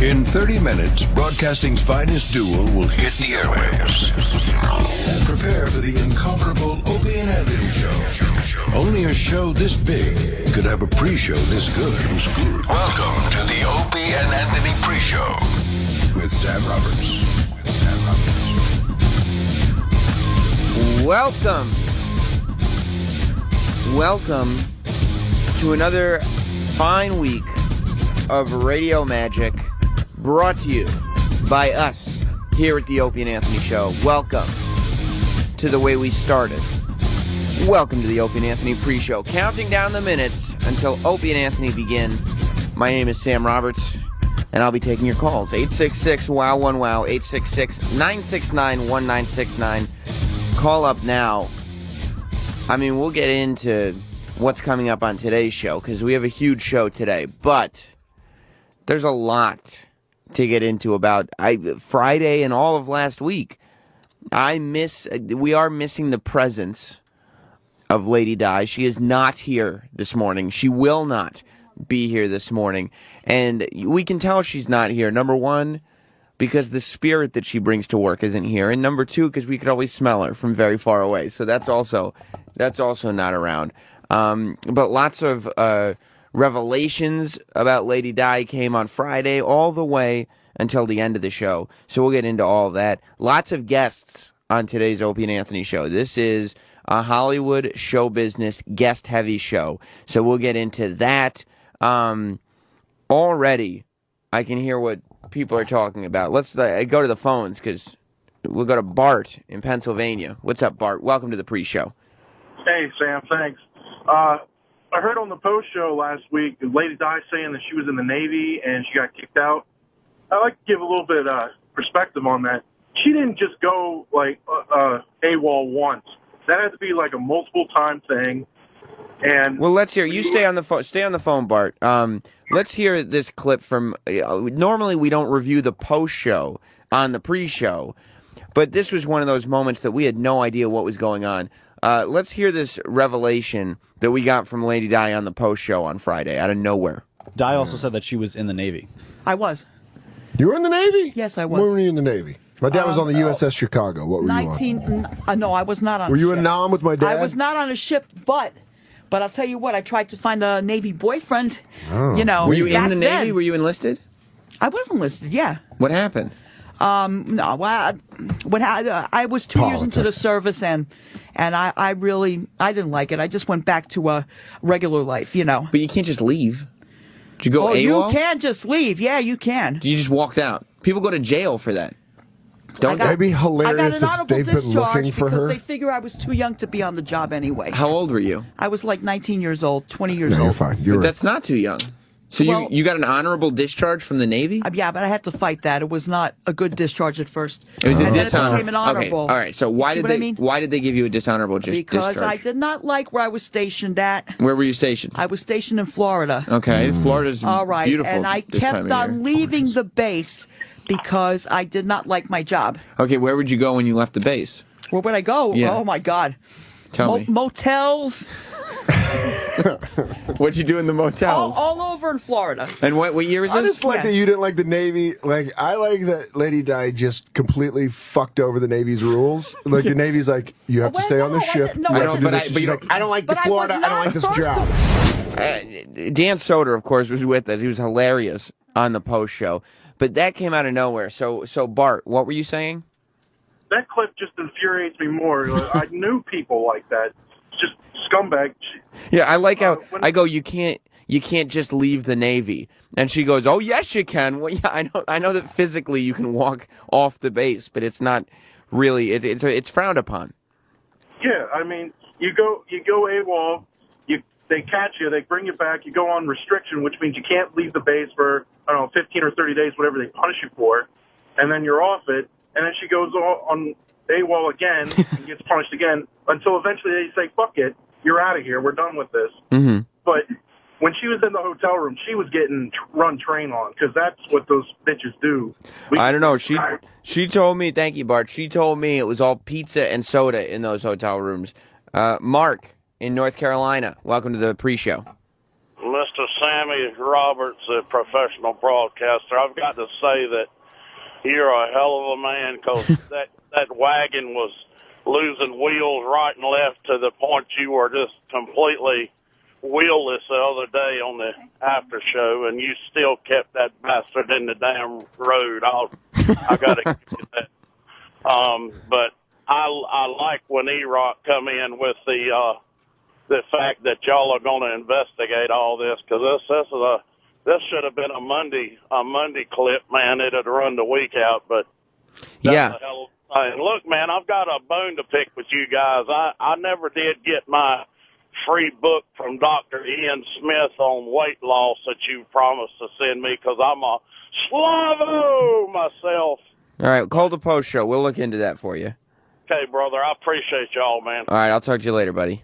In 30 minutes, broadcasting's finest duo will hit the airwaves. And prepare for the incomparable Opie and Anthony Show. Only a show this big could have a pre-show this good. Welcome to the Opie and Anthony pre-show with Sam Roberts. Welcome to another fine week of radio magic brought to you by us here at the Opie and Anthony Show. Welcome to the way we started. Welcome to the Opie and Anthony pre-show. Counting down the minutes until Opie and Anthony begin. My name is Sam Roberts, and I'll be taking your calls. 866-WOW1WOW, 866-969-1969. Call up now. I mean, we'll get into what's coming up on today's show, because we have a huge show today, but there's a lot to get into about Friday and all of last week. We are missing the presence of Lady Di. She is not here this morning. She will not be here this morning. And we can tell she's not here. Number one, because the spirit that she brings to work isn't here. And number two, because we could always smell her from very far away. So that's also not around. But lots of revelations about Lady Di came on Friday all the way until the end of the show. So we'll get into all of that. Lots of guests on today's Opie and Anthony show. This is a Hollywood show business guest-heavy show. So we'll get into that. Already, I can hear what people are talking about. Let's go to the phones, because we'll go to Bart in Pennsylvania. What's up, Bart? Welcome to the pre-show. Hey, Sam, thanks. I heard on the post show last week, Lady Di saying that she was in the Navy and she got kicked out. I'd like to give a little bit of perspective on that. She didn't just go, AWOL once. That had to be, a multiple-time thing. And well, let's hear. You stay on the phone. Stay on the phone, Bart. Let's hear this clip from. Normally, we don't review the post show on the pre-show, but this was one of those moments that we had no idea what was going on. Let's hear this revelation that we got from Lady Di on the post show on Friday out of nowhere. Di also said that she was in the Navy. I was. You were in the Navy? Yes, I was. When were you in the Navy? My dad was on the USS Chicago. What were you on? No, I was not on Were a you ship. in Nam with my dad? I was not on a ship, but I'll tell you what, I tried to find a Navy boyfriend. Oh. Were you in the Navy? Then. Were you enlisted? I was enlisted, yeah. What happened? No, I was 2 years into the service, and I didn't like it. I just went back to a regular life, But you can't just leave. Did you go AWOL? You can just leave. Yeah, you can. You just walked out. People go to jail for that. That'd be hilarious I got an if they've been looking for because her. they figure I was too young to be on the job anyway. How old were you? I was 19 years old, 20 years No, old. you're fine. But that's not too young. So Well, you got an honorable discharge from the Navy? Yeah, but I had to fight that. It was not a good discharge at first. It was a and then it dishonorable. became an honorable. Okay, all right. So why did they give you a dishonorable discharge? Because I did not like where I was stationed at. Where were you stationed? I was stationed in Florida. Okay, Florida's All right, beautiful. and I this time kept of on year. leaving the base because I did not like my job. Okay, where would you go when you left the base? Where would I go? Yeah. Oh my God! Tell me. Motels. What'd you do in the motels? All over in Florida. And what year was I this? just like that you didn't like the Navy. I like that Lady Di just completely fucked over the Navy's rules. The Navy's like, you have to Well, stay on the no, ship. no, You have I to do don't- this. She's like, I don't like the But I was Florida. I not don't like this first of job. Dan Soder, of course, was with us. He was hilarious on the post show. But that came out of nowhere. So Bart, what were you saying? that clip just infuriates me more. I knew people like that. Just scumbag. Yeah, I like how I go, you can't just leave the Navy. And she goes, "Oh yes, you can." Well, yeah, I know that physically you can walk off the base, but it's not really. It's frowned upon. Yeah, I mean, you go AWOL, they catch you, they bring you back, you go on restriction, which means you can't leave the base for 15 or 30 days, whatever they punish you for, and then you're off it, and then she goes on AWOL again and gets punished again until eventually they say, "Fuck it, you're out of here, we're done with this." Mm-hmm. But when she was in the hotel room, she was getting run train on, because that's what those bitches do. I don't know. She told me, thank you, Bart. She told me it was all pizza and soda in those hotel rooms. Mark in North Carolina, welcome to the pre-show. Mr. Sammy Roberts, a professional broadcaster. I've got to say that you're a hell of a man, because that wagon was losing wheels right and left to the point you were just completely wheelless the other day on the after show, and you still kept that bastard in the damn road. I got to give you that. But I like when E-Rock come in with the fact that y'all are going to investigate all this, because this should have been a Monday clip, man. It'd run the week out, but that's a hell of a thing. Look, man, I've got a bone to pick with you guys. I never did get my free book from Dr. Ian Smith on weight loss that you promised to send me, because I'm a Slavo myself. All right, call the post show. We'll look into that for you. Okay, brother. I appreciate y'all, man. All right, I'll talk to you later, buddy.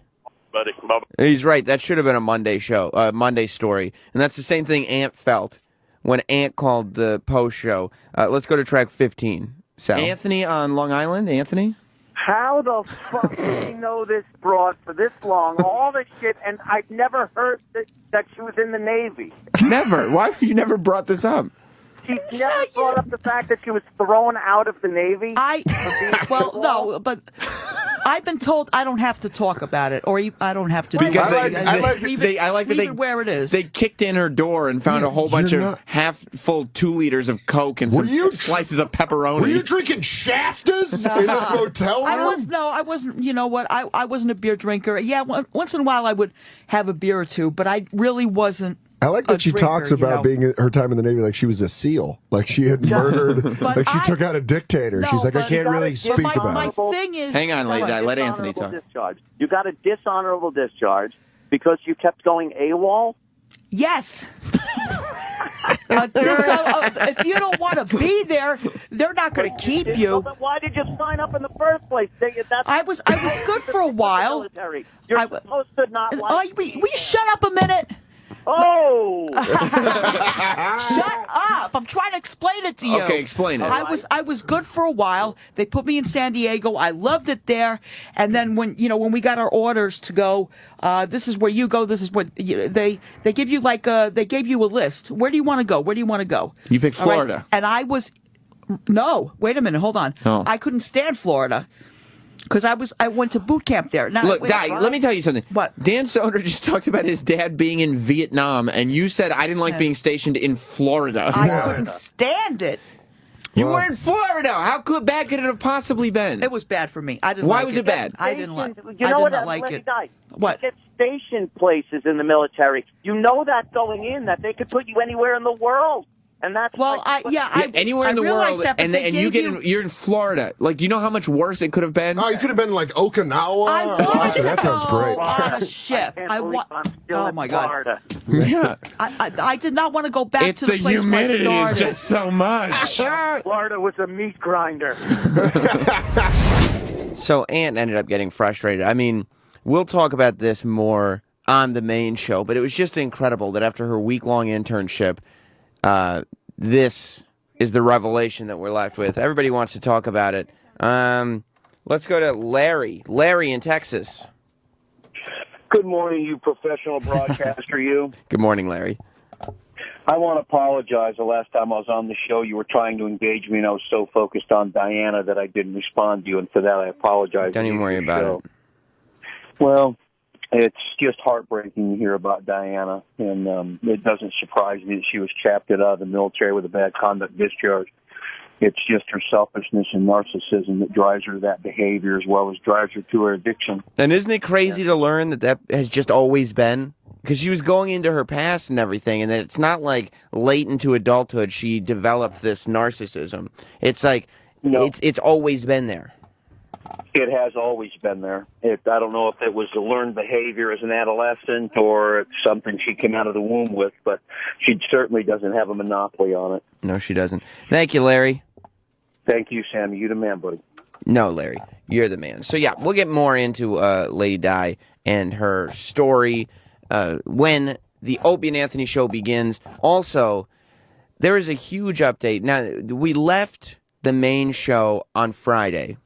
Buddy, bye-bye. He's right. That should have been a Monday show, Monday story. And that's the same thing Ant felt when Ant called the post show. Let's go to track 15. Sal. Anthony on Long Island. Anthony? How the fuck did you know this broad for this long? All this shit, and I've never heard that she was in the Navy. Never. Why have you never brought this up? She never brought up the fact that she was thrown out of the Navy? Well, no, but I've been told I don't have to talk about it, or I don't have to do because it. I like that they where it is. They kicked in her door and found a whole bunch of half-full 2 liters of Coke and some slices of pepperoni. Were you drinking Shastas in this hotel room? I wasn't. You know what? I wasn't a beer drinker. Yeah, once in a while I would have a beer or two, but I really wasn't. I like that she talks about being her time in the Navy like she was a SEAL, like she had murdered, like she took out a dictator. She's like, I can't really speak about it. My thing is, hang on, let Anthony talk. Discharge. You got a dishonorable discharge because you kept going AWOL? Yes. If you don't want to be there, they're not going to keep you. Well, then why did you sign up in the first place? I was good for a while. You're supposed to not like. Will you shut up a minute? Oh! Shut up! I'm trying to explain it to you. Okay, explain it. I was good for a while. They put me in San Diego. I loved it there. And then when we got our orders to go, this is where you go. This is what they give you they gave you a list. Where do you want to go? Where do you want to go? You picked Florida. Right? And I was no. Wait a minute. Hold on. Oh. I couldn't stand Florida. Because I went to boot camp there. Now, look, let me tell you something. What? Dan Soder just talked about his dad being in Vietnam, and you said I didn't like being stationed in Florida. I couldn't stand it. You were in Florida. How bad could it have possibly been? It was bad for me. I didn't. Why was it bad? I didn't like. You know what? Like it. What? You get station places in the military. You know that going in that they could put you anywhere in the world. And that's anywhere in the world, and you're in Florida. Like, do you know how much worse it could have been? Oh, you could have been like Okinawa. That sounds great. On a ship. Oh my God. Yeah. I did not want to go back to the place It's the humidity where I started. is just so much. Florida was a meat grinder. So Ant ended up getting frustrated. I mean, we'll talk about this more on the main show, but it was just incredible that after her week-long internship, this is the revelation that we're left with. Everybody wants to talk about it. Let's go to Larry. Larry in Texas. Good morning, you professional broadcaster, you. Good morning, Larry. I want to apologize. The last time I was on the show, you were trying to engage me, and I was so focused on Diana that I didn't respond to you, and for that I apologize. Don't even worry about it. Well, it's just heartbreaking to hear about Diana, and it doesn't surprise me that she was captured out of the military with a bad conduct discharge. It's just her selfishness and narcissism that drives her to that behavior, as well as drives her to her addiction. And isn't it crazy to learn that has just always been? Because she was going into her past and everything, and that it's not like late into adulthood she developed this narcissism. It's like, it's always been there. It has always been there. I don't know if it was a learned behavior as an adolescent or it's something she came out of the womb with, but she certainly doesn't have a monopoly on it. No, she doesn't. Thank you, Larry. Thank you, Sammy. You the man, buddy. No, Larry. You're the man. So, yeah, we'll get more into Lady Di and her story when the Opie and Anthony show begins. Also, there is a huge update. Now, we left the main show on Friday.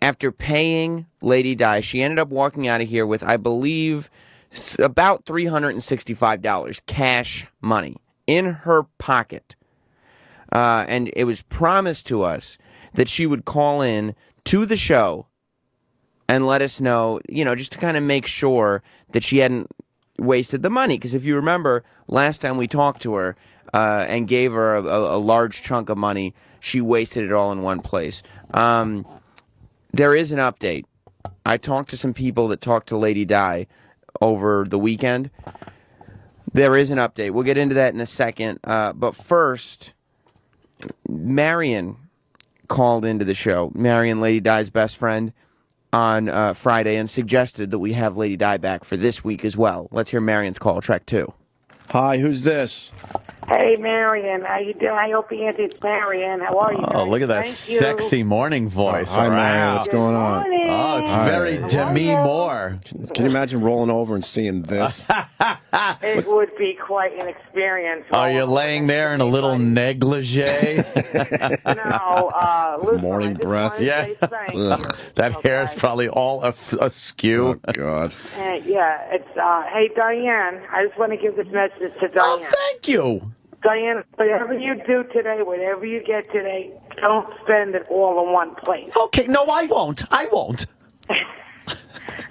After paying Lady Di, she ended up walking out of here with, I believe, about $365 cash money in her pocket. And it was promised to us that she would call in to the show and let us know, just to kind of make sure that she hadn't wasted the money. Because if you remember, last time we talked to her and gave her a large chunk of money, she wasted it all in one place. There is an update. I talked to some people that talked to Lady Di over the weekend. There is an update. We'll get into that in a second. But first, Marion called into the show. Marion, Lady Di's best friend, on Friday and suggested that we have Lady Di back for this week as well. Let's hear Marion's call, track 2. Hi, who's this? Hey, Marion. How you doing? I hope it's Marion. How are you? Oh, look at that Thank sexy morning voice. Hi, Marion. What's going on? Oh, it's very Demi Moore. Can you imagine rolling over and seeing this? It would be quite an experience. Are you laying there in a little negligee? No, listen, Morning breath. Yeah. That hair is probably all askew. Oh, God. Yeah, it's, hey, Diane, I just want to give this message to Diane. Oh, thank you. Diane, whatever you do today, whatever you get today, don't spend it all in one place. Okay, no, I won't. I won't.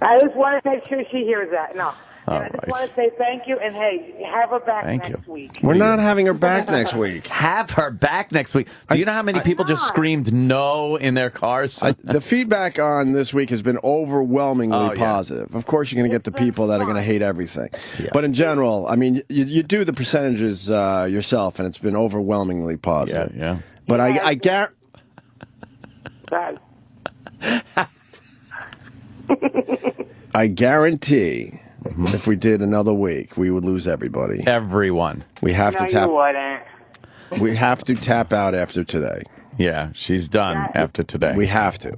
I just want to make sure she hears that. No. All I just right. want to say thank you, and hey, have her back Thank next you. week. We're not having her back next week. Have her back next week. Do you know how many people just screamed no in their cars? The feedback on this week has been overwhelmingly Oh, yeah. positive. Of course, you're going to get the people that are going to hate everything. Yeah. But in general, I mean, you do the percentages yourself, and it's been overwhelmingly positive. Yeah. But I guarantee... I guarantee if we did another week, we would lose everybody. Everyone. We have No, to tap. you wouldn't. We have to tap out after today. Yeah, she's done after today. We have to.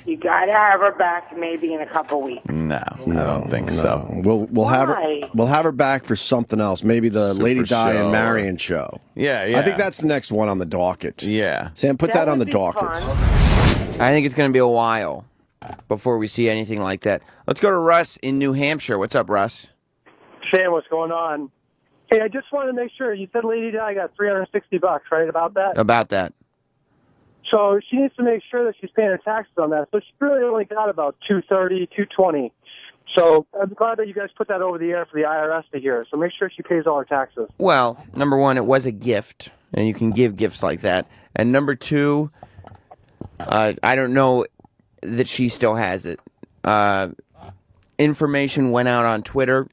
You got to have her back maybe in a couple weeks. No, I don't think so. We'll have her. Why? We'll have her back for something else. Maybe the Super Lady Di show. and Marion show. Yeah. I think that's the next one on the docket. Yeah. Sam, put that on the would be docket. fun. I think it's going to be a while before we see anything like that. Let's go to Russ in New Hampshire. What's up, Russ? Sam, what's going on? Hey, I just wanted to make sure. You said Lady Di got $360, right? About that? About that. So she needs to make sure that she's paying her taxes on that. So she really only got about $230, $220. So I'm glad that you guys put that over the air for the IRS to hear. So make sure she pays all her taxes. Well, number one, it was a gift, and you can give gifts like that. And number two, I don't know that she still has it. Information went out on Twitter.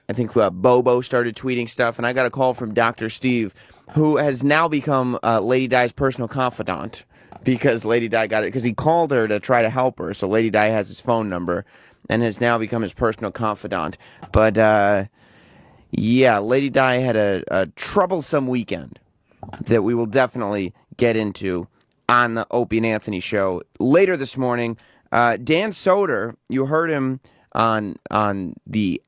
I think Bobo started tweeting stuff, and I got a call from Dr. Steve, who has now become Lady Di's personal confidant because Lady Di got it, because he called her to try to help her, so Lady Di has his phone number and has now become his personal confidant. But, yeah, Lady Di had a troublesome weekend that we will definitely get into on the Opie and Anthony show later this morning. Dan Soder, you heard him on the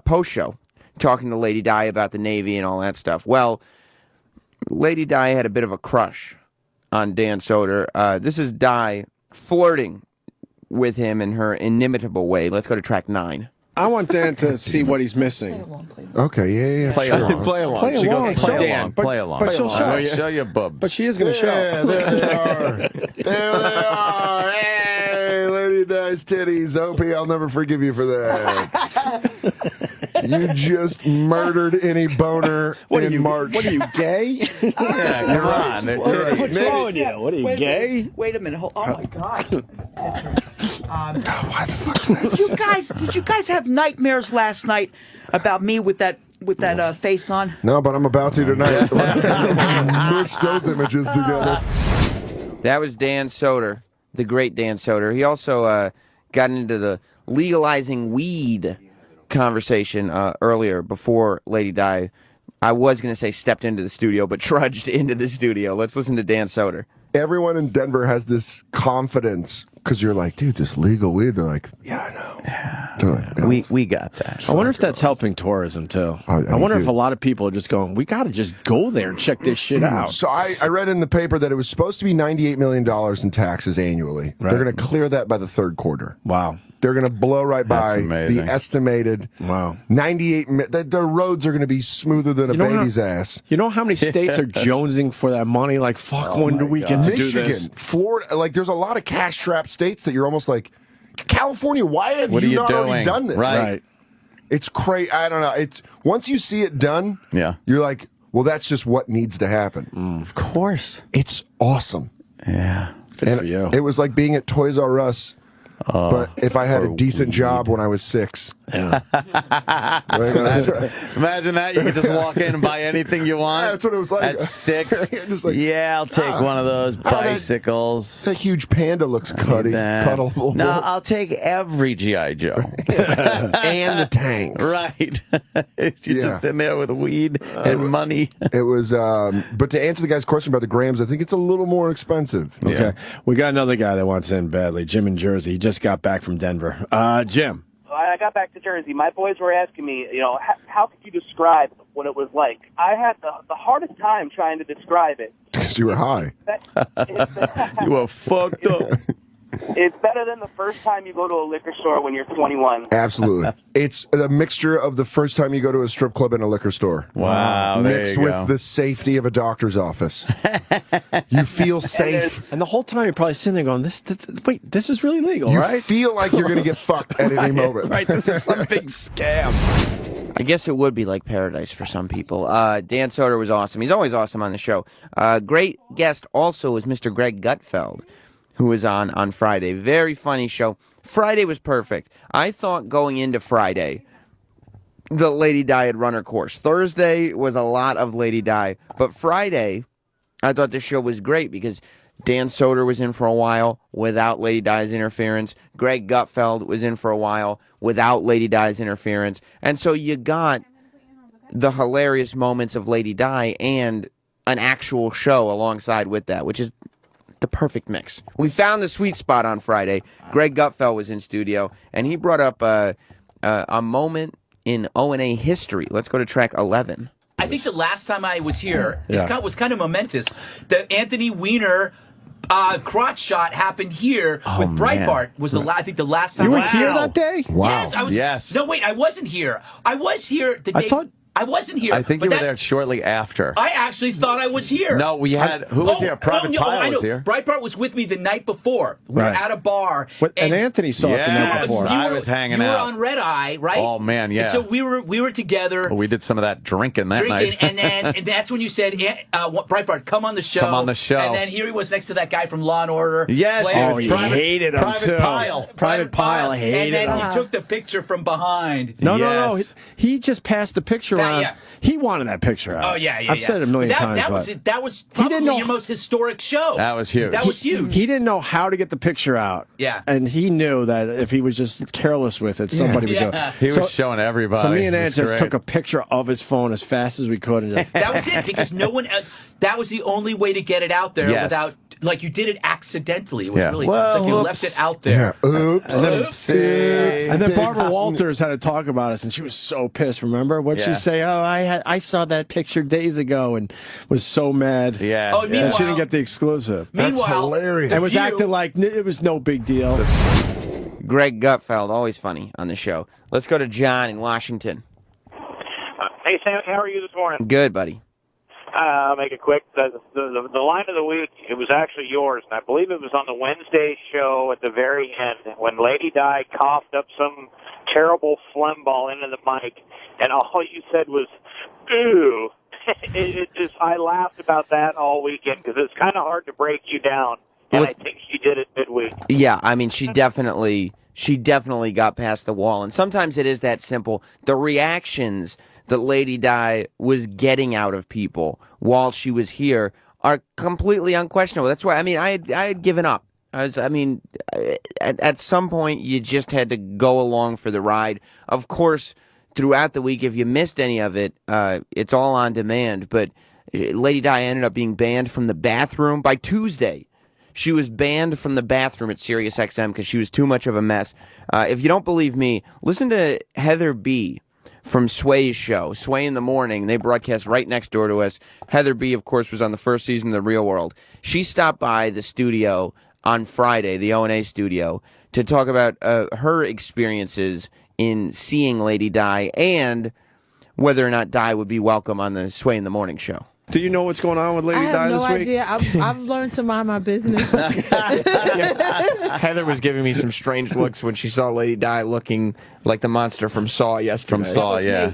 post show talking to Lady Di about the Navy and all that stuff. Well, Lady Di had a bit of a crush on Dan Soder. This is Di flirting with him in her inimitable way. Let's go to track 9. I want Dan to see what he's missing. Okay, yeah. Play sure. along. Play along. Play She goes, along. play Dan, along. Play along. But she'll show. Show your bubs. But she is going to show. Yeah, there they are. There they are. Hey, Lady Di's titties. Opie, I'll never forgive you for that. You just murdered any boner in March. What are you, gay? Yeah, come on. They're titties. What's wrong with you? What are you, gay? Wait a minute. Oh my God. Why the fuck? Did you guys have nightmares last night about me with that face on? No, but I'm about to tonight. Mush those images together. That was Dan Soder, the great Dan Soder. He also got into the legalizing weed conversation earlier before Lady Di. I was going to say stepped into the studio, but trudged into the studio. Let's listen to Dan Soder. Everyone in Denver has this confidence because you're like, dude, this legal weed. They're like, yeah, I know. They're like, We got that. I wonder if that's helping tourism, too. I wonder if a lot of people are just going, we got to just go there and check this shit out. So I read in the paper that it was supposed to be $98 million in taxes annually. Right. They're going to clear that by the third quarter. Wow. They're going to blow right by amazing. the estimated 98. The roads are going to be smoother than a baby's ass. You know how many states are jonesing for that money? Like, fuck, when do we get to do this? Michigan, Florida, like, there's a lot of cash-strapped states that you're almost like, California, why have you not already done this? Right. It's crazy. I don't know. It's once you see it done, you're like, well, that's just what needs to happen. Of course. It's awesome. Yeah. Good for you. It was like being at Toys R Us. But if I had a decent job when I was 6. Yeah. Imagine that. You could just walk in and buy anything you want. Yeah, that's what it was like. At 6. Just like, I'll take one of those bicycles. That huge panda looks cuddleable. No, I'll take every G.I. Joe. And the tanks. Right. You're just in there with weed and money. It was, but to answer the guy's question about the grams, I think it's a little more expensive. Okay. We got another guy that wants in badly, Jim in Jersey. He just got back from Denver. Jim. I got back to Jersey. My boys were asking me, how could you describe what it was like? I had the hardest time trying to describe it. Because you were high. You were fucked up. It's better than the first time you go to a liquor store when you're 21. Absolutely. It's a mixture of the first time you go to a strip club and a liquor store. Wow. Mixed with the safety of a doctor's office. You feel safe. And the whole time you're probably sitting there going, wait, this is really legal, you right? feel like you're going to get fucked at any moment. Right, this is some big scam. I guess it would be like paradise for some people. Dan Soder was awesome. He's always awesome on the show. Great guest also was Mr. Greg Gutfeld, who was on Friday. Very funny show. Friday was perfect. I thought going into Friday, the Lady Di had run her course. Thursday was a lot of Lady Di. But Friday, I thought the show was great because Dan Soder was in for a while without Lady Di's interference. Greg Gutfeld was in for a while without Lady Di's interference. And so you got the hilarious moments of Lady Di and an actual show alongside with that, which is the perfect mix. We found the sweet spot on Friday. Greg Gutfeld was in studio, and he brought up a moment in O&A history. Let's go to track 11. I think the last time I was here was kind of momentous. The Anthony Weiner crotch shot happened here with Breitbart. Was I think the last time you were here that day? Wow. Yes, I was. Yes. No, wait, I wasn't here. I was here the day. I wasn't here. I think you were there shortly after. I actually thought I was here. No, we had... Who was here? Private Pile was here. Breitbart was with me the night before. We were at a bar. And Anthony saw it the night before. I was hanging out. You were on Red Eye, right? Oh, man, yeah. And so we were together. Well, we did some of that drinking that night. and that's when you said, Breitbart, come on the show. Come on the show. And then here he was next to that guy from Law & Order. Yes. Oh, he hated him, too. Private Pile hated him. And then he took the picture from behind. No. He just passed the picture around. He wanted that picture out. Oh, yeah. I've said it a million times. That was probably your most historic show. That was huge. That was huge. He didn't know how to get the picture out. Yeah. And he knew that if he was just careless with it, somebody would go. He was showing everybody. So me and Ant just took a picture of his phone as fast as we could. And that was it, because no one that was the only way to get it out there without... Like, you did it accidentally. It was really... Well, like you left it out there. Yeah. Oops. And then Barbara Walters had to talk about us, and she was so pissed, remember? What'd she say? Oh, I saw that picture days ago and was so mad. Yeah. Oh, meanwhile... And she didn't get the exclusive. That's hilarious. And was acting like it was no big deal. Greg Gutfeld, always funny on the show. Let's go to John in Washington. Hey, Sam, how are you this morning? Good, buddy. I'll make it quick. The line of the week, it was actually yours, and I believe it was on the Wednesday show at the very end when Lady Di coughed up some terrible phlegm ball into the mic, and all you said was, "Ooh." I laughed about that all weekend because it's kind of hard to break you down, and I think she did it midweek. Yeah, I mean, she definitely got past the wall, and sometimes it is that simple. The reactions that Lady Di was getting out of people while she was here are completely unquestionable. That's why, I mean, I had given up. At some point, you just had to go along for the ride. Of course, throughout the week, if you missed any of it, it's all on demand. But Lady Di ended up being banned from the bathroom by Tuesday. She was banned from the bathroom at SiriusXM because she was too much of a mess. If you don't believe me, listen to Heather B. from Sway's show, Sway in the Morning. They broadcast right next door to us. Heather B., of course, was on the first season of The Real World. She stopped by the studio on Friday, the O&A studio, to talk about her experiences in seeing Lady Di and whether or not Di would be welcome on the Sway in the Morning show. Do you know what's going on with Lady I Di have this no week? idea. I've learned to mind my business. Heather was giving me some strange looks when she saw Lady Di looking like the monster from Saw yesterday. From Saw, yeah.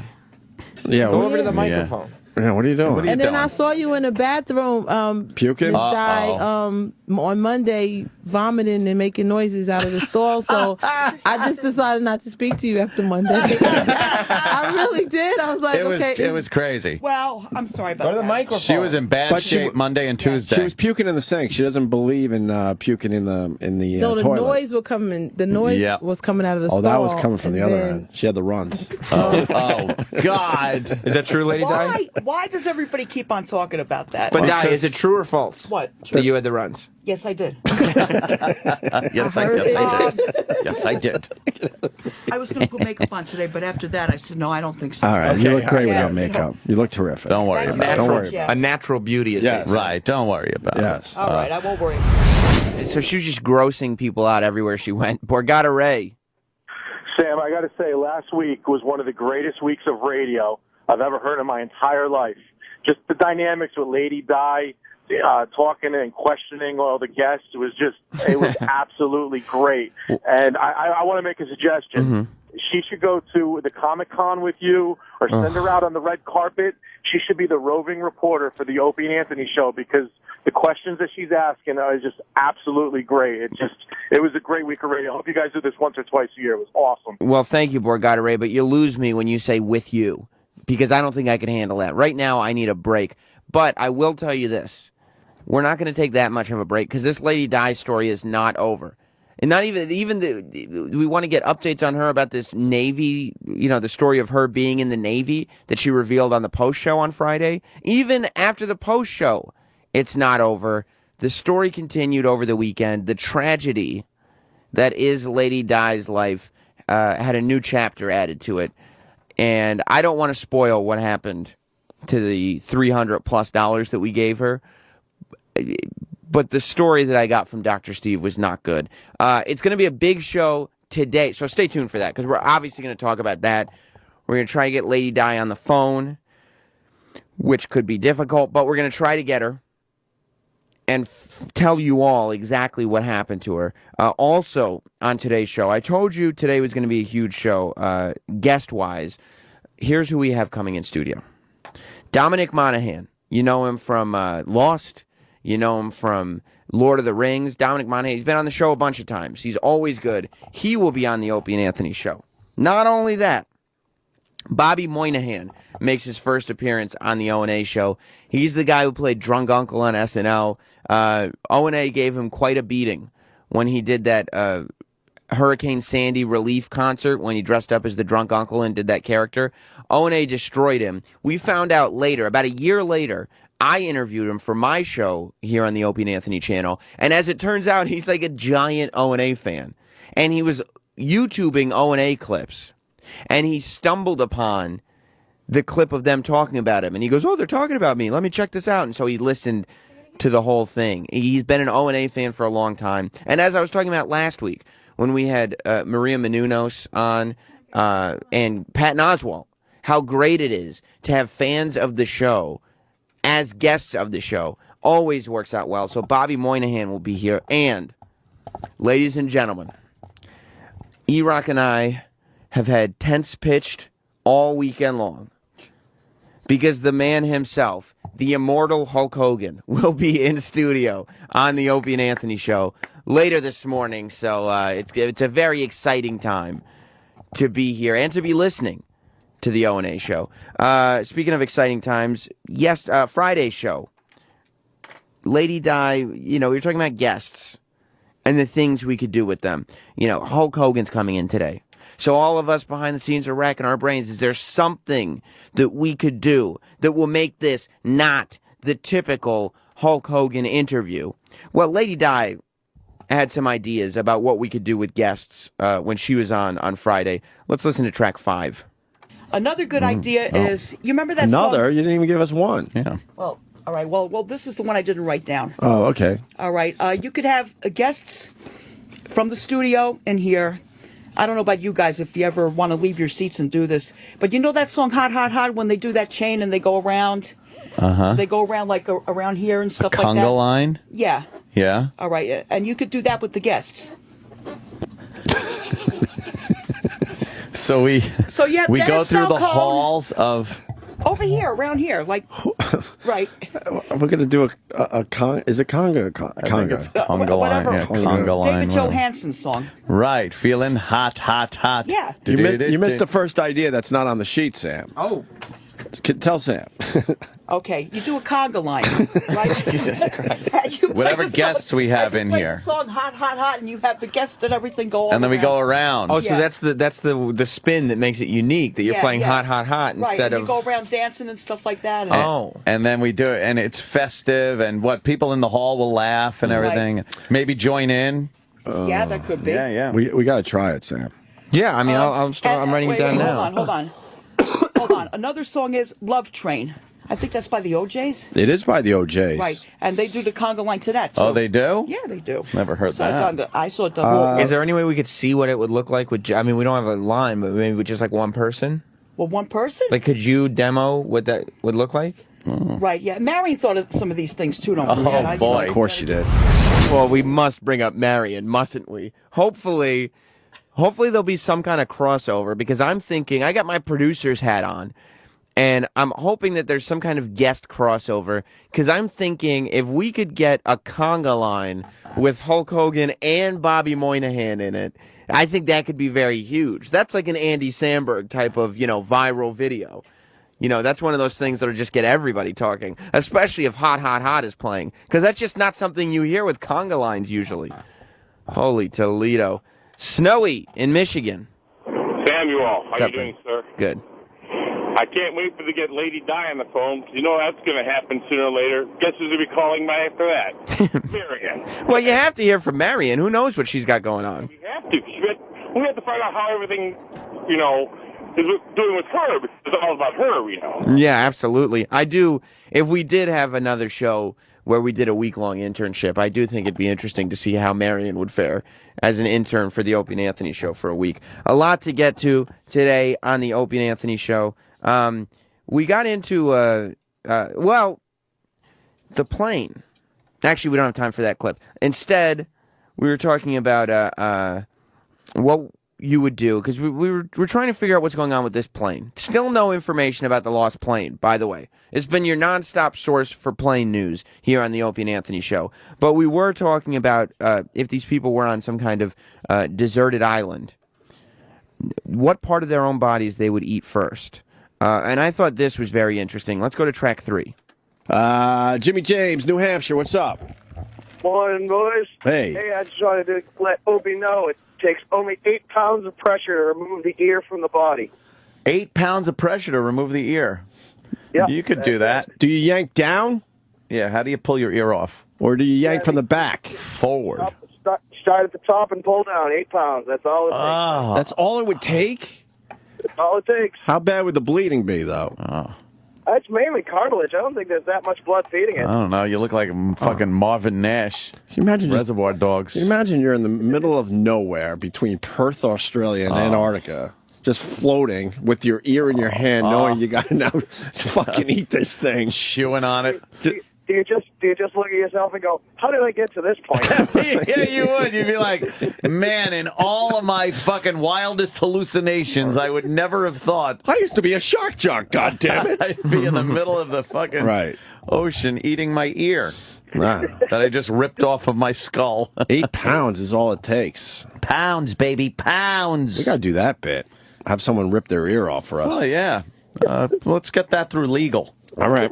Yeah. Go over to the microphone. Yeah, what are you doing? And then I saw you in the bathroom, puking. Miss Di, on Monday, vomiting and making noises out of the stall. So I just decided not to speak to you after Monday. I really did. I was like, It was crazy. Well, I'm sorry about that. microphone. She was in bad But shape Monday and Tuesday. She was puking in the sink. She doesn't believe in puking in the No, the toilet. noise was coming. The noise was coming out of the stall. Oh, that was coming from the other then- end. She had the runs. Oh, God. Is that true, Lady Di? Why does everybody keep on talking about that? But Di, is it true or false? What? That you had the runs? Yes, I did. Yes, I did. Yes, I did. I was going to put makeup on today, but after that, I said, no, I don't think so. All right, you look great Yeah, without makeup. You look terrific. Don't worry about it. Don't worry. A natural beauty is Yes. this. Right, don't worry about Yes. All right, I won't worry. So she was just grossing people out everywhere she went. Borgata Ray. Sam, I got to say, last week was one of the greatest weeks of radio I've ever heard in my entire life. Just the dynamics with Lady Di, talking and questioning all the guests, it was absolutely great. And I want to make a suggestion. Mm-hmm. She should go to the Comic-Con with you or send her out on the red carpet. She should be the roving reporter for the Opie and Anthony show because the questions that she's asking are just absolutely great. It was a great week of radio. I hope you guys do this once or twice a year. It was awesome. Well, thank you, Borgata Ray, but you lose me when you say with you because I don't think I can handle that. Right now, I need a break. But I will tell you this. We're not going to take that much of a break because this Lady Di story is not over. And not even we want to get updates on her about this Navy, the story of her being in the Navy that she revealed on the post show on Friday. Even after the post show, it's not over. The story continued over the weekend. The tragedy that is Lady Di's life had a new chapter added to it. And I don't want to spoil what happened to the $300+ that we gave her. But the story that I got from Dr. Steve was not good. It's going to be a big show today, so stay tuned for that, because we're obviously going to talk about that. We're going to try to get Lady Di on the phone, which could be difficult, but we're going to try to get her and tell you all exactly what happened to her. Also, on today's show, I told you today was going to be a huge show, guest-wise. Here's who we have coming in studio. Dominic Moynihan. You know him from Lost. You know him from Lord of the Rings. Dominic Moynihan, he's been on the show a bunch of times. He's always good. He will be on the Opie and Anthony show. Not only that, Bobby Moynihan makes his first appearance on the O&A show. He's the guy who played Drunk Uncle on SNL. O&A gave him quite a beating when he did that Hurricane Sandy relief concert when he dressed up as the Drunk Uncle and did that character. O&A destroyed him. We found out later, about a year later, I interviewed him for my show here on the Opie and Anthony channel, and as it turns out, he's like a giant O&A fan. And he was YouTubing O&A clips, and he stumbled upon the clip of them talking about him, and he goes, "Oh, they're talking about me. Let me check this out." And so he listened to the whole thing. He's been an O&A fan for a long time. And as I was talking about last week, when we had Maria Menounos on and Patton Oswalt, how great it is to have fans of the show as guests of the show. Always works out well. So Bobby Moynihan will be here. And, ladies and gentlemen, E-Rock and I have had tents pitched all weekend long because the man himself, the immortal Hulk Hogan, will be in studio on the Opie and Anthony show later this morning. So it's a very exciting time to be here and to be listening to the O&A show. Speaking of exciting times, yes, Friday's show. Lady Di, we were talking about guests and the things we could do with them. Hulk Hogan's coming in today. So all of us behind the scenes are racking our brains. Is there something that we could do that will make this not the typical Hulk Hogan interview? Well, Lady Di had some ideas about what we could do with guests when she was on Friday. Let's listen to track 5. Another good idea is, you remember that Another? song? You didn't even give us one. Yeah. Well, all right. Well, this is the one I didn't write down. Oh, okay. All right. You could have guests from the studio in here. I don't know about you guys if you ever want to leave your seats and do this, but you know that song "Hot, Hot, Hot" when they do that chain and they go around. They go around like around here and stuff like that. Conga line. Yeah. Yeah. All right, and you could do that with the guests. So we yeah, we Dennis go through the Falcone. halls of. Over here, around here, like, right. We're gonna do a conga. Is it conga? Conga. It's conga line. Yeah, conga line. David Johansen's song. Right, feeling hot, hot, hot. Yeah. You missed the first idea that's not on the sheet, Sam. Oh. Tell Sam. Okay, you do a conga line, right? Jesus Christ. Whatever guests we have in play here. The song "Hot, Hot, Hot," and you have the guests and everything go all And then we go around. Oh, so that's the spin that makes it unique, that you're playing hot, hot, hot right, instead and of... you go around dancing and stuff like that. And then we do it, and it's festive, and what people in the hall will laugh and everything. Maybe join in. Yeah, that could be. Yeah. We got to try it, Sam. Yeah, I mean, I'm writing it down now. Hold on. Another song is "Love Train." I think that's by the OJs. It is by the OJs. Right, and they do the conga line to that too. Oh, they do? Yeah, they do. Never heard that. I saw it done. Is there any way we could see what it would look like with... I mean, we don't have a line, but maybe with just like one person? Well, one person? Like, could you demo what that would look like? Right, yeah. Marion thought of some of these things too, don't forget. Of course you did. Well, we must bring up Marion, mustn't we? Hopefully there'll be some kind of crossover, because I'm thinking, I got my producer's hat on, and I'm hoping that there's some kind of guest crossover, because I'm thinking if we could get a conga line with Hulk Hogan and Bobby Moynihan in it, I think that could be very huge. That's like an Andy Samberg type of, viral video. That's one of those things that'll just get everybody talking, especially if Hot, Hot, Hot is playing, because that's just not something you hear with conga lines usually. Holy Toledo. Snowy in Michigan. Samuel, how you doing, sir? Good. I can't wait to get Lady Di on the phone. You know that's going to happen sooner or later. Guess who's going to be calling me after that? Marion. Well, you have to hear from Marion. Who knows what she's got going on? We have to. We have to find out how everything, is doing with her, because it's all about her, Yeah, absolutely. I do. If we did have another show where we did a week-long internship, I do think it'd be interesting to see how Marion would fare as an intern for the Opie and Anthony Show for a week. A lot to get to today on the Opie and Anthony Show. We got into, the plane. Actually, we don't have time for that clip. Instead, we were talking about what you would do, because we're trying to figure out what's going on with this plane. Still no information about the lost plane, by the way. It's been your nonstop source for plane news here on the Opie and Anthony Show. But we were talking about if these people were on some kind of deserted island, what part of their own bodies they would eat first. And I thought this was very interesting. Let's go to track 3. Jimmy James, New Hampshire, what's up? Morning, boys. Hey. Hey, I just wanted to let Opie know it takes only 8 pounds of pressure to remove the ear from the body. 8 pounds of pressure to remove the ear. Yeah, you could do that. Do you yank down? Yeah, how do you pull your ear off? Or do you yank from the back? Forward. Start at the top and pull down 8 pounds. That's all it takes. That's all it would take? That's all it takes. How bad would the bleeding be, though? It's mainly cartilage. I don't think there's that much blood feeding it. I don't know. You look like fucking Marvin Nash. Can you imagine Reservoir Dogs. Can you imagine you're in the middle of nowhere between Perth, Australia, and Antarctica, just floating with your ear in your hand, knowing you got to now fucking eat this thing, chewing on it. Do you just look at yourself and go, how did I get to this point? Yeah, you would. You'd be like, man, in all of my fucking wildest hallucinations, I would never have thought. I used to be a shark jock, goddammit. I'd be in the middle of the fucking ocean eating my ear that I just ripped off of my skull. 8 pounds is all it takes. Pounds, baby, pounds. We got to do that bit. Have someone rip their ear off for us. Oh, yeah. Let's get that through legal. All right.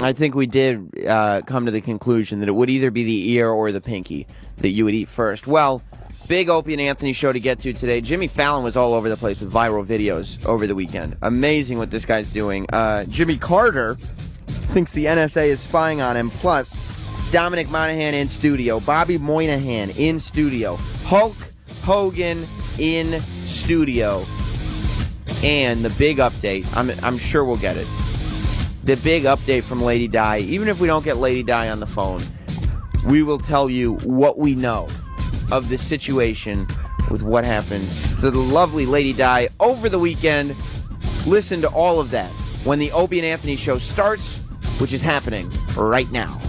I think we did come to the conclusion that it would either be the ear or the pinky that you would eat first. Well, big Opie and Anthony show to get to today. Jimmy Fallon was all over the place with viral videos over the weekend. Amazing what this guy's doing. Jimmy Carter thinks the NSA is spying on him. Plus, Dominic Monaghan in studio. Bobby Moynihan in studio. Hulk Hogan in studio. And the big update, I'm sure we'll get it. The big update from Lady Di. Even if we don't get Lady Di on the phone, we will tell you what we know of the situation with what happened to the lovely Lady Di over the weekend. Listen to all of that when the Opie and Anthony show starts, which is happening right now.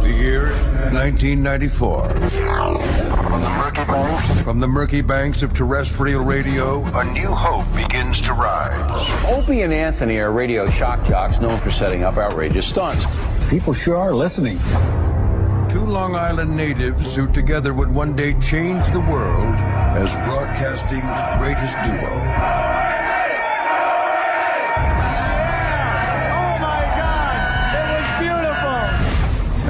The year 1994. From the murky banks of terrestrial radio, a new hope begins to rise. Opie and Anthony are radio shock jocks known for setting up outrageous stunts. People sure are listening. Two Long Island natives who together would one day change the world as broadcasting's greatest duo.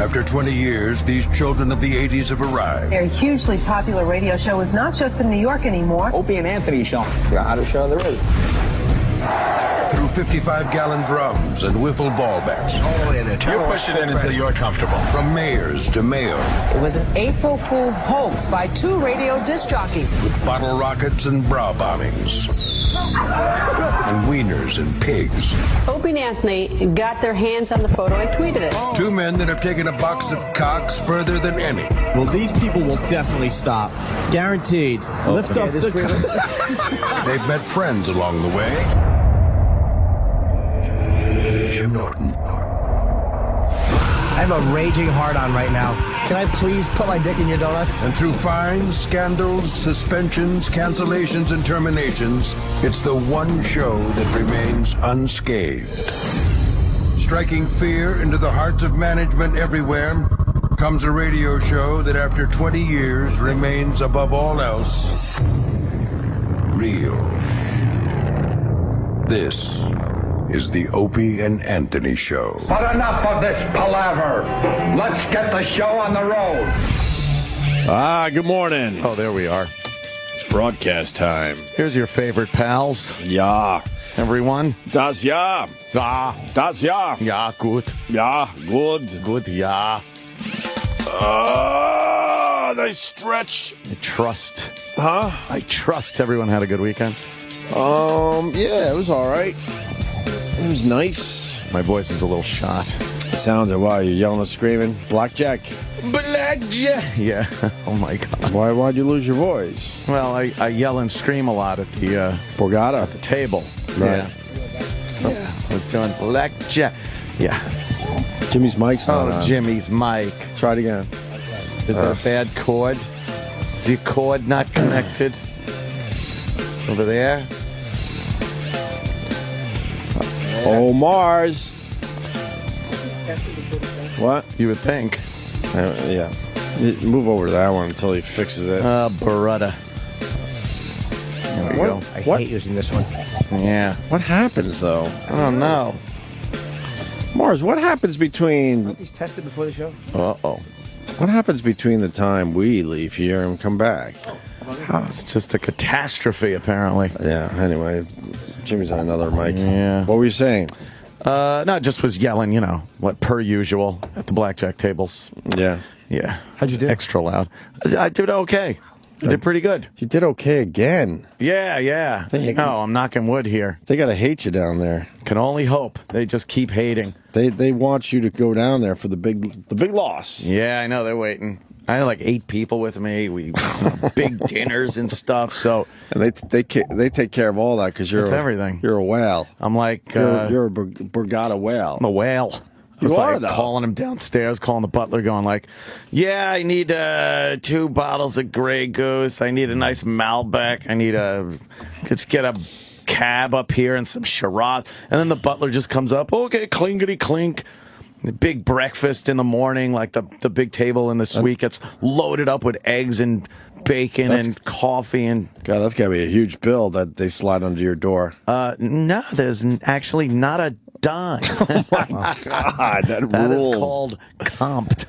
After 20 years, these children of the 80s have arrived. Their hugely popular radio show is not just in New York anymore. Opie and Anthony show. The hottest show there is. Through 55-gallon drums and wiffle ball bats. You push it in until you're comfortable. From mayors to mayor. It was an April Fool's hoax by two radio disc jockeys. With bottle rockets and bra bombings. And wieners and pigs. Opie and Anthony got their hands on the photo and tweeted it. Two men that have taken a box of cocks further than any. Well, these people will definitely stop. Guaranteed. Lift up the... They've met friends along the way. Jim Norton. I have a raging hard-on right now Can I please put my dick in your donuts? And through fines, scandals, suspensions, cancellations, and terminations, it's the one show that remains unscathed. Striking fear into the hearts of management everywhere comes a radio show that after 20 years remains above all else real. This is the Opie and Anthony Show. But enough of this palaver. Let's get the show on the road. Good morning. Oh, there we are. It's broadcast time. Here's your favorite pals. Ja. Everyone? Das ja. Ja. Das ja. Ja, gut. Ja, good. Good, ja. Nice stretch. I trust. Huh? I trust everyone had a good weekend. Yeah, it was all right. It was nice. My voice is a little shot. It sounded, why, you yelling and screaming? Blackjack? Blackjack! Yeah. Oh, my God. Why'd you lose your voice? Well, I yell and scream a lot at the... Borgata? At the table. Right. Yeah. I was doing blackjack. Yeah. Jimmy's mic's not on. Jimmy's mic. Try it again. Is there a bad cord? Is the cord not connected? Over there? Oh, Mars. What? You would think. Yeah. Move over to that one until he fixes it. Beretta. There we go. I hate using this one. Yeah. What happens, though? I don't know. Mars, what happens between... Aren't these tested before the show? Uh-oh. What happens between the time we leave here and come back? It's just a catastrophe, apparently. Yeah, anyway, Jimmy's on another mic. Yeah. What were you saying? No, just was yelling, what per usual at the blackjack tables. Yeah. Yeah. How'd you do? Extra loud. I did okay. I did pretty good. You did okay again. Yeah. I'm knocking wood here. They gotta hate you down there. Can only hope. They just keep hating. They want you to go down there for the big loss. Yeah, I know, they're waiting. I had like 8 people with me. We big dinners and stuff. So and they take care of all that because you're everything. You're a whale. I'm like you're a Borgata whale. I'm a whale. You are, like though. Calling him downstairs, calling the butler, going like, "Yeah, I need 2 bottles of Grey Goose. I need a nice Malbec. I need let's get a cab up here and some Shiraz." And then the butler just comes up. Okay, clinkety clink. The big breakfast in the morning, like the big table in the suite gets loaded up with eggs and bacon and coffee and. God, that's gotta be a huge bill that they slide under your door. No, there's actually not a dime. Oh my God, that rules. That is called comped.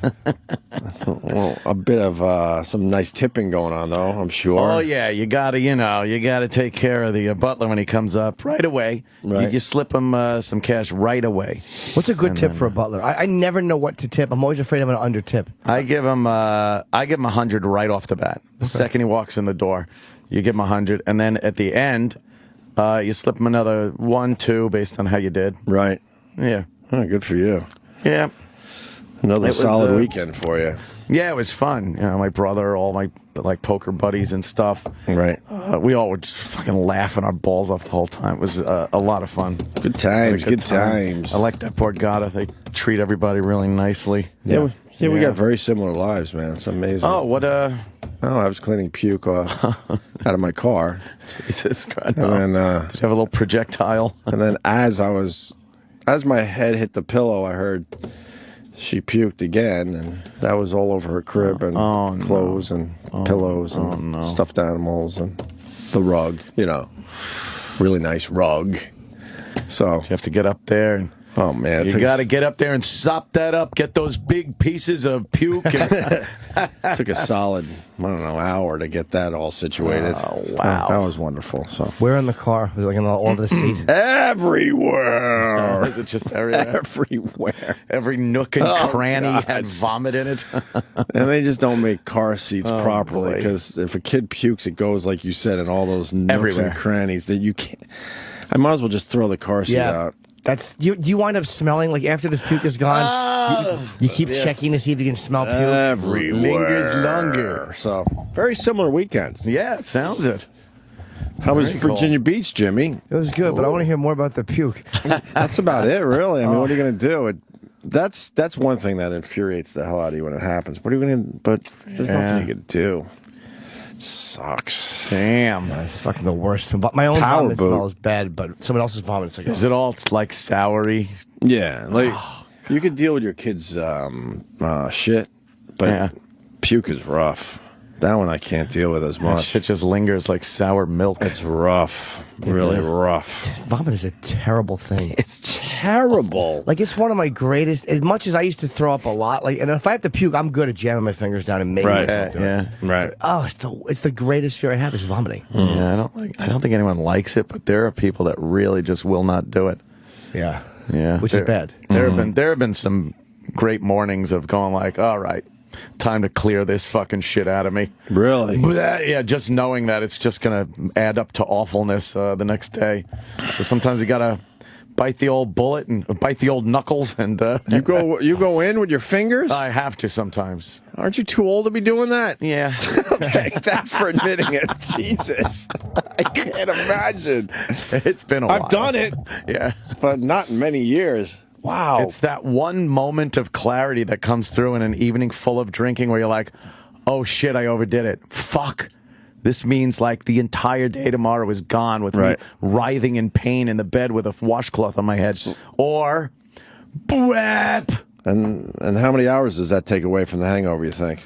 Well, a bit of some nice tipping going on, though, I'm sure. Oh yeah, you gotta take care of the butler when he comes up right away. Right. You slip him some cash right away. What's a good tip for a butler? I never know what to tip. I'm always afraid I'm going to under-tip. I give him 100 right off the bat. The second he walks in the door, you give him 100, and then at the end, you slip him another 1, 2 based on how you did. Right. Yeah. Oh, good for you. Yeah. Another solid weekend for you. Yeah, it was fun. My brother, all my poker buddies and stuff. Right. We all were just fucking laughing our balls off the whole time. It was a lot of fun. Good times. Good time. times. I like that Borgata. They treat everybody really nicely. Yeah, we got very similar lives, man. It's amazing. Oh, what Oh, I was cleaning puke out of my car. Jesus Christ. And then did you have a little projectile? And then as my head hit the pillow, I heard she puked again, and that was all over her crib and clothes and pillows and stuffed animals and the rug, really nice rug. So you have to get up there and. Oh man! You got to get up there and sop that up. Get those big pieces of puke. It took a solid, hour to get that all situated. Oh, wow, that was wonderful. So where in the car? Was it like all over the seat? Everywhere. Is it just everywhere? Everywhere. Every nook and cranny had vomit in it. And they just don't make car seats properly because if a kid pukes, it goes like you said in all those nooks and crannies that you can't. I might as well just throw the car seat out. That's you wind up smelling like after the puke is gone. You keep checking to see if you can smell puke. Everywhere. Lingers longer. So very similar weekends. Yeah, it sounds it. How was Virginia Beach, Jimmy? It was good, but I want to hear more about the puke. That's about it, really. I mean, what are you going to do? That's one thing that infuriates the hell out of you when it happens. What are you going to? But there's nothing you can do. Sucks. Damn. It's fucking the worst. My own Power vomit boot. smells bad, but someone else's vomit is like. Is it all like soury? Yeah, like you could deal with your kids' shit, but puke is rough. That one I can't deal with as That much. shit just lingers like sour milk. It's rough, really rough. Vomit is a terrible thing. It's terrible. Like it's one of my greatest. As much as I used to throw up a lot, like, and if I have to puke, I'm good at jamming my fingers down and making myself do it. Right. Oh, it's the greatest fear I have is vomiting. Yeah, I don't think anyone likes it, but there are people that really just will not do it. Yeah. Yeah. Which is bad. There have been some great mornings of going like, all right, time to clear this fucking shit out of me. Really? Yeah, just knowing that it's just gonna add up to awfulness the next day. So sometimes you gotta bite the old bullet and bite the old knuckles and you go in with your fingers? I have to sometimes. Aren't you too old to be doing that? Yeah. Okay, thanks for admitting it. Jesus. I can't imagine. It's been a while. I've done it. Yeah. But not in many years. Wow. It's that one moment of clarity that comes through in an evening full of drinking where you're like, oh shit, I overdid it. Fuck. This means like the entire day tomorrow is gone with me writhing in pain in the bed with a washcloth on my head. Or, BWAP. And how many hours does that take away from the hangover, you think?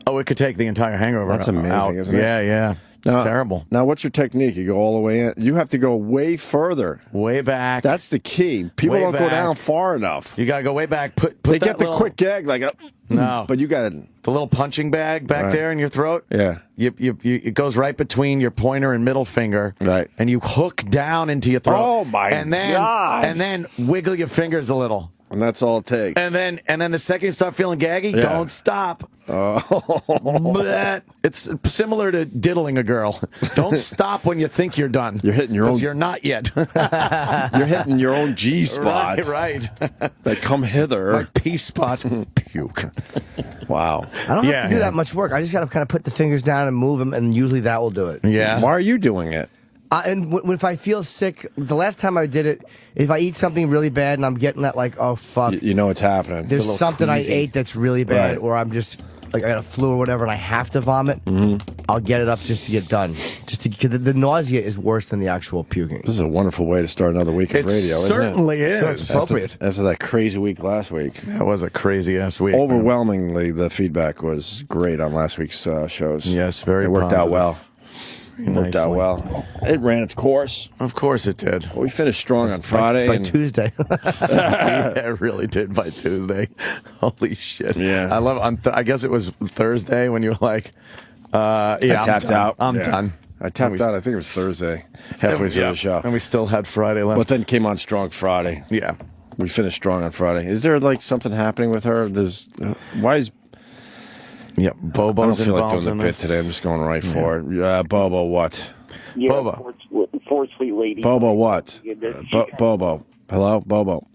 Oh, it could take the entire hangover. That's amazing, out. isn't it? Yeah. Now, it's terrible. Now, what's your technique? You go all the way in. You have to go way further. Way back. That's the key. People Way don't go back. down far enough. You gotta go way back. Put they that get the little, quick gag like no, but you got the little punching bag back Right. there in your throat. Yeah. It goes right between your pointer and middle finger. Right. And you hook down into your throat. Oh my God. And then wiggle your fingers a little. And that's all it takes. And then the second you start feeling gaggy, Yeah. don't stop. Oh. It's similar to diddling a girl. Don't stop when you think you're done. You're hitting your own. You're not yet. You're hitting your own G spot. Right. They come hither. My P spot. Puke. Wow. I don't have to do that much work. I just got to kind of put the fingers down and move them, and usually that will do it. Yeah. Why are you doing it? And if I feel sick, the last time I did it, if I eat something really bad and I'm getting that like, oh fuck, You know what's happening. there's something I ate that's really bad, Right. or I'm just like I got a flu or whatever, and I have to vomit. I'll get it up just to get done. Because the nausea is worse than the actual puking. This is a wonderful way to start another week of radio, isn't it? certainly is. Sure, it's appropriate. After that crazy week last week. That was a crazy ass week. Overwhelmingly, the feedback was great on last week's shows. Yes, very It worked out positive. well. It worked out Nicely. well. It ran its course. Of course it did. Well, we finished strong on Friday. By and Tuesday. Yeah, it really did by Tuesday. Holy shit. Yeah. I love I guess it was Thursday when you were like, yeah, I tapped out. I'm Yeah. done. I tapped out. I think it was Thursday, halfway through Yeah. the show. And we still had Friday left. But then came on strong Friday. Yeah. We finished strong on Friday. Is there like something happening with her? Why is Yeah, I don't Bobo's feel like involved doing the in bit this. today. I'm just going right for it. Bobo, what? Yeah, Bobo. Four sweet lady. Bobo, what? Yeah, Bobo. Hello, Bobo.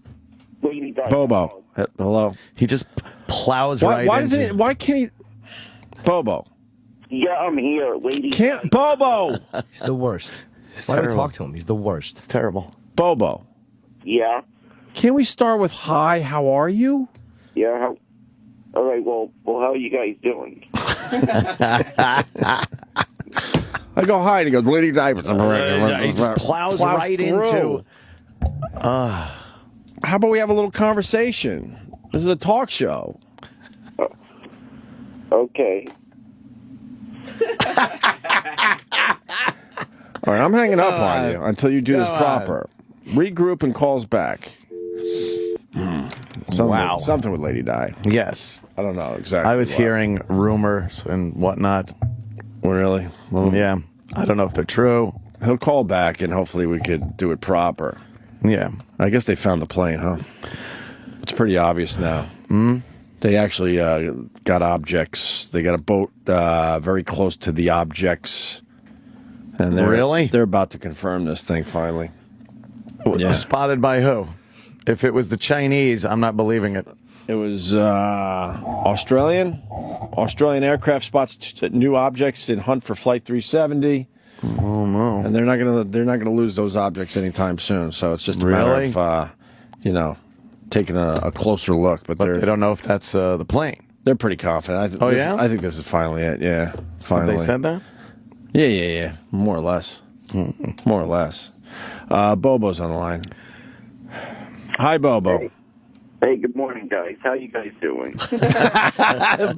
Lady died. Bobo. Hello. He just plows Why? right Why into doesn't? Why can't he? Bobo. Yeah, I'm here, lady. Can't Bobo. He's the worst. Why do I talk to him? He's the worst. It's terrible. Bobo. Yeah. Can we start with hi? How are you? Yeah. All right. Well, how are you guys doing? I go hi, and he goes, Lady Diapers. He just plows right through. into. How about we have a little conversation? This is a talk show. Okay. All right, I'm hanging up on you until you do this Go proper. Regroup and calls back. Wow. Something with Lady Di. Yes. I don't know exactly. I was what. hearing rumors and whatnot. Really? Well, Yeah. I don't know if they're true. he'll call back and hopefully we could do it proper. Yeah. I guess they found the plane, huh? It's pretty obvious now. Mm-hmm. They actually got objects. They got a boat very close to the objects. And they're about to confirm this thing finally. Yeah. Spotted by who? If it was the Chinese, I'm not believing it. It was Australian aircraft spots new objects in hunt for Flight 370. Oh no! And they're not gonna lose those objects anytime soon. So it's just a matter of taking a closer look, but they don't know if that's the plane. They're pretty confident. I think this is finally it. Yeah, finally. They said that? Yeah. More or less. More or less. Bobo's on the line. Hi, Bobo. Hey, good morning, guys. How you guys doing?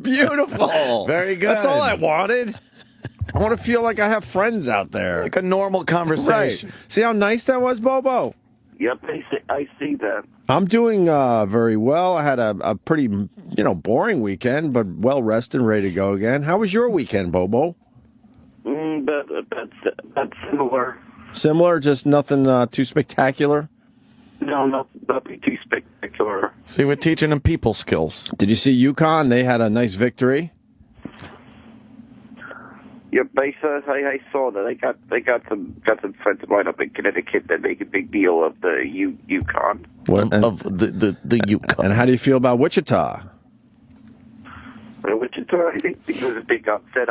Beautiful. Very good. That's all I wanted. I want to feel like I have friends out there. Like a normal conversation. Right. See how nice that was, Bobo? Yep, I see that. I'm doing very well. I had a pretty, boring weekend, but well rested and ready to go again. How was your weekend, Bobo? That's similar. Similar, just nothing too spectacular? No, nothing too spectacular. See, we're teaching them people skills. Did you see UConn? They had a nice victory. Yep, I saw that. They got some friends of mine up in Connecticut that make a big deal of the UConn. Of the UConn. And how do you feel about Wichita? Wichita, I think it was a big upset.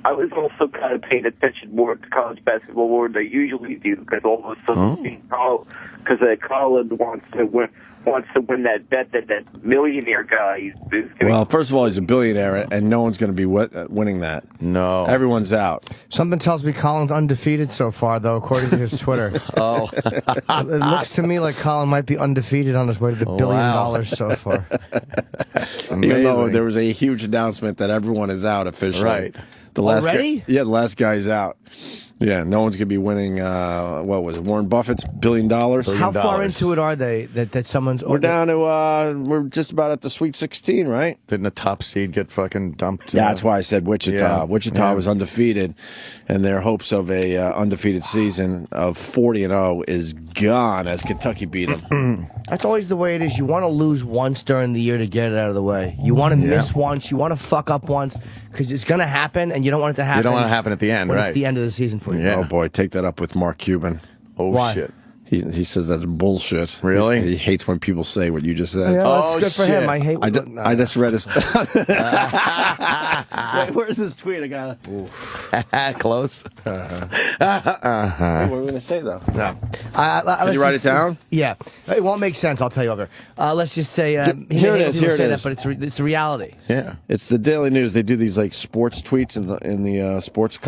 I was also kind of paying attention more to college basketball more than I usually do, because all of a sudden, because Colin wants to win that bet that millionaire guy is going. Well, first of all, he's a billionaire, and no one's going to be winning that. No. Everyone's out. Something tells me Colin's undefeated so far, though, according to his Twitter. It looks to me like Colin might be undefeated on his way to the $1 billion so far. Even though there was a huge announcement that everyone is out officially. Right. Already? The last guy's out. Yeah, no one's going to be winning, what was it, Warren Buffett's $1 billion? How far into it are they that someone's... We're down to, we're just about at the Sweet 16, right? Didn't the top seed get fucking dumped? Yeah, that's why I said Wichita. Yeah. Wichita was undefeated, and their hopes of a undefeated season of 40-0 is gone as Kentucky beat them. That's always the way it is. You want to lose once during the year to get it out of the way. You want to miss once. You want to fuck up once, because it's going to happen, and you don't want it to happen. You don't want it to happen at the end, when right? It's the end of the season for you. Yeah. Oh, boy, take that up with Mark Cuban. Oh, Why? shit. He says that's bullshit. Really? He hates when people say what you just said. Yeah, that's good for him. I hate. I just read his. Wait, where's this tweet? I got close. What were we going to say though? No. Can you write it down? Yeah, it won't make sense. I'll tell you over. Let's just say here it is. Here it is. But it's reality. Yeah, it's the Daily News. They do these like sports tweets in the sports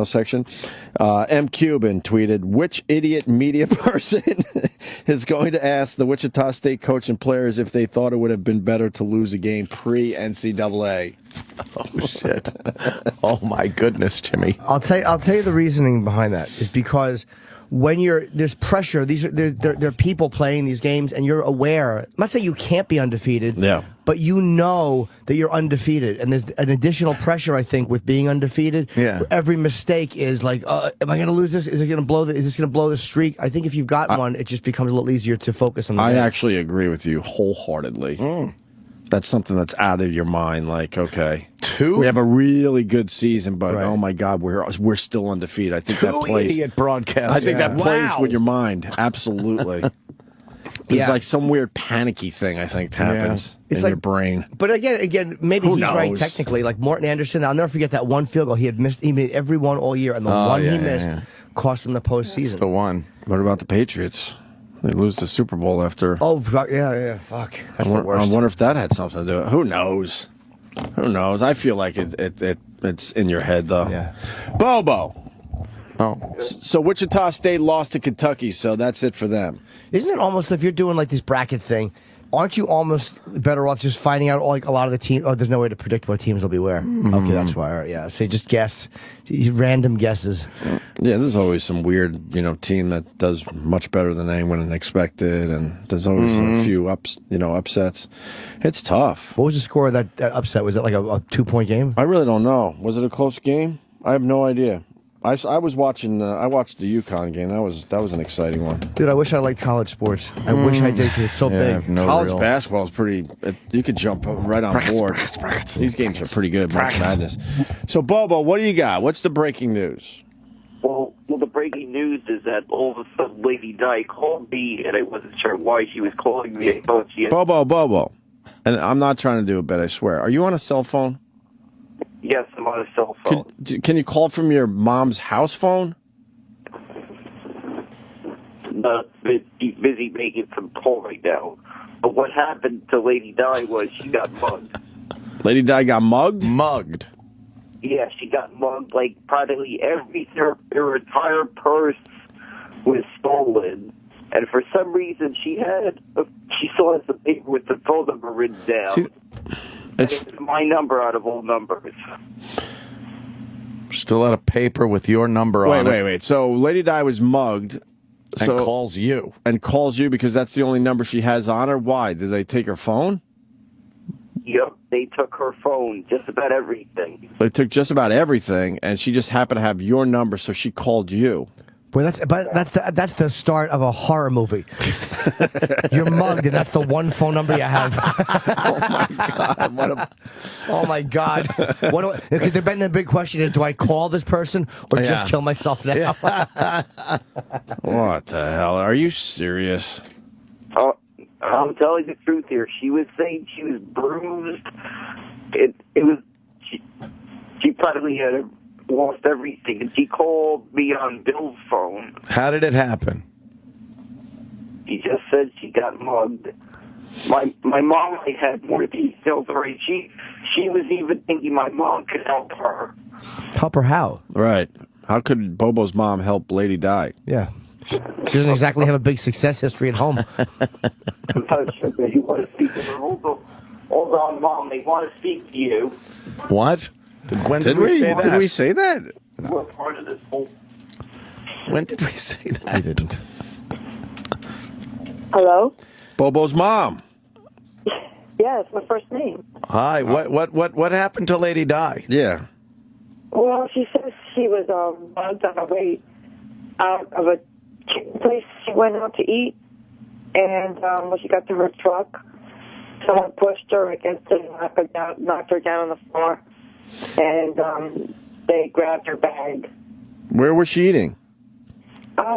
section. M. Cuban tweeted, "Which idiot media person is going to ask the Wichita State coach and players if they thought it would have been better to lose a game pre-NCAA?" Oh shit! Oh my goodness, Jimmy. I'll tell you the reasoning behind that is because when there's pressure, there are people playing these games, and you're aware. I'm not saying you can't be undefeated, but you know that you're undefeated, and there's an additional pressure, I think, with being undefeated. Yeah. Every mistake is like, am I going to lose this? Is it going to blow? Is this going to blow the streak? I think if you've got one, it just becomes a little easier to focus on. I actually agree with you wholeheartedly. That's something that's out of your mind. Like, okay, we have a really good season, but oh my God, we're still undefeated. I think that plays. Idiot broadcast. I think that plays with your mind. Absolutely. It's like some weird panicky thing. I think happens in your brain. But again, maybe he's right technically. Like Morton Anderson, I'll never forget that one field goal he had missed. He made every one all year, and the one he missed cost him the postseason. That's the one. What about the Patriots? They lose the Super Bowl after. Oh, yeah, fuck. That's the worst. I wonder if that had something to do with it. Who knows? Who knows? I feel like it's in your head, though. Yeah. Bobo. Oh. So Wichita State lost to Kentucky, so that's it for them. Isn't it almost, if you're doing like this bracket thing, aren't you almost better off just finding out like a lot of the teams? Oh, there's no way to predict what teams will be where. Okay, that's why. All right, yeah. So just guess, random guesses. Yeah, there's always some weird, team that does much better than anyone expected, and there's always a few upsets. It's tough. What was the score of that upset? Was it like a 2-point game? I really don't know. Was it a close game? I have no idea. I was watching. I watched the UConn game. That was an exciting one. Dude, I wish I liked college sports. I wish I did because it's so big. College basketball is pretty. You could jump right on board. These games are pretty good. March Madness. So, Bobo, what do you got? What's the breaking news? Well, the breaking news is that all of a sudden Lady Di called me, and I wasn't sure why she was calling me. I thought she had... Bobo, and I'm not trying to do a bit. I swear. Are you on a cell phone? Yes, I'm on a cell phone. Can you call from your mom's house phone? He's busy making some call right now. But what happened to Lady Di was she got mugged. Lady Di got mugged? Mugged. Yeah, she got mugged. Like, practically everything, her entire purse was stolen. And for some reason, she still has the paper with the phone number written down. See, it's my number out of all numbers. Still had a paper with your number on it. Wait. So Lady Di was mugged. And calls you. And calls you because that's the only number she has on her? Why? Did they take her phone? Yep, they took her phone, just about everything. They took just about everything, and she just happened to have your number, so she called you. Boy, that's the start of a horror movie. You're mugged, and that's the one phone number you have. Oh my God! Then the big question is: do I call this person or just kill myself now? What the hell? Are you serious? I'm telling the truth here. She was saying she was bruised. She probably had lost everything, and she called me on Bill's phone. How did it happen? She just said she got mugged. My mom had more details already. She was even thinking my mom could help her. Help her how? Right. How could Bobo's mom help Lady Di? Yeah. She doesn't exactly have a big success history at home. You want to speak to her? Hold on, Mom. They want to speak to you. What? When did we say that? Did we say that? We're part of this whole... When did we say that? I didn't. Hello? Bobo's mom. Yeah, it's my first name. Hi. What happened to Lady Di? Yeah. Well, she says she was mugged on her way out of a place she went out to eat, and when she got to her truck, someone pushed her against it and knocked her down on the floor, and they grabbed her bag. Where was she eating?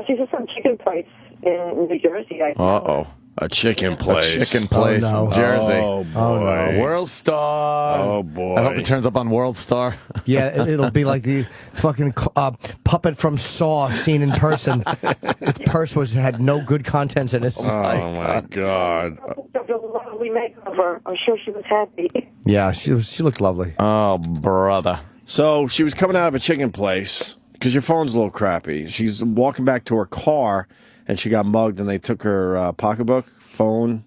She's at some chicken place in New Jersey. Uh-oh. A chicken place. A chicken place in Jersey. Oh, boy. World Star. Oh, boy. I hope it turns up on World Star. Yeah, it'll be like the fucking puppet from Saw seen in person. Its purse had no good contents in it. Oh, my God. We makeover. I'm sure she was happy. Yeah, she looked lovely. Oh, brother. So she was coming out of a chicken place because your phone's a little crappy. She's walking back to her car, and she got mugged, and they took her pocketbook, phone,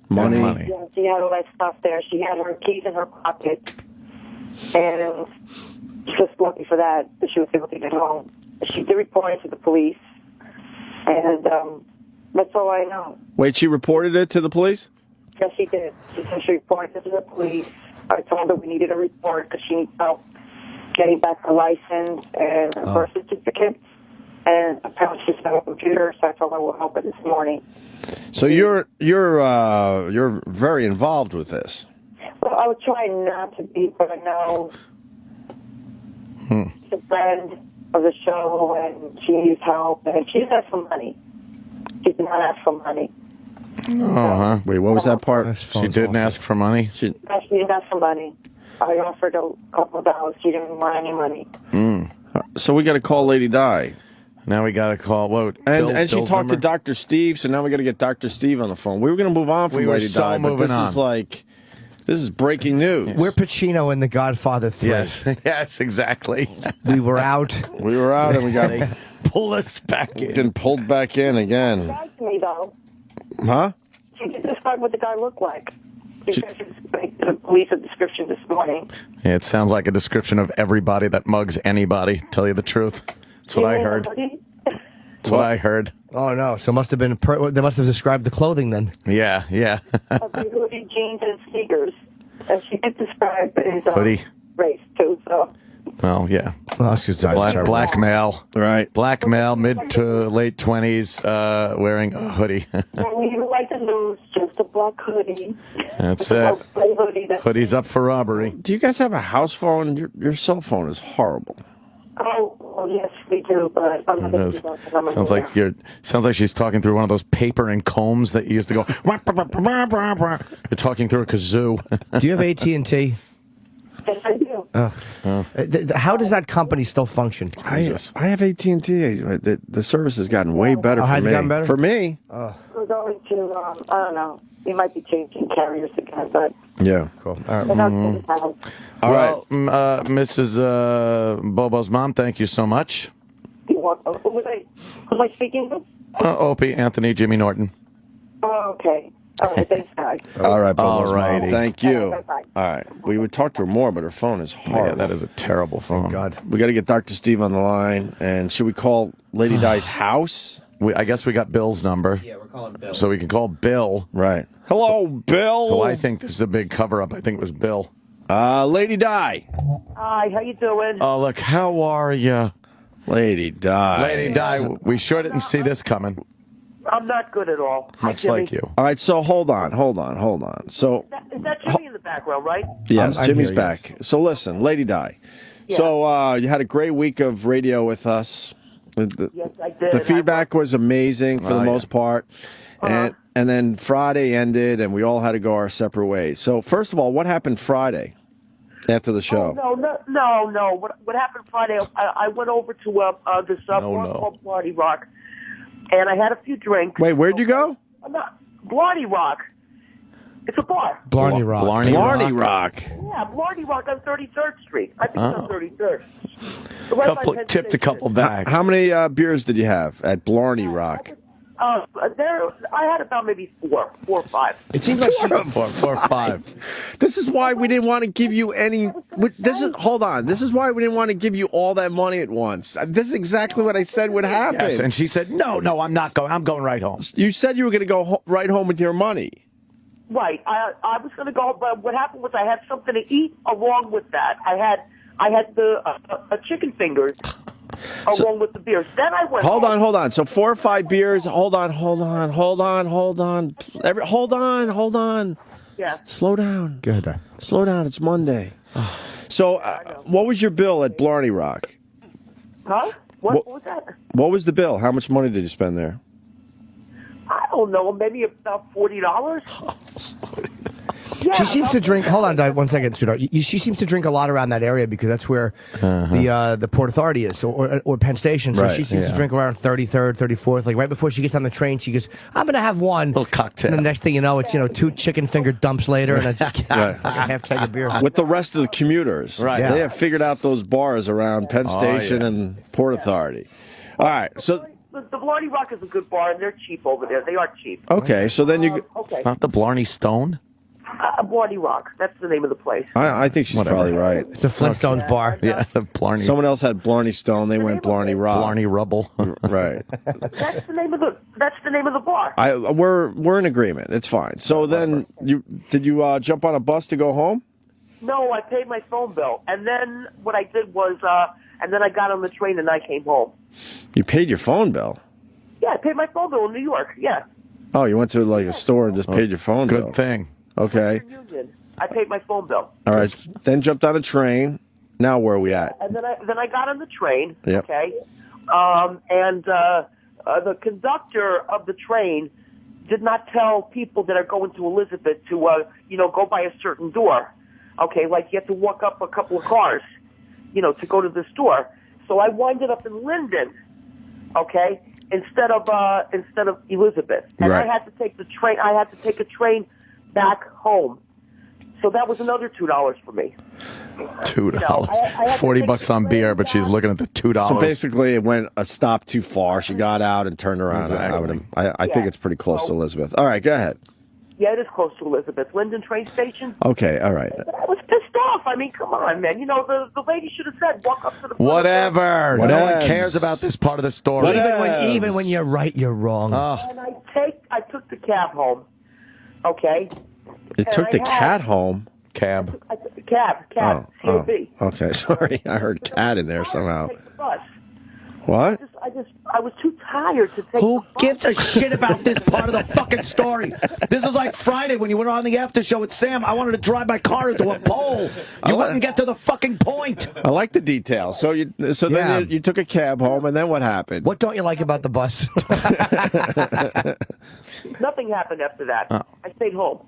money. Yeah, she had all that stuff there. She had her keys in her pocket, and it was just lucky for that she was able to get home. She did report it to the police, and that's all I know. Wait, she reported it to the police? Yes, she did. She said she reported it to the police. I told her we needed a report because she needs help getting back her license and her birth certificate. And apparently she's on a computer, so I told her we'll help her this morning. So you're very involved with this. Well, I was trying not to be, but I know she's a friend of the show, and she needs help, and she doesn't ask for money. She did not ask for money. Uh-huh. Wait, what was that part? She didn't ask for money? She didn't ask for money. I offered a couple of dollars. She didn't want any money. So we got to call Lady Di. Now we got to call and she talked to Dr. Steve, so now we got to get Dr. Steve on the phone. We were going to move on from Lady Di, but this is breaking news. We're Pacino in The Godfather 3. Yes, yes, exactly. We were out. We were out, and we got pull us back in. Getting pulled back in again. Describe to me, though. Huh? She did describe what the guy looked like. She said she was the police a description this morning. Yeah, it sounds like a description of everybody that mugs anybody, tell you the truth. That's what I heard. That's what I heard. Oh, no. So must have been they must have described the clothing then. Yeah, yeah. Hoodie, jeans, and sneakers. And she did describe his Hoodie. race, too, so... Well, yeah. Well, black male. Right. Black male, mid to late 20s, wearing a hoodie. Well, you like to lose just a black hoodie. That's it. Hoodie's up for robbery. Do you guys have a house phone? Your cell phone is horrible. Oh, well, yes, we do, but I'm not going to do that. Sounds like she's talking through one of those paper and combs that you used to go. You're talking through a kazoo. Do you have AT&T? Yes, I do. How does that company still function? I have AT&T. The service has gotten way better for has me. it gotten better? For me. we're going to, I don't know, we might be changing carriers again, but Yeah. Cool. All right. we're not going to have. Well, Mrs. Bobo's mom, thank you so much. You want, who am I speaking with? Opie, Anthony, Jimmy Norton. Oh, okay. All right, thanks, guys. All right, Bobo's All mom. righty. Thank you. Bye-bye. All right. We would talk to her more, but her phone is horrible. Yeah, that is a terrible phone. God. We got to get Dr. Steve on the line. And should we call Lady Di's house? I guess we got Bill's number. Yeah, we're calling Bill. So we can call Bill. Right. Hello, Bill. Who I think this is a big cover-up. I think it was Bill. Lady Di. Hi, how you doing? Oh, look, how are you? Lady Di. Lady Di, we sure didn't see this coming. I'm not good at all. Much like you. All right, so hold on. So, Is that Jimmy in the background, right? yes, I'm Jimmy's here, back. So listen, Lady Di. So you had a great week of radio with us. Yes, I did. The feedback was amazing for the most part. And then Friday ended, and we all had to go our separate ways. So first of all, what happened Friday after the show? No. What happened Friday? I went over to this bar called Bloody Rock, and I had a few drinks. Wait, where'd you go? Bloody Rock. It's a bar. Blarney Rock. Blarney Rock. Yeah, Bloody Rock on 33rd Street. I think it's on 33rd. Tipped a couple back. How many beers did you have at Blarney Rock? I had about maybe four or five. It seems like four or five. This is why we didn't want to give you any. Hold on. This is why we didn't want to give you all that money at once. This is exactly what I said would happen. Yes, and she said, "No, I'm not going. I'm going right home." You said you were going to go right home with your money. Right. I was going to go, but what happened was I had something to eat along with that. I had the chicken fingers along with the beers. Then I went. Hold on. So 4 or 5 beers. Hold on. Hold on. Yeah. Slow down. Good. Slow down. It's Monday. So, what was your bill at Blarney Rock? Huh? What was that? What was the bill? How much money did you spend there? I don't know. Maybe about $40. She seems to drink. Hold on, Di, 1 second, sweetheart. She seems to drink a lot around that area because that's where the Port Authority is, or Penn Station. So she seems to drink around 33rd, 34th. Like right before she gets on the train, she goes, "I'm gonna have one little cocktail." And the next thing you know, it's 2 chicken finger dumps later and a half keg of beer With the rest of the commuters. Right. They have figured out those bars around Penn Station and Port Authority. All right. So. The Blarney Rock is a good bar, and they're cheap over there. They are cheap. Okay. So then you. Okay. It's not the Blarney Stone. Blarney Rock. That's the name of the place. I think she's probably right. It's a Flintstones bar. Yeah, the Blarney. Someone else had Blarney Stone. They went Blarney Rock. Blarney Rubble. Right. That's the name of the bar. We're in agreement. It's fine. So then did you jump on a bus to go home? No, I paid my phone bill, and then what I did was, and then I got on the train and I came home. You paid your phone bill. Yeah, I paid my phone bill in New York. Yeah. Oh, you went to like a store and just paid your phone bill. Good thing. Okay. I paid my phone bill. All right. Then jumped on a train. Now where are we at? And then I got on the train. Yep. Okay. And the conductor of the train did not tell people that are going to Elizabeth to go by a certain door. Okay, like you have to walk up a couple of cars, to go to the store. So I winded up in Linden. Okay. Instead of Elizabeth, and right. I had to take the train. I had to take a train back home, so that was another $2 for me. $2. I had to $40 on beer, but she's looking at the $2. So basically, it went a stop too far. She got out and turned around. Exactly. I think it's pretty close to Elizabeth. All right, go ahead. Yeah, it is close to Elizabeth. Linden train station. Okay, all right. I was pissed off. I mean, come on, man. The lady should have said, walk up to the front. Whatever. No one cares about this part of the story. Even when you're right, you're wrong. And I took the cab home. Okay. It took the cat home. Cab. I took the cab. C-A-B. Okay, sorry. I heard cat in there somehow. Take the bus. What? I was too tired to take Who gives a shit about this part of the fucking story? This is like Friday when you went on the after show with Sam. I wanted to drive my car into a pole. You wouldn't get to the fucking point. I like the details. Then you took a cab home, and then what happened? What don't you like about the bus? Nothing happened after that. I stayed home.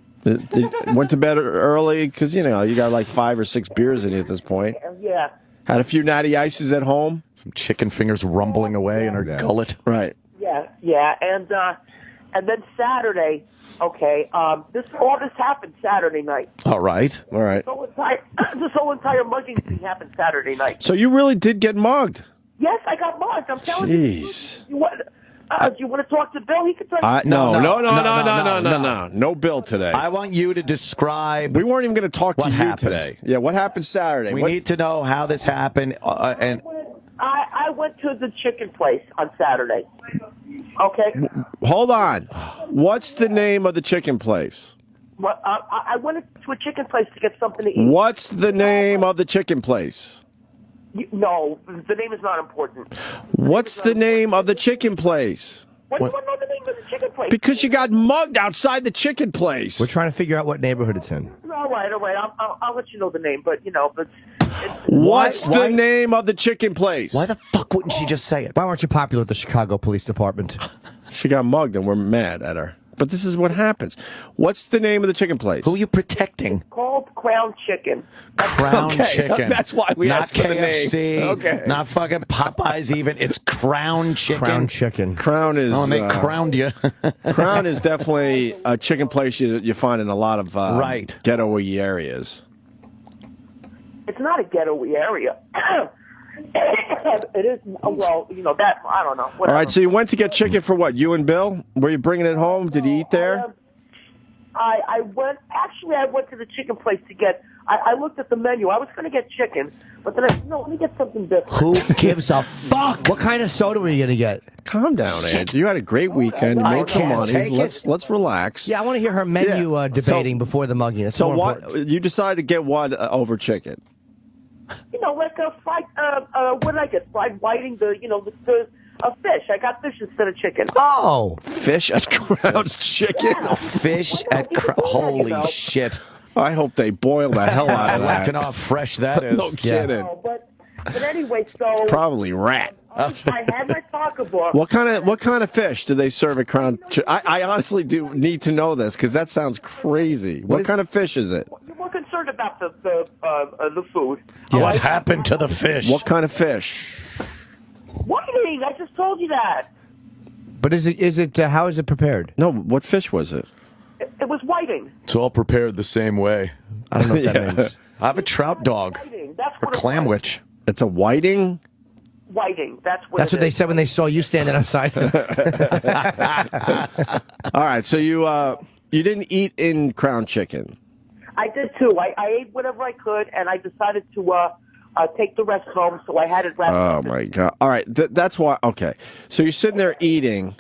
Went to bed early because you got like 5 or 6 beers in you at this point. Yeah. Had a few natty ices at home. Some chicken fingers rumbling away in her gullet. Right. Yeah, and And then Saturday, okay, all this happened Saturday night. All right. All right. This whole entire mugging thing happened Saturday night. So you really did get mugged? Yes, I got mugged. I'm telling Jeez. you. Do you want to talk to Bill? He can tell you. No. No bill today. I want you to describe. We weren't even going to talk to you happened today. Yeah, what happened Saturday? We need to know how this happened. And I went to the chicken place on Saturday. Okay. Hold on. What's the name of the chicken place? Well, I went to a chicken place to get something to eat. What's the name of the chicken place? No, the name is not important. What's the name of the chicken place? What do you want to know the name of the chicken place? Because you got mugged outside the chicken place. We're trying to figure out what neighborhood it's in. All right. I'll let you know the name, but What's the name of the chicken place? Why the fuck wouldn't she just say it? Why weren't you popular at the Chicago Police Department? She got mugged and we're mad at her. But this is what happens. What's the name of the chicken place? Who are you protecting? Called Crown Chicken. Crown Chicken. That's why we not asked for the name. KFC, Okay. Not fucking Popeyes even. It's Crown Chicken. Crown Chicken. Crown is... Oh, and they crowned you. Crown is definitely a chicken place you find in a lot of ghetto-y areas. It's not a ghetto-y area. It is, well, that, I don't know. Whatever. All right, so you went to get chicken for what? You and Bill? Were you bringing it home? Did you eat there? I went to the chicken place to get, I looked at the menu. I was going to get chicken, but then I said, no, let me get something different. Who gives a fuck? What kind of soda were you going to get? Calm down, Ed. You had a great weekend. You made some money. Let's relax. Yeah, I want to hear her menu debating before the mugging. That's so more what? You decided to get what over chicken? Like a fried, what did I get? Fried whiting, a fish. I got fish instead of chicken. Oh! Fish at Crown's Chicken? Yeah. Fish at Holy shit. I hope they boil the hell out of I'd like that. to know how fresh that is. No kidding. No, but anyway, so... Probably rat. I had my pocketbook. What kind of fish do they serve at Crown? I honestly do need to know this because that sounds crazy. What kind of fish is it? We're concerned about the food. What happened to the fish? What kind of fish? Whiting. I just told you that. But is it? How is it prepared? No, what fish was it? It was whiting. It's all prepared the same way. I don't know what that means. I have a trout dog. That's or clamwich. It's a whiting? Whiting. That's what they said when they saw you standing outside. All right, so you didn't eat in Crown Chicken. I did too. I ate whatever I could, and I decided to take the rest home, so I had it wrapped up. Oh my God! All right, that's why. Okay, so you're sitting there eating.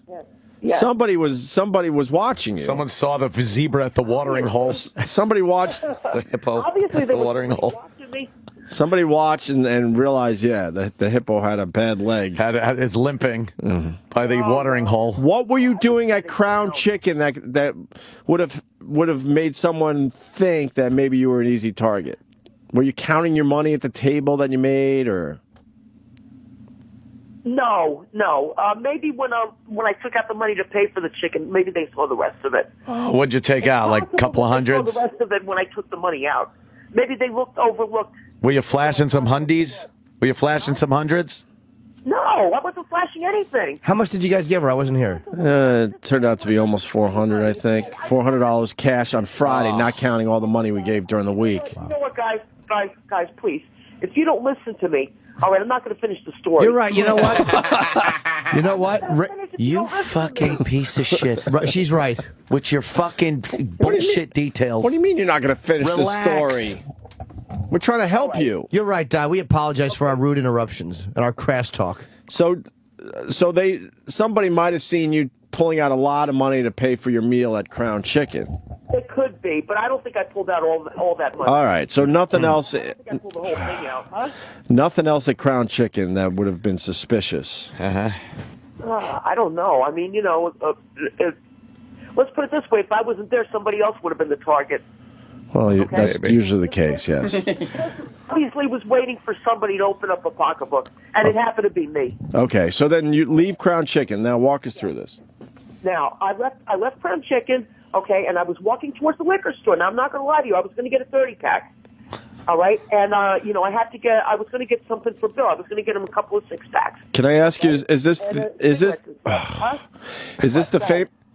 Yeah. Somebody was watching you. Someone saw the zebra at the watering hole. Somebody watched the hippo Obviously, at the watering hole. Me. Somebody watched and realized, the hippo had a bad leg. Is limping by the watering hole. What were you doing at Crown Chicken that would have made someone think that maybe you were an easy target? Were you counting your money at the table that you made, or? No. Maybe when I took out the money to pay for the chicken, maybe they saw the rest of it. What'd you take out? Like a couple of hundreds? They saw the rest of it when I took the money out. Maybe they overlooked. Were you flashing some hundies? Were you flashing some hundreds? No, I wasn't flashing anything. How much did you guys give her? I wasn't here. It turned out to be almost $400, I think. $400 cash on Friday, not counting all the money we gave during the week. You know what, guys, please. If you don't listen to me, all right, I'm not going to finish the story. You're right. You know what? You know what? You fucking piece of shit. She's right. With your fucking bullshit details. What do you mean you're not going to finish the Relax. story? We're trying to help you. You're right, Di. We apologize for our rude interruptions and our crass talk. So somebody might have seen you pulling out a lot of money to pay for your meal at Crown Chicken. It could be, but I don't think I pulled out all that money. All right, so nothing else. I think I pulled the whole thing out, huh? Nothing else at Crown Chicken that would have been suspicious. I don't know. I mean, let's put it this way: if I wasn't there, somebody else would have been the target. Well, that's usually the case, yes. Obviously, was waiting for somebody to open up a pocketbook, and it happened to be me. Okay, so then you leave Crown Chicken. Now walk us through this. Now, I left Crown Chicken, okay, and I was walking towards the liquor store. Now, I'm not going to lie to you. I was going to get a 30-pack, all right? And, I was going to get something for Bill. I was going to get him a couple of 6-packs. Can I ask you, is this the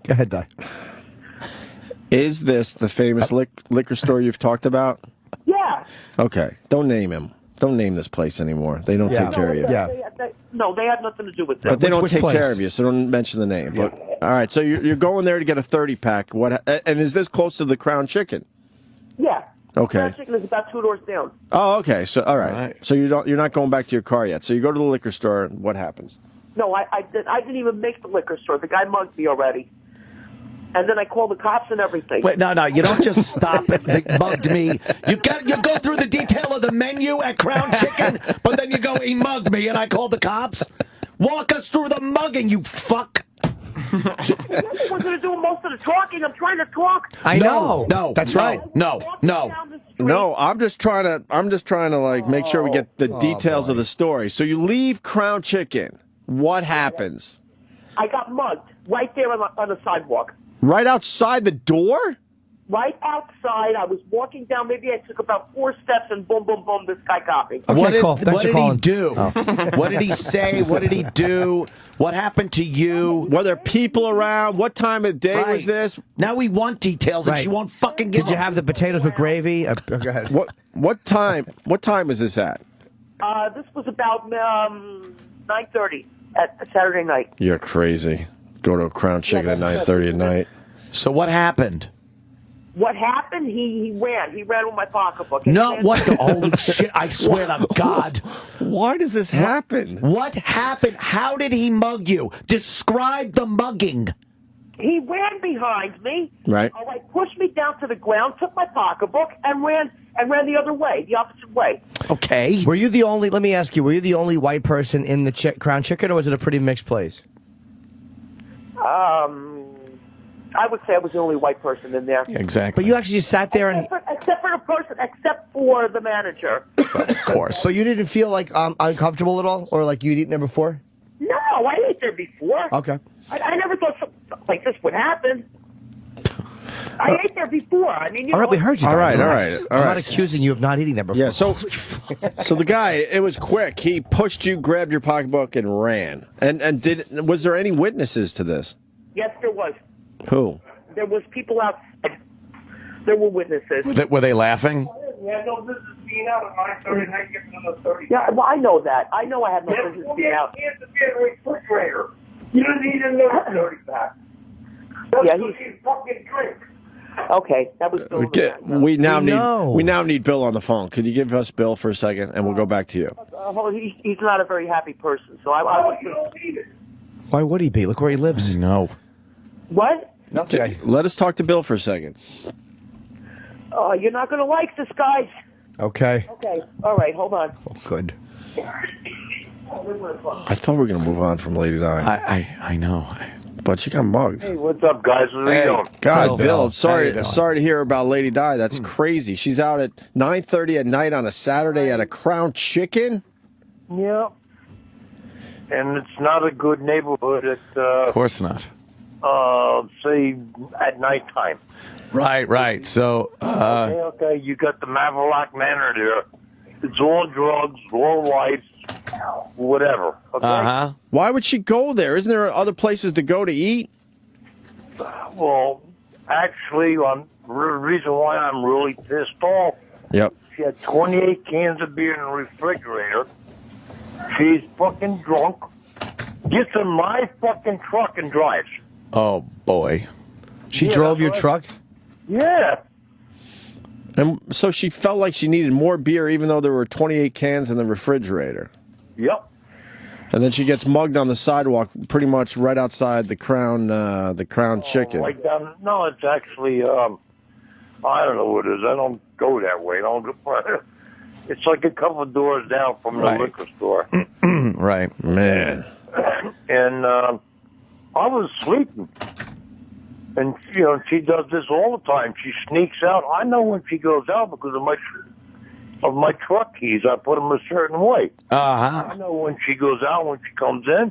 Go ahead, Di. Is this the famous liquor store you've talked about? Yeah. Okay. Don't name him. Don't name this place anymore. They don't take care of you. No, they had nothing to do with that. But they don't take care of you, so don't mention the name. But, all right, so you're going there to get a 30-pack. And is this close to the Crown Chicken? Yeah. Okay. Crown Chicken is about 2 doors down. Oh, okay. So all right. So you're not going back to your car yet. So you go to the liquor store, and what happens? No, I didn't even make the liquor store. The guy mugged me already. And then I called the cops and everything. Wait, no, you don't just stop it. They mugged me. You go through the detail of the menu at Crown Chicken, but then you go, he mugged me, and I called the cops. Walk us through the mugging, you fuck. We're going to do most of the talking. I'm trying to talk. I know. No, that's right. No. No, I'm just trying to like make sure we get the details of the story. So you leave Crown Chicken. What happens? I got mugged right there on the sidewalk. Right outside the door? Right outside. I was walking down. Maybe I took about 4 steps, and boom, boom, boom, this guy got me. What did he do? What did he say? What did he do? What happened to you? Were there people around? What time of day was this? Now we want details, and she won't fucking give Did you have the potatoes with gravy? Go ahead. What time was this at? This was about 9:30 at Saturday night. You're crazy. Go to a Crown Chicken at 9:30 at night. So what happened? What happened? He ran. He ran with my pocketbook. No, what the holy shit, I swear to God. Why does this happen? What happened? How did he mug you? Describe the mugging. He ran behind me. Right. All right, pushed me down to the ground, took my pocketbook, and ran the other way, the opposite way. Okay. Were you the only? Let me ask you. Were you the only white person in the Crown Chicken, or was it a pretty mixed place? I would say I was the only white person in there. Exactly. But you actually just sat there except for the manager. Of course. But you didn't feel like uncomfortable at all, or like you'd eaten there before? No, I ate there before. Okay. I never thought something like this would happen. I ate there before. I mean, All right, we heard you. All right. I'm not accusing you of not eating there before. Yeah, so the guy, it was quick. He pushed you, grabbed your pocketbook, and ran. And was there any witnesses to this? Yes, there was. Who? There was people outside. There were witnesses. Were they laughing? Yeah, no business being out at 9:30 and I get another 30. Yeah, well, I know that. I know I had no business being out. He has to be in a refrigerator. You don't need another 30 pack. Yeah, he's fucking drink. Okay, that was Bill. We now need Bill on the phone. Could you give us Bill for a second, and we'll go back to you. He's not a very happy person, so I you don't need it. Why would he be? Look where he lives. No. What? Okay. Let us talk to Bill for a second. You're not going to like this, guys. Okay. Okay. All right. Hold on. Oh, good. I thought we were going to move on from Lady Di. I know. But she got mugged. Hey, what's up, guys? What are you doing? God, Bill, How sorry you doing? to hear about Lady Di. That's crazy. She's out at 9:30 at night on a Saturday at a Crown Chicken? Yeah. And it's not a good neighborhood at, Of course not. say, at nighttime. Right. So, Okay, you got the Maverick Manor there. It's all drugs, all lights, whatever. Okay? Why would she go there? Isn't there other places to go to eat? Well, actually, the reason why I'm really pissed off, Yep. she had 28 cans of beer in the refrigerator. She's fucking drunk. Gets in my fucking truck and drives. oh boy. She drove your truck? Yeah. And so she felt like she needed more beer even though there were 28 cans in the refrigerator. Yep. And then she gets mugged on the sidewalk pretty much right outside the Crown Chicken. Right down. No, it's actually, I don't know what it is. I don't go that way. It's like a couple of doors down from the liquor store. Right. Man. And I was sleeping. And, she does this all the time. She sneaks out. I know when she goes out because of my truck keys. I put them a certain way. I know when she goes out, when she comes in.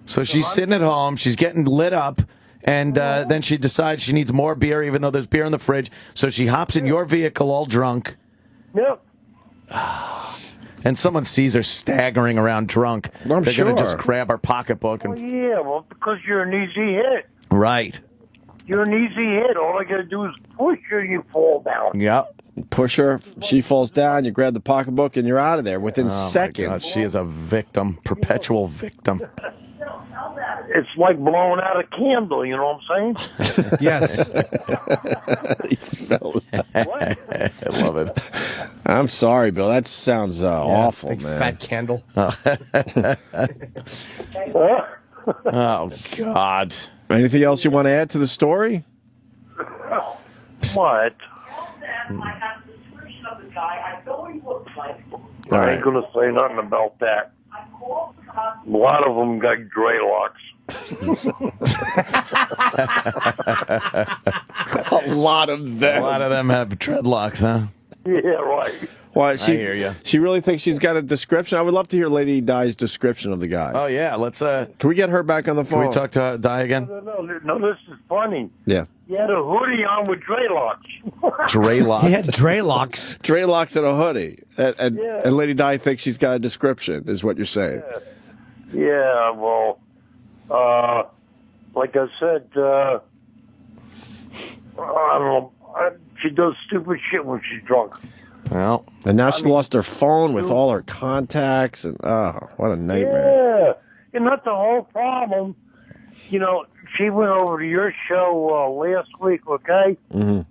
So she's sitting at home. She's getting lit up. And then she decides she needs more beer, even though there's beer in the fridge. So she hops in your vehicle all drunk. Yep. And someone sees her staggering around drunk. I'm They're sure. going to just grab her pocketbook. And Well, yeah, because you're an easy hit. Right. You're an easy hit. All I got to do is push you, you fall down. Yep. Push her, she falls down, you grab the pocketbook, and you're out of there within My seconds. God, she is a victim, perpetual victim. It's like blowing out a candle, you know what I'm saying? Yes. I love it. I'm sorry, Bill. That sounds awful, big man. fat candle. Oh, God. Anything else you want to add to the story? What? I ain't gonna say nothing about that. A lot of them got dreadlocks. A lot of them. A lot of them have dreadlocks, huh? Yeah, right. Well, I hear ya. She really thinks she's got a description. I would love to hear Lady Di's description of the guy. Oh, yeah. Let's. Can we get her back on the phone? Can we talk to Di again? No, this is funny. Yeah. He had a hoodie on with dreadlocks. Dreylocks. He had dreylocks. Dreylocks and a hoodie. And Lady Di thinks she's got a description, is what you're saying. Yeah, well, like I said, I don't know. She does stupid shit when she's drunk. Well, and now she lost her phone with all her contacts, and what a nightmare. Yeah, and that's the whole problem. You know, she went over to your show last week, okay? Mm-hmm.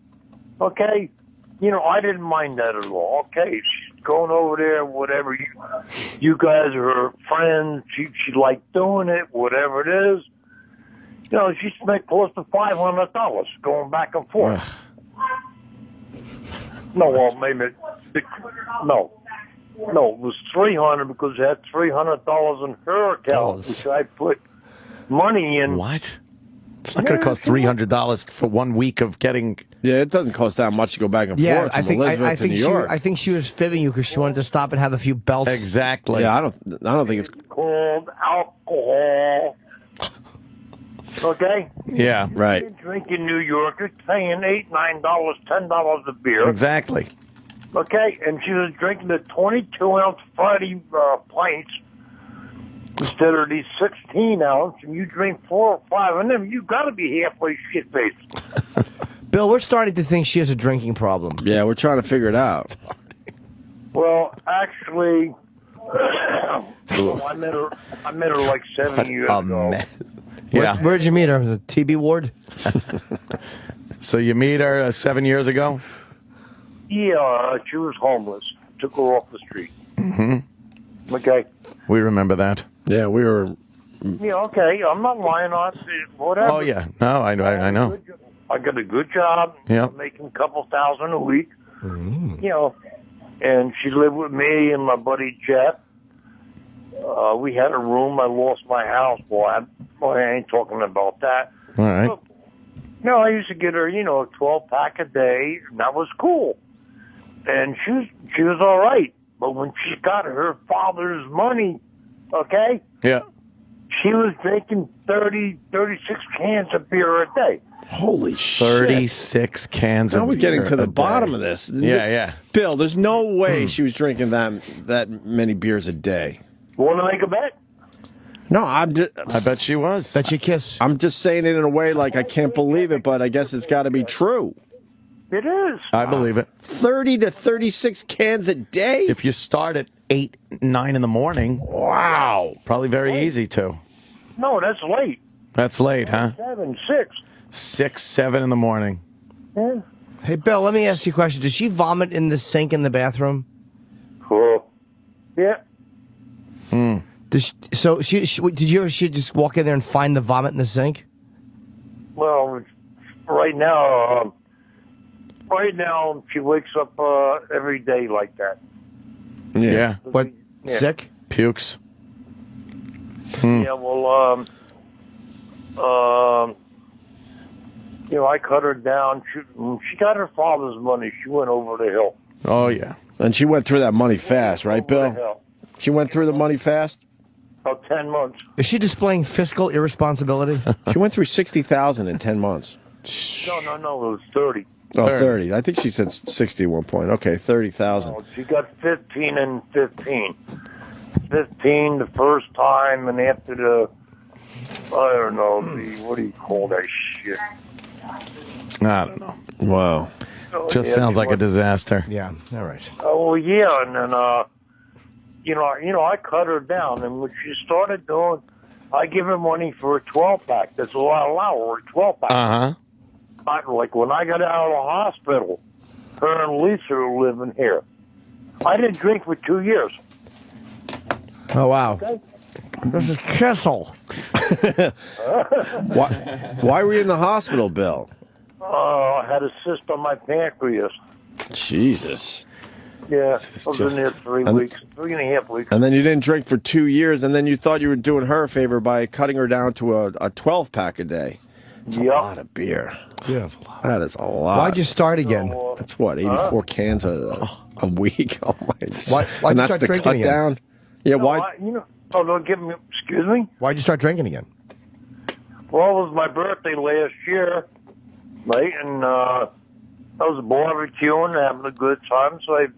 Okay? You know, I didn't mind that at all. Okay, she's going over there, whatever. You guys are her friends. She liked doing it, whatever it is. You know, she spent close to $500 going back and forth. No, well, maybe no, it was $300 because it had $300 in her account, which I put money in. What? It's not going to cost $300 for 1 week of getting. Yeah, it doesn't cost that much to go back and forth from Elizabeth to New York. I think she was fibbing you because she wanted to stop and have a few belts. Exactly. Yeah, I don't think it's called alcohol. Okay? Yeah, right. You drink in New York, you're paying $8, $9, $10 a beer. Exactly. Okay, and she was drinking the 22-ounce Friday pints instead of these 16-ounce, and you drink 4 or 5 of them, you got to be halfway shit-faced. Bill, we're starting to think she has a drinking problem. Yeah, we're trying to figure it out. Well, actually, I met her like 7 years ago. Yeah. Where'd you meet her? The TB ward? So you meet her 7 years ago? Yeah, she was homeless. Took her off the street. Mm-hmm. Okay. We remember that. Yeah, we were. Yeah, okay. I'm not lying on it. Whatever. Oh, yeah. No, I know. I got a good job. Yeah. I'm making a couple $1,000 a week. You know, and she lived with me and my buddy Jeff. We had a room. I lost my house. Boy, I ain't talking about that. All right. But, no, I used to get her, a 12-pack a day, and that was cool. And she was all right. But when she got her father's money, okay? Yeah. She was drinking 36 cans of beer a day. Holy shit. 36 cans now of we're getting beer to the a bottom day. of this. Yeah. Bill, there's no way she was drinking that many beers a day. Want to make a bet? No, I bet she was. Bet you kiss. I'm just saying it in a way like I can't believe it, but I guess it's got to be true. It is. I believe it. 30 to 36 cans a day? If you start at 8, 9 in the morning. Wow. Probably very easy to. No, that's late. That's late, huh? 7, 6. 6, 7 in the morning. Yeah. Hey, Bill, let me ask you a question. Does she vomit in the sink in the bathroom? Cool. Yeah. Did she just walk in there and find the vomit in the sink? Well, right now she wakes up every day like that. Yeah. What? Yeah. Sick? Pukes. Yeah, well, I cut her down. She got her father's money. She went over the hill. Oh, yeah. And she went through that money fast, right, Over the Bill? hill. She went through the money fast? About 10 months. Is she displaying fiscal irresponsibility? She went through 60,000 in 10 months. No, it was 30. Oh, 30. I think she said 60 at one point. Okay, 30,000. No, she got 15 and 15. 15 the first time, and after I don't know, what do you call that shit? I don't know. Wow. Just sounds like a disaster. Yeah. All right. Oh yeah, and then I cut her down, and what she started doing, I give her money for a 12-pack. That's all I allow her, a 12-pack. Like when I got out of the hospital, her and Lisa were living here. I didn't drink for 2 years. Oh wow. Okay? This is Kissel. Why were you in the hospital, Bill? I had a cyst on my pancreas. Jesus. Yeah, I was in there 3 weeks, 3.5 weeks. And then you didn't drink for 2 years, and then you thought you were doing her a favor by cutting her down to a 12-pack a day. That's a lot of beer. Yeah. That is a lot. Why'd you start again? That's what, 84 cans a week? Oh, my. Why'd and you that's start the drinking cut again? down? Yeah, why? Don't give me, excuse me? Why'd you start drinking again? Well, it was my birthday last year, right? And I was barbecuing, having a good time, so I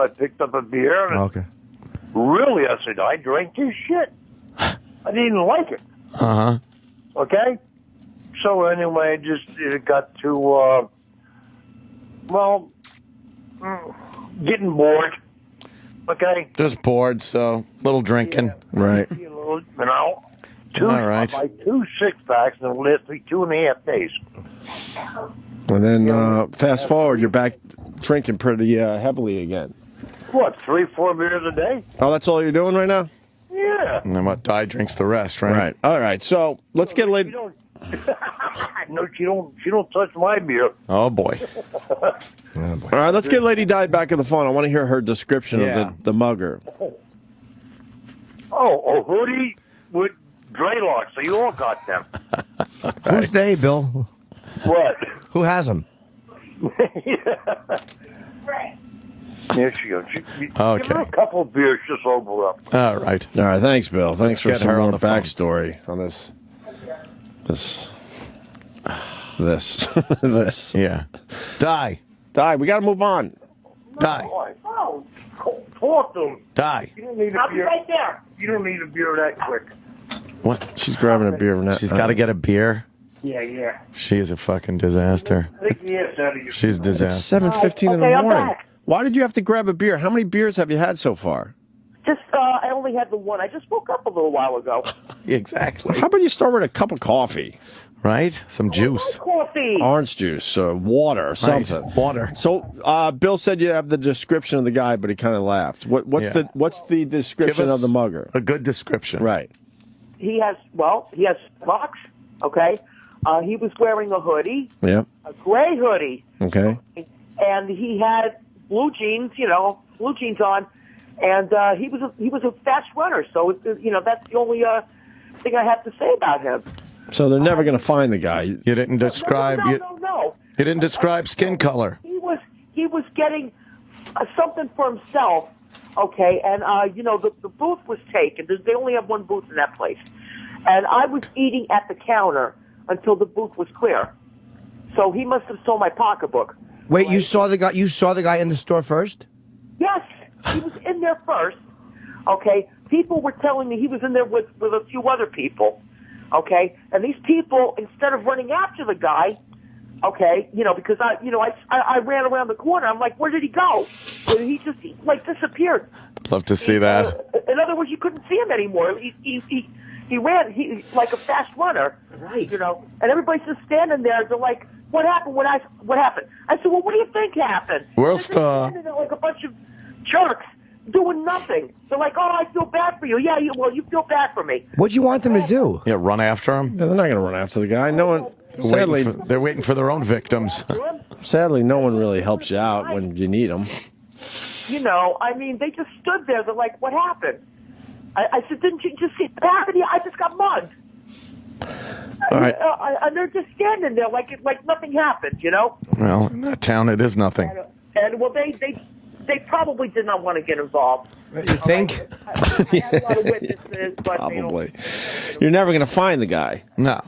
picked up a beer. And Okay. Really, I said, I drank this shit. I didn't like it. Okay? So anyway, it got to, getting bored. Okay? Just bored, so little drinking. Right. You know, All right. I buy 2 6-packs and it'll last me 2.5 days. And then fast forward, you're back drinking pretty heavily again. What, 3-4 beers a day? Oh, that's all you're doing right now? Yeah. And then what? Di drinks the rest, right? Right. All right. So let's get late. No, she don't touch my beer. Oh boy. All right, let's get Lady Di back on the phone. I want to hear her description Yeah. of the mugger. Oh, a hoodie with dreadlocks. So you all got them. Who's they, Bill? What? Who has them? There she goes. Give Okay. her a couple of beers, just over up. All right. All right, thanks, Bill. Thanks for get some her on more the phone. backstory on this. This. Yeah. Di. Di, we got to move on. Di. Oh, talk to him. Di. You don't need a beer. Right there. You don't need a beer that quick. What? She's grabbing a beer now. She's got to get a beer. Yeah. She is a fucking disaster. Take the ass out of your. She's a It's disaster. 7:15 in the Okay, I'm morning. back. Why did you have to grab a beer? How many beers have you had so far? Just, I only had the one. I just woke up a little while ago. Exactly. How about you start with a cup of coffee? Right? Some juice. Coffee. Orange juice, water, something. Water. So, Bill said you have the description of the guy, but he kind of laughed. What's the description Give us of the mugger? A good description. Right. He has socks, okay? He was wearing a hoodie, Yeah. a gray hoodie, Okay. and he had blue jeans on, and he was a fast runner. So that's the only thing I have to say about him. So they're never going to find the guy. You didn't describe. No. You didn't describe skin color. He was getting something for himself, okay? And the booth was taken. They only have one booth in that place, and I was eating at the counter until the booth was clear. So he must have stole my pocketbook. Wait, you saw the guy? You saw the guy in the store first? Yes, he was in there first. Okay, people were telling me he was in there with a few other people. Okay, and these people, instead of running after the guy, okay, because I ran around the corner. I'm like, where did he go? And he just disappeared. Love to see that. In other words, you couldn't see him anymore. He ran. He like a fast runner. Right. And everybody's just standing there. They're like, what happened? What happened? I said, well, what do you think happened? We're They're just standing there like a bunch of jerks doing nothing. They're like, oh, I feel bad for you. Yeah, you feel bad for me. What'd you want them to do? Yeah, run after him. Yeah, they're not going to run after the guy. No one. Sadly, they're waiting for their own victims. Sadly, no one really helps you out when you need them. They just stood there. They're like, what happened? I said, didn't you just see what happened? I just got mugged. All right. And they're just standing there like nothing happened, Well, in that town, it is nothing. And well, they probably did not want to get involved. You think? I had a lot of witnesses, but Probably. You're never going to find the guy. No.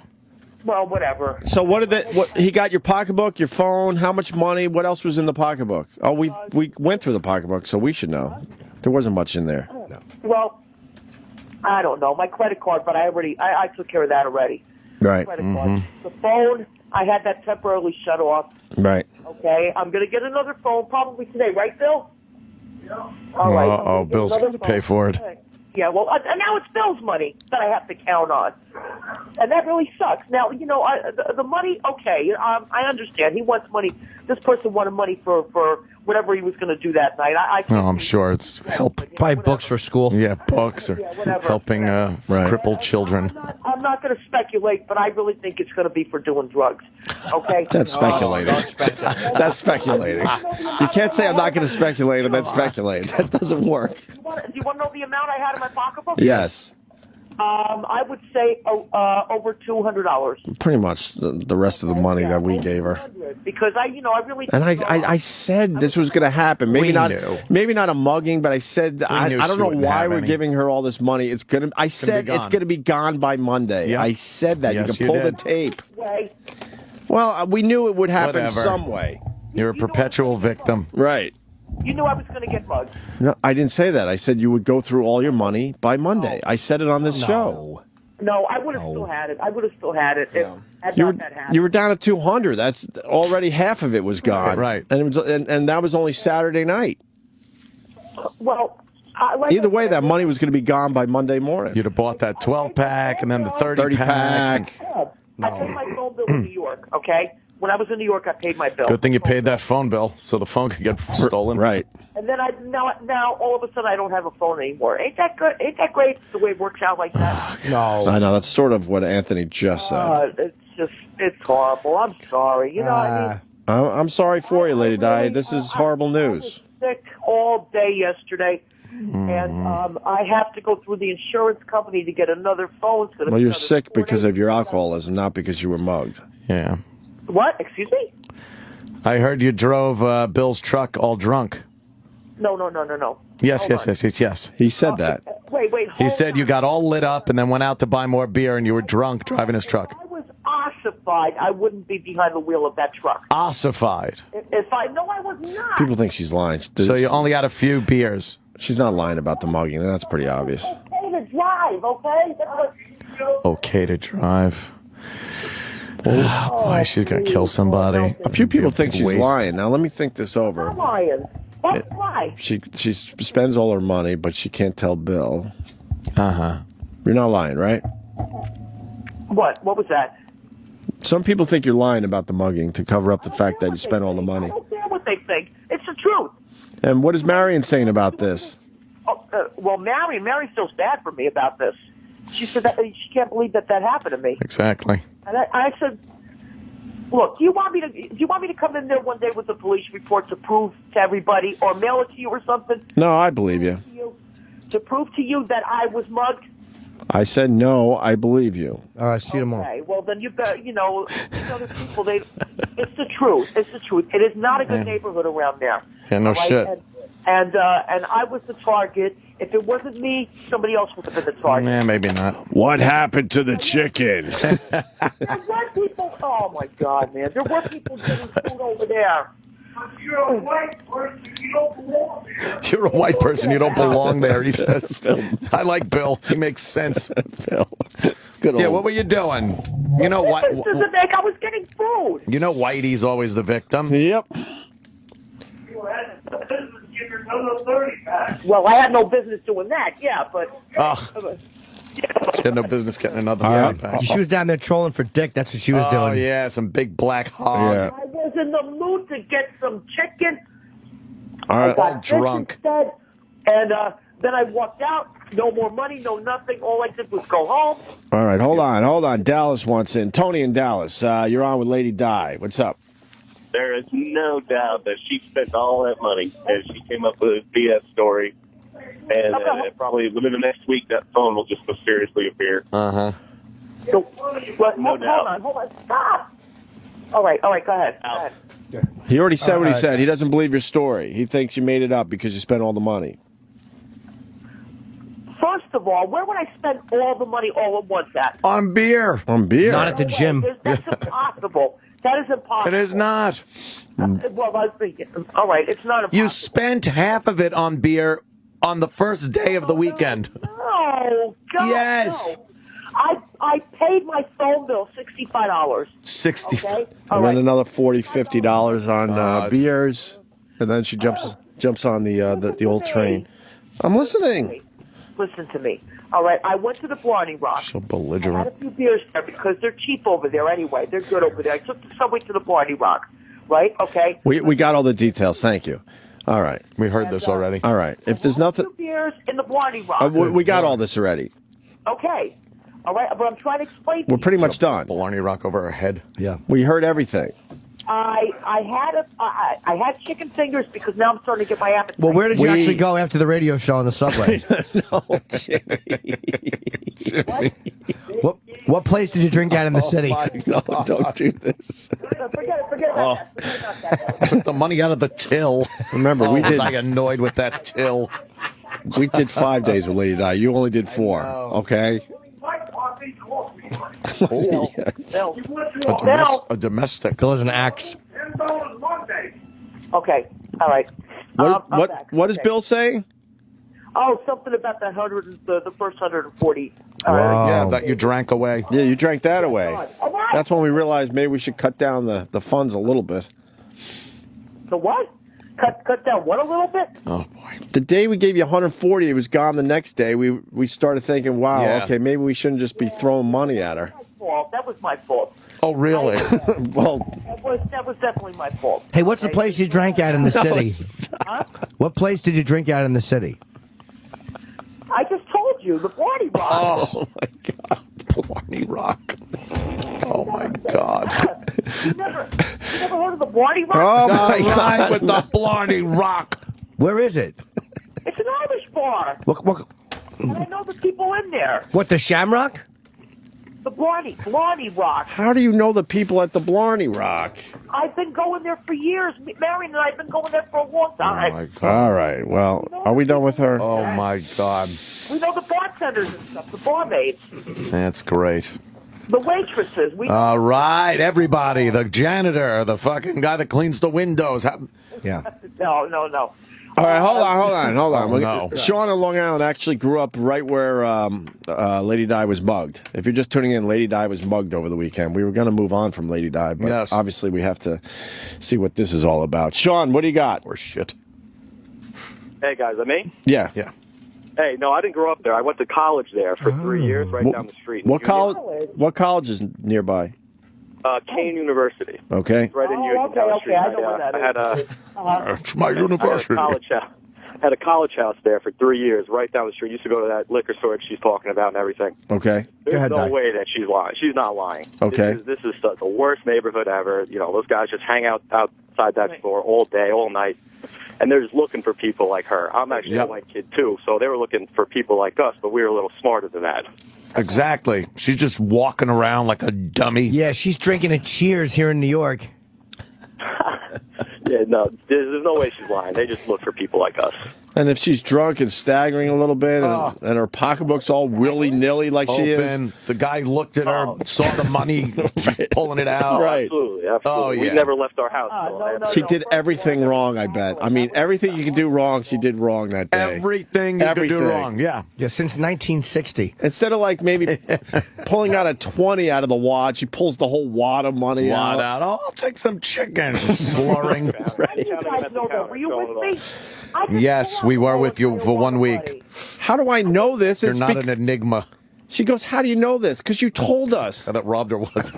well, whatever. So what he got your pocketbook, your phone, how much money, what else was in the pocketbook? Oh, we went through the pocketbook, so we should know. There wasn't much in there. Well, I don't know, my credit card, but I took care of that already. Right. Credit card. The phone, I had that temporarily shut off. Right. Okay, I'm going to get another phone probably today, right, Bill? Yeah. All right. Oh, Bill's going to pay for it. Yeah, well, and now it's Bill's money that I have to count on. And that really sucks. Now, the money, okay, I understand. He wants money. This person wanted money for whatever he was going to do that night. I'm sure it's help. Buy books for school. Yeah, books or helping crippled children. I'm not going to speculate, but I really think it's going to be for doing drugs. Okay? That's speculating. That's speculating. You can't say I'm not going to speculate and then speculate. That doesn't work. Do you want to know the amount I had in my pocketbook? Yes. I would say over $200. Pretty much the rest of the money that we gave her. Because I really. And I said this was going to happen. Maybe not a mugging, but I said I don't know why we're giving her all this money. It's gonna. I said it's going to be gone by Monday. Yep. I said that. Yes, you can pull the tape. Well, we knew it would happen some way. You're a perpetual victim. Right. You knew I was going to get mugged. No, I didn't say that. I said you would go through all your money by Monday. I said it on this show. No, I would have still had it. I would have still had it if had not that happened. You were down at 200. That's already half of it was gone. Right. And it was, and that was only Saturday night. Well, either way, that money was going to be gone by Monday morning. You'd have bought that 12-pack and then the 30-pack. I paid my phone bill in New York, okay? When I was in New York, I paid my bill. Good thing you paid that phone bill so the phone could get stolen. Right. And then now all of a sudden I don't have a phone anymore. Ain't that good? Ain't that great the way it works out like that? No. I know. That's sort of what Anthony just said. It's horrible. I'm sorry. You know what I mean? I'm sorry for you, Lady Di. This is horrible news. Sick all day yesterday. And I have to go through the insurance company to get another phone. Well, you're sick because of your alcoholism, not because you were mugged. Yeah. What? Excuse me? I heard you drove Bill's truck all drunk. No. Yes. He said that. Wait. He said you got all lit up and then went out to buy more beer and you were drunk driving his truck. I was ossified. I wouldn't be behind the wheel of that truck. Ossified. No, I was not. People think she's lying. So you only had a few beers. She's not lying about the mugging. That's pretty obvious. Okay to drive, okay? Okay to drive. Oh, boy, she's going to kill somebody. A few people think she's lying. Now, let me think this over. I'm lying. That's why. She spends all her money, but she can't tell Bill. Uh-huh. You're not lying, right? What? What was that? Some people think you're lying about the mugging to cover up the fact that you spent all the money. I don't care what they think. It's the truth. And what is Marion saying about this? Well, Mary feels bad for me about this. She said that she can't believe that happened to me. Exactly. And I said, look, do you want me to come in there one day with a police report to prove to everybody, or mail it to you or something? No, I believe you. To prove to you that I was mugged? I said no, I believe you. All right, see you tomorrow. Okay, well then you bet. These other people, it's the truth. It's the truth. It is not a good neighborhood around there. Yeah, no shit. And I was the target. If it wasn't me, somebody else would have been the target. Nah, maybe not. What happened to the chicken? There were people. Oh my God, man! There were people getting food over there. You're a white person. You don't belong there. You're a white person. You don't belong there, he says. I like Bill. He makes sense. Bill. Good old. Yeah, what were you doing? You know what? I was getting food. You know Whitey's always the victim. Yep. Well, I had no business doing that. Yeah, but. She had no business getting another 30-pack. She was down there trolling for dick. That's what she was doing. Oh, yeah, some big black hog. Yeah. I was in the mood to get some chicken. All right. I got drunk. Instead, and then I walked out. No more money, no nothing. All I did was go home. All right, hold on. Dallas wants in. Tony in Dallas, you're on with Lady Di. What's up? There is no doubt that she spent all that money and she came up with a BS story. And probably within the next week, that phone will just mysteriously appear. Uh-huh. So, hold on. Stop. All right, go ahead. He already said what he said. He doesn't believe your story. He thinks you made it up because you spent all the money. First of all, where would I spend all the money all at once at? On beer. On beer? Not at the gym. That's impossible. That is impossible. It is not. Well, I was thinking, all right, it's not impossible. You spent half of it on beer on the first day of the weekend. No, God, Yes. no. I paid my phone bill $65. 60. Okay? And then another $40, $50 on beers, and then she jumps on the old train. I'm listening. Listen to me. All right, I went to the Blarney Rock. So I had belligerent. a few beers there because they're cheap over there anyway. They're good over there. I took the subway to the Blarney Rock, right? Okay. We got all the details. Thank you. All right. We heard this already. All right. If there's nothing, Two beers in the Blarney Rock. we got all this already. Okay. All right, but I'm trying to explain to We're you. pretty much done. Blarney Rock over our head. Yeah. We heard everything. I had chicken fingers because now I'm starting to get my appetite. Well, where did you actually go after the radio show on the subway? What place did you drink at in the city? No, don't do this. Forget about that. Took the money out of the till. Remember, we was did. I annoyed with that till. We did 5 days with Lady Di. You only did 4. Okay. A domestic. Go as an axe. Okay. All right. What does Bill say? Oh, something about the first 140. Yeah, that you drank away. Yeah, you drank that away. That's when we realized maybe we should cut down the funds a little bit. The what? Cut down what a little bit? Oh boy! The day we gave you 140, it was gone the next day. We started thinking, wow, Yeah. okay, maybe we shouldn't just be throwing money at her. That was my fault. Oh really? Well, that was definitely my fault. Hey, what's the place you drank at in the city? Huh? What place did you drink at in the city? I just told you the Blarney Rock. Oh my God! Blarney Rock. Oh my God! You never heard of the Blarney Rock? Oh my God! God! With the Blarney Rock. Where is it? It's an Irish bar. And I know the people in there. What, the Shamrock? The Blarney Rock. How do you know the people at the Blarney Rock? I've been going there for years. Marion and I have been going there for a long time. Oh my God! All right. Well, are we done with her? Oh my God! We know the bartenders and stuff, the barmaids, That's great. the waitresses. We All right, everybody. The janitor, the fucking guy that cleans the windows. Yeah. No. All right, hold on. Oh, no. Sean in Long Island actually grew up right where Lady Di was mugged. If you're just tuning in, Lady Di was mugged over the weekend. We were going to move on from Lady Di, but Yes. obviously we have to see what this is all about. Sean, what do you got? Or shit. Hey, guys, is that me? Yeah. Yeah. Hey, no, I didn't grow up there. I went to college there for 3 years, right down the street. What college? What college is nearby? Kane University. Okay. It's right in Union down the street. I know where that I had It's my university. had a college house there for 3 years, right down the street. Used to go to that liquor store that she's talking about and everything. Okay. There's no way that she's lying. She's not lying. Okay. This is the worst neighborhood ever. You know, those guys just hang out outside that store all day, all night, and they're just looking for people like her. I'm actually a white kid too, so they were looking for people like us, but we were a little smarter than that. Exactly. She's just walking around like a dummy. Yeah, she's drinking a Cheers here in New York. Yeah, no, there's no way she's lying. They just look for people like us. And if she's drunk and staggering a little bit, and her pocketbook's all willy-nilly like she is. Open. The guy looked at her, saw the money, she's pulling it out. Right. Absolutely. Oh, yeah. We never left our house. She did everything wrong, I bet. I mean, everything you can do wrong, she did wrong that day. Everything you could do wrong, yeah. Yeah, since 1960. Instead of like maybe pulling out a 20 out of the wad, she pulls the whole wad of money Wad out. out. Oh, I'll take some chicken. Slurring. You guys know that. Were you with me? Yes, we were with you for 1 week. How do I know this? You're It's not an enigma. She goes, how do you know this? Because you told us. That robbed her was.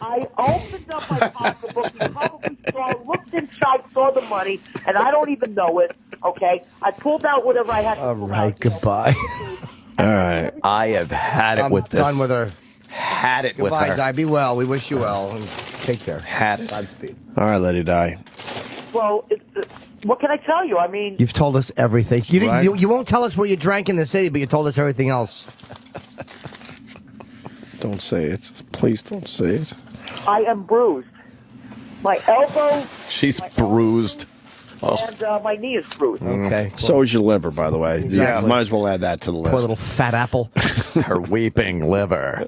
I opened up my pocketbook. You probably looked inside, saw the money, and I don't even know it. Okay, I pulled out whatever I had to pull out. Goodbye. All right. I have had it with this. Done with her. Had it with Goodbye, her. Di. Be well. We wish you well. And take care. Had it. Godspeed. All right, Lady Di. Well, what can I tell you? I mean, You've told us everything. You, didn't- Right. you won't tell us what you drank in the city, but you told us everything else. Don't say it. Please don't say it. I am bruised. My elbow. She's bruised. and my knee is bruised. Okay. So is your liver, by the way. Exactly. Yeah, might as well add that to the list. Poor little fat apple. Her weeping liver.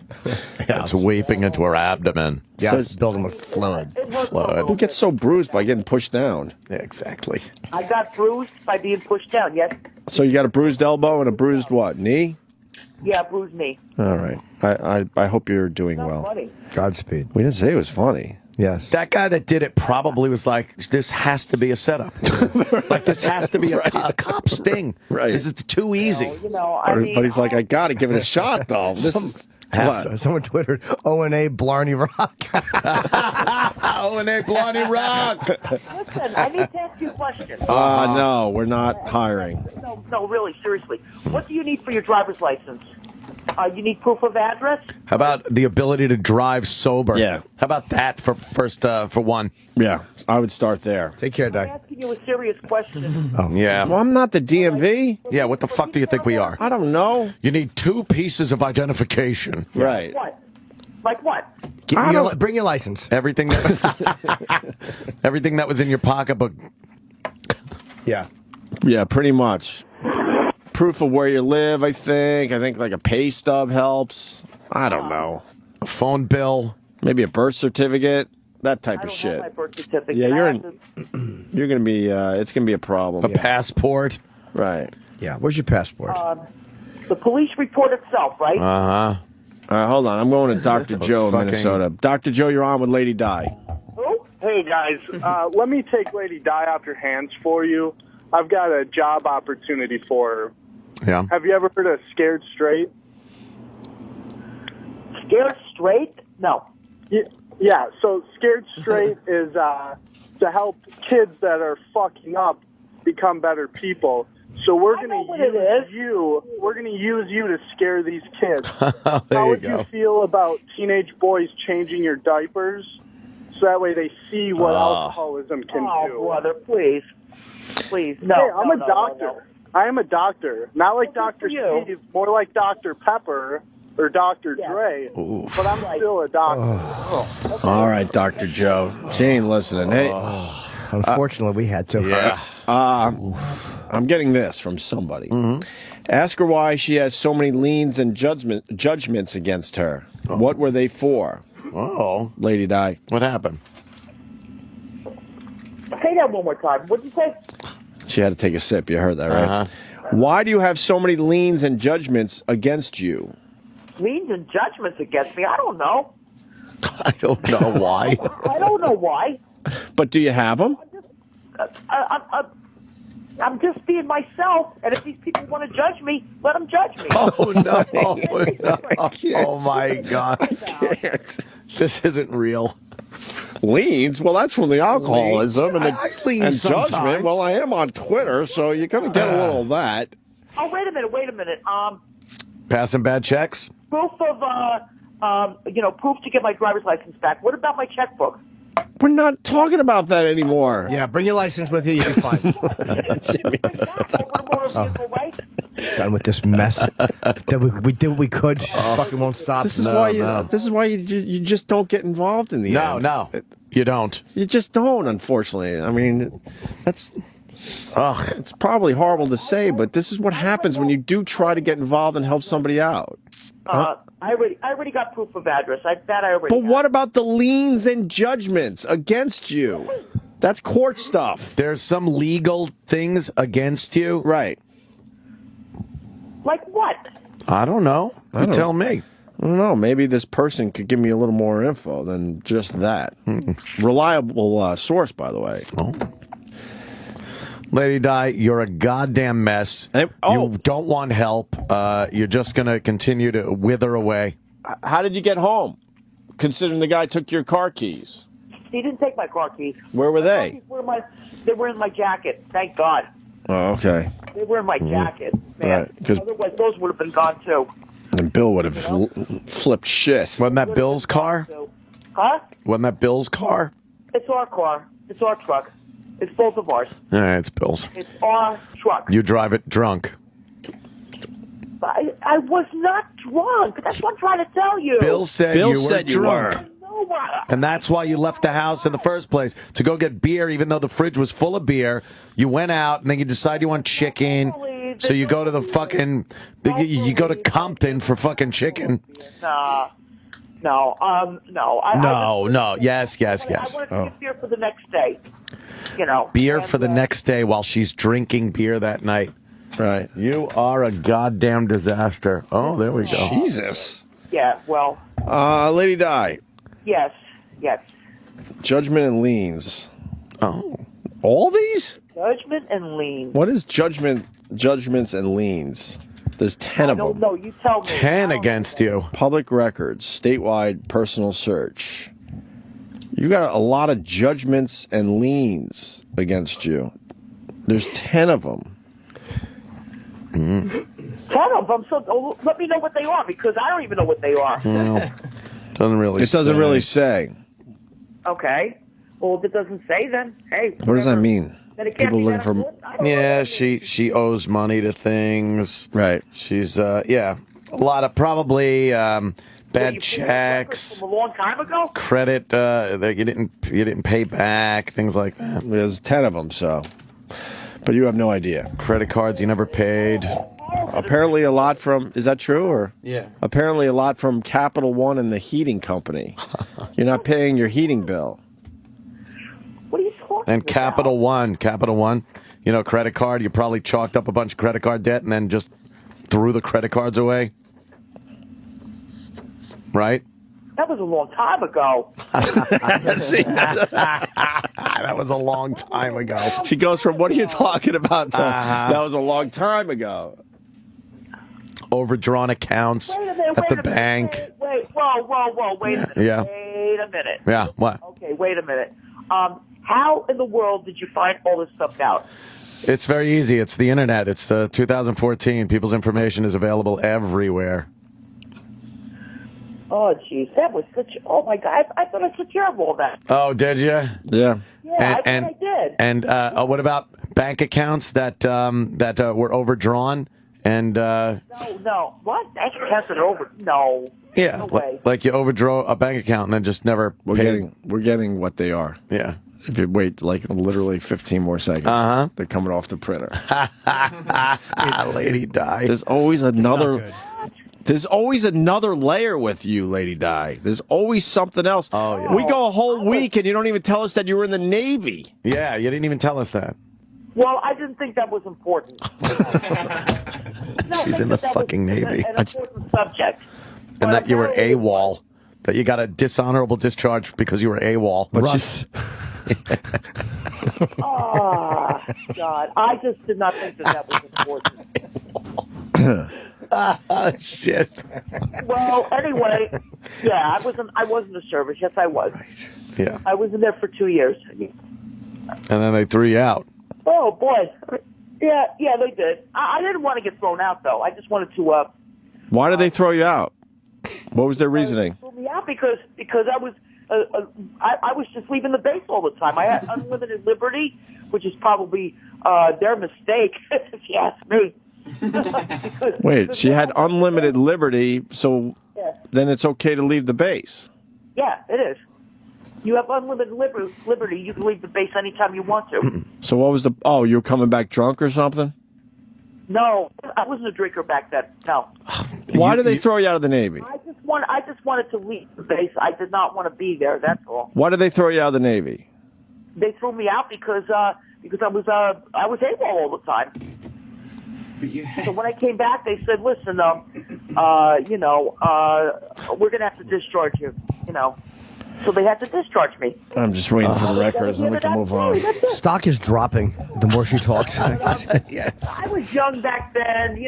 It's weeping into her abdomen. Yeah, it's building with fluid. Who gets so bruised by getting pushed down? Yeah, exactly. I got bruised by being pushed down. Yes. So you got a bruised elbow and a bruised what? Knee? Yeah, bruised knee. All right. I hope you're doing well. Funny. Godspeed. We didn't say it was funny. Yes. That guy that did it probably was like, this has to be a setup. Like, this has to be a cop sting. Right. This is too easy. But he's like, I got to give it a shot, though. Someone twittered, O&A Blarney Rock. O&A Blarney Rock. Listen, I need to ask you a question. No, we're not hiring. No, really, seriously. What do you need for your driver's license? You need proof of address? How about the ability to drive sober? Yeah. How about that for one? Yeah, I would start there. Take care, I'm Di. asking you a serious question. Oh, yeah. Well, I'm not the DMV. Yeah, what the fuck do you think we are? I don't know. You need 2 pieces of identification. Right. What? Like what? Bring your license. Everything that, everything that was in your pocketbook. Yeah. Yeah, pretty much. Proof of where you live, I think. I think like a pay stub helps. I don't know. A phone bill. Maybe a birth certificate. That type of shit. My birth certificate. Yeah, you're gonna be. It's gonna be a problem. A passport. Right. Yeah. Where's your passport? The police report itself, right? All right, hold on. I'm going to Dr. Joe in Minnesota. Dr. Joe, you're on with Lady Di. Hey guys, let me take Lady Di off your hands for you. I've got a job opportunity for her. Yeah. Have you ever heard of Scared Straight? Scared Straight? No. Yeah, so Scared Straight is to help kids that are fucking up become better people. So we're going to use you. We're going to use you to scare these kids. How would you feel about teenage boys changing your diapers so that way they see what alcoholism can do? Oh, brother, please. Please, no. Hey, I'm a doctor. No. I am a doctor. Not like Dr. Steve, more like Dr. Pepper or Dr. Dre. But I'm still a doctor. All right, Dr. Joe. She ain't listening. Hey. Unfortunately, we had to. Yeah. I'm getting this from somebody. Ask her why she has so many liens and judgments against her. What were they for? Oh. Lady Di. What happened? Say that one more time. What'd you say? She had to take a sip. You heard that, right? Why do you have so many liens and judgments against you? Liens and judgments against me? I don't know. I don't know why. I don't know why. But do you have them? I'm just being myself, and if these people want to judge me, let them judge me. Oh, no. Oh, my God. I can't. This isn't real. Liens? Well, that's from the alcoholism and I lean and sometimes. judgment. Well, I am on Twitter, so you're going to get a little of that. Oh, wait a minute. Passing bad checks? Proof of, proof to get my driver's license back. What about my checkbook? We're not talking about that anymore. Yeah, bring your license with you. You'll be fine. Done with this mess. We did what we could. Fucking won't stop. This is why you just don't get involved in the end. No, you don't. You just don't, unfortunately. I mean, it's probably horrible to say, but this is what happens when you do try to get involved and help somebody out. I already got proof of address. But what about the liens and judgments against you? That's court stuff. There's some legal things against you. Right. Like what? I don't know. You tell me. I don't know. Maybe this person could give me a little more info than just that. Reliable source, by the way. Oh. Lady Di, you're a goddamn mess. You don't want help. You're just going to continue to wither away. How did you get home, considering the guy took your car keys? He didn't take my car keys. Where were they? They were in my jacket. Thank God. Oh, okay. They were in my jacket, man. Right, otherwise, those would have been gone, too. And Bill would have flipped shit. Wasn't that Bill's car? Huh? Wasn't that Bill's car? It's our car. It's our truck. It's both of ours. All right, it's Bill's. It's our truck. You drive it drunk. I was not drunk. That's what I'm trying to tell you. Bill said you were drunk. No, And that's why you left the house in the first place, to go get beer, even though the fridge was full of beer. You went out, and then you decide you want chicken. So you go to the fucking, you go to Compton for fucking chicken. No. Yes. I wanted to get beer for the next day. Beer for the next day while she's drinking beer that night. Right. You are a goddamn disaster. Oh, there we go. Jesus. Yeah, well. Lady Di. Yes. Judgment and liens. Oh. All these? Judgment and liens. What is judgments and liens? There's 10 of them. No, you tell me. 10 against you. Public records, statewide personal search. You got a lot of judgments and liens against you. There's 10 of them. 10 of them? So let me know what they are, because I don't even know what they are. Well, doesn't really It doesn't really say. Okay. Well, if it doesn't say, then, hey. What does that mean? Then it can't People be looking that for... important. I don't know. Yeah, she owes money to things. Right. She's, a lot of probably bad checks. From a long time ago? Credit that you didn't pay back, things like that. There's 10 of them, so... But you have no idea. Credit cards you never paid. Apparently a lot from... Is that true? Or Yeah. Apparently a lot from Capital One and the heating company. You're not paying your heating bill. What are you talking And about? Capital One, credit card. You probably chalked up a bunch of credit card debt and then just threw the credit cards away. Right? That was a long time ago. See, that was a long time ago. She goes from, what are you talking about, to, that was a long time ago. Overdrawn accounts at the bank. Whoa, wait a minute. Yeah. Wait a minute. Yeah, what? Okay, wait a minute. How in the world did you find all this stuff out? It's very easy. It's the internet. It's 2014. People's information is available everywhere. Oh, jeez, that was such... Oh, my God, I thought I took care of all that. Oh, did you? Yeah. Yeah, I did. And what about bank accounts that were overdrawn? And No, what? Bank accounts are over... No. yeah, No way. like you overdraw a bank account and then just never paid. We're getting what they are. Yeah. If you wait like literally 15 more seconds, they're coming off the printer. Lady Di. There's always another... There's always another layer with you, Lady Di. There's always something else. Oh, yeah. We go a whole week and you don't even tell us that you were in the Navy. Yeah, you didn't even tell us that. Well, I didn't think that was important. She's in the fucking Navy. An important subject. And that you were AWOL. That you got a dishonorable discharge because you were AWOL. But Russ. Oh, God. I just did not think that was important. Shit. Well, anyway, yeah, I was in the service. Yes, I was. Yeah. I was in there for 2 years. And then they threw you out. Oh, boy. Yeah, they did. I didn't want to get thrown out, though. I just wanted to... Why did they throw you out? What was their reasoning? They threw me out because I was... I was just leaving the base all the time. I had unlimited liberty, which is probably their mistake, if you ask me. Wait, she had unlimited liberty, so Yeah. then it's okay to leave the base. Yeah, it is. You have unlimited liberty. You can leave the base anytime you want to. So what was the... Oh, you were coming back drunk or something? No, I wasn't a drinker back then. No. Why did they throw you out of the Navy? I just wanted to leave the base. I did not want to be there. That's all. Why did they throw you out of the Navy? They threw me out because I was AWOL all the time. So when I came back, they said, "Listen, we're gonna have to discharge you." So they had to discharge me. I'm just waiting for the records and we can move on. Stock is dropping the more she talks. Yes. I was young back then.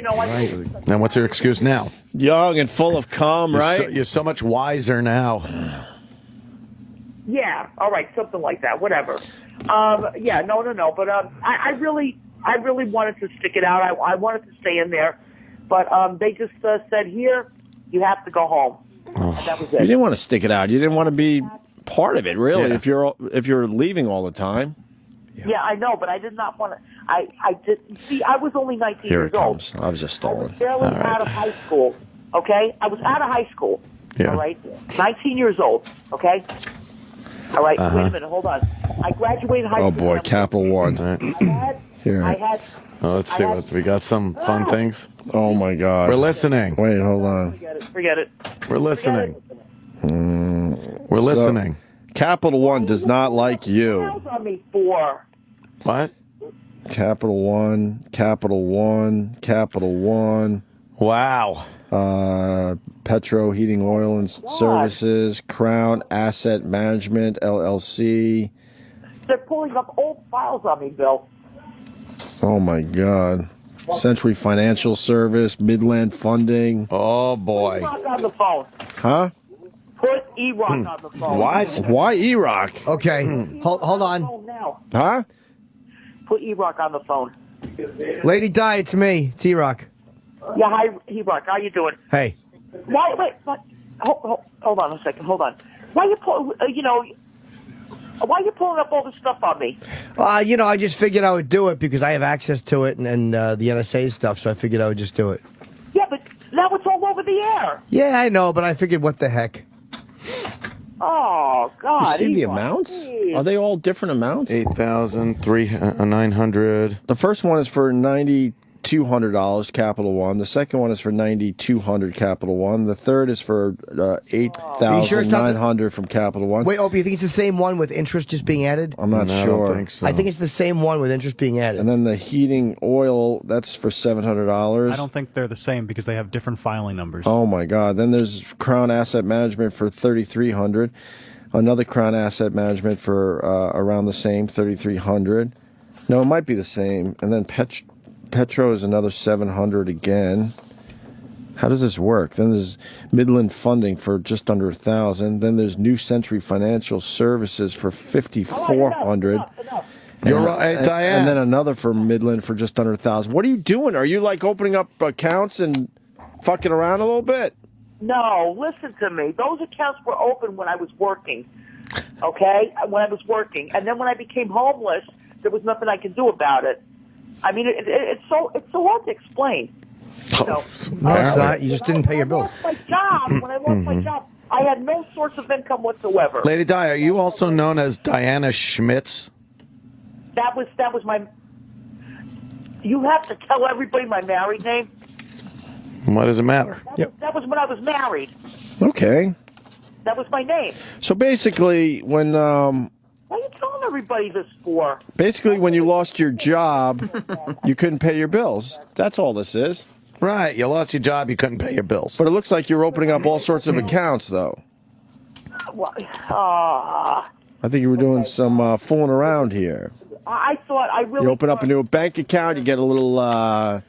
And what's your excuse now? Young and full of cum, right? You're so much wiser now. Yeah. All right. Something like that. Whatever. Yeah. No. But I really wanted to stick it out. I wanted to stay in there, but they just said, "Here, you have to go home." And that was You it. didn't want to stick it out. You didn't want to be part of it, really. Yeah. If you're leaving all the time. Yeah, I know, but I did not want to. I did. See, I was only 19 Here years it old. comes. I was just stalling. Barely out of high school. Okay, I was out of high school. Yeah. All right, 19 years old. Okay, All right, wait a minute, hold on. I graduated high school. Oh boy, Capital One. Here. Let's see what we got. Some fun things. Oh my God. We're listening. Wait, hold on. Forget it. We're listening. We're listening. Capital One does not like you. On me for. What? Capital One, Capital One, Capital One. Wow. Petro Heating Oil and Services, Crown Asset Management, LLC. They're pulling up old files on me, Bill. Oh my God. Century Financial Service, Midland Funding. Oh boy. E-Rock on the phone. Huh? Put E-Rock on the phone. What? Why E-Rock? Okay. Hold on. Huh? Put E-Rock on the phone. Lady Di, it's me. It's E-Rock. Yeah, hi, E-Rock. How you doing? Hey. Why? Wait. Hold on a second. Hold on. Why you pull? Why are you pulling up all this stuff on me? I just figured I would do it because I have access to it and the NSA stuff, so I figured I would just do it. Yeah, but now it's all over the air. Yeah, I know, but I figured what the heck. Oh, God. You see the E-Rock, amounts? please. Are they all different amounts? 8,900. The first one is for $9,200, Capital One. The second one is for $9,200, Capital One. The third is for $8,900 from Capital One. Wait, Opie, you think it's the same one with interest just being added? I'm not sure. I don't think so. I think it's the same one with interest being added. And then the heating oil, that's for $700. I don't think they're the same because they have different filing numbers. Oh my God! Then there's Crown Asset Management for $3,300. Another Crown Asset Management for around the same $3,300. No, it might be the same. And then Petro is another $700 again. How does this work? Then there's Midland Funding for just under $1,000. Then there's New Century Financial Services for $5,400. You're right, Diane. And then another for Midland for just under $1,000. What are you doing? Are you like opening up accounts and fucking around a little bit? No, listen to me. Those accounts were open when I was working. Okay, when I was working, and then when I became homeless, there was nothing I could do about it. I mean, it's so hard to explain. No, it's not. You just didn't pay your bills. When I lost my job, I had no source of income whatsoever. Lady Di, are you also known as Diana Schmitz? That was my. You have to tell everybody my married name. What does it matter? That was when I was married. Okay. That was my name. So basically, when What are you telling everybody this for? when you lost your job, you couldn't pay your bills. That's all this is. Right. You lost your job. You couldn't pay your bills. But it looks like you're opening up all sorts of accounts, though. Well, I think you were doing some fooling around here. I thought I really. You open up a new bank account, you get a little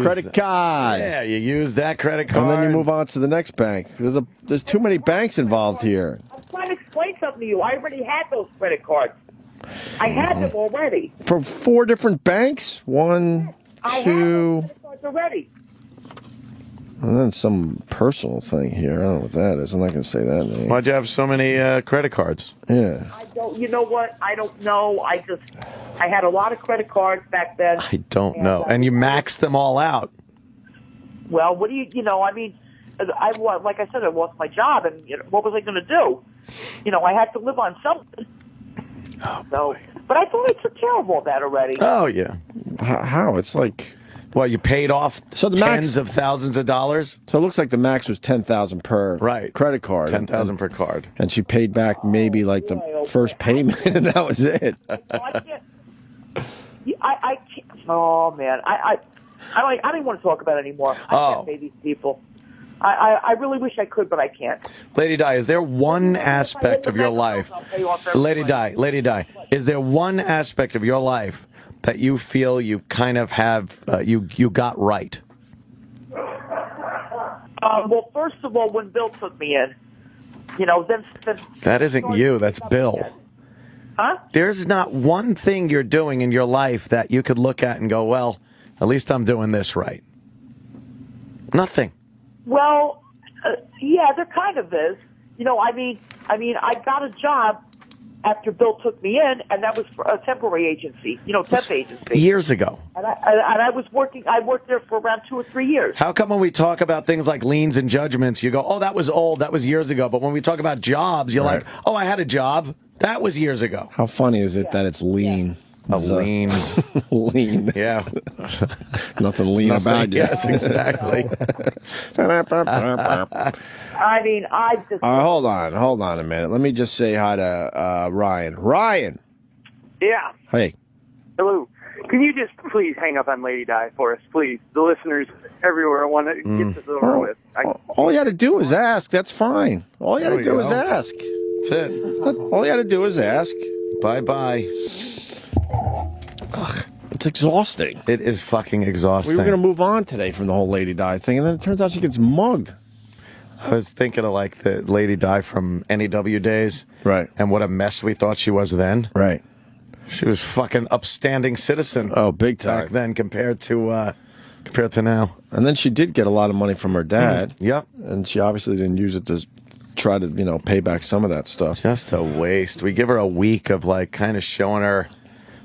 credit card. Yeah, you use that credit card. And then you move on to the next bank. There's too many banks involved here. I'm trying to explain something to you. I already had those credit cards. I had them already. For 4 different banks? 1, 2... Cards already. And then some personal thing here. I don't know what that is. I'm not going to say that name. Why'd you have so many credit cards? Yeah. I don't. You know what? I don't know. I had a lot of credit cards back then. I don't know. And you maxed them all out. Well, what do you know? I mean, like I said, I lost my job, and what was I going to do? I had to live on something. So, but I thought I took care of all that already. Oh yeah. How? It's like. Well, you paid off tens of thousands of dollars. So it looks like the max was $10,000 per credit card. $10,000 per card. And she paid back maybe like the first payment, and that was it. I can't. Oh man, I don't even want to talk about it anymore. I can't pay these people. I really wish I could, but I can't. Lady Di, is there one aspect of your life? Lady Di, is there one aspect of your life that you feel you kind of have you got right? Well, first of all, when Bill took me in, then that isn't you. That's Bill. Huh? There's not one thing you're doing in your life that you could look at and go, well, at least I'm doing this right. Nothing. Well, yeah, there kind of is. I mean, I got a job after Bill took me in, and that was for a temporary agency, temp agency. Years ago. And I worked there for around 2 or 3 years. How come when we talk about things like liens and judgments, you go, oh, that was old, that was years ago. But when we talk about jobs, you're like, oh, I had a job. That was years ago. How funny is it that it's lean? A lean. Lean. Yeah. Nothing lean about you. Yes, exactly. I mean, I just... Hold on a minute. Let me just say hi to Ryan. Ryan! Yeah. Hey. Hello. Can you just please hang up on Lady Di for us, please? The listeners everywhere want to get this over with. All you got to do is ask. That's fine. All you got to do is ask. That's it. All you got to do is ask. Bye-bye. Ugh, it's exhausting. It is fucking exhausting. We were going to move on today from the whole Lady Di thing, and then it turns out she gets mugged. I was thinking of like the Lady Di from NEW days. Right. And what a mess we thought she was then. Right. She was fucking upstanding citizen. Oh, big time. Back then compared to now. And then she did get a lot of money from her dad. Yep. And she obviously didn't use it to try to, pay back some of that stuff. Just a waste. We give her a week of like kind of showing her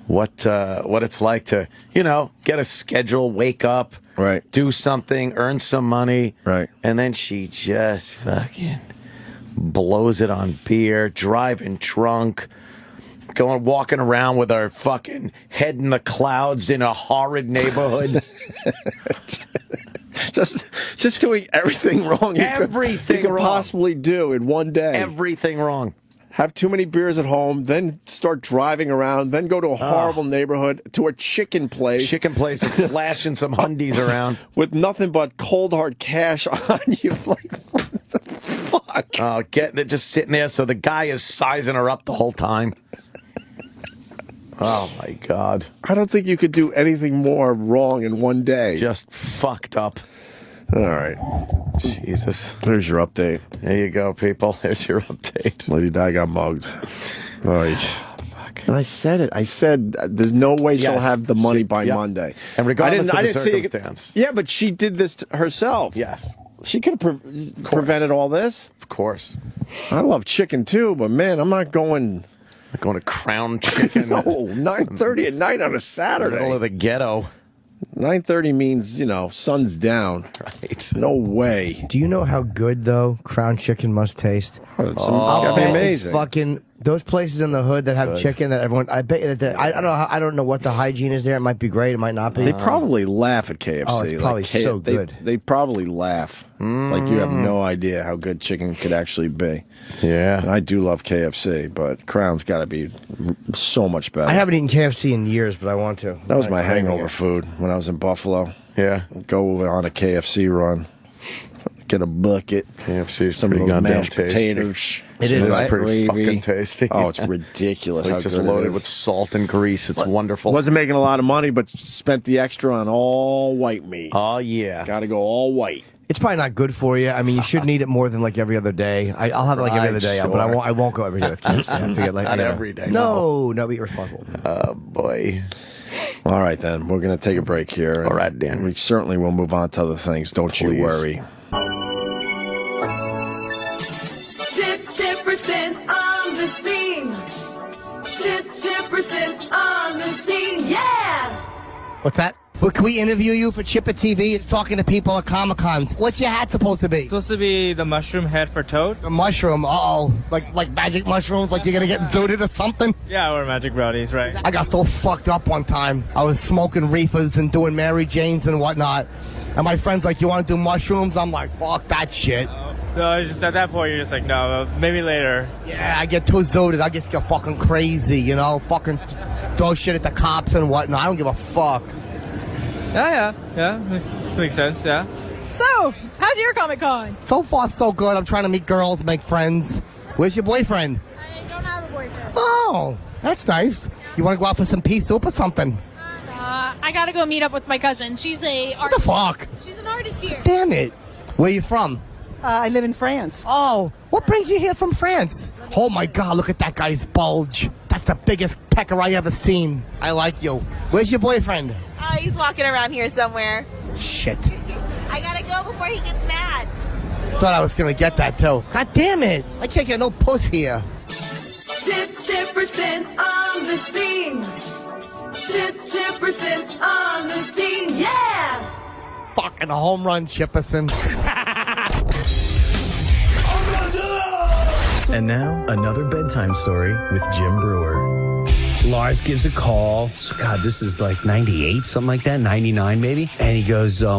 what it's like to, get a schedule, wake up, right, do something, earn some money, right, and then she just fucking blows it on beer, driving drunk, walking around with her fucking head in the clouds in a horrid neighborhood. Just doing everything wrong you could wrong. Possibly do in one day. Everything wrong. Have too many beers at home, then start driving around, then go to a horrible neighborhood, to a chicken place. And flashing some hundies around. With nothing but cold, hard cash on you. Like, what the fuck? Oh, just sitting there so the guy is sizing her up the whole time. Oh, my God. I don't think you could do anything more wrong in one day. Just fucked up. All right. Jesus. There's your update. There you go, people. There's your update. Lady Di got mugged. All right. And I said it. I said there's no way she'll have the money by Monday. And regardless I of the didn't circumstance. Yeah, but she did this herself. Yes. She could have prevented all this. Of course. I love chicken too, but man, I'm not going... Going to Crown Chicken. No, 9:30 at night on a Saturday. Middle of the ghetto. 9:30 means, sun's down. Right. No way. Do you know how good, though, Crown Chicken must taste? It's gotta be amazing. Fucking those places in the hood that have chicken that everyone, I bet that I don't know what the hygiene is there. It might be great. It might not be. They probably laugh at KFC. Oh, it's probably so good. They probably laugh. Like you have no idea how good chicken could actually be. Yeah. And I do love KFC, but Crown's got to be so much better. I haven't eaten KFC in years, but I want to. That was my hangover food when I was in Buffalo. Yeah. Go on a KFC run. Get a bucket. KFC is some of pretty those goddamn mashed tasty. potatoes. It is, right? Pretty fucking tasty. Oh, it's ridiculous. Like how just good it loaded is. with salt and grease. It's wonderful. Wasn't making a lot of money, but spent the extra on all white meat. Oh, yeah. Got to go all white. It's probably not good for you. I mean, you shouldn't eat it more than like every other day. I'll have it like every other day, but I won't go every day with KFC. I figured, like, Not every day. No, be irresponsible. Oh, boy. All right, then. We're going to take a break here. All right, Dan. We certainly will move on to other things. Don't you worry. Chipperson on the scene. Chipperson on the scene. Yeah! What's that? Well, can we interview you for Chipper TV? It's talking to people at Comic-Cons. What's your hat supposed to be? It's supposed to be the mushroom head for Toad. The mushroom, uh-oh. Like magic mushrooms, like you're gonna get zooted or something? Yeah, we're magic brownies, right? I got so fucked up one time. I was smoking reefers and doing Mary Janes and whatnot. And my friend's like, you wanna do mushrooms? I'm like, fuck that shit. No, it's just at that point, you're just like, no, maybe later. Yeah, I get too zooted. I just get fucking crazy, fucking throw shit at the cops and whatnot. I don't give a fuck. Yeah, makes sense, yeah. So, how's your Comic-Con? So far, so good. I'm trying to meet girls, make friends. Where's your boyfriend? I don't have a boyfriend. Oh, that's nice. You want to go out for some pea soup or something? I gotta go meet up with my cousin. She's a What the fuck? She's an artist here. Damn it. Where you from? I live in France. Oh, what brings you here from France? Oh my God, look at that guy's bulge. That's the biggest pecker I ever seen. I like you. Where's your boyfriend? He's walking around here somewhere. Shit. I gotta go before he gets mad. Thought I was gonna get that too. God damn it. I can't get no puss here. Chipperson on the scene. Chipperson on the scene. Yeah. Fucking home run, Chipperson. And now, another bedtime story with Jim Brewer. Lars gives a call. God, this is like 98, something like that, 99 maybe. And he goes, Dude,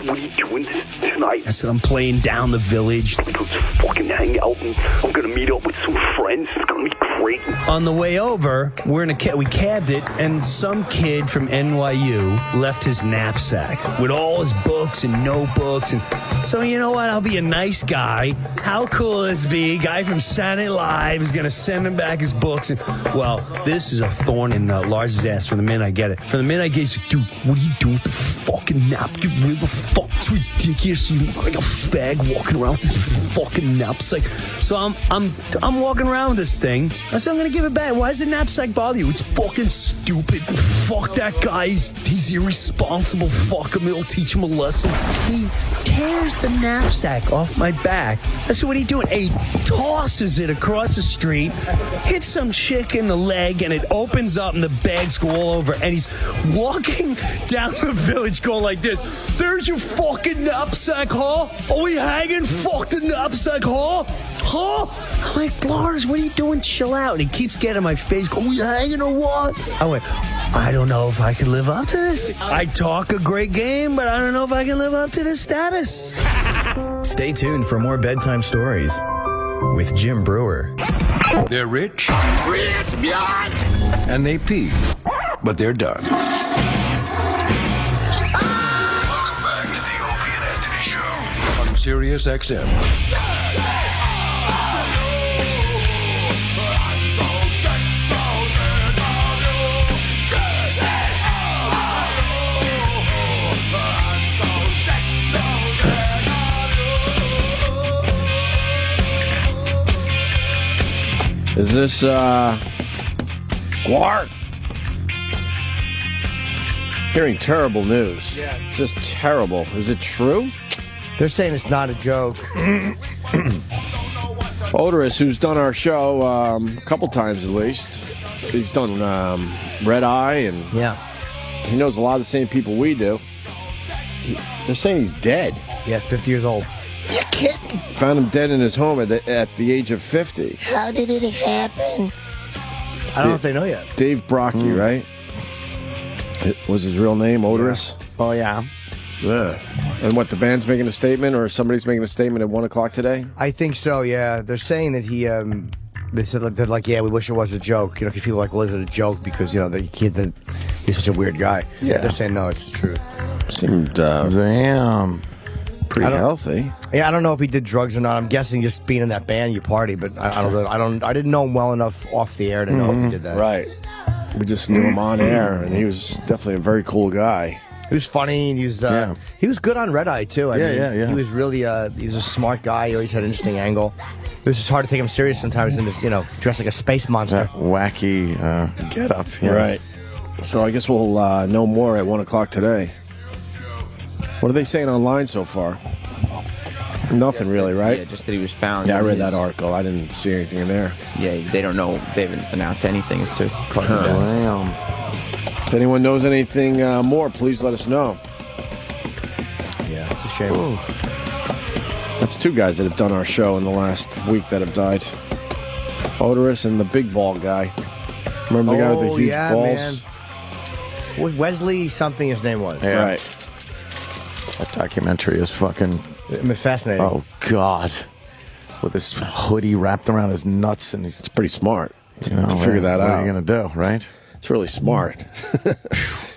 what are you doing tonight? I said, I'm playing down the village. Let's fucking hang out, and I'm gonna meet up with some friends. It's gonna be great. On the way over, we cabbed it, and some kid from NYU left his knapsack with all his books and notebooks. And so, you know what? I'll be a nice guy. How cool is this be? Guy from Saturday Night Live is gonna send him back his books. And, well, this is a thorn in Lars's ass from the minute I get it. From the minute I get it, he's like, dude, what are you doing with the fucking nap? You really the fuck? It's ridiculous. You look like a fag walking around with this fucking knapsack. So I'm walking around with this thing. I said, I'm gonna give it back. Why does the knapsack bother you? It's fucking stupid. Fuck that guy. He's irresponsible. Fuck him. It'll teach him a lesson. He tears the knapsack off my back. I said, what are you doing? He tosses it across the street, hits some chick in the leg, and it opens up and the bags go all over. And he's walking down the village going like this. There's your fucking knapsack, huh? Are we hanging? Fuck the knapsack, huh? Huh? I'm like, Lars, what are you doing? Chill out. And he keeps getting in my face. Are we hanging or what? I went, I don't know if I can live up to this. I talk a great game, but I don't know if I can live up to this status. Stay tuned for more bedtime stories with Jim Brewer. They're rich, and they pee, but they're done. Welcome back to the Opie and Anthony Show on Sirius XM. Is this, Guar? Hearing terrible news. Yeah. Just terrible. Is it true? They're saying it's not a joke. Odrus, who's done our show a couple times at least. He's done Red Eye, and he knows a lot of the same people we do. They're saying he's dead. Yeah, 50 years old. You kidding? Found him dead in his home at the age of 50. How did it happen? I don't know if they know yet. Dave Brocky, right? It was his real name, Odrus? Yeah. Oh, yeah. Yeah. And what, the band's making a statement, or somebody's making a statement at 1 o'clock today? I think so, yeah. They're saying that he, they said, they're like, yeah, we wish it was a joke. You know, because people are like, well, is it a joke? Because, you know, the kid, he's such a weird guy. Yeah. They're saying, no, it's the truth. Seemed, damn. Pretty healthy. Yeah, I don't know if he did drugs or not. I'm guessing just being in that band, you party, but I didn't know him well enough off the air to know if he did that. Right. We just knew him on air, and he was definitely a very cool guy. He was funny, and he was good on Red Eye too. I mean, he was really he was a smart guy. He always had an interesting angle. It was just hard to take him serious sometimes, and just dressed like a space monster. That wacky get up. Yes. Right. So I guess we'll know more at 1 o'clock today. What are they saying online so far? Nothing really, right? Yeah, just that he was found. Yeah, I read that article. I didn't see anything in there. Yeah, they don't know. They haven't announced anything as to cause of death. If anyone knows anything more, please let us know. Yeah, it's a shame. Ooh. That's two guys that have done our show in the last week that have died. Odrus and the big ball guy. Remember the guy with the huge balls? Man. Wesley something his name was. Yeah. Right. That documentary is fucking fascinating. Oh God, with this hoodie wrapped around his nuts, and he's pretty smart to figure that out. What are you gonna do, right? It's really smart.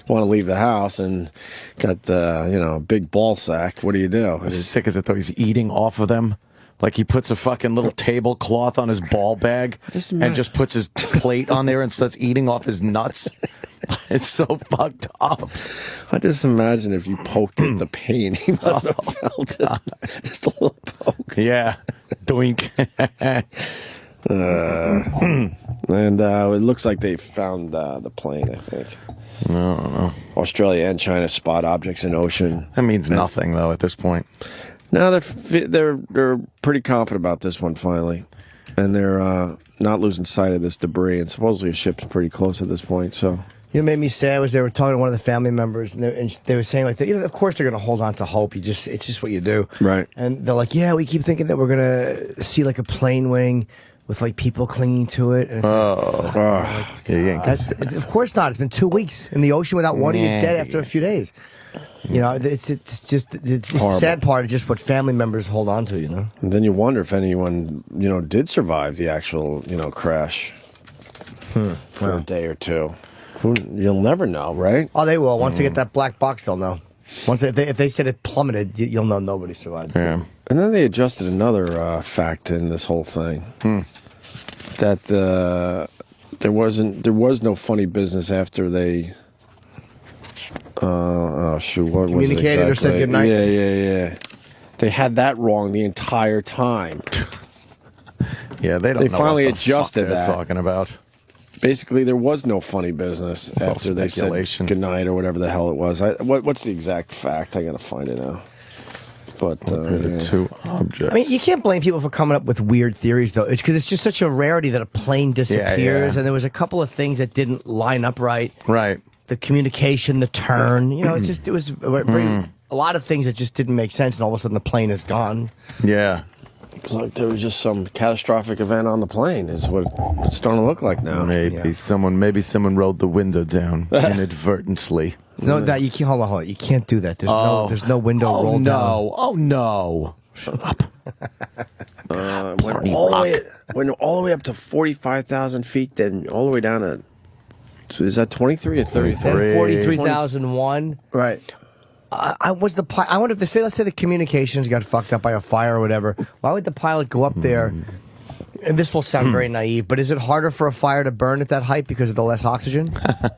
Want to leave the house and got the big ball sack. What do you do? As sick as it though, he's eating off of them. Like he puts a fucking little tablecloth on his ball bag and just puts his plate on there and starts eating off his nuts. It's so fucked up. I just imagine if you poked it, the pain he must have felt. Just a little poke. Yeah. Doink. And it looks like they found the plane, I think. No. Australia and China spot objects in ocean. That means nothing, though, at this point. No, they're pretty confident about this one, finally. and they're not losing sight of this debris. And supposedly a ship's pretty close at this point. So. You know, what made me sad was they were talking to one of the family members, and they were saying like, of course they're going to hold on to hope. It's just what you do, right? And they're like, yeah, we keep thinking that we're going to see like a plane wing with like people clinging to it. And of course not. It's been 2 weeks in the ocean without water. You're dead after a few days. You know, it's the sad part is just what family members hold on to. You know, and then you wonder if anyone did survive the actual crash for a day or two. You'll never know, right? Oh, they will. Once they get that black box, they'll know. Once if they said it plummeted, you'll know nobody survived. Yeah. And then they adjusted another fact in this whole thing that there was no funny business after they. What communicated was it exactly? or said goodnight. Yeah. They had that wrong the entire time. Yeah, they don't. They finally adjusted that. Talking about. Basically, there was no funny business after they said goodnight or whatever the hell it was. What's the exact fact? I gotta find it now. But two objects. I mean, you can't blame people for coming up with weird theories, though. It's because it's just such a rarity that a plane disappears, and there was a couple of things that didn't line up right. Right. The communication, the turn. You know, it was a lot of things that just didn't make sense, and all of a sudden the plane is gone. Yeah. It's like there was just some catastrophic event on the plane. Is what it's starting to look like now. Maybe someone rolled the window down inadvertently. No, that you can't. Hold on. You can't do that. There's no window rolled down. Oh no! Shut up. Went all the way up to 45,000 feet, then all the way down to. Is that 23 or 33? 43,001. Right. I wonder if let's say the communications got fucked up by a fire or whatever. Why would the pilot go up there? And this will sound very naive, but is it harder for a fire to burn at that height because of the less oxygen? I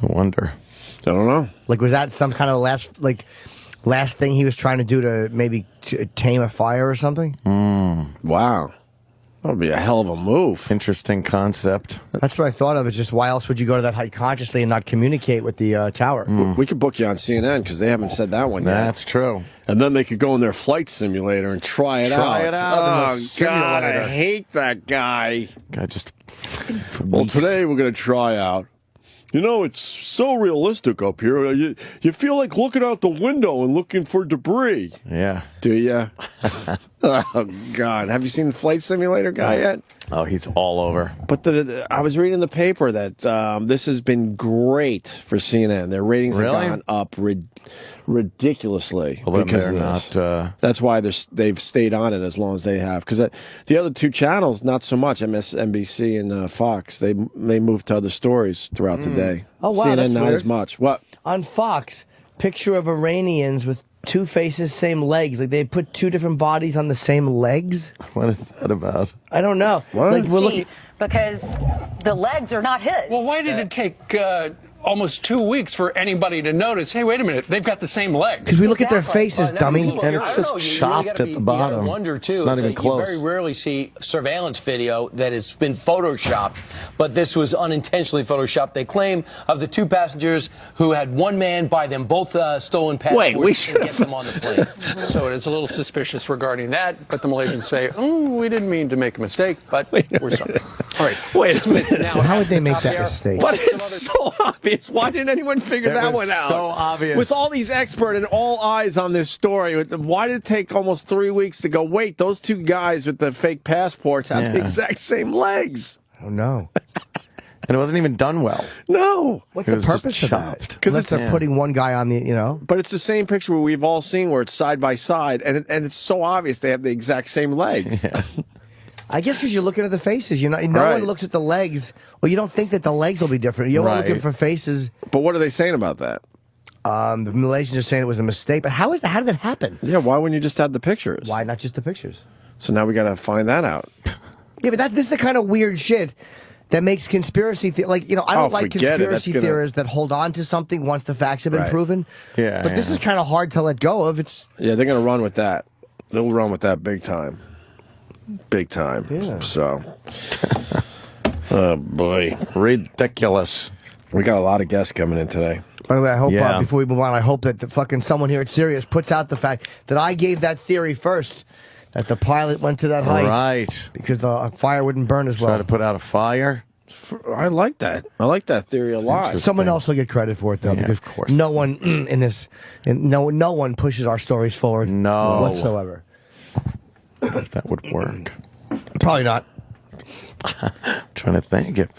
wonder. I don't know. Like, was that some kind of last thing he was trying to do to maybe tame a fire or something? Wow. That would be a hell of a move. Interesting concept. That's what I thought of. Is just why else would you go to that height consciously and not communicate with the tower? We could book you on CNN because they haven't said that one yet. That's true. And then they could go in their flight simulator and try it out. Oh, God, I hate that guy. Guy just... Well, today we're going to try out. You know, it's so realistic up here. You feel like looking out the window and looking for debris. Yeah. Do you? Oh, God. Have you seen the Flight Simulator guy yet? Oh, he's all over. But I was reading the paper that this has been great for CNN. Their ratings have gone up ridiculously because of this. That's why they've stayed on it as long as they have. Because the other two channels, not so much. MSNBC and Fox, they moved to other stories throughout the day. Oh, wow, CNN that's not weird. as much. What? On Fox, picture of Iranians with two faces, same legs. Like they put two different bodies on the same legs. What is that about? I don't know. What? Like, we're looking. Because the legs are not his. Well, why did it take almost 2 weeks for anybody to notice, hey, wait a minute, they've got the same legs? Because we look at their faces, dummy. And it's just chopped at the bottom. You gotta wonder, too. Not even close. You very rarely see surveillance video that has been photoshopped, but this was unintentionally photoshopped. They claim of the two passengers who had one man buy them both stolen passports and get them on the plane. So it is a little suspicious regarding that, but the Malaysians say, we didn't mean to make a mistake, but we're sorry. All right. Wait a minute. Now, how would they make that mistake? But it's so obvious. Why didn't anyone figure that one out? So obvious. With all these experts and all eyes on this story, why did it take almost 3 weeks to go, wait, those two guys with the fake passports have the exact same legs? Oh, no. And it wasn't even done well. No. What's the purpose of that? Because they're putting one guy on the, But it's the same picture we've all seen where it's side by side, and it's so obvious they have the exact same legs. Yeah. I guess because you're looking at the faces. No one looks at the legs. Well, you don't think that the legs will be different. You're looking for faces. But what are they saying about that? The Malaysians are saying it was a mistake. But how did that happen? Yeah, why wouldn't you just have the pictures? Why not just the pictures? So now we got to find that out. Yeah, but this is the kind of weird shit that makes conspiracy I don't like conspiracy theorists that hold on to something once the facts have been proven. Yeah, but this is kind of hard to let go of. Yeah, they're going to run with that. They'll run with that big time. Big time. Yeah. So, oh boy, ridiculous. We got a lot of guests coming in today. By the way, I hope before we move on, I hope that someone here at Sirius puts out the fact that I gave that theory first. that the pilot went to that height. Right. Because the fire wouldn't burn as well. Try to put out a fire. I like that. I like that theory a lot. Someone else will get credit for it, though, because of course. no one no one pushes our stories forward whatsoever. If that would work. Probably not. Trying to think it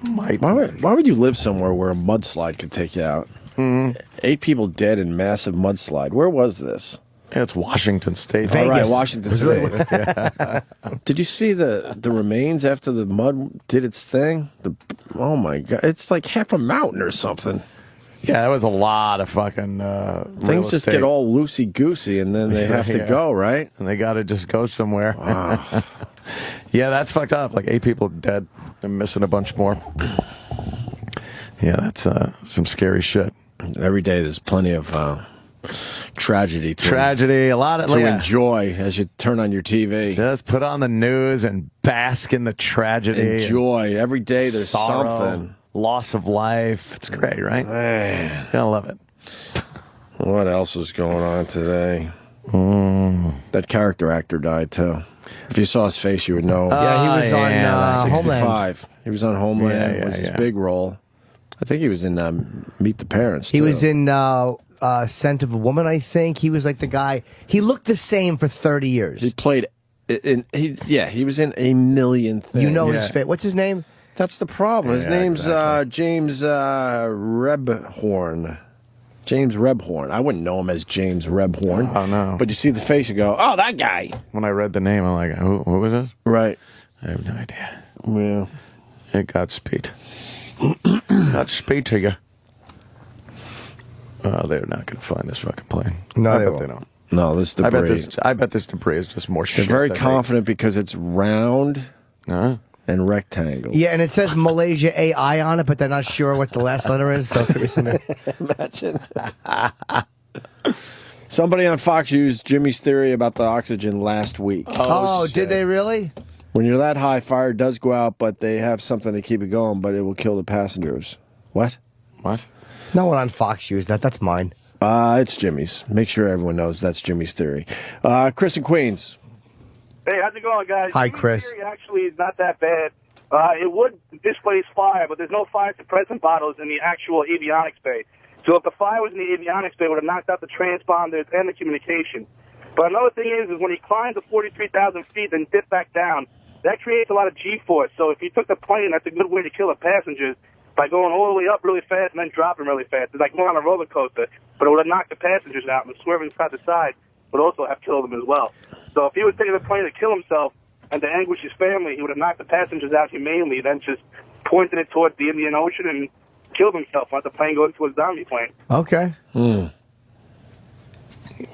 might. Why would you live somewhere where a mudslide could take you out? 8 people dead in massive mudslide. Where was this? Yeah, it's Washington State. All right, Washington State. Did you see the remains after the mud did its thing? Oh my God, it's like half a mountain or something. Yeah, that was a lot of fucking things just get all loosey goosey, and then they have to go, right? And they got to just go somewhere. Wow. Yeah, that's fucked up. Like 8 people dead. They're missing a bunch more. Yeah, that's some scary shit. Every day there's plenty of tragedy. A lot of to enjoy as you turn on your TV. Just put on the news and bask in the tragedy. Enjoy. Every day there's sorrow, something. Loss of life. It's great, right? Man. Gotta love it. What else is going on today? That character actor died too. If you saw his face, you would know. Yeah, he was on Homeland. 65. He was on Homeland. Yeah, was his big role. I think he was in Meet the Parents. He too. was in Scent of a Woman, I think. He was like the guy. He looked the same for 30 years. He played. He was in a million things. You know his face. What's his name? That's the problem. His name's James Rebhorn. James Rebhorn. I wouldn't know him as James Rebhorn. Oh, no. But you see the face, you go, oh, that guy. When I read the name, I'm like, who was this? Right. I have no idea. Yeah. Hey, Godspeed. Godspeed to you. Oh, they're not going to find this fucking plane. No, I they bet won't. they don't. No, this debris. I bet this debris is just more shit. They're very confident because it's round and rectangle. Yeah, and it says Malaysia AI on it, but they're not sure what the last letter is. So Imagine. Somebody on Fox used Jimmy's theory about the oxygen last week. Oh, did they really? When you're that high, fire does go out, but they have something to keep it going, but it will kill the passengers. What? What? No one on Fox used that. That's mine. It's Jimmy's. Make sure everyone knows that's Jimmy's theory. Chris in Queens. Hey, how's it going, guys? Hi, Jimmy's Chris. theory actually is not that bad. It would displace fire, but there's no fire suppressant bottles in the actual avionics bay. So if the fire was in the avionics bay, it would have knocked out the transponders and the communication. But another thing is when he climbs to 43,000 feet and dips back down, that creates a lot of G-force. So if you took the plane, that's a good way to kill the passengers by going all the way up really fast and then dropping really fast. It's like going on a roller coaster, but it would have knocked the passengers out, and swerving side to side would also have killed them as well. So if he was taking the plane to kill himself and to anguish his family, he would have knocked the passengers out humanely, then just pointed it towards the Indian Ocean and killed himself. Let the plane go into a zombie plane. Okay.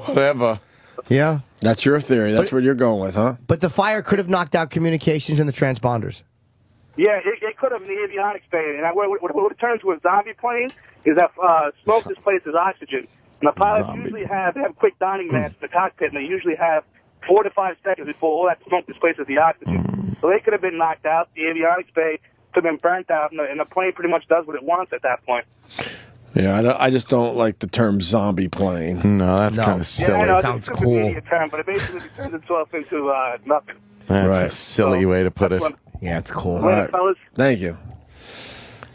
Whatever. Yeah. That's your theory. That's what you're going with, huh? But the fire could have knocked out communications and the transponders. Yeah, it could have in the avionics bay. And what would turn into a zombie plane is that smoke displaces oxygen. And the pilots usually have quick dining mats in the cockpit, and they usually have 4 to 5 seconds before all that smoke displaces the oxygen. So they could have been knocked out. The avionics bay could have been burnt out, and the plane pretty much does what it wants at that point. Yeah, I just don't like the term zombie plane. No, that's kind of silly. Yeah, I know, Sounds it's cool. a media term, but it basically turns itself into nothing. That's a silly way to put it. Yeah, it's cool. All right. fellas. Thank you.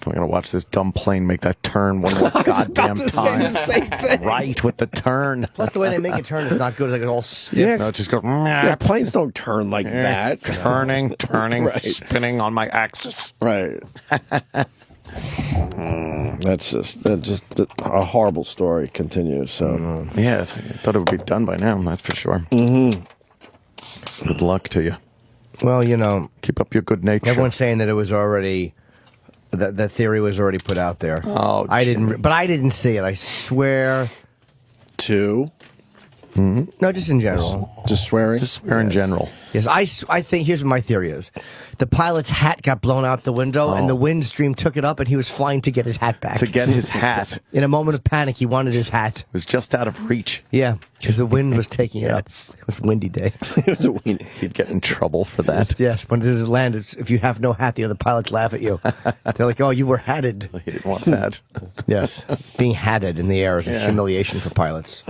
I'm going to watch this dumb plane make that turn one more goddamn time. Right, with the turn. Plus, the way they make it turn is not good. It's like all stiff. Yeah. No, just go. Yeah, planes don't turn like that. Turning, Right. spinning on my axis. Right. That's just a horrible story continues. So Yes, I thought it would be done by now. That's for sure. Good luck to you. Well, you know, Keep up your good nature. everyone's saying that it was already that theory was already put out there. Oh, I didn't see it. I swear. two. No, just in general. Just swearing. Just swear in general. Yes, I think here's what my theory is. The pilot's hat got blown out the window, and the wind stream took it up, and he was flying to get his hat back. To get his hat. In a moment of panic, he wanted his hat. It was just out of reach. Yeah, because the wind was taking it up. It was a windy day. It was a weenie. He'd get in trouble for that. Yes, when it is landed, if you have no hat, the other pilots laugh at you. They're like, oh, you were hatted. He didn't want that. Yes, being hatted in the air is a humiliation for pilots.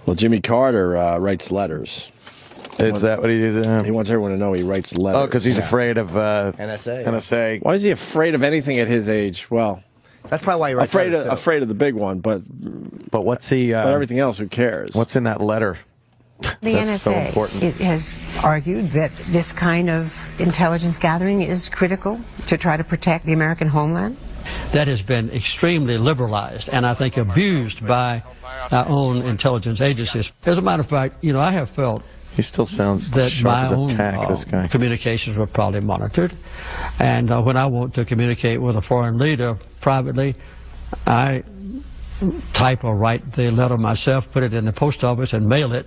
Well, Jimmy Carter writes letters. Is that what he does? He wants everyone to know he writes letters. Oh, because he's afraid of NSA. NSA. Why is he afraid of anything at his age? Well, that's probably why he writes afraid of the big one, but what's he? But everything else, who cares? What's in that letter? The That's NSA so important. It has argued that this kind of intelligence gathering is critical to try to protect the American homeland. That has been extremely liberalized and I think abused by our own intelligence agencies. As a matter of fact, I have felt he still sounds that sharp my as a own tack, this guy. communications were probably monitored. And when I want to communicate with a foreign leader privately, I type or write the letter myself, put it in the post office, and mail it.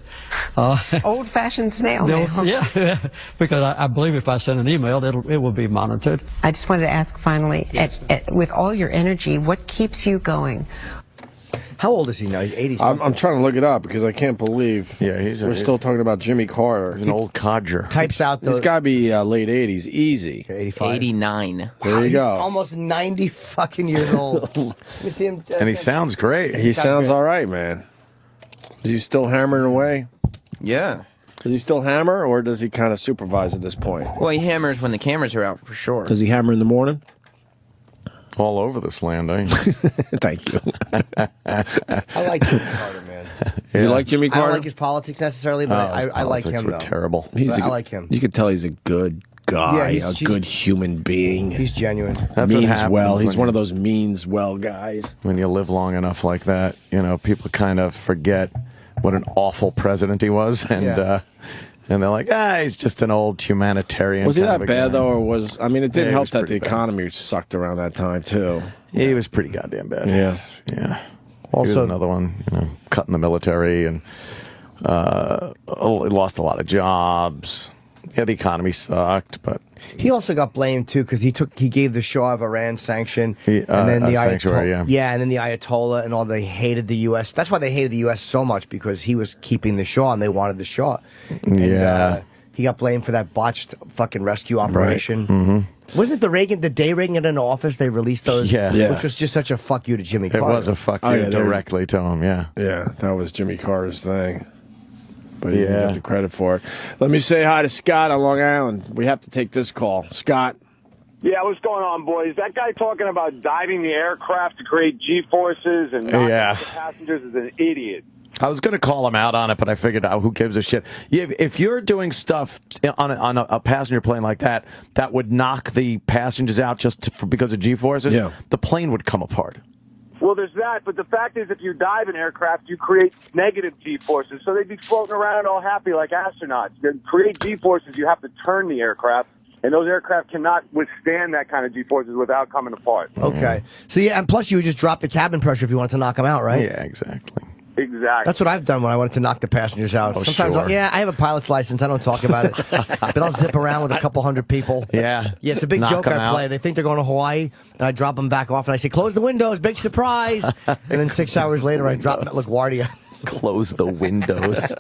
Old-fashioned snail mail. Yeah, because I believe if I send an email, it will be monitored. I just wanted to ask finally, with all your energy, what keeps you going? How old is he now? He's 80. I'm trying to look it up because I can't believe we're still talking about Jimmy Carter. He's an old codger. Types out He's got to be late 80s, easy. 85. 89. There you go. Almost 90 fucking years old. Let me see him. And he sounds great. He sounds all right, man. Is he still hammering away? Yeah. Does he still hammer, or does he kind of supervise at this point? Well, he hammers when the cameras are out, for sure. Does he hammer in the morning? All over this land, eh? Thank you. I like Jimmy Carter, man. You like Jimmy I Carter? don't like his politics necessarily, but I like him, though. Terrible. I like him. You could tell he's a good guy, Yeah, a good human being. He's genuine. That's what means happens well. He's when one of those means well guys. When you live long enough like that, people kind of forget what an awful president he was, and and they're like, he's just an old humanitarian. Was he kind that of a bad, guy. though, or was... I mean, it did Yeah, he help was that the pretty bad. economy sucked around that time, too. He was pretty goddamn bad. Yeah. Yeah. Also- He was another one, cutting the military, and he lost a lot of jobs. Yeah, the economy sucked, but... He also got blamed too because he gave the Shah of Iran sanction, and a then the sanctuary, and then the Ayatollah and all. They hated the U.S. That's why they hated the U.S. so much, because he was keeping the Shah and they wanted the Shah. And, he got blamed for that botched fucking rescue operation. Right. Mm-hmm. Wasn't it the day Reagan got into office, they released those? Yeah. Which was just such a fuck you to Jimmy It Carter. was a fuck you directly to him, yeah. Yeah, that was Jimmy Carter's thing. But he didn't get the credit for it. Let me say hi to Scott on Long Island. We have to take this call. Scott. Yeah, what's going on, boys? That guy talking about diving the aircraft to create G-forces and knocking out the passengers is an idiot. I was going to call him out on it, but I figured out who gives a shit. If you're doing stuff on a passenger plane like that, that would knock the passengers out because of G-forces, the plane would come apart. Well, there's that, but the fact is if you dive an aircraft, you create negative G-forces, so they'd be floating around all happy like astronauts. To create G-forces, you have to turn the aircraft, and those aircraft cannot withstand that kind of G-forces without coming apart. Okay. So, and plus you would just drop the cabin pressure if you wanted to knock them out, right? Yeah, exactly. Exactly. That's what I've done when I wanted to knock the passengers out. Oh, Sometimes, sure. I have a pilot's license. I don't talk about it. But I'll zip around with a couple hundred people. Yeah. Yeah, it's a big Knock joke 'em I play. out. They think they're going to Hawaii, and I drop them back off, and I say, close the windows, big surprise. And then 6 hours later, I drop them at LaGuardia. Close the windows.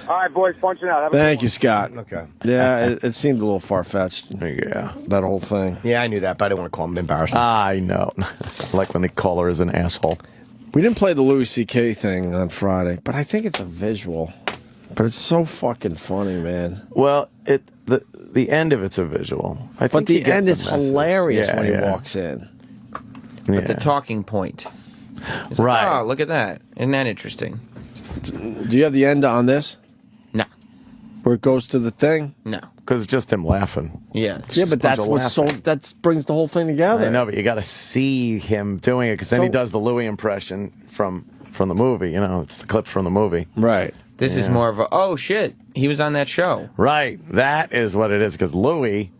All right, boys, punching out. Have a Thank good you, Scott. Okay. Yeah, it seemed a little far-fetched. Yeah. That whole thing. Yeah, I knew that, but I didn't want to call him embarrassing. I know. Like when the caller is an asshole. We didn't play the Louis C.K. thing on Friday, but I think it's a visual. But it's so fucking funny, man. Well, the end of it's a visual. But the end is message. hilarious when he Yeah. walks in. But the talking point. It's like, Right. oh, look at that. Isn't that interesting? Do you have the end on this? No. Where it goes to the thing? No. Because it's just him laughing. Yeah. Yeah, but that's what's that brings the whole thing together. I know, but you got to see him doing it, because then he does the Louis impression from the movie. It's the clips from the movie. Right. This is more of a, oh, shit, he was on that show. Right. That is what it is, because Louis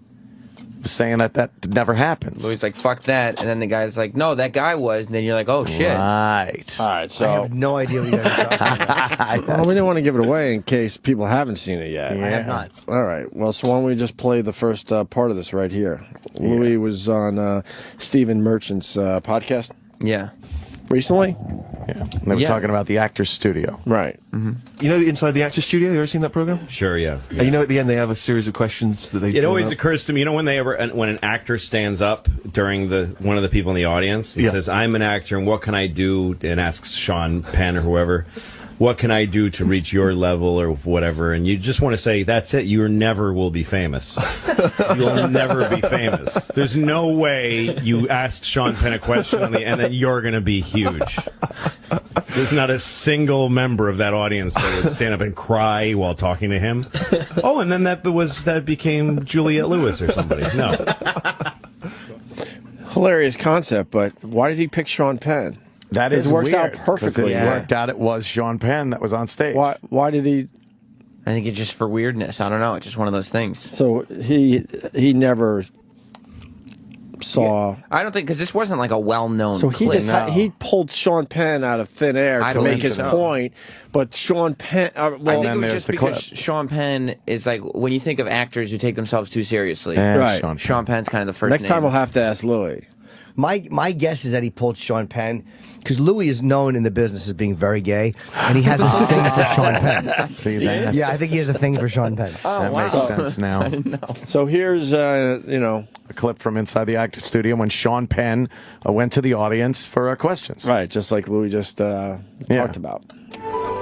was saying that never happens. Louis like, fuck that. And then the guy's like, no, that guy was. And then you're like, oh, shit. Right. All right, I so... have no idea what you guys are talking about. Well, we didn't want to give it away in case people haven't seen it yet. I have not. All right. Well, so why don't we just play the first part of this right here? Louis was on Stephen Merchant's podcast Yeah. recently. Yeah. And they were talking about the Actors Studio. Right. You know, Inside the Actors Studio. You ever seen that program? Sure, yeah. And you know, at the end they have a series of questions that they. It draw always up? occurs to me, when an actor stands up during one of the people in the audience, he says, "I'm an actor, and what can I do?" and asks Sean Penn or whoever. what can I do to reach your level or whatever, and you just want to say, that's it, you never will be famous. You'll never be famous. There's no way you asked Sean Penn a question and then you're going to be huge. There's not a single member of that audience that would stand up and cry while talking to him. Oh, and then that became Juliette Lewis or somebody. No. Hilarious concept, but why did he pick Sean Penn? That is it works weird, out perfectly. It worked out. It was Sean Penn that was on stage. Why did he? I think it's just for weirdness. I don't know. It's just one of those things. So he never saw. Yeah. I don't think because this wasn't like a well-known. So he clip. he pulled Sean Penn out of thin air to make his point. But Sean Penn. I think it was just because Sean Penn is like when you think of actors who take themselves too seriously. Right. Sean Penn's kind of the first. Next time we'll have to ask Louis. My guess is that he pulled Sean Penn because Louis is known in the business as being very gay, and he has this thing for Sean Penn. Yeah, I think he has a thing for Sean Penn. That makes sense now. So here's a clip from inside the actor studio when Sean Penn went to the audience for questions. Right, just like Louis just talked about.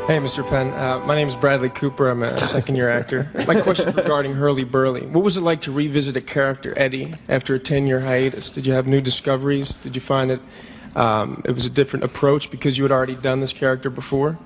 Hey, Mr. Penn. My name is Bradley Cooper. I'm a second-year actor. My question is regarding Hurley Burley. What was it like to revisit a character, Eddie, after a 10-year hiatus? Did you have new discoveries? Did you find that it was a different approach because you had already done this character before?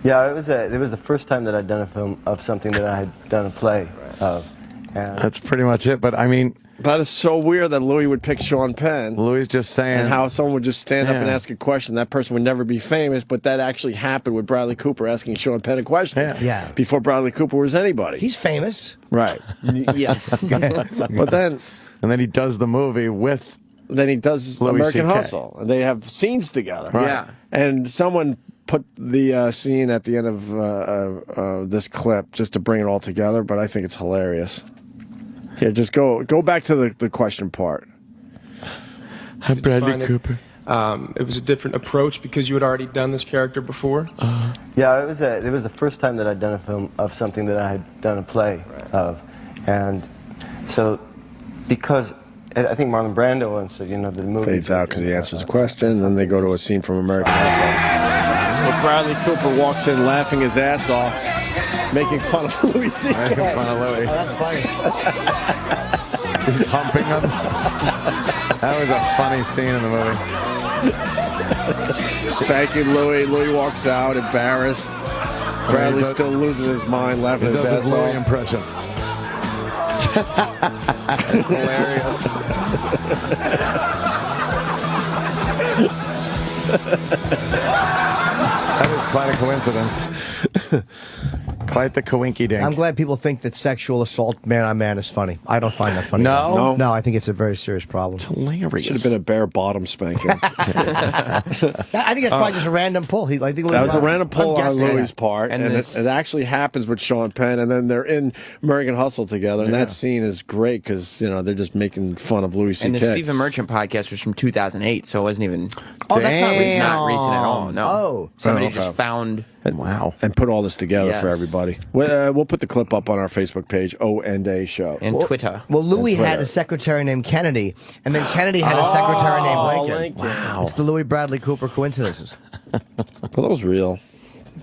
Yeah, it was the first time that I'd done a film of something that I had done a play of. That's pretty much it. But I mean, that is so weird that Louis would pick Sean Penn. Louis just saying, and how someone would just stand up and ask a question. That person would never be famous, but that actually happened with Bradley Cooper asking Sean Penn a question. Yeah. Before Bradley Cooper was anybody. He's famous. Right. Yes. But then, and then he does the movie with. Then he does Louis American CK. Hustle, and they have scenes together. Right. Yeah. And someone put the scene at the end of this clip just to bring it all together, but I think it's hilarious. Here, just go back to the question part. Hi, Bradley Cooper. It was a different approach because you had already done this character before? Yeah, it was the first time that I'd done a film of something that I had done a play of. And so, because I think Marlon Brando once said, the movie fades out because he answers a question, and then they go to a scene from American Hustle. Where Bradley Cooper walks in laughing his ass off, making fun of Louis C.K. Making fun of Louis. Oh, that's funny. He's humping him. That was a funny scene in the movie. Spanking Louis. Louis walks out, embarrassed. Bradley's still losing his mind, laughing his ass Louis off. impression. It's hilarious. That is quite a coincidence. Quite the coinky dink. I'm glad people think that sexual assault man on man is funny. I don't find that funny. No? No, I think it's a very serious problem. It's hilarious. Should have been a bare bottom spanking. I think that's probably just a random pull. That was a random pull on Louis' part, and this- it actually happens with Sean Penn, and then they're in American Hustle together, and that scene is great because they're just making fun of Louis C.K. And the Stephen Merchant podcast was from 2008, so it wasn't even. Oh, that's not recent. Not recent at all. No. Oh. Somebody Okay. just found. Wow. And put all this together Yes. for everybody. We'll put the clip up on our Facebook page, O&A Show. And Twitter. Well, Louis And Twitter. had a secretary named Kennedy, and then Kennedy had a secretary named Lincoln. Lincoln. Wow. It's the Louis Bradley Cooper coincidences. Are those real?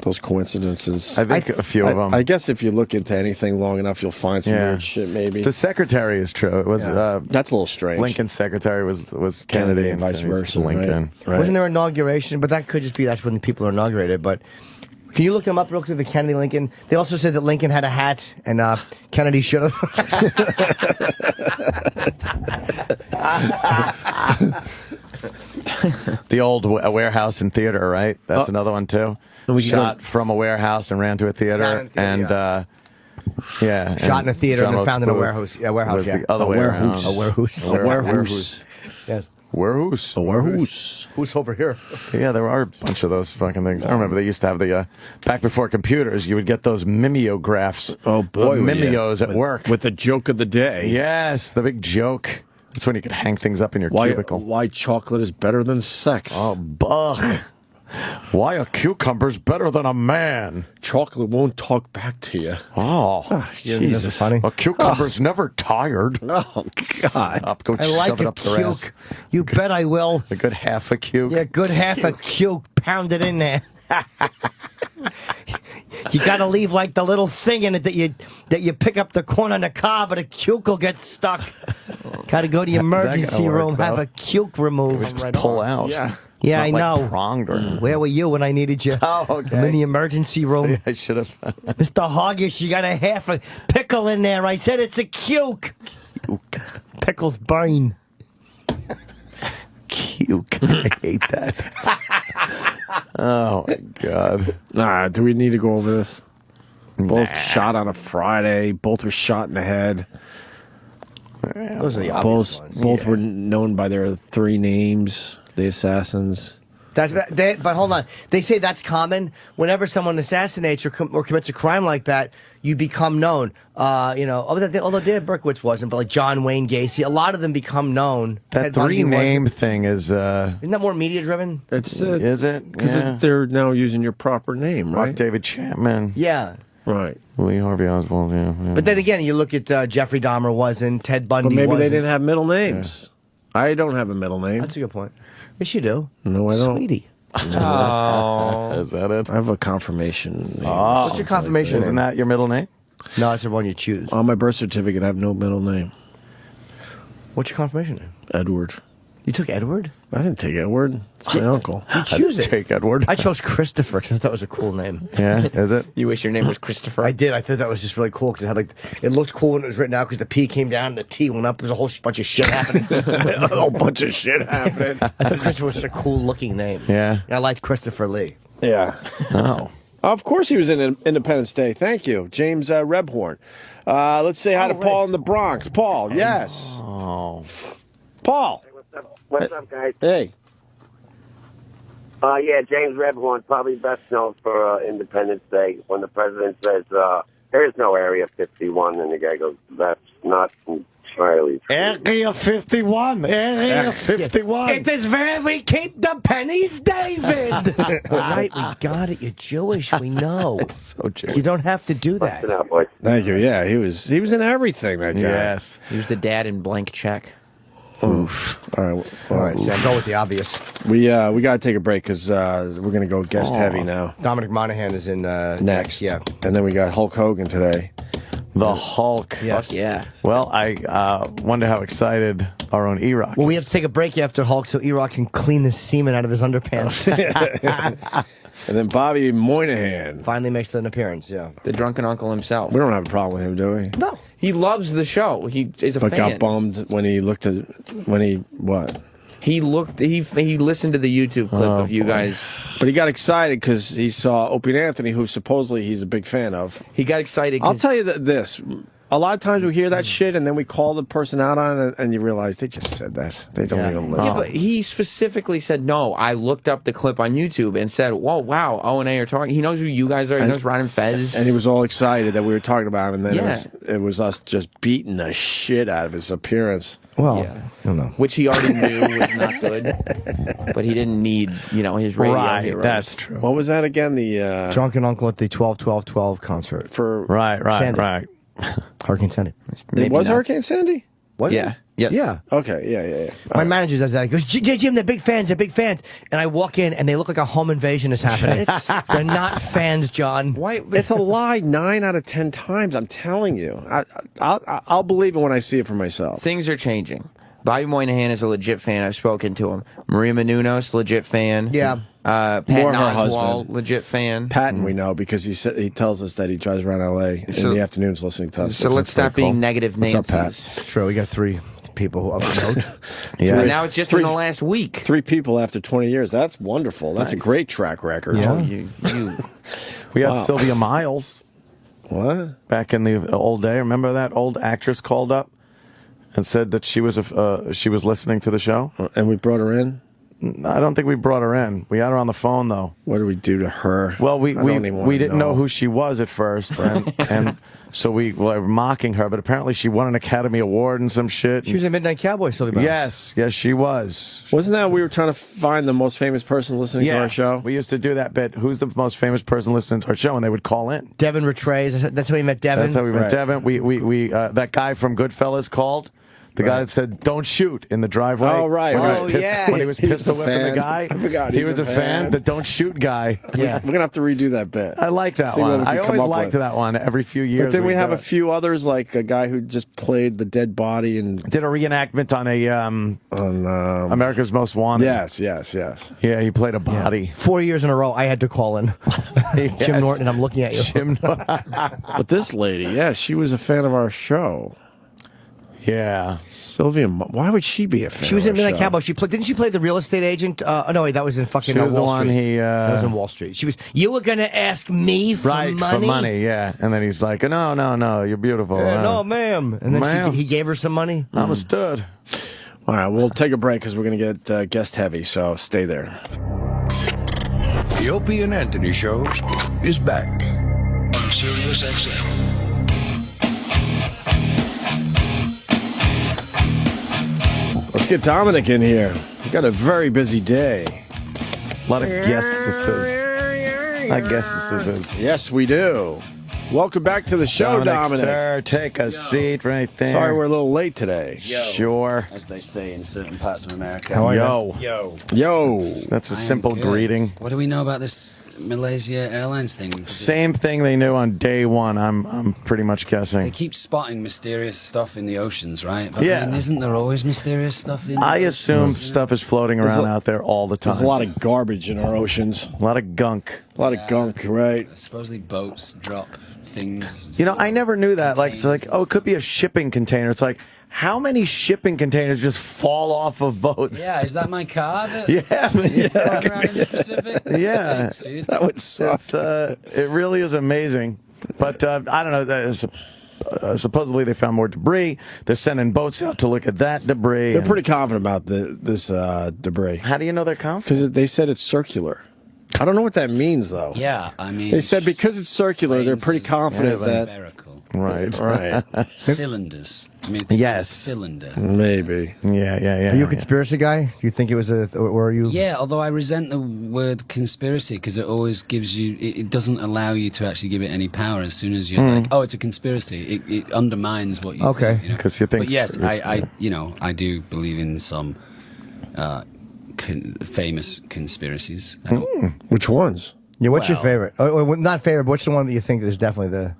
Those coincidences? I think a few of them. I guess if you look into anything long enough, you'll find some weird shit, maybe. The secretary is true. It was that's a little strange. Lincoln's secretary was Kennedy and vice Kennedy's versa, Lincoln. Right. Wasn't there inauguration? But that could just be that's when the people are inaugurated. But can you look them up real quick, the Kennedy Lincoln? They also said that Lincoln had a hat and Kennedy should have. The old warehouse and theater, right? That's another one too. Shot from a warehouse and ran to a theater, and shot in a theater and then found in a Booth warehouse. Yeah, warehouse. was Yeah, the other way around. A warehouse. A warehouse. Yes. Warehouse. A warehouse. Who's over here? Yeah, there are a bunch of those fucking things. I remember they used to have the back before computers. You would get those mimeographs. Oh boy, mimeos at work with the joke of the day. Yes, the big joke. That's when you could hang things up in your cubicle. Why chocolate is better than sex? Oh, bugh. Why a cucumber's better than a man? Chocolate won't talk back to you. Oh, Jesus. That's funny. A cucumber's never tired. Oh, God. Up, go I like shove it a up their ass. cuke. You bet I will. A good half a cuke. Yeah, good half a cuke pounded in there. You got to leave like the little thing in it that you pick up the corn on the cob, but a cuke will get stuck. Got to go to the emergency room, have a cuke removed. Just pull out. Yeah, It's I not like know. pronged or Where were you when I needed you? Oh, okay. I'm in the emergency room. See, I should have. Mr. Hoggish, you got a half a pickle in there. I said it's a cuke. Pickles burn. Cuke. I hate that. Oh my God. Do we need to go over this? Both shot on a Friday. Both were shot in the head. Those are the obvious ones. Both were known by their 3 names. The assassins. But hold on. They say that's common. Whenever someone assassinates or commits a crime like that, you become known. Although Dan Berkowitz wasn't, but like John Wayne Gacy, a lot of them become known. That Ted Bundy 3-name wasn't. thing is. Isn't that more media driven? Is it? Because they're now using your proper name, right? Mark David Chapman. Yeah. Right. Lee Harvey Oswald. Yeah. But then again, you look at Jeffrey Dahmer wasn't, Ted Bundy But maybe wasn't. they didn't have middle names. Yeah. I don't have a middle name. That's a good point. Yes, you do. No, I don't. Sweetie. Oh. Is that it? I have a confirmation name. Oh. What's your confirmation Isn't name? that your middle name? No, it's the one you choose. On my birth certificate, I have no middle name. What's your confirmation name? Edward. You took Edward? I didn't take Edward. It's my uncle. You choose it. Take Edward. I chose Christopher because I thought it was a cool name. Yeah, is it? You wish your name was Christopher? I did. I thought that was just really cool because it looked cool when it was written out because the P came down and the T went up. There was a whole bunch of shit happening. A whole bunch of shit happening. I thought Christopher was such a cool looking name. Yeah. And I liked Christopher Lee. Yeah. Oh. Of course he was in Independence Day. Thank you. James Rebhorn. Let's say hi to Paul in the Bronx. Paul, yes. Oh. Paul. What's up, guys? Hey. Yeah, James Rebhorn, probably best known for Independence Day, when the president says, there is no Area 51, and the guy goes, that's not entirely true. Area 51. Area 51. It is where we keep the pennies, David. Right, we got it. You're Jewish. We know. So Jewish. You don't have to do that. Listen up, boys. Thank you. Yeah, he was in everything, that guy. Yes. He was the dad in Blank Check. Oof. All right. All right, Sam, go with the obvious. We got to take a break because we're going to go guest heavy now. Dominic Monaghan is in Next. Yeah. And then we got Hulk Hogan today. The Hulk. Yes. Fuck yeah. Well, I wonder how excited our own E-Rock. Well, we have to take a break after Hulk so E-Rock can clean the semen out of his underpants. And then Bobby Moynihan. Finally makes an appearance, yeah. The drunken uncle himself. We don't have a problem with him, do we? No. He loves the show. He is a But fan. got bummed when he looked at what? He listened to the YouTube clip of you guys. But he got excited because he saw Opie and Anthony, who supposedly he's a big fan of. He got excited. I'll tell you this. A lot of times we hear that shit and then we call the person out on it and you realize they just said that. They don't even listen. Yeah, but he specifically said, no, I looked up the clip on YouTube and said, whoa, wow, O&A are talking. He knows who you guys are. He knows Ron and Fez. And he was all excited that we were talking about him. And then it was us just beating the shit out of his appearance. Well, I don't know. Which he already knew was not good. But he didn't need, his radio heroes. That's true. What was that again? The Drunken Uncle at the 12-12-12 concert. For Right. Hurricane Sandy. It was Hurricane Sandy? Was Yeah. it? Yes. Yeah. Okay, yeah. My manager does that. He goes, Jim, they're big fans. And I walk in, and they look like a home invasion is happening. They're not fans, John. Why? It's a lie 9 out of 10 times. I'm telling you. I'll believe it when I see it for myself. Things are changing. Bobby Moynihan is a legit fan. I've spoken to him. Maria Menounos, legit fan. Yeah. Patton More her Oswalt, husband. legit fan. Patton, we know because he tells us that he drives around L.A. in the afternoons listening to us. So let's stop being negative What's Nancy's. up, Pat? It's true. We got 3 people who up the note. Yeah. Now it's just in the last week. 3 people after 20 years. That's wonderful. That's a great track record. Yeah. Oh, you. We got Sylvia Miles. What? Back in the old day. Remember that old actress called up and said that she was listening to the show? And we brought her in? I don't think we brought her in. We had her on the phone, though. What did we do to her? Well, we don't even wanna didn't know who she was at first, and so we were mocking her. But apparently, she won an Academy Award and some shit. She was a Midnight Cowboy, Sylvia Miles. Yes, she was. Wasn't that we were trying to find the most famous person listening to our show? We used to do that bit. Who's the most famous person listening to our show? And they would call in. Devin Rattrays. That's how we met Devin. That's how we met Devin. We that guy from Goodfellas called The guy that said, "Don't shoot" in the driveway. Oh, right. When he was pistol whipping the guy. I forgot. He was a fan. The "Don't shoot" guy. Yeah. We're going to have to redo that bit. I like that one. I always liked that one every few years. But then we have a few others, like a guy who just played the dead body and did a reenactment on America's Most Wanted. Yes. Yeah, he played a body. 4 years in a row, I had to call in. Jim Norton, I'm looking at you. But this lady, she was a fan of our show. Yeah. Sylvia, why would she be a fan? She was of in our Midnight show? Cowboy. Didn't she play the real estate agent? No, wait, that was in fucking She was Wall the one Street. that was in Wall Street. She was. You were gonna ask me for money. For money, yeah. And then he's like, no, you're beautiful. No, ma'am. And then Ma'am. he gave her some money. Understood. All right, we'll take a break because we're going to get guest heavy, so stay there. The Opie and Anthony Show is back on Sirius XM. Let's get Dominic in here. We've got a very busy day. A lot of guests. Yes, we do. Welcome back to the show, Dominic. Sir, take a seat right there. Sorry we're a little late today. Sure. As they say in certain parts of America. How are you? Yo. That's a simple greeting. What do we know about this Malaysia Airlines thing? Same thing they knew on day one. I'm pretty much They guessing. keep spotting mysterious stuff in the oceans, right? But Yeah. I mean, isn't there always mysterious stuff in I the assume oceans? stuff is floating around out there all the time. There's a lot of garbage in our oceans. A lot of gunk. A lot of gunk, right? Supposedly boats drop things. You know, I never knew that. Like, it's like, oh, it could be a shipping container. It's like, how many shipping containers just fall off of boats? Yeah, is that my car? That Yeah. around in the Pacific? Yeah. Thanks, dude. That would suck. It really is amazing. But I don't know. Supposedly they found more debris. They're sending boats out to look at that debris. They're pretty confident about this debris. How do you know they're confident? Because they said it's circular. I don't know what that means, though. Yeah, I mean... They said because it's circular, they're pretty confident that... Right. Cylinders. I mean, yes. Cylinder. Maybe. Yeah. Are you a conspiracy guy? Do you think it was or are you? Yeah, although I resent the word conspiracy because it always gives you, it doesn't allow you to actually give it any power. As soon as you're like, oh, it's a conspiracy, it undermines what you think. Because you think. But yes, I do believe in some famous conspiracies. Which ones? Yeah, what's your favorite? Not favorite, but what's the one that you think is definitely the...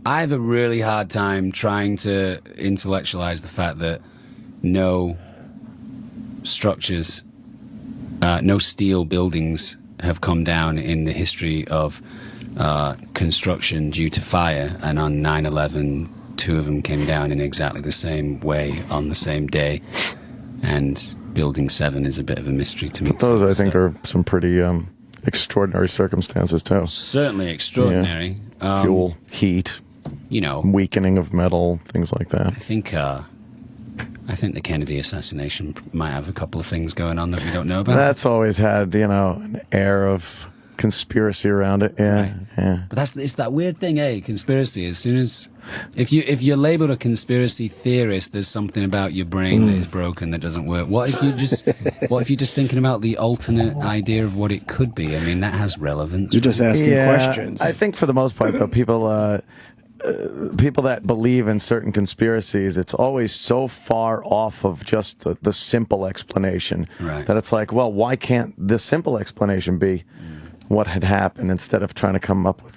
I have a really hard time trying to intellectualize the fact that no structures, no steel buildings have come down in the history of construction due to fire, and on 9/11, 2 of them came down in exactly the same way on the same day, and Building 7 is a bit of a mystery to me. But those, I think, are some pretty extraordinary circumstances, too. Certainly extraordinary. Yeah. Fuel, heat. Weakening of metal, things like that. I think the Kennedy assassination might have a couple of things going on that we don't know about. That's always had, an air of conspiracy around it. Yeah, yeah. But it's that weird thing, conspiracy. As soon as if you're labeled a conspiracy theorist, there's something about your brain that is broken, that doesn't work. What if you're just thinking about the alternate idea of what it could be? I mean, that has relevance. You're just asking questions. I think for the most part, though, people that believe in certain conspiracies, it's always so far off of just the simple explanation that it's like, well, why can't this simple explanation be what had happened, instead of trying to come up with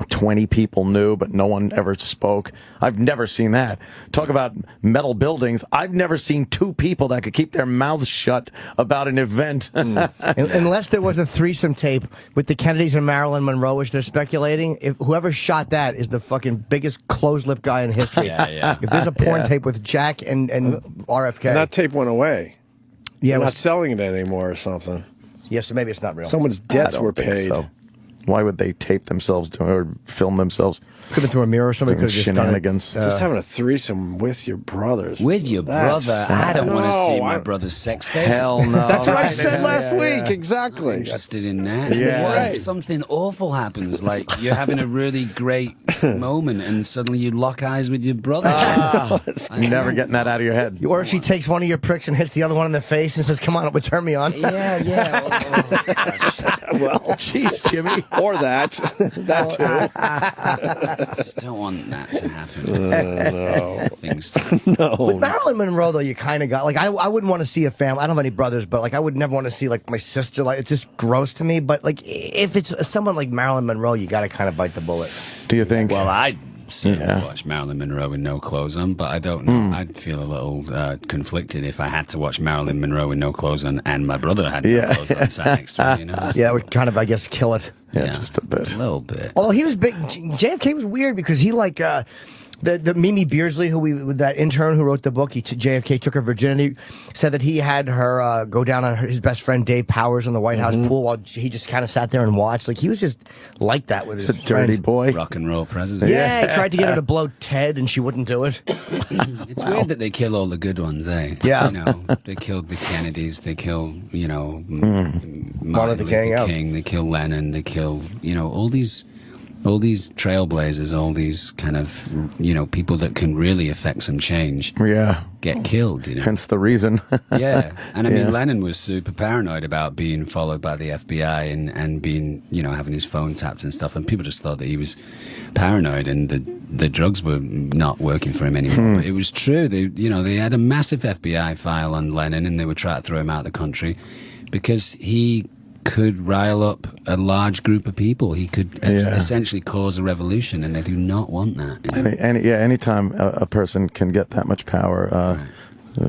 20 people knew, but no one ever spoke. I've never seen that. Talk about metal buildings. I've never seen 2 people that could keep their mouths shut about an event. Unless there was a threesome tape with the Kennedys and Marilyn Monroe, which they're speculating, if whoever shot that is the fucking biggest closed-lip guy in history. Yeah. If there's a porn tape with Jack and RFK. And that tape went away. Yeah, They're not selling it anymore or something. Yeah, so maybe it's not real. Someone's debts were paid. So. Why would they tape themselves or film themselves? Could have through a mirror. Somebody could have just done it. Just having a threesome with your brothers. With your brother? I don't want to see my brother's sex face. Hell no. That's what I said last week. Exactly. I'm interested in that. Yeah. What if something awful happens? Like you're having a really great moment and suddenly you lock eyes with your brother. You're never getting that out of your head. Or she takes one of your pricks and hits the other one in the face and says, "Come on, it would turn me on." Yeah. Well, jeez, Jimmy. Or that. That too. Just don't want that to happen. things. With Marilyn Monroe, though, you kind of got like I wouldn't want to see a family. I don't have any brothers, but like I would never want to see like my sister. Like it's just gross to me. But like if it's someone like Marilyn Monroe, you got to kind of bite the bullet. Do you think? Well, I'd certainly watch Marilyn Monroe with no clothes on, but I don't know. I'd feel a little conflicted if I had to watch Marilyn Monroe with no clothes on and my brother had no clothes on sat next to me. You know? Yeah, it would kind of, I guess, kill it. Yeah, just a bit. A little bit. Although he was big, JFK was weird because he like the Mimi Beardsley, with that intern who wrote the book, JFK took her virginity, said that he had her go down on his best friend Dave Powers in the White House pool while he just kind of sat there and watched. Like he was just like that with his dirty friends. boy, rock and roll president. Yeah, he tried to get her to blow Ted, and she wouldn't do it. It's weird that they kill all the good ones, eh? Yeah. You know, they killed the Kennedys, they kill, you know, Martin Martin Luther Luther King, they kill Lennon, they kill, you know, all these trailblazers, all these kind of, you know, people that can really affect some change. Yeah. Get killed, you know. Hence the reason. Yeah. And I mean, Lennon was super paranoid about being followed by the FBI and being, you know, having his phone tapped and stuff. And people just thought that he was paranoid and the drugs were not working for him anymore. But it was true. They had a massive FBI file on Lennon and they were trying to throw him out of the country because he could rile up a large group of people. He could essentially cause a revolution, and they do not want that. You know? Anytime a person can get that much power,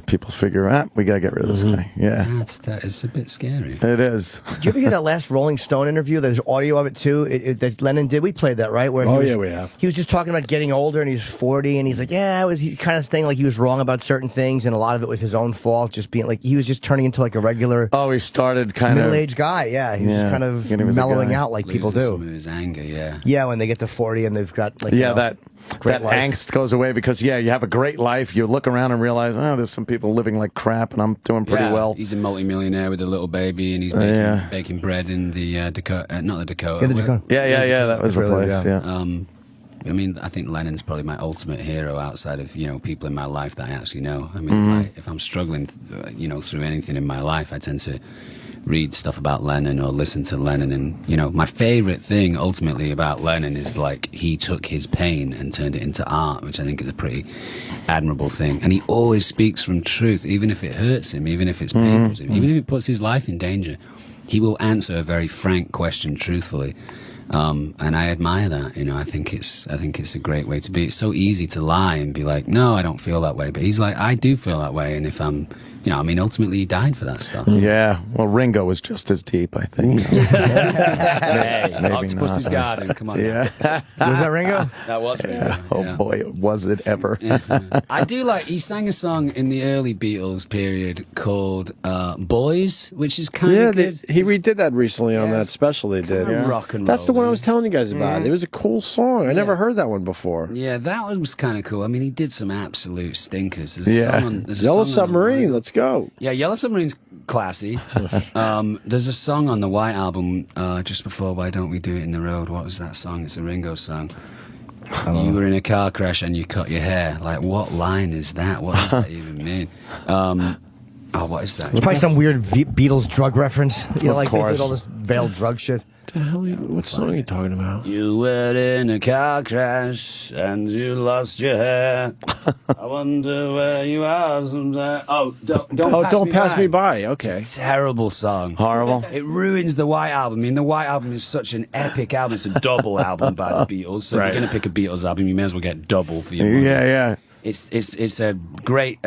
people figure, we gotta get rid of this guy. Yeah, it's a bit scary. It is. Did you ever hear that last Rolling Stone interview? There's audio of it too. That Lennon did. We played that, right? Where we have. He was just talking about getting older, and he's 40, and he's like, he kind of saying like he was wrong about certain things, and a lot of it was his own fault. Just being like he was just turning into like a regular. Oh, he started kind of middle-aged guy. Yeah, he was just kind of mellowing out like people do. Some of his anger, yeah. Yeah, when they get to 40 and they've got like that life. angst goes away because you have a great life. You look around and realize, there's some people living like crap, and I'm doing pretty well. He's a multi-millionaire with a little baby, and he's baking bread in the Dakota, not the Dakota. Yeah, the Dakota. Yeah, that was the place. Yeah. I mean, I think Lennon's probably my ultimate hero outside of, you know, people in my life that I actually know. I mean, if I'm struggling, you know, through anything in my life, I tend to read stuff about Lennon or listen to Lennon. And, you know, my favorite thing ultimately about Lennon is like he took his pain and turned it into art, which I think is a pretty admirable thing. And he always speaks from truth, even if it hurts him, even if it's painful to him, even if it puts his life in danger. He will answer a very frank question truthfully. And I admire that. You know, I think it's a great way to be. It's so easy to lie and be like, no, I don't feel that way. But he's like, I do feel that way. And if I'm, you know, I mean, ultimately he died for that stuff. Yeah. Well, Ringo was just as deep, I think. Hey, Octopus's Garden, come on. Yeah. Was that Ringo? That was Ringo. Oh boy, was it ever. I do like, he sang a song in the early Beatles period called Boys, which is kind of good. He redid that recently on that special they did. Rock and roll. That's the one I was telling you guys about. It was a cool song. I never heard that one before. Yeah, that one was kind of cool. I mean, he did some absolute stinkers. There's a song there's a Yellow song Submarine, let's go. Yeah, Yellow Submarine's classy. There's a song on the White Album just before Why Don't We Do It in the Road. What was that song? It's a Ringo song. You were in a car crash and you cut your hair. Like, what line is that? What does that even mean? What is that? It's probably some weird Beatles drug reference. You know, like they course. did all this veiled drug shit. The hell? What song are you talking about? You were in a car crash and you lost your hair. I wonder where you are someday. Don't pass me by. Okay. Terrible song. Horrible. It ruins the White Album. I mean, the White Album is such an epic album. It's a double album by the Beatles. So if you're going to pick a Beatles album, you may as well get double for your money. Yeah. It's a great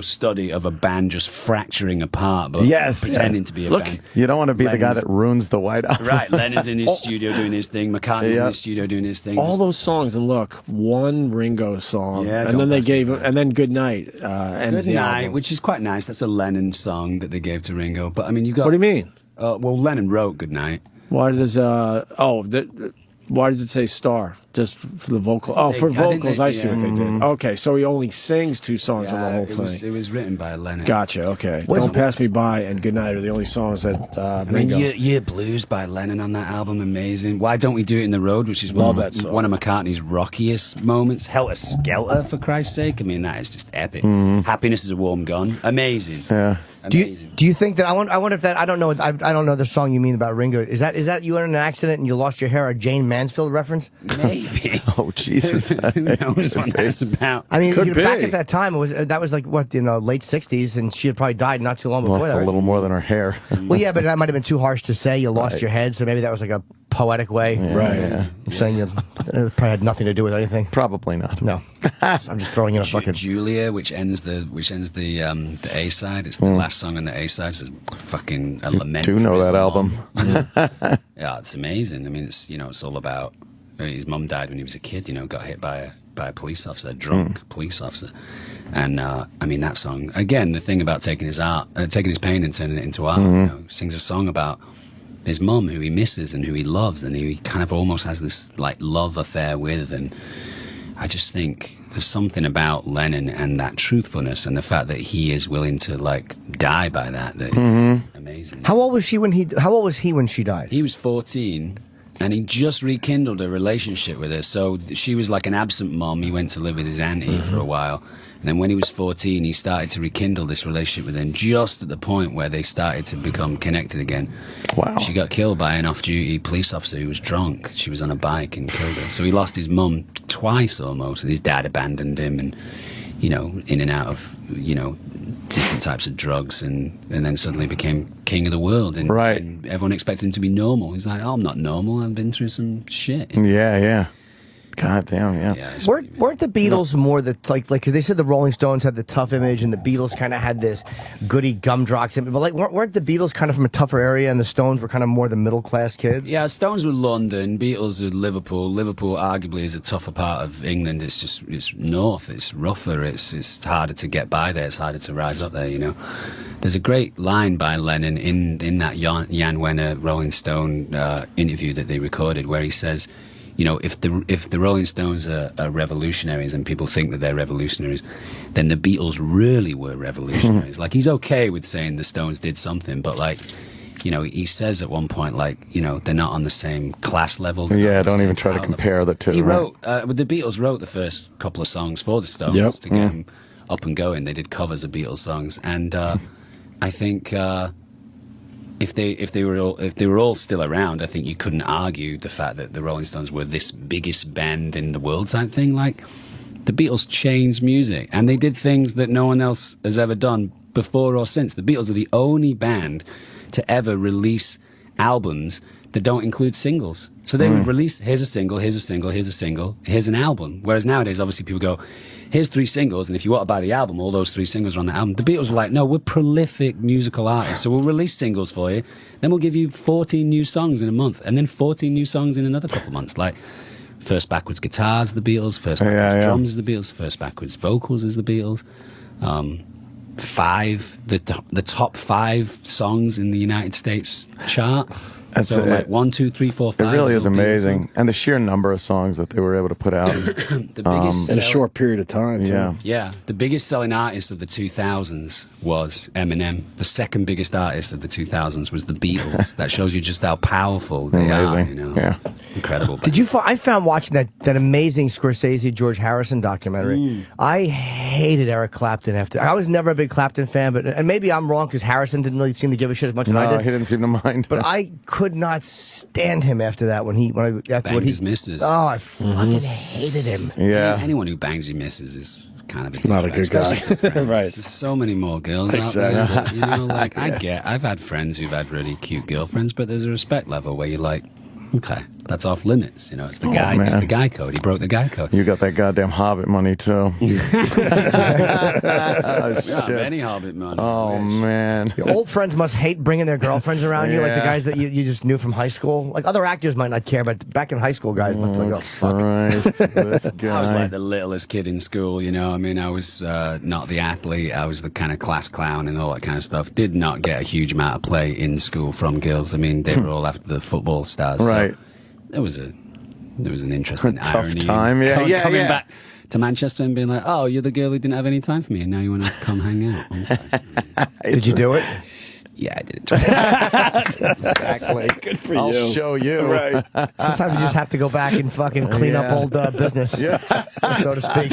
study of a band just fracturing apart, but pretending to be a band. You don't want to be the guy that ruins the White Album. Right, Lennon's in his studio doing his thing, McCartney's in his studio doing his thing. All those songs, and look, one Ringo song, and then they gave, and then Good Night ends the album. Which is quite nice. That's a Lennon song that they gave to Ringo. But I mean, you got. What do you mean? Well, Lennon wrote Good Night. Why does why does it say star? Just for the vocal? Oh, for vocals, I see what they did. Okay, so he only sings two songs on the whole thing. It was written by Lennon. Gotcha, okay. Don't Pass Me By and Good Night are the only songs that Ringo... Year Blues by Lennon on that album, amazing. Why Don't We Do It in the Road, which is one of McCartney's rockiest moments. Helter Skelter, for Christ's sake. I mean, that is just epic. Happiness is a Warm Gun, amazing. Yeah. Do you think that I wonder if that I don't know the song you mean about Ringo. Is that you were in an accident and you lost your hair? A Jane Mansfield reference? Maybe. Oh Jesus! Who knows what that's about? I mean, back at that time, that was like what late '60s, and she had probably died not too long before Lost that. a little more than her hair. Well, yeah, but that might have been too harsh to say. You lost your head, so maybe that was like a poetic way. Yeah. Saying it probably had nothing to do with anything. Probably not. No. I'm just throwing in a fucking Julia, which ends the A side. It's the last song on the A side. It's fucking a lament. Do know that album? Yeah, it's amazing. I mean, it's all about his mum died when he was a kid. Got hit by a police officer, drunk police officer. And I mean, that song again. The thing about taking his pain and turning it into art. Sings a song about his mum, who he misses and who he loves, and he kind of almost has this like love affair with. And I just think there's something about Lennon and that truthfulness and the fact that he is willing to like die by that is amazing. How old was he when she died? He was 14. And he just rekindled a relationship with her. So she was like an absent mom. He went to live with his auntie for a while. And then when he was 14, he started to rekindle this relationship with her. And just at the point where they started to become connected again, she got killed by an off-duty police officer who was drunk. She was on a bike and killed her. So he lost his mum twice almost. And his dad abandoned him and, in and out of, different types of drugs, and then suddenly became king of the world, and everyone expected him to be normal. He's like, I'm not normal, I've been through some shit. Yeah. God damn, yeah. Weren't the Beatles more like because they said the Rolling Stones had the tough image and the Beatles kind of had this goody gumdrops image, but like weren't the Beatles kind of from a tougher area and the Stones were kind of more the middle class kids? Yeah, Stones were London, Beatles were Liverpool. Liverpool arguably is a tougher part of England. It's north, it's rougher, it's harder to get by there, it's harder to rise up there. There's a great line by Lennon in that Jan Wenner Rolling Stone interview that they recorded where he says, if the Rolling Stones are revolutionaries and people think that they're revolutionaries, then the Beatles really were revolutionaries. Like, he's okay with saying the Stones did something, but like, he says at one point, like, they're not on the same class level. Yeah, don't even try to compare the two. He wrote, the Beatles wrote the first couple of songs for the Stones to get them up and going. They did covers of Beatles songs, and I think if they were all still around, I think you couldn't argue the fact that the Rolling Stones were this biggest band in the world type thing. Like, the Beatles changed music, and they did things that no one else has ever done before or since. The Beatles are the only band to ever release albums that don't include singles. So they would release, here's a single, here's a single, here's a single, here's an album. Whereas nowadays, obviously, people go, here's 3 singles, and if you want to buy the album, all those 3 singles are on the album. The Beatles were like, no, we're prolific musical artists, so we'll release singles for you, then we'll give you 14 new songs in a month, and then 14 new songs in another couple of months. Like, first backwards guitars, the Beatles, first backwards drums is the Beatles, first backwards vocals is the Beatles. The top 5 songs in the United States chart. That's so like 1, 2, 3, 4, 5. It really is amazing, and the sheer number of songs that they were able to put out the biggest in a short period of time. Too. Yeah. The biggest selling artist of the 2000s was Eminem. The second biggest artist of the 2000s was the Beatles. That shows you just how powerful they are. Yeah, incredible. Did you? I found watching that amazing Scorsese George Harrison documentary. I hated Eric Clapton after. I was never a big Clapton fan, and maybe I'm wrong because Harrison didn't really seem to give a shit as much as I did. He didn't seem to mind. But I could not stand him after that when he his misses. Oh, I fucking hated him. Yeah. Anyone who bangs your misses is kind of a not a good guy. Right. There's so many more girls out there. Like I've had friends who've had really cute girlfriends, but there's a respect level where you're like, okay, that's off limits. It's the guy. It's the guy code. He broke the guy code. You got that goddamn Hobbit money too. Many Hobbit money. Oh man, your old friends must hate bringing their girlfriends around you, like the guys that you just knew from high school. Like other actors might not care, but back in high school, guys must like, oh fuck. I was like the littlest kid in school. I was not the athlete. I was the kind of class clown and all that kind of stuff. Did not get a huge amount of play in school from girls. They were all after the football stars. Right. So there was an interesting irony. Tough time. Coming back to Manchester and being like, oh, you're the girl who didn't have any time for me, and now you want to come hang out. Did you do it? Yeah, I did it twice. Exactly. Good for I'll you. show you. Right. Sometimes you just have to go back and fucking clean up old business, so to speak.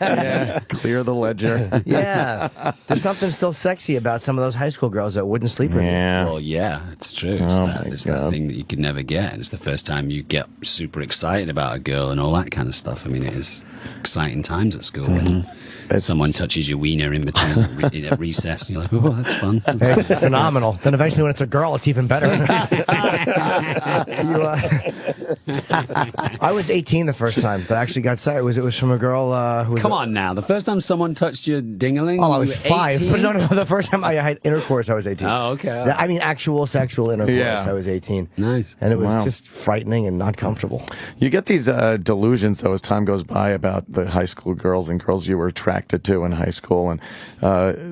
Yeah, clear the ledger. Yeah. There's something still sexy about some of those high school girls that wouldn't sleep with you. Yeah. Well, yeah, it's true. It's, Oh that, my it's that God. thing that you could never get. It's the first time you get super excited about a girl and all that kind of stuff. I mean, it is exciting times at school when someone touches your wiener in between in a recess and you're like, oh, that's fun. It's phenomenal. Then eventually when it's a girl, it's even better. I was 18 the first time, but I actually got sight. It was from a girl who was... Come on now. The first time someone touched your ding-a-ling? Oh, I you was were 5. 18? But no, the first time I had intercourse, I was 18. Oh, okay. I mean, actual sexual intercourse, Yeah. I was 18. Nice. And it was Wow. just frightening and not comfortable. You get these delusions, though, as time goes by about the high school girls and girls you were attracted to in high school. And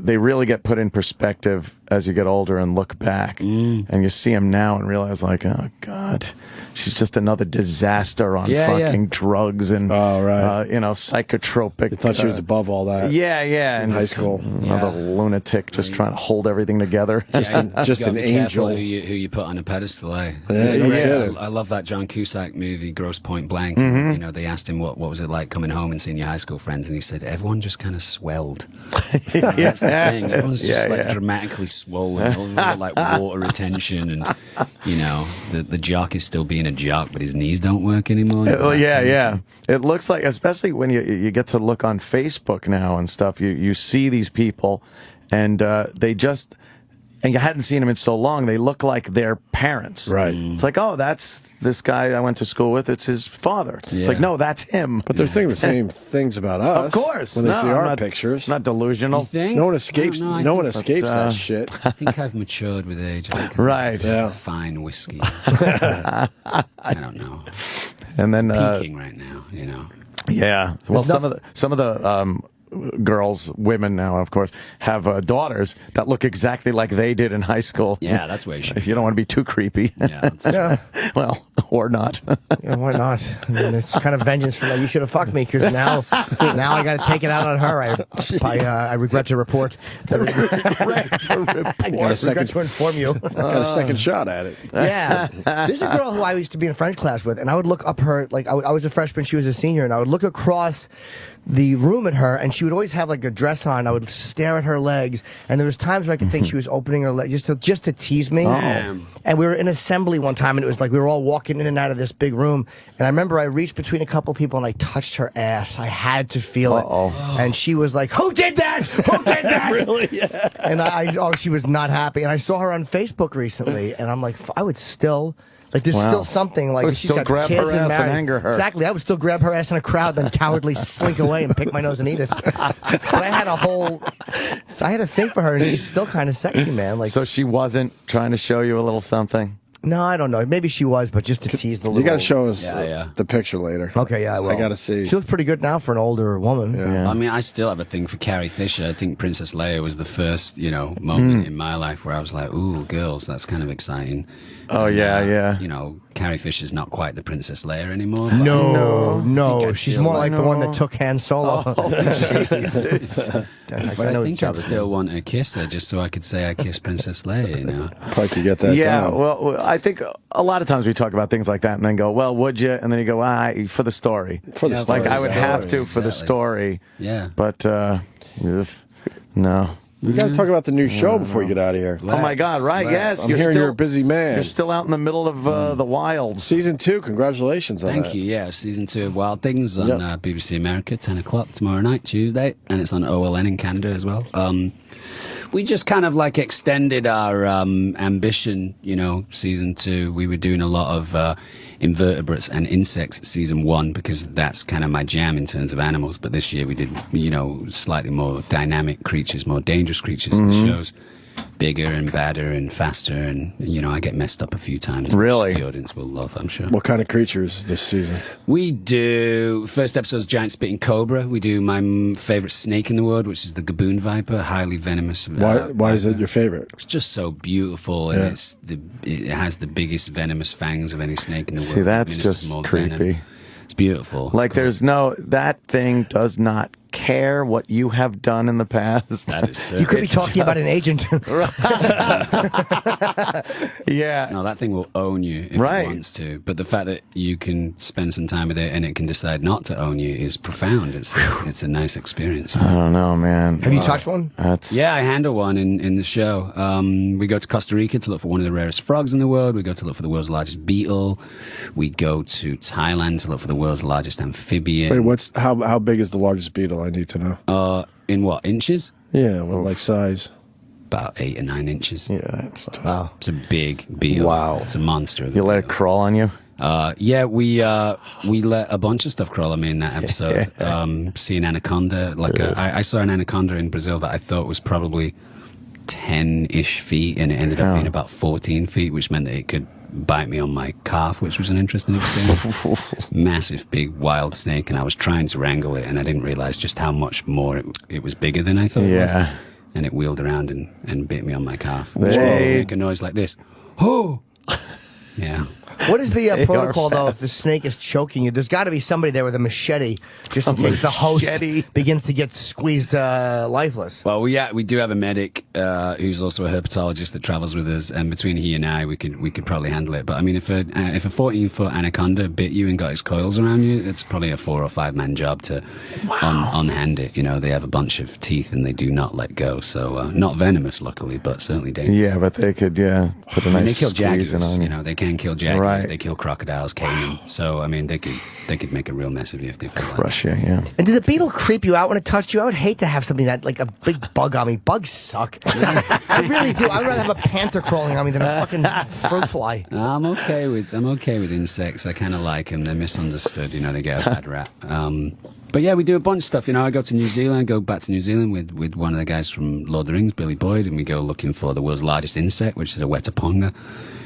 they really get put in perspective as you get older and look back. And you see them now and realize, like, oh, God, she's just another disaster on fucking drugs and, psychotropic. You thought she was above all that. Yeah, yeah. In high school. Another lunatic just trying to hold everything together. Just an You gotta be angel. careful who you put on a pedestal, eh? Yeah, no kidding. I love that John Cusack movie, Grosse Point Blank. Mm-hmm. You know, they asked him what was it like coming home and seeing your high school friends, and he said everyone just kind of swelled. That's the thing. Everyone's just dramatically swollen, all over, like water retention, and you know, the jock is still being a jock, but his knees don't work anymore. Yeah. It looks like, especially when you get to look on Facebook now and stuff, you see these people, and they just, and you hadn't seen them in so long, they look like their parents. Right. It's like, oh, that's this guy I went to school with, it's his father. It's like, no, that's him. But they're thinking the same things about us. Of course. When they No, see I'm our not- pictures. Not delusional. You think? No one escapes. I don't know, No one I think- escapes that shit. I think I've matured with age. I think I'm Right. Yeah. fine whiskey. I don't know. And then Peaking right now, you know. yeah. Well, some of the girls, women now, of course, have daughters that look exactly like they did in high school. Yeah, that's where you should. If you don't want to be too creepy. Yeah, Well, or not. Yeah, why not? I mean, it's kind of vengeance for you should have fucked me because now I got to take it out on her. I regret to report. I regret to inform you. Got a second shot at it. Yeah. This is a girl who I used to be in French class with, and I would look up her, like, I was a freshman, she was a senior, and I would look across the room at her, and she would always have, like, a dress on. I would stare at her legs, and there was times where I could think she was opening her legs just to tease me. Damn. And we were in assembly one time, and it was like we were all walking in and out of this big room, and I remember I reached between a couple people, and I touched her ass. I had to feel it. And she was like, who did that? Who did that? Really? Yeah. And she was not happy. And I saw her on Facebook recently, and I'm like, I would still, like, there's still something, like, Would she's still got grab kids her and ass and married. anger her. Exactly. I would still grab her ass in a crowd, then cowardly slink away and pick my nose and eat it. But I had a thing for her, and she's still kind of sexy, man. Like, So she wasn't trying to show you a little something? no, I don't know. Maybe she was, but just to tease the little. You got to show us Yeah. the picture later. Okay, yeah, I will. I got to see. She looks pretty good now for an older woman. Yeah. I mean, I still have a thing for Carrie Fisher. I think Princess Leia was the first, moment in my life where I was like, ooh, girls, that's kind of exciting. Oh, yeah. You know, Carrie Fisher's not quite the Princess Leia anymore. But No. She's more like the one that took Han Solo. But I think I'd still want to kiss her just so I could say I kissed Princess Leia, you know. Probably could get that Yeah, done. well, I think a lot of times we talk about things like that and then go, well, would you? And then you go, for the story. For the story. Like, I would have to for the Exactly. story. Yeah. But, no. We got to talk about the new show before you get out of here. Oh, my God, right, yes. I'm hearing you're a busy man. You're still out in the middle of the wilds. Season 2, congratulations on that. Thank you. Yeah, season 2 of Wild Things on BBC America, 10 o'clock tomorrow night, Tuesday, and it's on OLN in Canada as well. We just kind of like extended our ambition, season 2. We were doing a lot of invertebrates and insects season 1 because that's kind of my jam in terms of animals. But this year we did, slightly more dynamic creatures, more dangerous creatures. The show's bigger and badder and faster, and I get messed up a few times. Really? Which the audience will love, I'm sure. What kind of creatures this season? We do, first episode's giant spitting cobra. We do my favorite snake in the world, which is the gaboon viper, highly venomous. Why is it your favorite? It's just so beautiful, and it has the biggest venomous fangs of any snake in the world. See, that's Administers just more creepy. venom. It's beautiful. Like, that thing does not care what you have done in the past. That is so You could be talking about an agent. Yeah. No, that thing will own you if it wants to. But the fact that you can spend some time with it and it can decide not to own you is profound. It's a nice experience. I don't know, man. Have you touched one? Yeah, I handle one in the show. We go to Costa Rica to look for one of the rarest frogs in the world. We go to look for the world's largest beetle. We go to Thailand to look for the world's largest amphibian. Wait, how big is the largest beetle? I need to know. In what, inches? Yeah, what like size? About 8 or 9 inches. Yeah, it's a big beetle. Wow. It's a monster. You let it crawl on you? Yeah, we let a bunch of stuff crawl on me in that episode. See an anaconda. I saw an anaconda in Brazil that I thought was probably 10-ish feet, and it ended up being about 14 feet, which meant that it could bite me on my calf, which was an interesting experience. Massive, big, wild snake, and I was trying to wrangle it, and I didn't realize just how much more it was bigger than I thought it was. And it wheeled around and bit me on my calf, which would make a noise like this. Oh! Yeah. What is the protocol, though, if the snake is choking you? There's got to be somebody there with a machete, just in case the host begins to get squeezed lifeless. Well, we do have a medic who's also a herpetologist that travels with us, and between he and I, we could probably handle it. But I mean, if a 14-foot anaconda bit you and got its coils around you, it's probably a 4 or 5 man job to unhand it. You know, they have a bunch of teeth and they do not let go. So not venomous, luckily, but certainly dangerous. Yeah, but they could put a nice they kill squeeze jaguars. on you. You know, they can kill jaguars. Right. They kill crocodiles, caiman. So I mean, they could make a real mess of you if they feel Crush you, yeah. And did the beetle creep you out when it touched you? I would hate to have something that, like a big bug on me. Bugs suck. I really do. I'd rather have a panther crawling on me than a fucking fruit fly. I'm okay with insects. I kind of like them. They're misunderstood. You know, they get a bad rap. But yeah, we do a bunch of stuff. You know, I go to New Zealand, go back to New Zealand with one of the guys from Lord of the Rings, Billy Boyd, and we go looking for the world's largest insect, which is a wetaponga.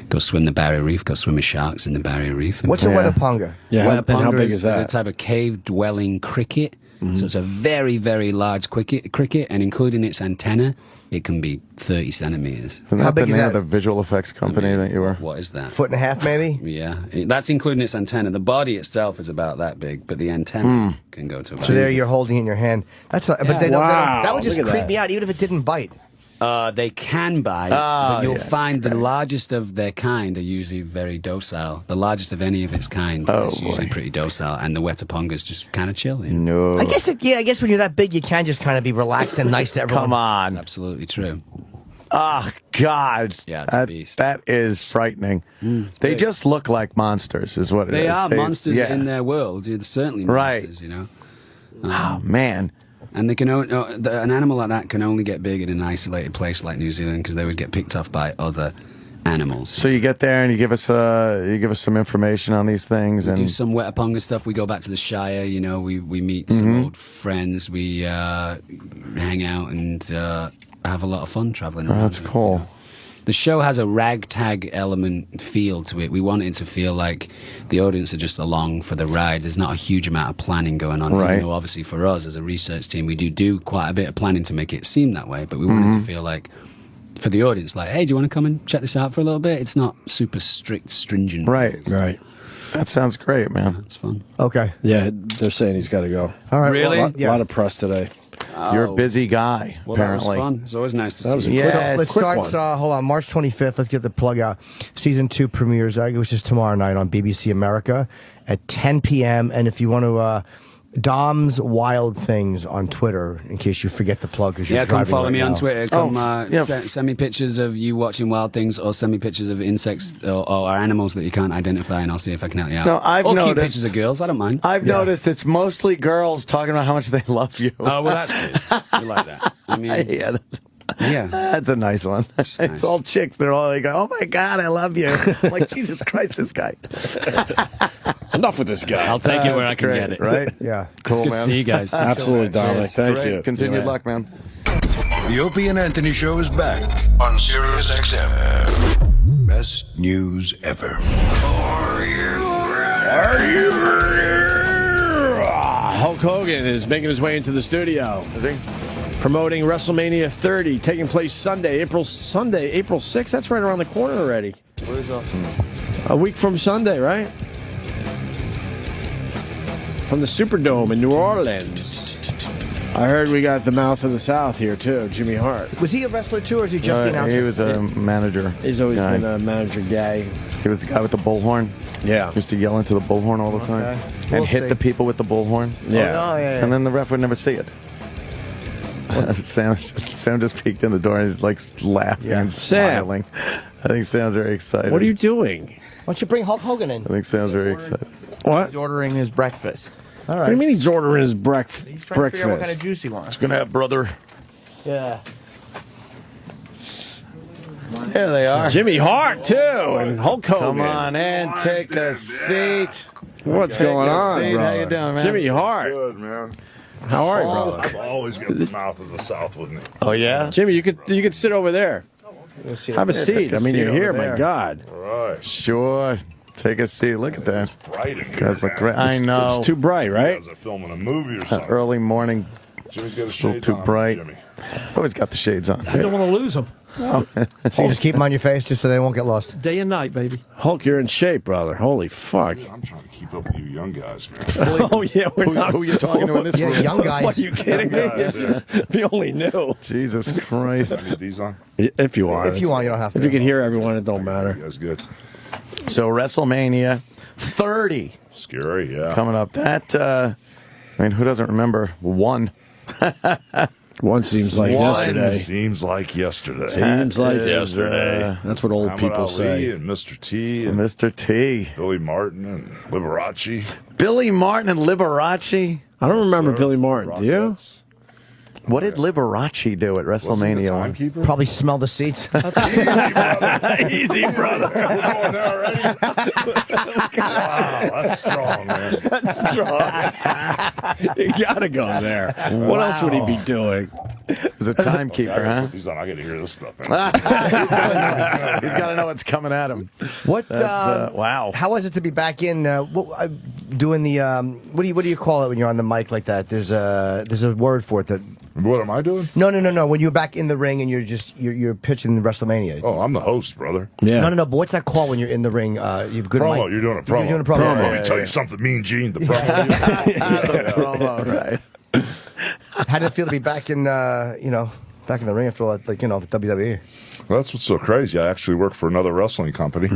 Go swim the barrier reef, go swim with sharks in the barrier reef. What's a wetaponga? Yeah, and how big is that? The type of cave-dwelling cricket. So it's a very, very large cricket, and including its antenna, it can be 30 centimeters. Isn't that the name of the visual effects company that you were? What is that? 1.5 feet, maybe? Yeah, that's including its antenna. The body itself is about that big, but the antenna can go to about... So there you're holding it in your hand. That's not, but that would just creep me out, even if it didn't bite. They can bite, but you'll find the largest of their kind are usually very docile. The largest of any of its kind is usually pretty docile, and the wetaponga's just kind of chill. No. I guess when you're that big, you can just kind of be relaxed and nice to everyone. Come on. That's absolutely true. Oh, God. Yeah, it's a beast. That is frightening. They just look like monsters, is what it is. They are monsters in their world. They're certainly monsters, you know. Oh, man. And they can an animal like that can only get big in an isolated place like New Zealand because they would get picked off by other animals. So you get there and you give us some information on these things, and do some wetaponga stuff. We go back to the Shire. You know, we meet some old friends. We hang out and have a lot of fun traveling around. That's cool. You know. The show has a ragtag element feel to it. We want it to feel like the audience are just along for the ride. There's not a huge amount of planning going on. Right. You know, obviously for us as a research team, we do quite a bit of planning to make it seem that way. But we want it to feel like, for the audience, like, hey, do you want to come and check this out for a little bit? It's not super strict, stringent. Right. That sounds great, man. Yeah, it's fun. Okay. Yeah, they're saying he's got to go. All right. Really? A lot of press today. You're a busy guy, Well, apparently. that was fun. It's always nice to That was see. a Let's start. Hold on. March 25th. Let's get the plug out. Season 2 premieres, which is tomorrow night on BBC America at 10 p.m. And if you want to, Dom's Wild Things on Twitter, in case you forget the plug. Yeah, come follow me on Twitter. Come send me pictures of you watching Wild Things, or send me pictures of insects or animals that you can't identify, and I'll see if I can help you out. No, I've or noticed. Keep pictures of girls. I don't mind. I've noticed it's mostly girls talking about how much they love you. Oh, well, that's good. We like that. I mean, yeah, that's a nice one. It's all chicks. They're all like, "Oh my God, I love you." I'm like, Jesus Christ, this guy. Enough with this guy. I'll take it where I can get it. Right? Yeah. Cool, It's good man. to see you guys. Absolutely, Dominic. Thank Great. you. Continued luck, man. The Opie and Anthony Show is back on Sirius XM. Best news ever. Are you ready? Hulk Hogan is making his way into the studio. Is he? Promoting WrestleMania 30, taking place Sunday, April 6th. That's right around the corner already. Where's A week from Sunday, right? From the Superdome in New Orleans. I heard we got the mouth of the South here too, Jimmy Hart. Was he a wrestler too, or is he just the announcer? He was a manager. He's always guy. been a manager guy. He was the guy with the bullhorn. Yeah. Used to yell into the bullhorn all the time. And We'll hit see. the people with the bullhorn. Yeah. Oh, yeah. And then the ref would never see it. Sam just peeked in the door and he's like laughing and smiling. I think Sam's very excited. What are you doing? Why don't you bring Hulk Hogan in? I think Sam's very excited. What? He's ordering his breakfast. All right. What do you mean he's ordering his breakfast? He's trying to figure out what kind of juice he wants. Gonna have brother. Yeah. There they are. Jimmy Hart too, and Hulk Hogan. Come on in, take a seat. What's Take going a on, seat. brother? How you doing, man? Jimmy Hart. Good, man. How are you, brother? I've always got the mouth of the South with me. Oh yeah, Jimmy, you could sit over there. Have a seat. I mean, you're here. My God. All right. Sure. Take a seat. Look at that. Bright in here, Guys look man. great. I know. It's too bright, You right? guys are filming a movie or something. Early morning. Jimmy's got a A little shades too on, bright. Jimmy. Always got the shades on. You don't want to lose them. So you just keep them on your face just so they won't get lost. Day and night, baby. Hulk, you're in shape, brother. Holy fuck. I'm trying to keep up with you young guys, man. Oh yeah, we're not. Who are you talking to in this Yeah, room? young guys. What, are you kidding me? Young guys, yeah. If you only knew. Jesus Christ. Need these on? If you want. If you want, you don't have to. If you can hear everyone, it don't matter. That's good. So WrestleMania 30 Scary, yeah. coming up. That I mean, who doesn't remember one? One seems like yesterday. Seems like yesterday. Seems like is, yesterday. That's what old Muhammad people Ali say. and Mr. T and Mr. T. Billy Martin and Liberace. Billy Martin and Liberace. I don't remember Billy Martin. Do you? Rockettes. What did Liberace do at Wasn't he the WrestleMania? timekeeper? Probably smell the seats. Easy, brother. We're going there already? Wow, that's strong, man. That's strong. You gotta go there. What else would he be doing? He's a timekeeper, huh? He's on. I got to hear this stuff, man. He's got to know what's coming at him. What? Wow. How was it to be back in doing the? What do you call it when you're on the mic like that? There's a word for it that. What am I doing? No. When you're back in the ring and you're pitching WrestleMania. Oh, I'm the host, brother. Yeah. No. But what's that called when you're in the ring? You've good Promo. mic. You're doing a promo. You're doing a promo. Let me tell you something, Mean Gene. The promo. The promo, right. How did it feel to be back in back in the ring after all that, the WWE? Well, that's what's so crazy. I actually work for another wrestling company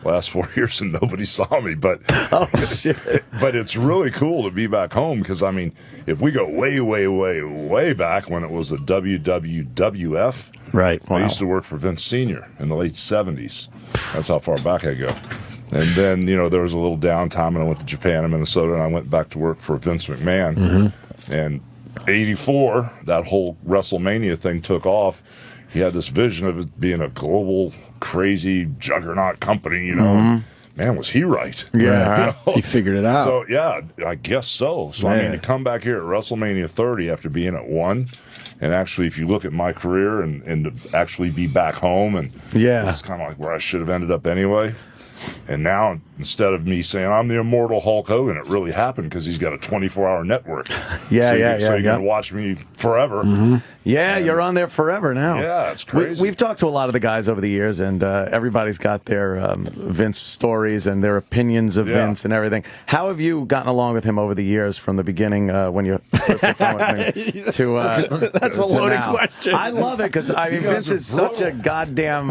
last 4 years, and nobody saw me. But but it's really cool to be back home because I mean, if we go way back when it was the WWF, right? I used to work for Vince Sr. in the late '70s. That's how far back I go. And then there was a little downtime, and I went to Japan and Minnesota, and I went back to work for Vince McMahon. And '84, that whole WrestleMania thing took off. He had this vision of it being a global, crazy juggernaut company, Man, was he right? Yeah. He figured it out. So, yeah, I guess so. So, I mean, to come back here at WrestleMania 30 after being at 1, and actually, if you look at my career and to actually be back home, and this is kind of like where I should have ended up anyway. And now, instead of me saying I'm the immortal Hulk Hogan, it really happened because he's got a 24-hour network. So you can watch me forever. Yeah, you're on there forever now. Yeah, it's crazy. We've talked to a lot of the guys over the years, and everybody's got their Vince stories and their opinions of Vince and everything. How have you gotten along with him over the years, from the beginning when you first worked with me to That's a loaded now? question. I love it because Vince is such a goddamn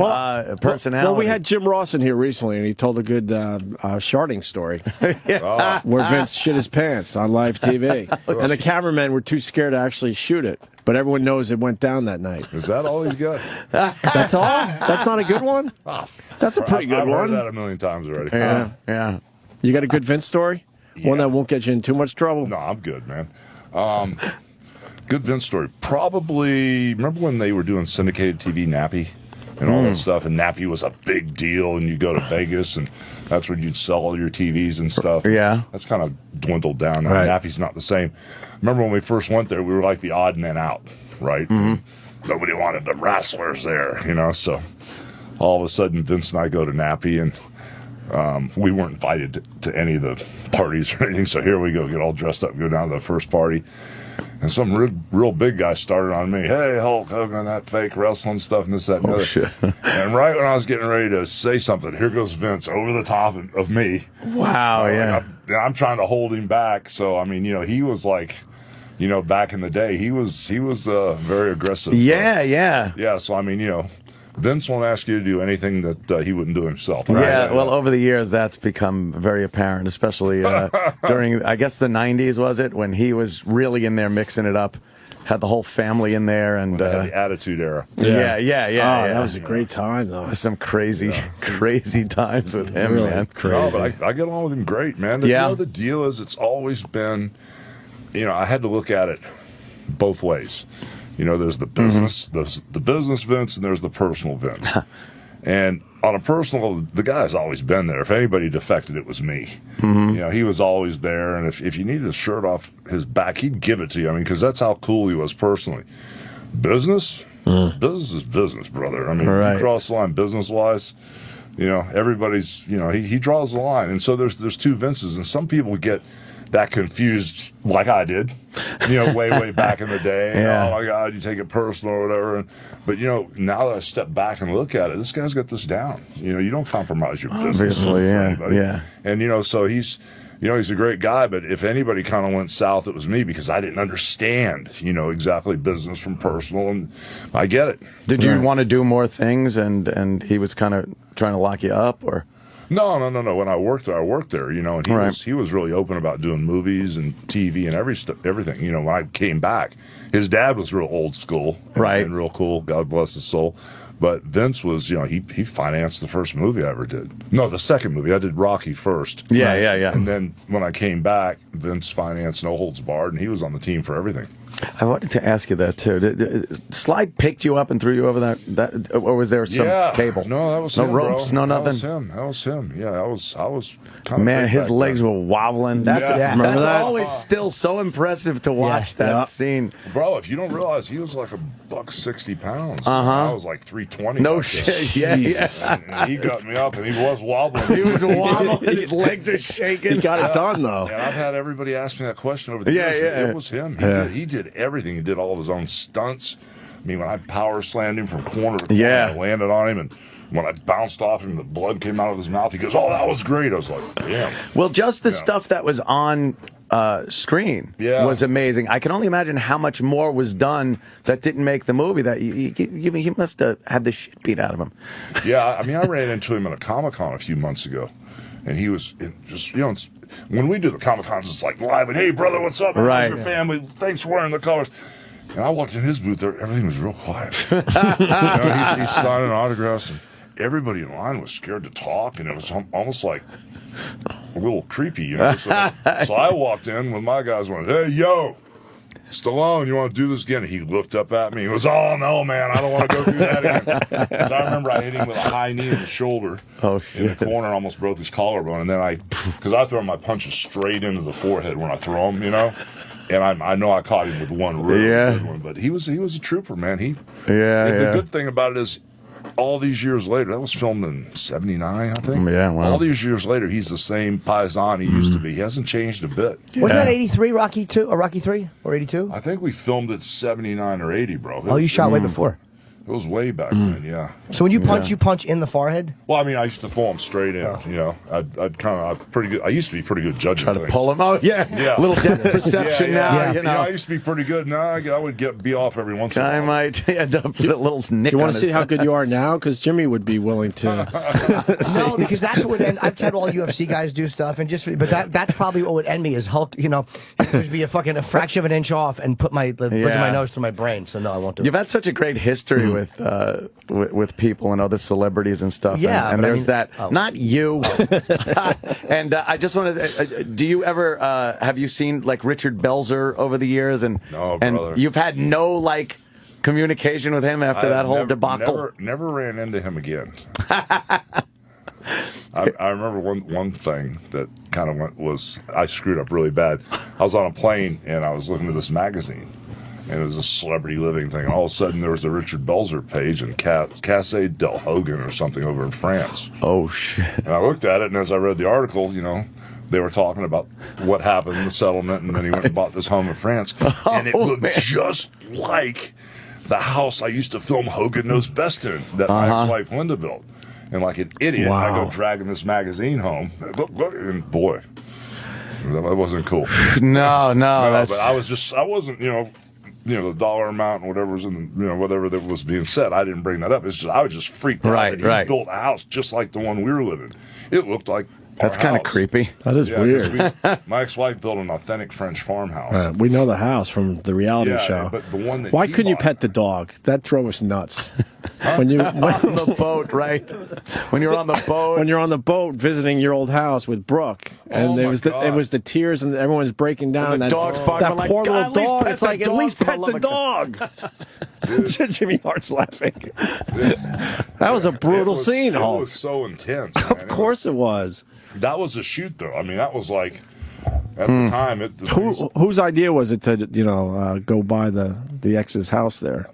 personality. Well, we had Jim Ross in here recently, and he told a good sharding story where Vince shit his pants on live TV, and the cameramen were too scared to actually shoot it. But everyone knows it went down that night. Is that all he's got? That's all? That's not a good one? That's a pretty good I've one. heard that a million times already. Yeah. You got a good Vince story? One that won't get you in too much trouble? No, I'm good, man. Good Vince story. Probably, remember when they were doing syndicated TV Nappy and all that stuff, and Nappy was a big deal, and you go to Vegas, and that's where you'd sell all your TVs and stuff. Yeah. That's kind of dwindled down now. Right. Nappy's not the same. Remember when we first went there, we were like the odd men out, right? Nobody wanted the wrestlers there, so all of a sudden Vince and I go to Nappy, and we weren't invited to any of the parties or anything, so here we go, get all dressed up, go down to the first party. And some real big guy started on me. Hey, Hulk Hogan, that fake wrestling stuff and this, that, and the other. Shit. And right when I was getting ready to say something, here goes Vince over the top of me. Wow, I'm trying to hold him back. So, I mean, he was like back in the day, he was very aggressive. Yeah. So I mean, Vince won't ask you to do anything that he wouldn't do himself. Yeah, well, over the years, that's become very apparent, especially during, I guess, the 90s, was it, when he was really in there mixing it up. Had the whole family in there, and the Attitude Era. Yeah. That was a great time, though. Some crazy times with him, really man. Crazy. No, but I get along with him great, man. The deal is, it's always been, I had to look at it both ways. There's the business, the business Vince, and there's the personal Vince. And on a personal, the guy's always been there. If anybody defected, it was me. He was always there, and if you needed a shirt off his back, he'd give it to you. I mean, because that's how cool he was personally. Business is business, brother. I mean, you cross the line business-wise, everybody's, he draws the line. And so there's two Vinces, and some people get that confused, like I did, way back in the day. Oh my God, you take it personal or whatever. But now that I step back and look at it, this guy's got this down. You don't compromise your business. Obviously, for anybody. And so he's a great guy. But if anybody kind of went south, it was me, because I didn't understand, exactly business from personal, and I get it. Did you want to do more things, and he was kind of trying to lock you up, or? No. When I worked there, and he was really open about doing movies and TV and everything. When I came back, his dad was real old school, and real cool. God bless his soul. But Vince was, he financed the first movie I ever did. No, the second movie. I did Rocky first. Yeah. And then when I came back, Vince financed No Holds Barred, and he was on the team for everything. I wanted to ask you that too. Did Slide picked you up and threw you over that, or was there some cable? No, that was no him, ropes, bro. no nothing. That was him. Yeah, I was. Kind Man, of his legs were wobbling. That's that? always still so impressive to watch that scene. Bro, if you don't realize, he was like $160. Uh-huh. I was like 320. No shit. Yeah. And he got me up, and he was wobbling. He was wobbling. His legs are shaking. He got it done, though. And I've had everybody ask me that question over the years. It was him. He did everything. He did all of his own stunts. I mean, when I power slammed him from corner to corner, I landed on him, and when I bounced off him, the blood came out of his mouth. He goes, "Oh, that was great." I was like, "Damn." Well, just the stuff that was on screen was amazing. I can only imagine how much more was done that didn't make the movie. That he must have had the shit beat out of him. Yeah, I mean, I ran into him at a Comic-Con a few months ago, and he was just, when we do the Comic-Cons, it's like live, and hey, brother, what's up? How's your family? Thanks for wearing the colors. And I walked in his booth there, everything was real quiet. He's signing autographs, and everybody in line was scared to talk, and it was almost like a little creepy, So I walked in when my guys went, "Hey, yo, Stallone, you want to do this again?" And he looked up at me. He goes, "Oh, no, man, I don't want to go through that again." And I remember I hit him with a high knee in the shoulder in the corner, almost broke his collarbone. And then because I throw my punches straight into the forehead when I throw them, And I know I caught him with one really good one, but he was a trooper, man. The good thing about it is, all these years later, that was filmed in '79, I think. Yeah, wow. All these years later, he's the same paisan he used to be. He hasn't changed a bit. Wasn't that 83, Rocky 2, or Rocky 3, or 82? I think we filmed it '79 or '80, bro. You shot way before. It was way back then, yeah. So when you punch, you punch in the forehead? Well, I mean, I used to pull him straight in. I'm pretty good. I used to be pretty good judging. Try to pull him out. Yeah. A little depth perception now. I used to be pretty good. Now I would be off every once in a while. I might end up with a little nick. You want to see how good you are now? Because Jimmy would be willing to. No, because that's what would end. I've had all UFC guys do stuff, and but that's probably what would end me is Hulk. It would be a fraction of an inch off and put the bridge of my nose through my brain. So no, I won't do it. You've had such a great history with people and other celebrities and stuff. Yeah, and there's not you. And I just wanted to, do you ever, have you seen like Richard Belzer over the years? No, brother. And you've had no communication with him after that whole debacle? Never ran into him again. I remember one thing that kind of I screwed up really bad. I was on a plane and I was looking at this magazine. And it was a celebrity living thing. And all of a sudden, there was a Richard Belzer page and Casse del Hogan or something over in France. Oh, shit. And I looked at it, and as I read the article, they were talking about what happened in the settlement, and then he went and bought this home in France. And it looked just like the house I used to film Hogan Knows Best in that my ex-wife Linda built. And like an idiot, I go dragging this magazine home. Look, and boy. That wasn't cool. No, that's. But I wasn't, the dollar amount and whatever was in, whatever that was being said. I didn't bring that up. It's just I was just freaked out that he built a house just like the one we were living. It looked like. That's kind of creepy. That is weird. My ex-wife built an authentic French farmhouse. We know the house from the reality Yeah, show. but the one that Why he couldn't you bought- pet the dog? That drove us nuts. When you on the boat, right? When you're on the boat. When you're on the boat visiting your old house with Brooke, and it was the tears, and everyone's breaking down. And the that dog's barking, that like, poor "God, little at least dog. pet It's the like, at dog, least for the pet love the of dog. Jimmy Hart's laughing. That was a brutal scene, It Hulk. was so intense. Of course it was. That was a shoot, though. I mean, that was like at the time. Whose idea was it to go by the ex's house there?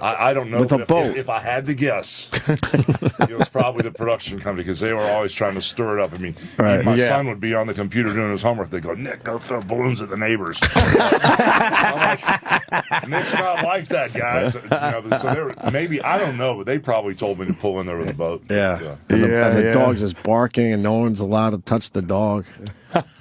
I don't know. With a but boat. If I had to guess, it was probably the production company because they were always trying to stir it up. I mean, Right, my yeah. son would be on the computer doing his homework. They go, Nick, go throw balloons at the neighbors. I'm like, Nick's not like that, guys. So they were, maybe I don't know, but they probably told me to pull in there with a boat. Yeah. But, And the dog's just barking, and no one's allowed to touch the dog.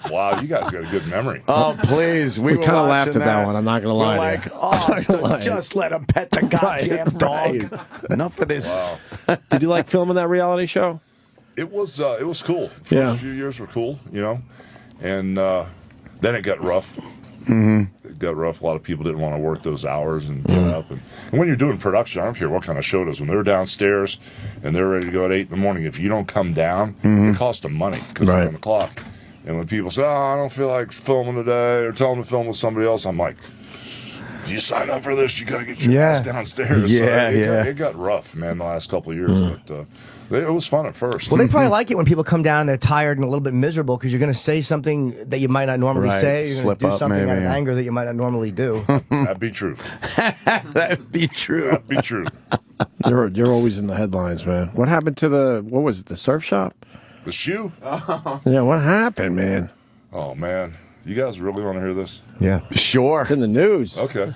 Wow, you guys got a good memory. Oh, please. We were kind of laughed watching at that one. I'm not going to lie. We're to like, you. oh, just let him pet the goddamn dog. Enough of this. Wow. Did you like filming that reality show? It was cool. Yeah. First few years were cool, and then it got rough. Mm-hmm. It got rough. A lot of people didn't want to work those hours and get up. And when you're doing production, I don't care what kind of show it is. When they're downstairs and they're ready to go at 8 in the morning, if you don't come down, it costs them money because they're on the clock. And when people say, I don't feel like filming today, or tell them to film with somebody else, I'm like, you sign up for this, you got to get your ass downstairs. Yeah, It got rough, man, the last couple of years. But it was fun at first. Well, they probably like it when people come down and they're tired and a little bit miserable because you're going to say something that you might not normally say. You're going to do something out of anger that you might not normally do. That'd be true. That'd be true. That'd be true. You're always in the headlines, man. What happened to the surf shop? The shoe? Yeah, what happened, man? Oh, man. You guys really want to hear this? Yeah. Sure. It's in the news. Okay.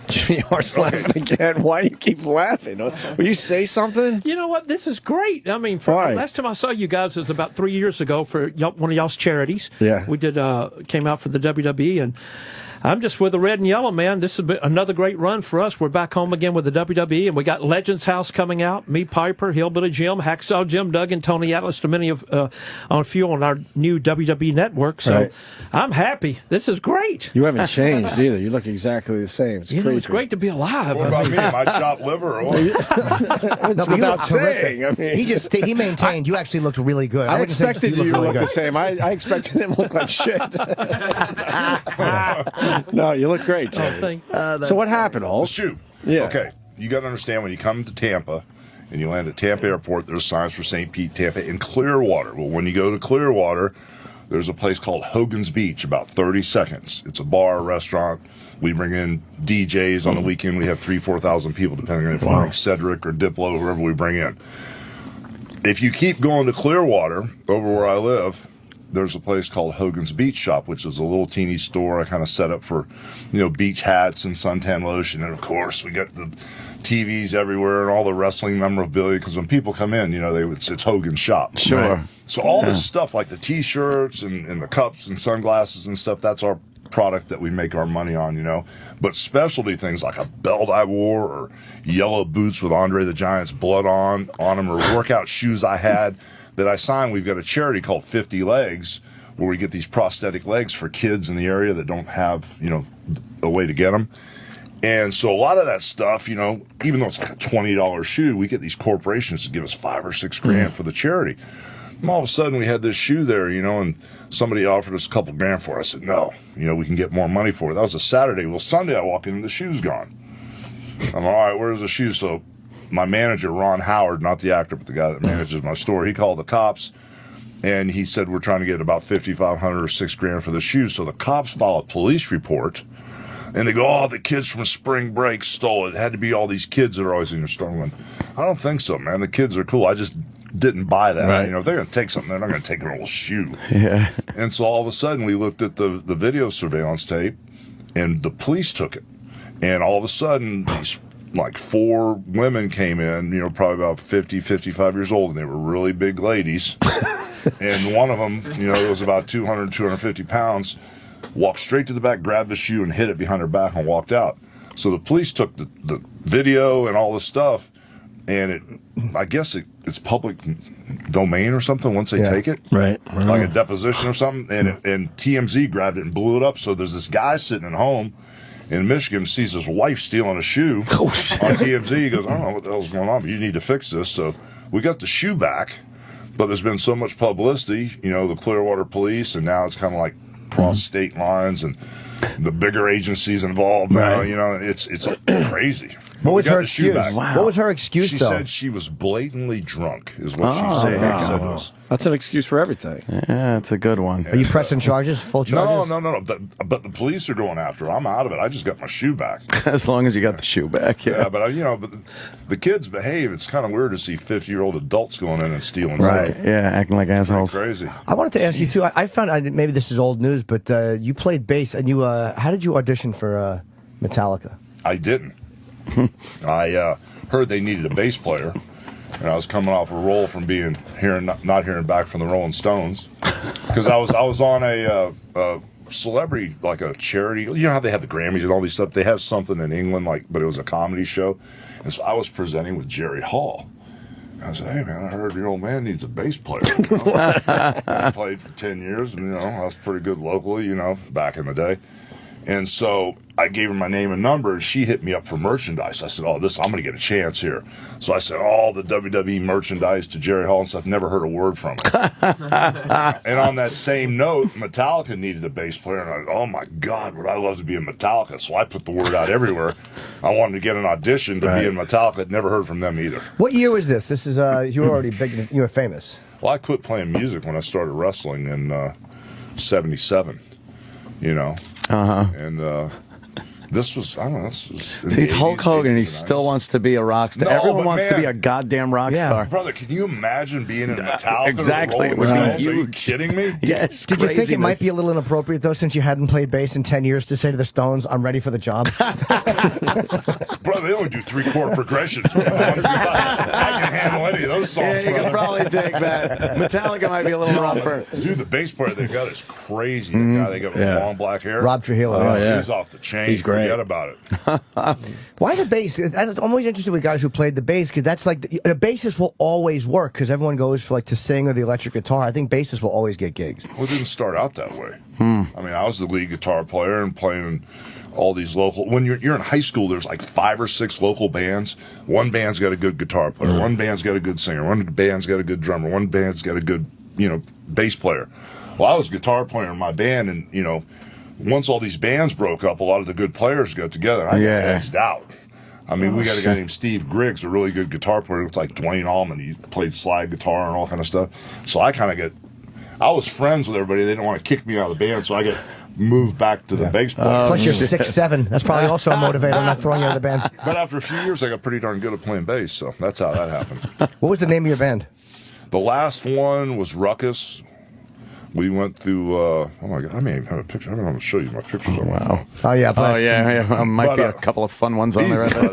Jimmy Hart's laughing again. Why do you keep laughing? Will you say something? You know what? This is great. I mean, last time I saw you guys was about 3 years ago for one of y'all's charities. Yeah. We did came out for the WWE, and I'm just with the red and yellow, man. This has been another great run for us. We're back home again with the WWE, and we got Legends House coming out. Me, Piper, Hillbilly Jim, Hacksaw Jim, Doug, and Tony Atlas, to many of on Fuel on our new WWE network. So I'm happy. This is great. You haven't changed either. You look exactly the same. It's creepy. It's great to be alive. What about me? Am I chopped liver or what? It's without saying. I mean, he maintained you actually looked really good. I wouldn't say expected you to really look good. the same. I expected him to look like shit. No, you look great, Jimmy. So what happened, Hulk? The shoe. Yeah. Okay. You got to understand when you come to Tampa and you land at Tampa Airport, there's signs for St. Pete, Tampa, and Clearwater. Well, when you go to Clearwater, there's a place called Hogan's Beach, about 30 seconds. It's a bar, restaurant. We bring in DJs on the weekend. We have 4,000 people, depending on if we bring Cedric or Diplo, whoever we bring in. If you keep going to Clearwater, over where I live, there's a place called Hogan's Beach Shop, which is a little teeny store I kind of set up for, beach hats and suntan lotion. And, of course, we got the TVs everywhere and all the wrestling memorabilia. Because when people come in, it's Hogan's shop. Sure. Right? So all this stuff, like the T-shirts and the cups and sunglasses and stuff, that's our product that we make our money on, But specialty things like a belt I wore or yellow boots with Andre the Giant's blood on them or workout shoes I had that I signed. We've got a charity called 50 Legs where we get these prosthetic legs for kids in the area that don't have, a way to get them. And so a lot of that stuff, even though it's like a $20 shoe, we get these corporations to give us $5 or $6 grand for the charity. And all of a sudden we had this shoe there, and somebody offered us a couple grand for it. I said, no, we can get more money for it. That was a Saturday. Well, Sunday I walk in and the shoe's gone. I'm all right, where's the shoe? So my manager, Ron Howard, not the actor, but the guy that manages my store, he called the cops, and he said, we're trying to get about $5,500 or $6 grand for the shoes. So the cops file a police report, and they go, oh, the kids from spring break stole it. It had to be all these kids that are always in your store. I'm going, I don't think so, man. The kids are cool. I just didn't buy that. Right. If they're going to take something, they're not going to take an old shoe. Yeah. And so all of a sudden, we looked at the video surveillance tape, and the police took it. And all of a sudden, these 4 women came in, probably about 50, 55 years old, and they were really big ladies. And one of them, it was about 200, 250 pounds, walked straight to the back, grabbed the shoe, and hid it behind her back and walked out. So the police took the video and all this stuff, and I guess it's public domain or something once they take it. Right. Like a deposition or something. And TMZ grabbed it and blew it up. So there's this guy sitting at home in Michigan, sees his wife stealing a shoe on TMZ. He goes, I don't know what the hell's going on, but you need to fix this. So we got the shoe back, but there's been so much publicity, the Clearwater police, and now it's kind of like cross state lines and the bigger agencies involved now. It's crazy. What was her excuse? Wow. What was her excuse, she though? Said she was blatantly drunk, is what she said. Wow. That's an excuse for everything. Yeah, it's a good one. Are you pressing charges? Full charges? No. But the police are going after her. I'm out of it. I just got my shoe back. As long as you got the shoe back, yeah. Yeah, but but the kids behave. It's kind of weird to see 50-year-old adults going in and stealing Right. stuff. Yeah, acting like assholes. Crazy. I wanted to ask you, too. I found, maybe this is old news, but you played bass, and how did you audition for Metallica? I didn't. I heard they needed a bass player, and I was coming off a roll from not hearing back from the Rolling Stones, because I was on a celebrity, like a charity. You know how they have the Grammys and all these stuff. They have something in England, but it was a comedy show, and so I was presenting with Jerry Hall. I said, hey, man, I heard your old man needs a bass player. I played for 10 years, and, I was pretty good locally, back in the day. And so I gave her my name and number, and she hit me up for merchandise. I said, I'm going to get a chance here. So I sent all the WWE merchandise to Jerry Hall and stuff. Never heard a word from her. And on that same note, Metallica needed a bass player. And I go, oh, my God, would I love to be in Metallica. So I put the word out everywhere. I wanted to get an audition to be in Metallica. I'd never heard from them either. What year was this? This is, you were already big, you were famous. Well, I quit playing music when I started wrestling in 77, And this was, I don't know. He's Hulk Hogan, and he still wants to be a rock star. No, Everyone but wants to man, be a goddamn rock star. Brother, can you imagine being in Metallica? Exactly. It would be huge. Are you kidding me? Yes. Did you think it might be a little inappropriate, though, since you hadn't played bass in 10 years, to say to the Stones, I'm ready for the job? Brother, they only do 3/4 progressions. I can handle any of those songs, Yeah, you brother. can probably take that. Metallica might be a little rougher. Dude, the bass player they got is crazy. The guy they got with long black hair. Rob Trujillo. Oh, yeah. He's off the chain. He's great. Forget about it. Why the bass? I'm always interested with guys who played the bass, because that's like the bassist will always work, because everyone goes for to sing or the electric guitar. I think bassists will always get gigs. Well, it didn't start out that way. I mean, I was the lead guitar player and playing all these local. When you're in high school, there's like 5 or 6 local bands. One band's got a good guitar player. One band's got a good singer. One band's got a good drummer. One band's got a good, bass player. Well, I was a guitar player in my band, and once all these bands broke up, a lot of the good players got together. And I got edged out. I mean, we got a guy named Steve Griggs, a really good guitar player. It looks like Dwayne Allman. He played slide guitar and all kind of stuff. So I was friends with everybody. They didn't want to kick me out of the band, so I got moved back to the bass player. Plus, you're 6'7". That's probably also a motivator, not throwing you out of the band. But after a few years, I got pretty darn good at playing bass, so that's how that happened. What was the name of your band? The last one was Ruckus. We went through, oh my God, I may even have a picture. I don't know how to show you my pictures. Wow. Oh, yeah. Might be a couple of fun ones on there. No,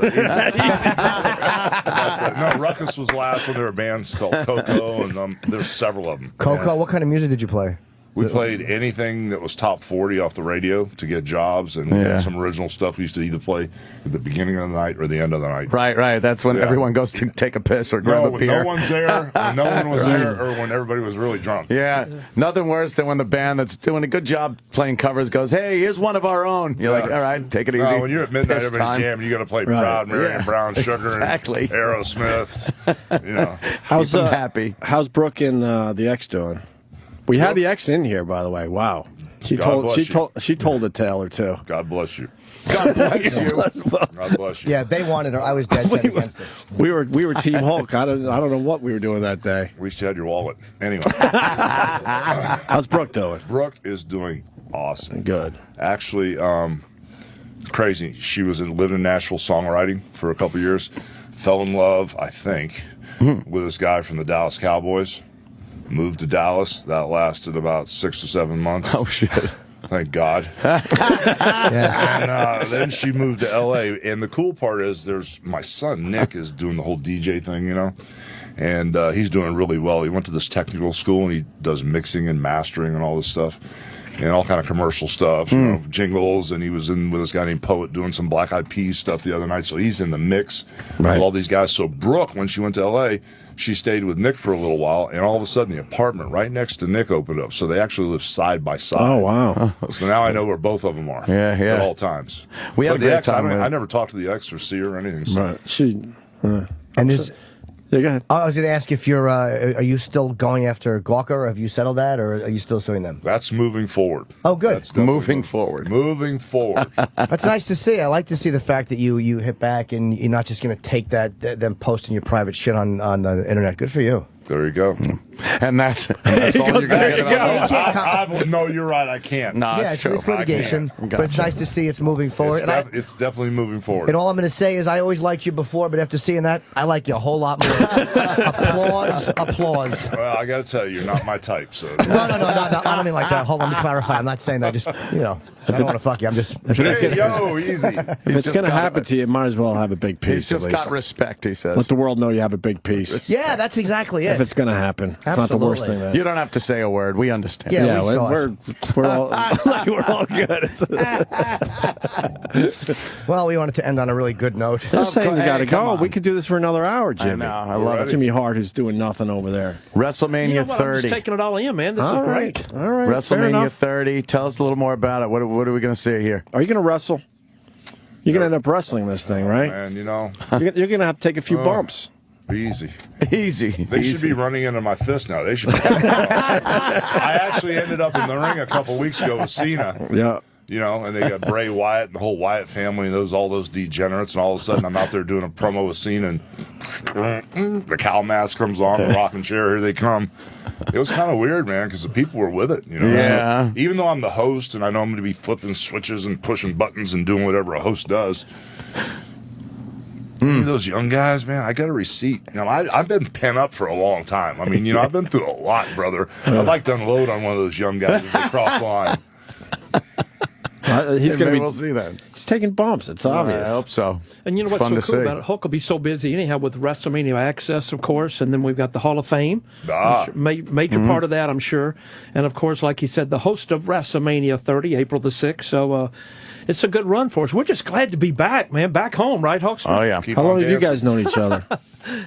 Ruckus was last one. There were bands called Coco, and there's several of them. Coco, what kind of music did you play? We played anything that was top 40 off the radio to get jobs, and we had some original stuff we used to either play at the beginning of the night or the end of the night. Right. That's when everyone goes to take a piss or grab a when beer. no one's there, when no one was there, or when everybody was really drunk. Yeah, nothing worse than when the band that's doing a good job playing covers goes, hey, here's one of our own. You're like, all right, take it easy. When you're at midnight, Piss everybody's time. jamming. You got to play Proud Mary and Brown Sugar Exactly. and Aerosmith. How's Keep 'em happy. How's Brooke and the ex doing? We had the ex in here, by the way. Wow, she told a tale or two. God bless you. God bless you. God bless you. Yeah, they wanted her. I was dead set against it. We were Team Hulk. I don't know what we were doing that day. At least you had your wallet. Anyway. How's Brooke doing? Brooke is doing awesome. Good. Actually, crazy. She lived in Nashville songwriting for a couple years. Fell in love, I think, with this guy from the Dallas Cowboys. Moved to Dallas. That lasted about 6 or 7 months. Oh, shit. Thank God. And then she moved to L.A. And the cool part is there's my son, Nick, is doing the whole DJ thing, you know. And he's doing really well. He went to this technical school, and he does mixing and mastering and all this stuff. And all kind of commercial stuff, you know, jingles, and he was in with this guy named Poet doing some Black Eyed Peas stuff the other night, so he's in the mix with all these guys. So Brooke, when she went to L.A., she stayed with Nick for a little while, and all of a sudden the apartment right next to Nick opened up, so they actually live side by side. Oh, wow. So now I know where both of them are at all times. We had but a the great ex, time I never talked to the ex or see her or anything. So. Right. She... And is... Yeah, go ahead. I was going to ask if you're, are you still going after Gawker, or have you settled that, or are you still suing them? That's moving forward. Oh, good. That's moving forward. Moving forward. That's nice to see. I like to see the fact that you hit back and you're not just going to take them posting your private shit on the internet. Good for you. There you go. And that's all you're going to get. No, you're right. I can't. No, yeah, it's true. it's litigation, but it's nice to see it's moving forward. It's definitely moving forward. And all I'm going to say is I always liked you before, but after seeing that, I like you a whole lot more. Applause. Well, I got to tell you, you're not my type. So No, I don't mean like that. Hold on, let me clarify. I'm not saying that. Just, you know, I don't want to fuck you. I'm just... easy. If it's going to happen to you, might as well have a big piece. He's just at least. got respect, he says. Let the world know you have a big piece. Yeah, that's exactly it. If it's going to happen. It's not the worst thing. You don't have to say a word. We understand. Yeah, we're all we're all good. Well, we wanted to end on a really good note. They're saying you got to go. on. We could do this for another hour, Jimmy. I know. I love it. Jimmy Hart, who's doing nothing over there. WrestleMania You know what? 30. I'm just taking it all in, man. This is great. All right. fair WrestleMania enough. 30. Tell us a little more about it. What are we going to see here? Are you going to wrestle? You're going to end up wrestling this thing, right? Man, you know. You're going to have to take a few bumps. Easy. Easy. They should be running into my fist now. They should. I actually ended up in the ring a couple weeks ago with Cena. Yeah. You know, and they got Bray Wyatt and the whole Wyatt family and all those degenerates, and all of a sudden I'm out there doing a promo with Cena, and the cow mask comes on, the rocking chair, here they come. It was kind of weird, man, because the people were with it. You know, Yeah. So even though I'm the host and I know I'm going to be flipping switches and pushing buttons and doing whatever a host does. Those young guys, man, I got a receipt. You know, I've been pent up for a long time. I mean, you know, I've been through a lot, brother. I'd like to unload on one of those young guys as they cross the line. He's going to be. We'll see that. He's taking bumps. It's obvious. I hope so. And you know what's Fun to so cool see. about it? Hulk will be so busy anyhow with WrestleMania Access, of course, and then we've got the Hall of Fame. Major part of that, I'm sure. And, of course, like you said, the host of WrestleMania 30, April the 6th. So it's a good run for us. We're just glad to be back, man. Back home, right, Hulkster? Oh, yeah. How long have you guys known each other?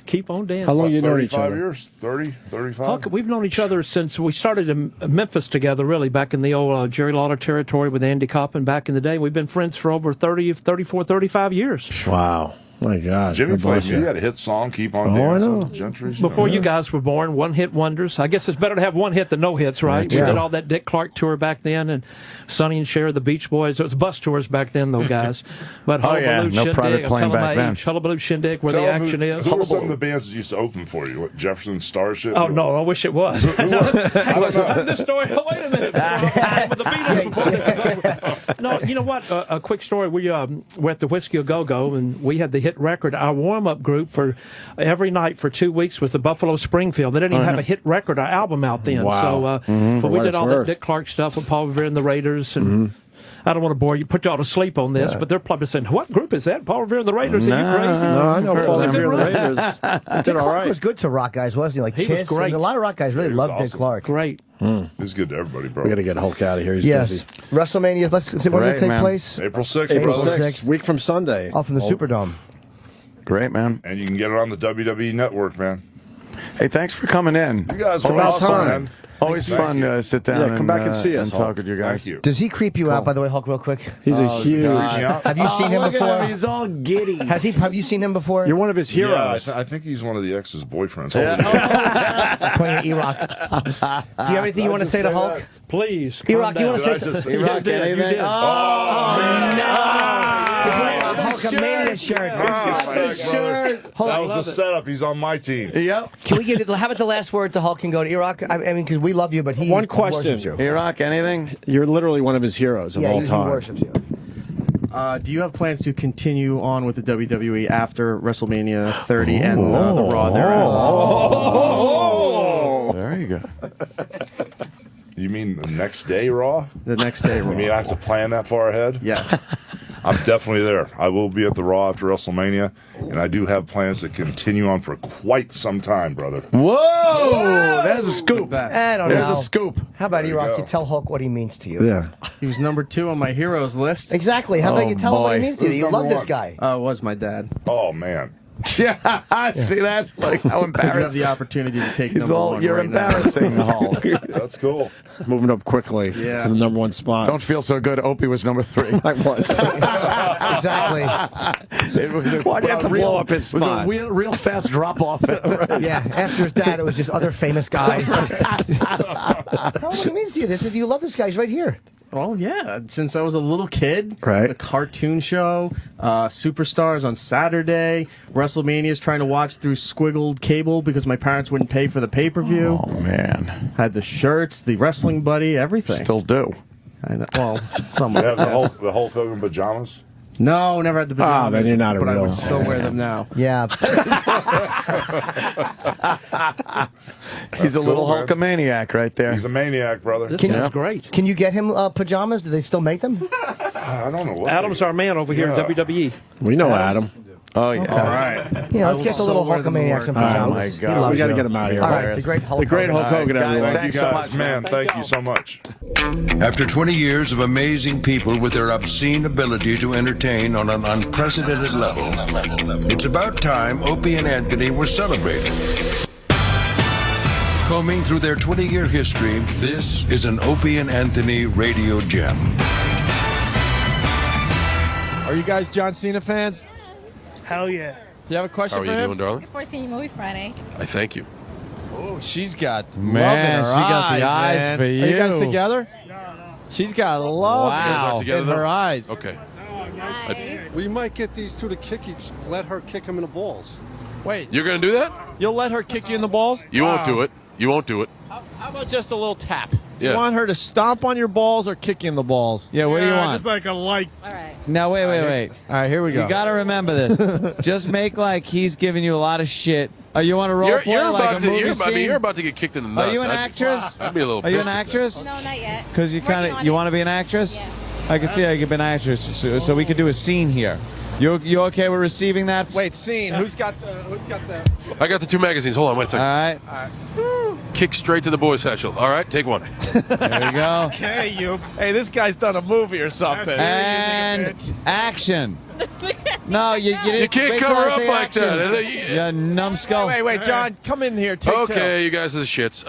Keep on dancing. How long you known each 35 other? years? 30, 35? Hulk, we've known each other since we started in Memphis together, really, back in the old Jerry Lawler territory with Andy Coppin back in the day. We've been friends for over 34, 35 years. Wow. My God. Jimmy God bless played me. He had a hit song, Keep On I Dancing. know. Gentry's. Before you guys were born, one-hit wonders. I guess it's better to have one hit than no hits, right? Yeah. We did all that Dick Clark tour back then, and Sonny and Cher, the Beach Boys. It was bus tours back then, though, guys. But Oh, yeah. Hullabaloo No Shindig, private I'm plane telling back my then. age, Hullabaloo Shindig, where the Tell action is. Who were some of the bands that used to open for you? What, Jefferson Starship? Oh, no, I wish it was. I don't know. This story. Oh, wait a minute. With the Beatles before this. No, you know what? A quick story. We were at the Whiskey A Go-Go, and we had the hit record. Our warm-up group for every night for 2 weeks was the Buffalo Springfield. They didn't even have a hit record or album out then. Wow. So, but we what did it's all worth. that Dick Clark stuff with Paul Revere and the Raiders. And I don't want to bore you, put y'all to sleep on this, but they're probably saying, what group is that? Paul Revere and the Raiders? Are you crazy? No, I know It Paul was a good Revere and the run. Raiders. Did Dick all Clark right. was good to rock guys, wasn't he? Like He was Kiss. great. And a lot of rock guys really loved Dick awesome. Clark. Great. It's good to everybody, bro. We got to get Hulk out of here. He's Yes. busy. WrestleMania, let's see, when did it Great, take man. place? April 6th, April brother. 6th. Week from Sunday. Off in the Superdome. Great, man. And you can get it on the WWE Network, man. Hey, thanks for coming in. You guys It's are about awesome, time. man. Always Thank fun you. to sit down Yeah, come back and see us, talk Hulk. with you guys. Thank you. Does he creep you out, by the way, Hulk, real quick? He's a huge. Have you seen him look at before? him. He's all giddy. Have you seen him before? You're one of his Yeah, heroes. I think he's one of the ex's boyfriends. Pointing at E-Rock. Do you have anything you want to say to Hulk? Please. E-Rock, do you want to Did I say just- something? You did. You did. Hulkamania shirt. Hold That on. was a setup. He's on my team. Yep. Can we get how about the last word to Hulk and go to E-Rock? I mean, because we love you, but he One question. worships you. E-Rock, anything? You're literally one of his heroes of Yeah, all he time. worships you. Do you have plans to continue on with the WWE after WrestleMania 30 and the Raw thereafter? There you go. You mean the next day Raw? The next day Raw. You mean I have to plan that far ahead? Yes. I'm definitely there. I will be at the Raw after WrestleMania, and I do have plans to continue on for quite some time, brother. Whoa! There's a scoop. I don't There's know. a scoop. How about you, There you Rock? go. You tell Hulk what he means to you. Yeah. He was number 2 on my heroes list. Exactly. How about you tell him what he means to you? Who's You love number this one? guy. It was my dad. Oh, man. Yeah, see that? Like how You have embarrassing. the opportunity to take He's number all, 1 you're right embarrassing, Hulk. That's cool. Moving up quickly Yeah. to the number 1 spot. Don't feel so good. Opie was number 3. I was. Exactly. It was a, Why'd you have to blow up his It was spot? a real fast drop off. Yeah. After his dad, it was just other famous guys. Tell him what he means to you. You love this guy. He's right here. Well, yeah. Since I was a little kid, Right. the cartoon show, Superstars on Saturday, WrestleMania's trying to watch through squiggled cable because my parents wouldn't pay for the pay-per-view. Oh man, Had the shirts, the wrestling buddy, everything. still do. I know, well, You some of have it. the Hulk Hogan pajamas? No, never had the pajamas. then you're not a but I real- would still wear them now. Yeah. He's a little cool, man. Hulkamaniac right there. He's a maniac, brother. This Can guy's you- great. Can you get him pajamas? Do they still make them? I don't know what. Adam's our man over here Yeah. at WWE. We know Adam. Oh yeah. All right. Yeah, I let's will get the still little wear them to Hulkamaniacs in work. pajamas. Oh, my He God. loves We got to you. get him out of here. All right, the great Hulk The great Hulk Hogan. Hogan, Guys, everyone. Thank you Thanks so guys, much, man. man. Thank you so much. After 20 years of amazing people with their obscene ability to entertain on an unprecedented level, it's about time Opie and Anthony were celebrated. Combing through their 20-year history, this is an Opie and Anthony radio gem. Are you guys John Cena fans? Hell yeah. You have a question How are for you him? doing, darling? Look forward to seeing your movie Friday. I thank you. Oh, she's got Man, love in her she got the eyes man. for Are you guys you. together? She's got love Wow. You guys aren't together, in though? her eyes. Okay. We might get these two to kick each. Let her kick him in the balls. Wait, You're going to do that? you'll let her kick you in the balls? You won't do it. You won't do it. How about just a little tap? Do Yeah. you want her to stomp on your balls or kick you in the balls? Yeah, what do you want? Just like a light. All right. Now wait. All right, here we go. You got to remember this. Just make like he's giving you a lot of shit. You want to role You're play about like a to. movie You're about, scene? you're about to get kicked in the nuts. Are you an actress? I'd be a little. Are you pissed an at that. actress? No, not yet. Because you Working kind on of you it. want to be an actress. Yeah. I can see how you could be an actress, so we could do a scene here. You okay with receiving that? Wait, scene. Who's got the? I got the 2 magazines. Hold on, wait a All second. right. Kick straight to the boys' satchel. All right, take one. There you go. Hey, you. Hey, this guy's done a movie or something. And action. No, you didn't. You can't wait till cover I up say like action. that. You numbskull. Wait, John, come in here. Take Okay, you guys are the shits.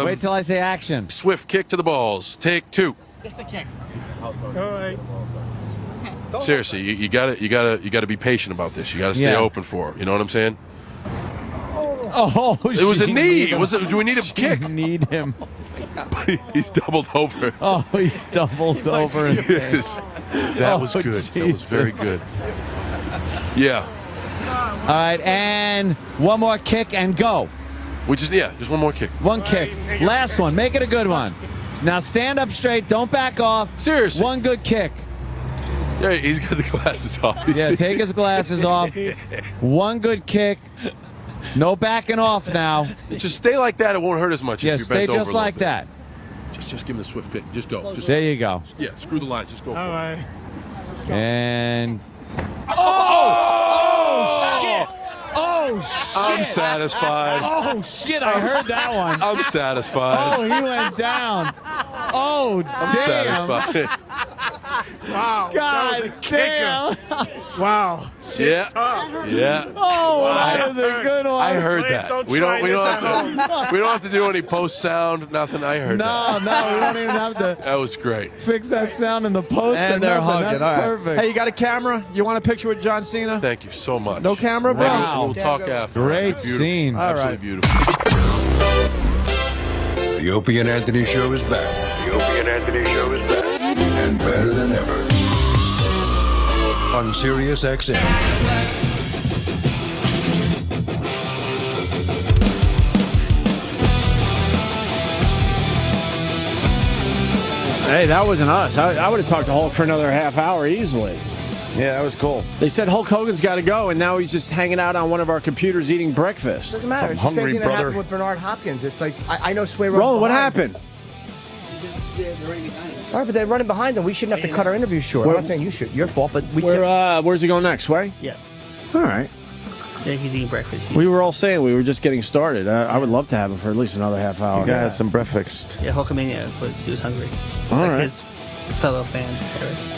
Wait till I say action. Swift kick to the balls. Take 2. Just the kick. All right. Seriously, you gotta be patient about this. You gotta stay Yeah. open for it. You know what I'm saying? Oh, It was a she knee. need him. Do we need a kick? Need him. He's doubled over. Oh, he's doubled over. in pain. Yes. That was Oh, good. That was very Jesus. good. Yeah. All right, and one more kick and go. Just one more kick. One kick. Last one. Make it a good one. Now stand up straight. Don't back off. Seriously. One good kick. Yeah, he's got the glasses off. Yeah, take his glasses off. One good kick. No backing off now. Just stay like that. It won't hurt as much. Yeah, if you're stay bent over just a little like bit. that. Just give him the swift kick. Just go. Just, There you go. Yeah, screw the lines. Just go. All right. And oh shit! I'm satisfied. Oh shit! I heard that one. I'm satisfied. Oh, he went down. Oh, I'm damn. satisfied. Wow. God damn. Wow. Yeah. Yeah. Oh, that was a good one. I heard that. We don't have to do any post sound. Nothing. I heard that. No, we don't even have to That was great. fix that sound in the post. And they're nothing. hugging. That's All right. perfect. Hey, you got a camera? You want a picture with John Cena? Thank you so much. No camera, bro? Maybe we'll talk after. Great Beautiful. scene. All Absolutely right. beautiful. The Opie and Anthony Show is back. The Opie and Anthony Show is back. And better than ever. On Sirius XM. Hey, that wasn't us. I would have talked to Hulk for another half hour easily. Yeah, that was cool. They said Hulk Hogan's got to go, and now he's just hanging out on one of our computers eating breakfast. Doesn't matter. I'm It's the same hungry, thing that brother. happened with Bernard Hopkins. It's like I know Sway Roland, what happened? All right, but they're running behind them. We shouldn't have to cut our interview short. I'm not saying you should. Your fault, but we Where's he going next, Way? Yeah. All right. Yeah, he's eating breakfast. We were all saying we were just getting started. I would love to have him for at least another half hour. You gotta have some breakfast. Yeah, Hulkamania he was hungry. All right. His fellow fan.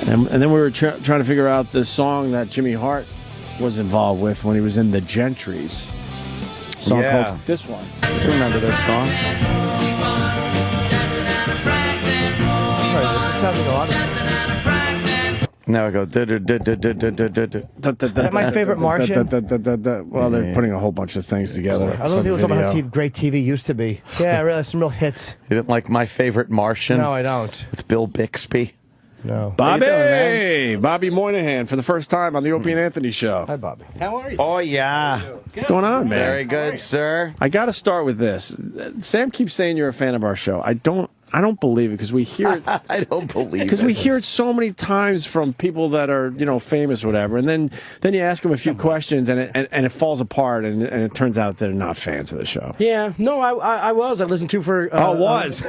And then we were trying to figure out the song that Jimmy Hart was involved with when he was in the Gentrys. Song called this one. You remember this song? This sounds like Audition. Now I go. That's my favorite Martian. Well, they're putting a whole bunch of things together. I love people talking about how great TV used to be. Yeah, really, some real hits. You didn't like My Favorite Martian? No, I don't. With Bill Bixby? No. Bobby! Bobby Moynihan for the first time on the Opie and Anthony show. Hi, Bobby. How are you? Oh, yeah. What's going on, man? Very good, sir. I got to start with this. Sam keeps saying you're a fan of our show. I don't believe it because we hear it. I don't believe it. Because we hear it so many times from people that are, famous or whatever. And then you ask them a few questions and it falls apart and it turns out they're not fans of the show. Yeah. No, I was. I listened to for... was?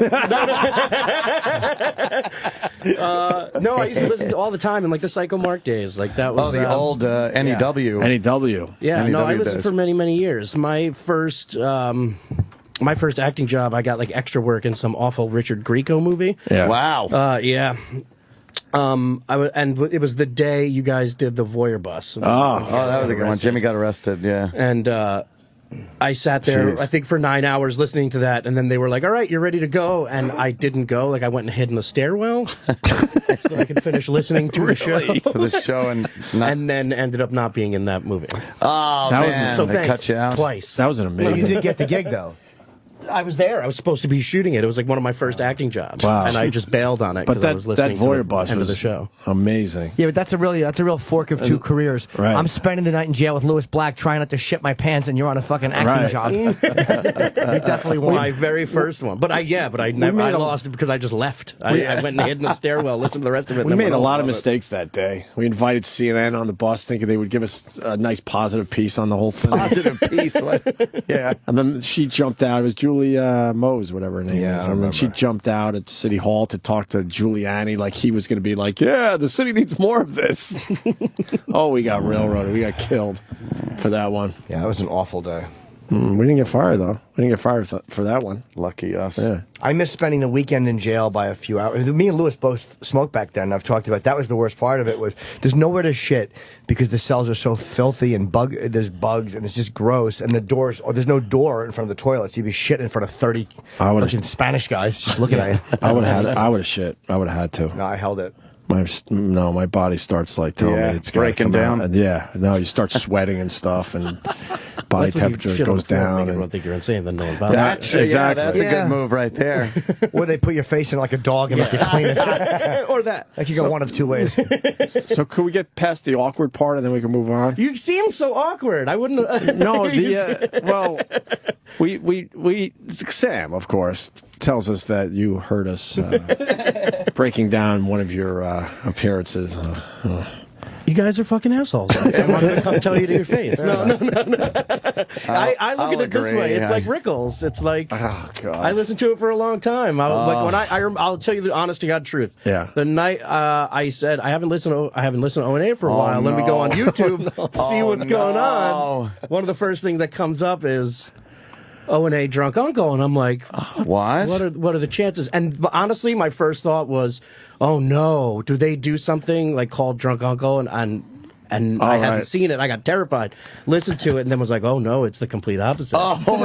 No, I used to listen to all the time in like the Psycho Mark days. Like that was... the old NEW. NEW. Yeah, no, I NEW listened days. for many, many years. My first acting job, I got like extra work in some awful Richard Grieco movie. Yeah. Wow. Yeah. And it was the day you guys did the Voyeur Bus. Oh, that was a good one. Jimmy got arrested, yeah. And I sat there, I think, for 9 hours listening to that, and then they were like, all right, you're ready to go. And I didn't go. Like, I went and hid in the stairwell so I could finish listening to the show. To the show and then ended up not being in that movie. Oh, That man. was- So They thanks. cut you out. Twice. That was an Well, amazing. you did get the gig, though. I was there. I was supposed to be shooting it. It was like one of my first acting jobs. Wow. And I just bailed on it But because I that was listening Voyeur to the Bus end was of the show. amazing. Yeah, but that's a real fork of two careers. Right. I'm spending the night in jail with Louis Black trying not to shit my pants, and you're on a fucking acting Right. job. You definitely won. My very first one. But I lost it because I just left. I went and hid in the stairwell, listened to the rest of it. and We then made went a lot of home. mistakes that day. We invited CNN on the bus thinking they would give us a nice positive piece on the whole thing. Positive piece. Yeah. And then she jumped out. It was Julie Mose, whatever her name Yeah, is. I And then she jumped out at City Hall to talk to Giuliani like he was going to be like, yeah, the city needs more of this. Oh, we got railroaded. We got killed for that one. Yeah, that was an awful day. We didn't get fired, though. We didn't get fired for that one. Lucky us. Yeah. I missed spending the weekend in jail by a few hours. Me and Louis both smoked back then. I've talked about that was the worst part of it was there's nowhere to shit because the cells are so filthy and there's bugs and it's just gross and the doors there's no door in front of the toilets. You'd be shitting in front of 30 fucking Spanish guys just looking at you. I would have shit. I would have had to. No, I held it. My body starts like telling me it's gotta breaking come down. out. Yeah, no, you start sweating and stuff, and body That's when you temperature shit on goes the floor and down. make everyone think you're insane, then no one bothers. Exactly. That's a good move right there. Or they put your face in like a dog and make you clean it. Or that. Like you go one of two ways. So could we get past the awkward part and then we can move on? You seem so awkward. I wouldn't. No, we Sam, of course, tells us that you heard us breaking down one of your appearances. You guys are fucking assholes. I wanted to come tell you to your face. No. I look at it this way. It's like Rickles. It's like I listened to it for a long time. I'll tell you the honest to God truth. Yeah. The night I said I haven't listened to O&A for a while. Let me go on YouTube, see what's going on. One of the first things that comes up is O&A drunk uncle, and I'm like, what? What are the chances? And honestly, my first thought was, oh no, do they do something like called Drunk Uncle? And I hadn't seen it. I got terrified. Listened to it, and then was like, oh no, it's the complete opposite. Oh no.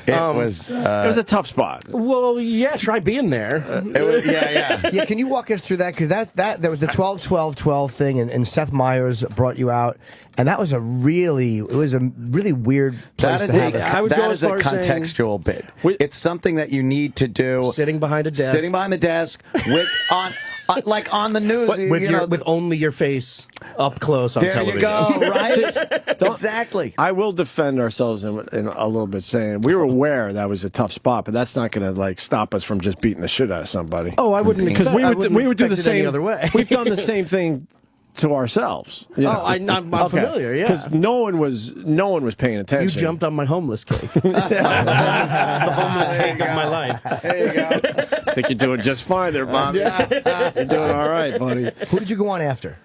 It was a tough spot. Well, yeah, try being there. Yeah, can you walk us through that? Because there was the 12-12-12 thing, and Seth Meyers brought you out, and that was a really weird place to have it. That is a contextual bit. It's something that you need to do. Sitting behind a desk. Sitting behind the desk with like on the news. With only your face up close on television. There you go, right? Exactly. I will defend ourselves in a little bit, saying we were aware that was a tough spot, but that's not going to stop us from just beating the shit out of somebody. Oh, I wouldn't because we would do the expect it any same other way. We've done the same thing to ourselves. You know? I'm familiar. Yeah, because no one was paying attention. You jumped on my homeless cake. The homeless cake of my life. There you go. I think you're doing just fine there, Bobby. You're doing all right, buddy. Who did you go on after?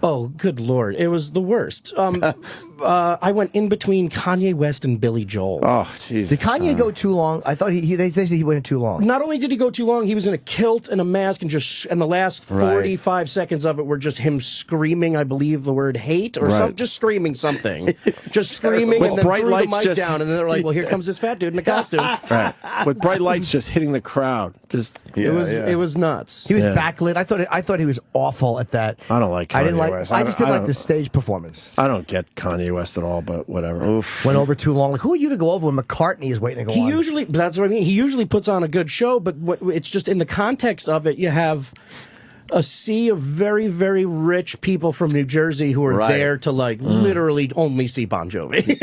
Oh, good Lord. It was the worst. I went in between Kanye West and Billy Joel. Oh, jeez. Did Kanye go too long? I thought they said he went too long. Not only did he go too long, he was in a kilt and a mask, and the last 45 seconds of it were just him screaming, I believe, the word hate or something, just screaming something. Just screaming, and then bright threw lights the mic just... down, and then they're like, well, here comes this fat dude in a costume. Right. With bright lights just hitting the crowd. It was nuts. He was backlit. I thought he was awful at that. I don't like Kanye West. I just didn't like the stage performance. I don't get Kanye West at all, but whatever. Oof. Went over too long. Like, who are you to go over when McCartney is waiting to go on? That's what I mean. He usually puts on a good show, but it's just in the context of it, you have a sea of very, very rich people from New Jersey who are there to literally only see Bon Jovi.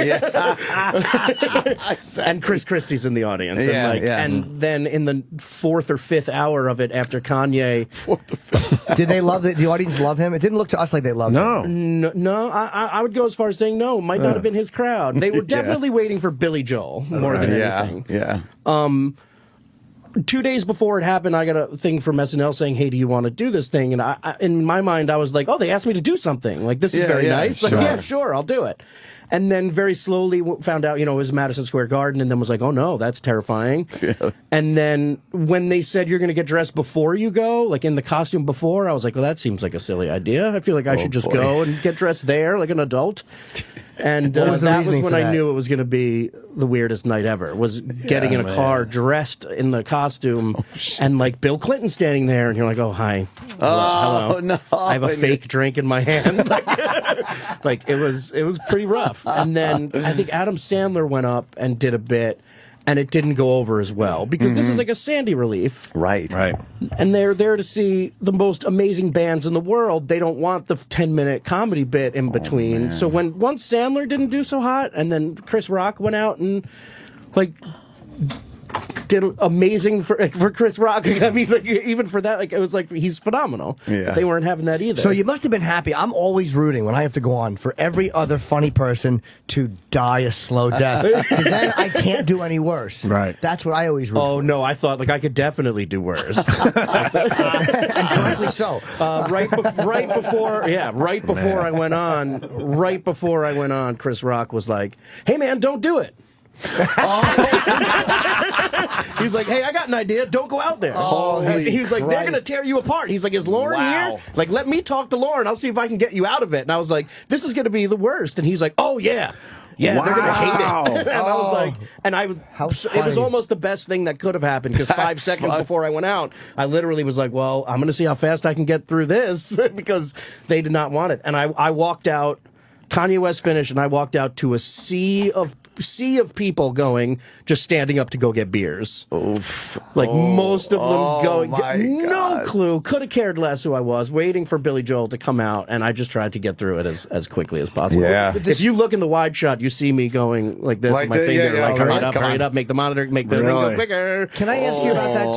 And Chris Christie's in the audience. And then in the fourth or fifth hour of it after Kanye. Did they love the audience love him? It didn't look to us like they loved him. No, I would go as far as saying no. It might not have been his crowd. They were definitely waiting for Billy Joel more than anything. Yeah. 2 days before it happened, I got a thing from SNL saying, hey, do you want to do this thing? And I in my mind, I was like, oh, they asked me to do something. Like, this is very nice. Sure. Like, yeah, sure, I'll do it. And then very slowly found out, it was Madison Square Garden, and then was like, oh, no, that's terrifying. Yeah. And then when they said you're going to get dressed before you go, like in the costume before, I was like, well, that seems like a silly idea. I feel like I should just go and get dressed there like an adult. And that was when I knew it was going to be the weirdest night ever, was getting in a car dressed in the costume and like Bill Clinton standing there, and you're like, oh, hi. Hello. No. I have a fake drink in my hand. Like it was pretty rough. And then I think Adam Sandler went up and did a bit, and it didn't go over as well because this is like a Sandy relief. Right. And they're there to see the most amazing bands in the world. They don't want the 10-minute comedy bit in between. So once Sandler didn't do so hot, and then Chris Rock went out and did amazing for Chris Rock. I mean, even for that, it was like he's phenomenal. Yeah. But they weren't having that either. So you must have been happy. I'm always rooting when I have to go on for every other funny person to die a slow death. Then I can't do any worse. Right. That's what I always root for. Oh no, I thought I could definitely do worse. And correctly so. Right before I went on, Chris Rock was like, "Hey man, don't do it." He's like, hey, I got an idea. Don't go out there. He was like, they're going to tear you apart. He's like, is Lauren here? Like, let me talk to Lauren. I'll see if I can get you out of it. And I was like, this is going to be the worst. And he's like, oh, yeah. Yeah, they're going to hate it. And I was like, it was almost the best thing that could have happened because 5 seconds before I went out, I literally was like, well, I'm going to see how fast I can get through this because they did not want it. And I walked out, Kanye West finished, and I walked out to a sea of people just standing up to go get beers. Oof. Most of them going, no clue, could have cared less who I was, waiting for Billy Joel to come out, and I just tried to get through it as quickly as possible. Yeah. If you look in the wide shot, you see me going like this with my finger, hurry up, make the monitor, make the thing go quicker. Can I ask you about that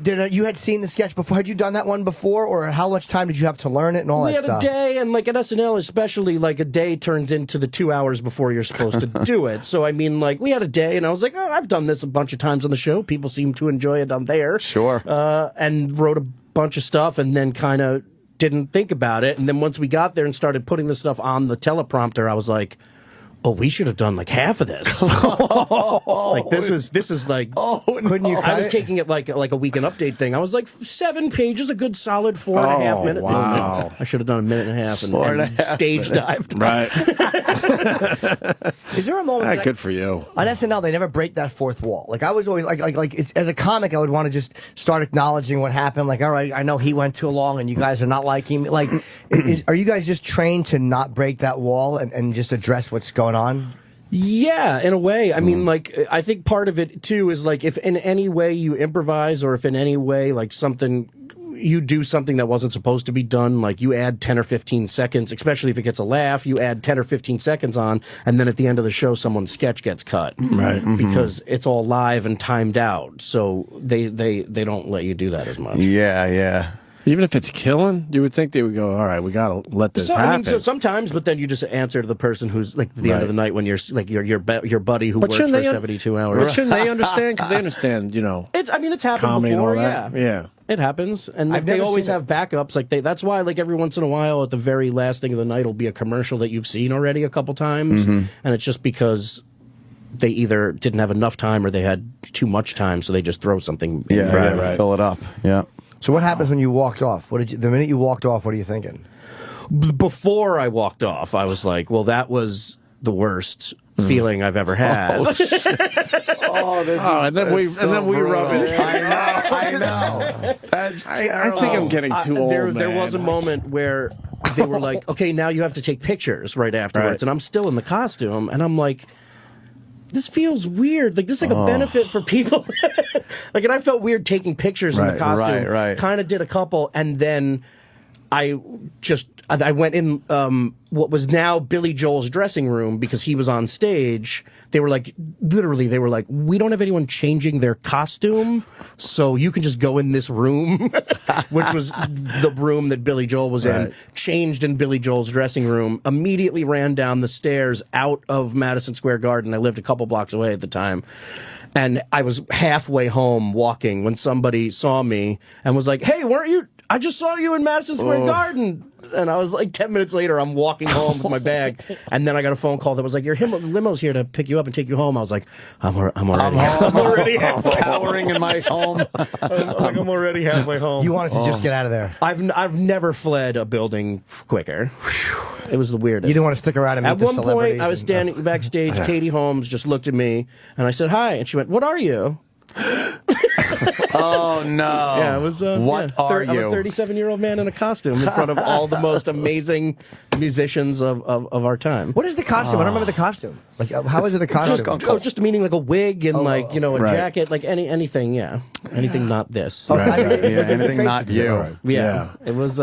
too? You had seen the sketch before. Had you done that one before, or how much time did you have to learn it and all that stuff? We had a day, and at SNL especially, a day turns into the 2 hours before you're supposed to do it. So I mean, we had a day, and I was like, oh, I've done this a bunch of times on the show. People seem to enjoy it on there. Sure. And wrote a bunch of stuff, and then kind of didn't think about it. And then once we got there and started putting the stuff on the teleprompter, I was like, oh, we should have done half of this. This is like. Oh, couldn't you? I was taking it like a weekend update thing. I was like 7 pages, a good solid 4.5 minute. Wow. I should have done a minute and a half and stage dived. Right. Is there a moment? Good for you. On SNL, they never break that fourth wall. I was always as a comic, I would want to just start acknowledging what happened. All right, I know he went too long, and you guys are not liking me. Are you guys just trained to not break that wall and just address what's going on? Yeah, in a way. I mean, I think part of it too is if in any way you improvise, or if in any way you do something that wasn't supposed to be done, you add 10 or 15 seconds, especially if it gets a laugh, you add 10 or 15 seconds on, and then at the end of the show, someone's sketch gets cut. Right. Because it's all live and timed out. So they don't let you do that as much. Yeah. Even if it's killing, you would think they would go, all right, we got to let this happen. So sometimes, but then you just answer to the person who's like at the end of the night when you're like your buddy who works for 72 hours. But shouldn't they understand? Because they understand, It's happened comedy before, and all that. Yeah. It happens, and they always have backups. Like that's why, like every once in a while, at the very last thing of the night, will be a commercial that you've seen already a couple times, and it's just because they either didn't have enough time or they had too much time, so they just throw something. Right. Fill it up. Yeah. So what happens when you walked off? The minute you walked off, what are you thinking? Before I walked off, I was like, well, that was the worst feeling I've ever had. And then we rub it. I know. That's terrible. I think I'm getting too old, There was a moment where they were like, okay, now you have to take pictures right afterwards. And I'm still in the costume, and I'm like, this feels weird. Like, this is like a benefit for people. Like, and I felt weird taking pictures in the costume. Right. Kind of did a couple, and then I went in what was now Billy Joel's dressing room because he was on stage. They were like, literally, we don't have anyone changing their costume, so you can just go in this room, which was the room that Billy Joel was in, changed in Billy Joel's dressing room, immediately ran down the stairs out of Madison Square Garden. I lived a couple blocks away at the time. And I was halfway home walking when somebody saw me and was like, hey, weren't you? I just saw you in Madison Square Garden. And I was like, 10 minutes later, I'm walking home with my bag. And then I got a phone call that was like, your limo's here to pick you up and take you home. I was like, I'm already cowering in my home. I'm already halfway home. You wanted to just get out of there. I've never fled a building quicker. It was the weirdest. You didn't want to stick around and meet the celebrities? At one point, I was standing backstage. Katie Holmes just looked at me, and I said, hi. And she went, what are you? Oh, no. Yeah, it was. What are you? I'm a 37-year-old man in a costume in front of all the most amazing musicians of our time. What is the costume? I don't remember the costume. Like, how is it a costume? Just meaning like a wig and a jacket, like anything, anything not this. Anything not you. Yeah. It was.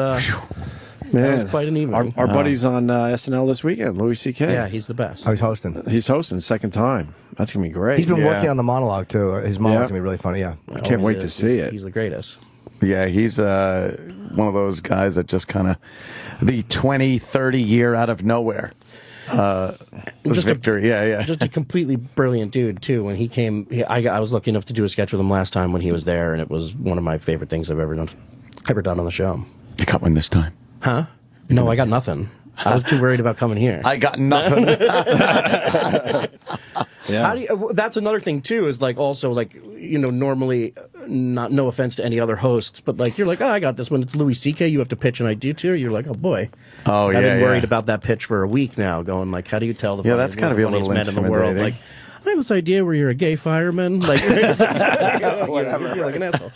Man, that was quite an evening. Our buddy's on SNL this weekend, Louis C.K. Yeah, he's the best. Oh, he's hosting. He's hosting second time. That's going to be great. He's been working on the monologue, too. His monologue's going to be really funny, I can't wait to see it. He's the greatest. Yeah, he's one of those guys that just kind of the 20, 30 year out of nowhere. Just victory. Just a completely brilliant dude, too. When he came, I was lucky enough to do a sketch with him last time when he was there, and it was one of my favorite things I've ever done on the show. You got one this time. Huh? No, I got nothing. I was too worried about coming here. I got nothing. How do you, that's another thing too. Is like also like normally, no offense to any other hosts, but like you're like, oh, I got this. When it's Louis C.K., you have to pitch an idea to. You're like, oh boy. Oh yeah. I've been worried about that pitch for a week now. Going like, how do you tell the that's kind of be a little men in the world? Like, I have this idea where you're a gay fireman. Like, whatever. You're like an asshole.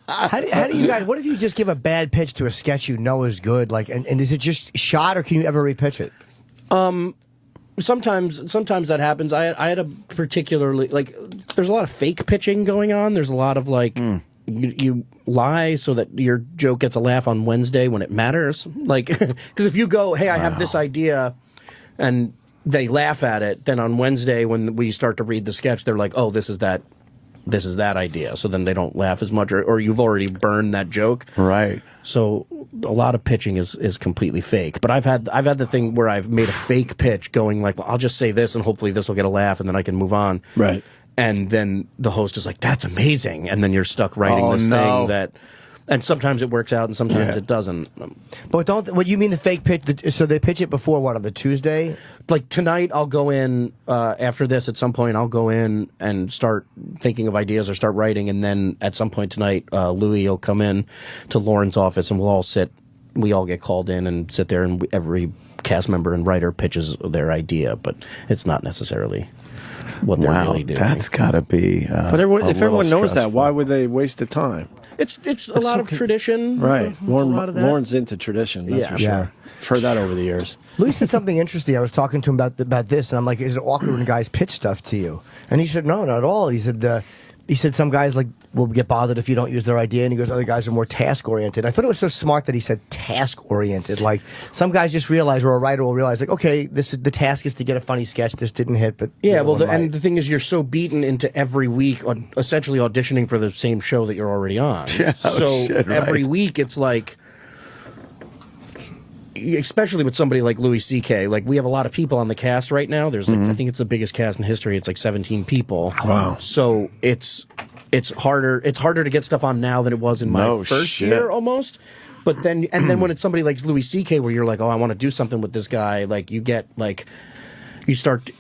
How do you guys? What if you just give a bad pitch to a sketch you know is good? Like, and is it just shot, or can you ever repitch it? Sometimes that happens. I had a particularly like. There's a lot of fake pitching going on. There's a lot of like. You lie so that your joke gets a laugh on Wednesday when it matters. Like, because if you go, hey, I have this idea, and they laugh at it, then on Wednesday when we start to read the sketch, they're like, oh, this is that idea. So then they don't laugh as much, or you've already burned that joke. Right. So a lot of pitching is completely fake. But I've had the thing where I've made a fake pitch going like, well, I'll just say this and hopefully this will get a laugh and then I can move on. Right. And then the host is like, that's amazing. And then you're stuck writing this thing that... And sometimes it works out, and sometimes it doesn't. But what you mean the fake pitch? So they pitch it before what, on the Tuesday? Like tonight, I'll go in after this. At some point, I'll go in and start thinking of ideas or start writing, and then at some point tonight, Louis will come in to Lauren's office, and we'll all sit. We all get called in and sit there, and every cast member and writer pitches their idea, but it's not necessarily what they're really doing. That's got to be. But if everyone knows that, why would they waste the time? It's a lot of tradition. Right. Lauren's into tradition, that's for sure. Yeah. I've heard that over the years. Louis said something interesting. I was talking to him about this, and I'm like, is it awkward when guys pitch stuff to you? And he said, no, not at all. He said, he said some guys like will get bothered if you don't use their idea, and he goes, other guys are more task oriented. I thought it was so smart that he said task oriented. Like some guys just realize, or a writer will realize, like, okay, this is the task is to get a funny sketch. This didn't hit, but yeah. Well, and the thing is, you're so beaten into every week, essentially auditioning for the same show that you're already on. Yeah, so every week, it's like. Especially with somebody like Louis C.K. Like, we have a lot of people on the cast right now. There's, like, I think it's the biggest cast in history. It's like 17 people. Wow. So it's harder to get stuff on now than it was in my first year almost. But then when it's somebody like Louis C.K. where you're like, oh, I want to do something with this guy, like you get like. You start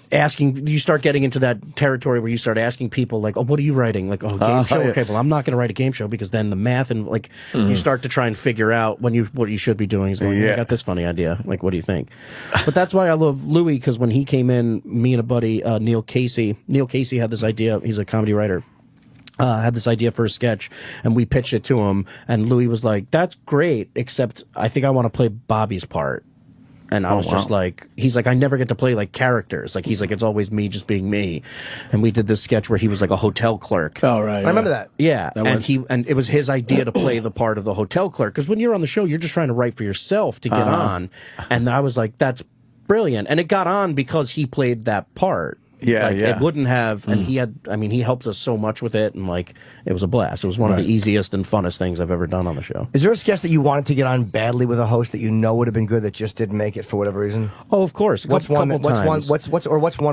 getting into that territory where you start asking people like, oh, what are you writing? Like, oh, game show? Okay, well, I'm not going to write a game show because then the math and like, you start to try and figure out what you should be doing. Is going, I got this funny idea. Like, what do you think? But that's why I love Louis, because when he came in, me and a buddy, Neil Casey had this idea. He's a comedy writer. Had this idea for a sketch, and we pitched it to him, and Louis was like, that's great, except I think I want to play Bobby's part. And I was just like, he's like, I never get to play like characters. Like, he's like, it's always me just being me. And we did this sketch where he was like a hotel clerk. Oh, right. I remember that. Yeah. And it was his idea to play the part of the hotel clerk. Because when you're on the show, you're just trying to write for yourself to get on. And I was like, that's brilliant. And it got on because he played that part. Yeah, like, it wouldn't have, and he helped us so much with it, and like, it was a blast. It was one of the easiest and funnest things I've ever done on the show. Is there a sketch that you wanted to get on badly with a host that you know would have been good that just didn't make it for whatever reason? Oh, of course. What's one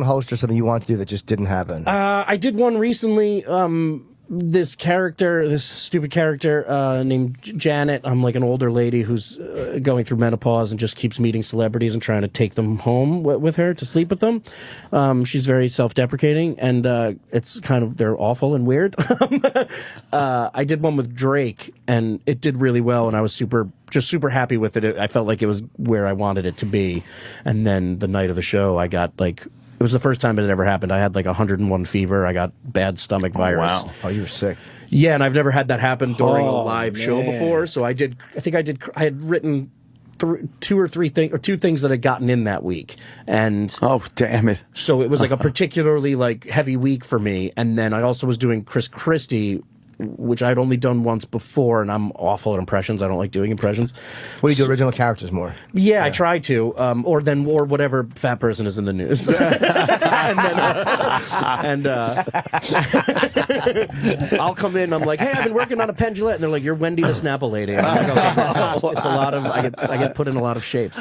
host or something you want to do that just didn't happen? I did one recently. This stupid character named Janet. I'm like an older lady who's going through menopause and just keeps meeting celebrities and trying to take them home with her to sleep with them. She's very self-deprecating, and it's kind of, they're awful and weird. I did one with Drake, and it did really well, and I was super happy with it. I felt like it was where I wanted it to be. And then the night of the show, I got like, it was the first time it had ever happened. I had like 101 fever. I got bad stomach virus. Wow. Oh, you were sick. Yeah, and I've never had that happen during a live show before. So I had written two things that had gotten in that week. And oh, damn it. So it was like a particularly like heavy week for me. And then I also was doing Chris Christie, which I'd only done once before, and I'm awful at impressions. I don't like doing impressions. What do you do, original characters more? Yeah, I try to, or whatever fat person is in the news. I'll come in, I'm like, hey, I've been working on a pendulette, and they're like, you're Wendy the Snapple lady. And I'm like, it's a lot of, I get put in a lot of shapes.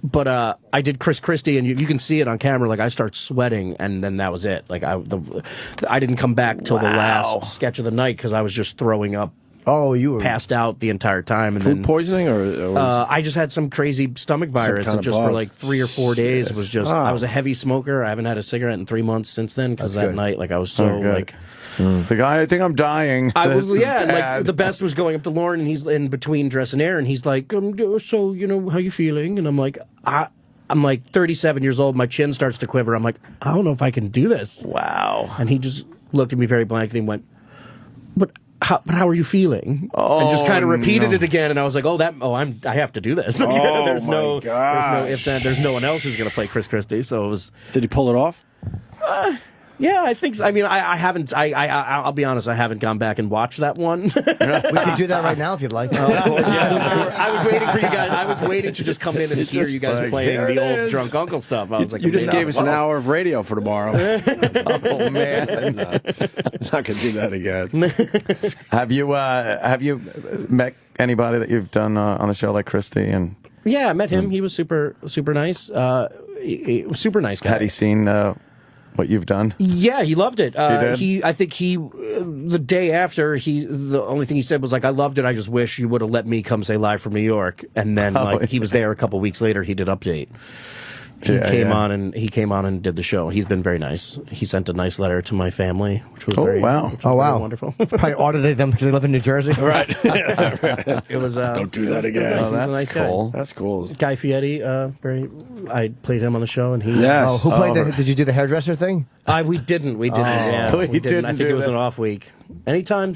But I did Chris Christie, and you can see it on camera. Like, I start sweating, and then that was it. Like, I didn't come back till the last sketch of the night because I was just throwing up. Oh, you were passed out the entire time. And food poisoning, or I just had some crazy stomach virus, and just for like 3 or 4 days was just. I was a heavy smoker. I haven't had a cigarette in 3 months since then because that night, like, I was so like. The guy, I think I'm dying. I was, and like the best was going up to Lauren, and he's in between dress and air, and he's like, so you know how you feeling? And I'm like, I'm like 37 years old. My chin starts to quiver. I'm like, I don't know if I can do this. Wow. And he just looked at me very blankly and went, but how are you feeling? And just kind of repeated it again. And I was like, I have to do this. There's no ifs, and there's no one else who's going to play Chris Christie. So it was. Did he pull it off? Yeah, I think so. I mean, I haven't. I'll be honest. I haven't gone back and watched that one. We could do that right now if you'd like. I was waiting for you guys. I was waiting to just come in and hear you guys playing the old drunk uncle stuff. I was like, you just gave us an hour of radio for tomorrow. Oh man, not gonna do that again. Have you met anybody that you've done on a show like Christie? And yeah, I met him. He was super nice. Super nice guy. Had he seen? What you've done? Yeah, he loved it. I think the day after, the only thing he said was like, I loved it. I just wish you would have let me come say live from New York. And then he was there a couple weeks later. He did Update. He came on and did the show. He's been very nice. He sent a nice letter to my family, which was very wonderful. Probably audited them because they live in New Jersey. Right. It was. Don't do that again. Nice. That's a nice cool. Guy. That's cool. Guy Fieri. I played him on the show, and he. Yes. Oh, who played did you do the hairdresser thing? We didn't. We didn't. Yeah, we didn't. I think it was an off week. Anytime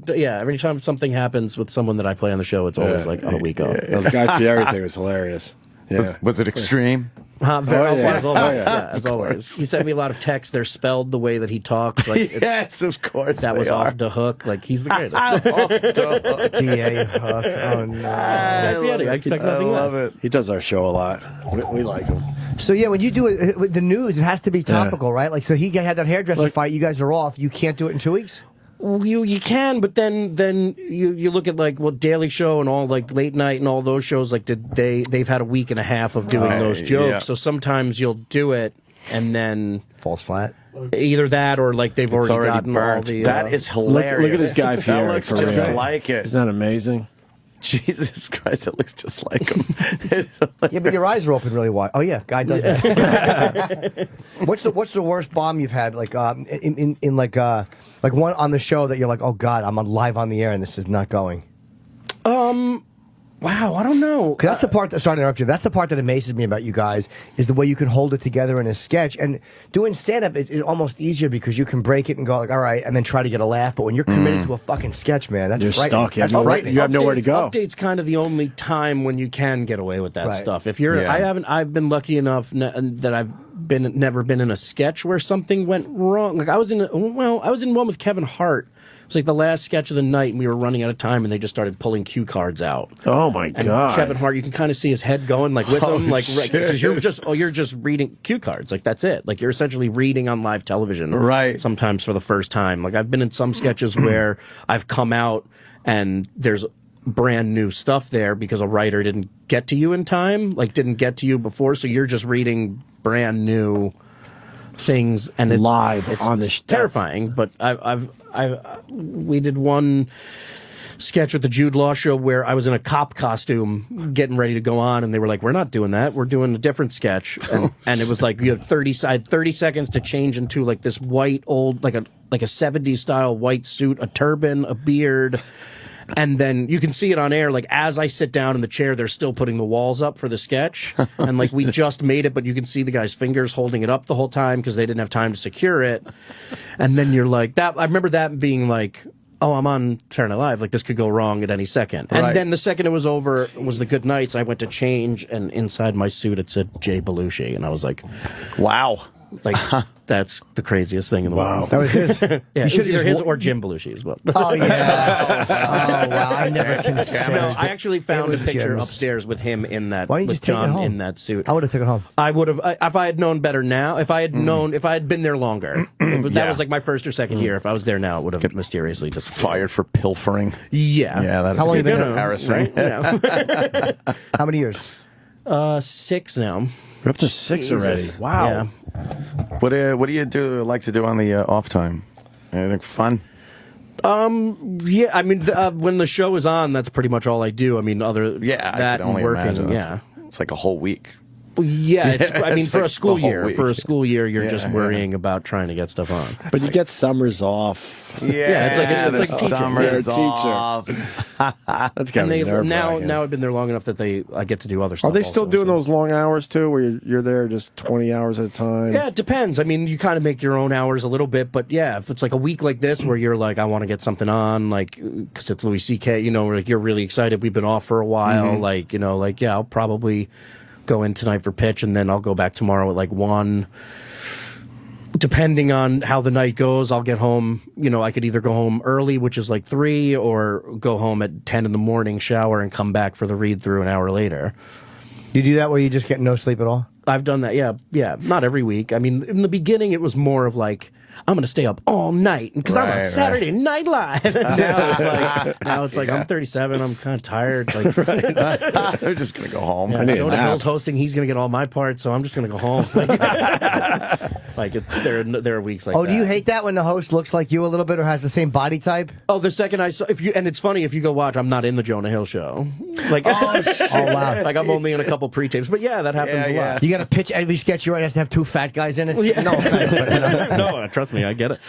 every time something happens with someone that I play on the show, it's always like on a week off. The Guy Fieri thing was hilarious. Yeah. Was it extreme? Very yeah. as always. Oh, yeah. Yeah, as always. He sent me a lot of texts. They're spelled the way that he talks. Like, Yes, of course. that was they are. off the hook. Like, he's the greatest. DA Hook. Oh no. I expect nothing love less. it. He does our show a lot. We like him. So yeah, when you do it with the news, it has to be topical, right? Like, so he had that hairdresser fight. You guys are off. You can't do it in 2 weeks. Well, you can, but then you look at like Daily Show and all like late night and all those shows. Like they've had a week and a half of doing those jokes. Yeah. So sometimes you'll do it and then falls flat. Either that or like they've already gotten all the. That is hilarious. Look at this guy Fieri. That looks for just real. like it. Isn't that amazing? Jesus Christ, it looks just like him. Yeah, but your eyes are open really wide. Oh yeah, guy does that. What's the worst bomb you've had? Like in like one on the show that you're like, oh god, I'm on live on the air and this is not going. Wow, I don't know. 'Cause that's the part that, sorry to interrupt you, that's the part that amazes me about you guys, is the way you can hold it together in a sketch. And doing stand-up is almost easier because you can break it and go like, all right, and then try to get a laugh. But when you're committed to a fucking sketch, man, that's You're frightening. stuck. You have That's nowhere- frightening. you have nowhere to go. Update's kind of the only time when you can get away with that Right. stuff. If you're, Yeah. I've been lucky enough that I've never been in a sketch where something went wrong. Like I was in one with Kevin Hart. It was like the last sketch of the night, and we were running out of time, and they just started pulling cue cards out. Oh my And god! Kevin Hart, you can kind of see his head going like with him, like because you're just reading cue cards, like that's it. Like you're essentially reading on live television, Right. Sometimes for the first time. Like I've been in some sketches where I've come out and there's brand new stuff there because a writer didn't get to you in time, like didn't get to you before, so you're just reading brand new things and it's Live it's on the terrifying. But we did one sketch with the Jude Law show where I was in a cop costume getting ready to go on, and they were like, we're not doing that, we're doing a different sketch. And it was like you have 30 seconds to change into like this white old like a 70s style white suit, a turban, a beard. And then you can see it on air, like as I sit down in the chair, they're still putting the walls up for the sketch. And like we just made it, but you can see the guy's fingers holding it up the whole time because they didn't have time to secure it. And then you're like, that. I remember that being like, oh, I'm on Saturday Night Live. Like this could go wrong at any second. And Right. then the second it was over was the good nights. I went to change, and inside my suit it said Jay Belushi, and I was like, wow. like that's the craziest thing in the world. That was his. Yeah, it was should've either just his wa- or Jim Belushi's. But Oh yeah. Oh wow, I never considered. no, I actually found a was picture Jim's. upstairs with him in that. Why didn't you with just take it John home? in that suit. I would have taken it home. I would have if I had known better now. If I had known, if I had been there longer. That was like my first or second year. If I was there now, it would have mysteriously just Fired for pilfering. Yeah. Yeah, that How long you been in? embarrassing. Yeah. How many years? 6 now. We're up to 6 already. Wow. Yeah. What do you like to do on the off time? Anything fun? Yeah, I mean, when the show is on, that's pretty much all I do. I mean, other Yeah, I that could and only working. imagine. Yeah. It's like a whole week. Well, yeah, it's, I mean, it's for like a school the whole year, week. for a school year, you're just Yeah, worrying about trying to get stuff on. But you get summers off. Yeah, it's like teaching. Summers You're a off. That's kind And of they now nerve-wracking. I've been there long enough that I get to do other stuff. Are they still also, doing so. those long hours too, where you're there just 20 hours at a time? Yeah, it depends. I mean, you kind of make your own hours a little bit, but yeah, if it's like a week like this where you're like, I want to get something on, like, because it's Louis C.K., you know, like you're really excited. We've been off for a while, like, you know, like, yeah, I'll probably go in tonight for pitch, and then I'll go back tomorrow at like 1. Depending on how the night goes, I'll get home. You know, I could either go home early, which is like 3, or go home at 10 in the morning, shower, and come back for the read through an hour later. You do that where you just get no sleep at all? I've done that, yeah. Not every week. I mean, in the beginning, it was more of like, I'm going to stay up all night because I'm on Right, Saturday Night Live. now it's like I'm 37. I'm kind of tired. Like, I'm just gonna go home. yeah, Jonah Hill's hosting. He's going to get all my parts, so I'm just going to go home. There are weeks like that. Oh, do you hate that when the host looks like you a little bit or has the same body type? Oh, the second I saw, and it's funny if you go watch, I'm not in the Jonah Hill show. Like, oh wow. Like I'm only in a couple pre-tapes, but yeah, that happens a lot. You got to pitch every sketch you write has to have 2 fat guys in it? Yeah. No offense, but, you know. No, trust me, I get it.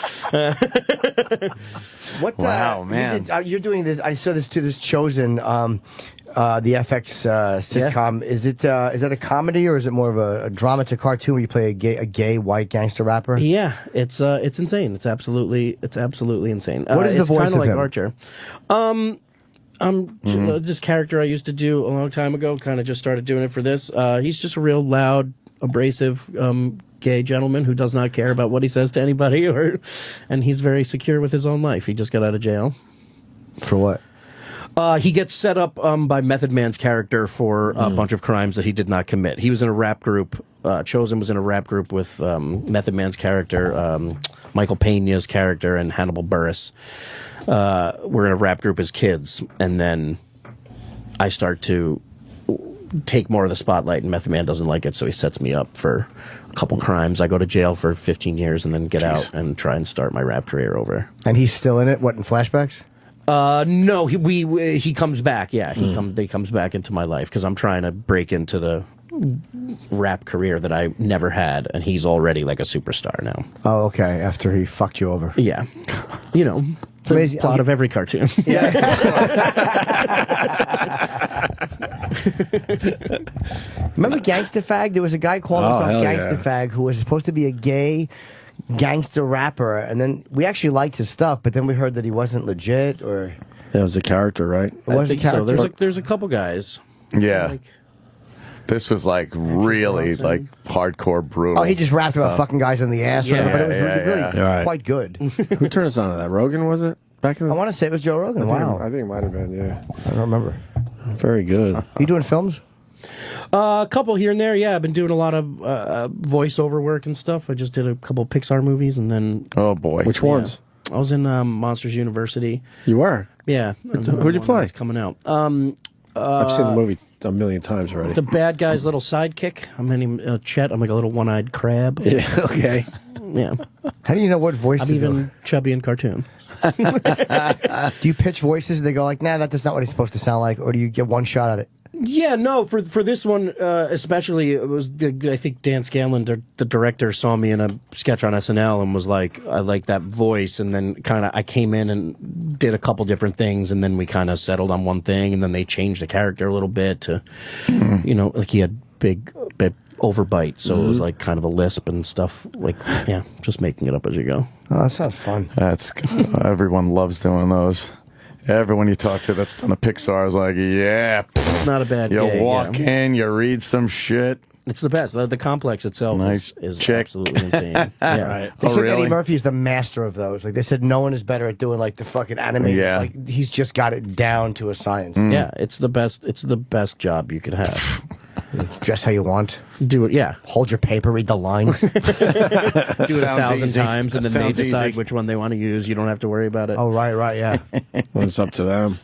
What? Wow, man. You're doing this. I saw this too. This Chosen, the FX sitcom. Is that a comedy or is it more of a drama to cartoon where you play a gay white gangster rapper? Yeah, it's insane. It's absolutely insane. What is the it's voice kinda of like him? Archer. This character I used to do a long time ago. Kind of just started doing it for this. He's just a real loud, abrasive gay gentleman who does not care about what he says to anybody, and he's very secure with his own life. He just got out of jail. For what? He gets set up by Method Man's character for a bunch of crimes that he did not commit. He was in a rap group. Chosen was in a rap group with Method Man's character, Michael Pena's character, and Hannibal Buress. We're in a rap group as kids, and then I start to take more of the spotlight, and Method Man doesn't like it, so he sets me up for a couple crimes. I go to jail for 15 years and then get out and try and start my rap career over. And he's still in it? What, in flashbacks? No, he comes back. Yeah, he comes back into my life because I'm trying to break into the rap career that I never had, and he's already like a superstar now. Oh, okay. After he fucked you over. Yeah, you know, the plot of every cartoon. Yeah. Remember Gangsta Fag? There was a guy calling himself Gangsta Fag who was supposed to be a gay gangster rapper, and then we actually liked his stuff, but then we heard that he wasn't legit, or it was a character, right? It was a character. So there's a couple guys. Yeah. Like, this was like really like hardcore brutal. Oh, he just rapped about fucking guys in the ass, but it was really quite good. Who turned us on to that? Rogan, was it? Back in the... I want to say it was Joe Rogan. I think it might have been, yeah. I don't remember. Very good. You doing films? A couple here and there, yeah. I've been doing a lot of voiceover work and stuff. I just did a couple Pixar movies, and then... Oh, boy. Which ones? I was in Monsters University. You were? Yeah. Who'd you play? It's coming out. I've seen the movie a million times already. The bad guy's little sidekick. I'm named Chet. I'm like a little one-eyed crab. Yeah, okay. Yeah. How do you know what voice I'm to even do? chubby in cartoons. Do you pitch voices? They go like, nah, that's not what he's supposed to sound like, or do you get one shot at it? Yeah, no, for this one especially, it was I think Dan Scanlon, the director, saw me in a sketch on SNL and was like, I like that voice, and then kind of I came in and did a couple different things, and then we kind of settled on one thing, and then they changed the character a little bit to, you know, like he had big overbite, so it was like kind of a lisp and stuff, like, yeah, just making it up as you go. Oh, that sounds fun. That's everyone loves doing those. Everyone you talk to that's done a Pixar is like, yeah. It's not a bad You gig, walk in, you read some shit. It's the best. The complex itself is chick. Absolutely insane. Yeah. Right. They said really? Eddie Murphy is the master of those. Like they said, no one is better at doing like the fucking animated. Yeah. Like he's just got it down to a science. Yeah, it's the best. It's the best job you could have. Dress how you want. Do it. Yeah. Hold your paper. Read the lines. Do it 1,000 easy. times, and then they Sounds decide easy. which one they want to use. You don't have to worry about it. Oh right, yeah. Well, it's up to them.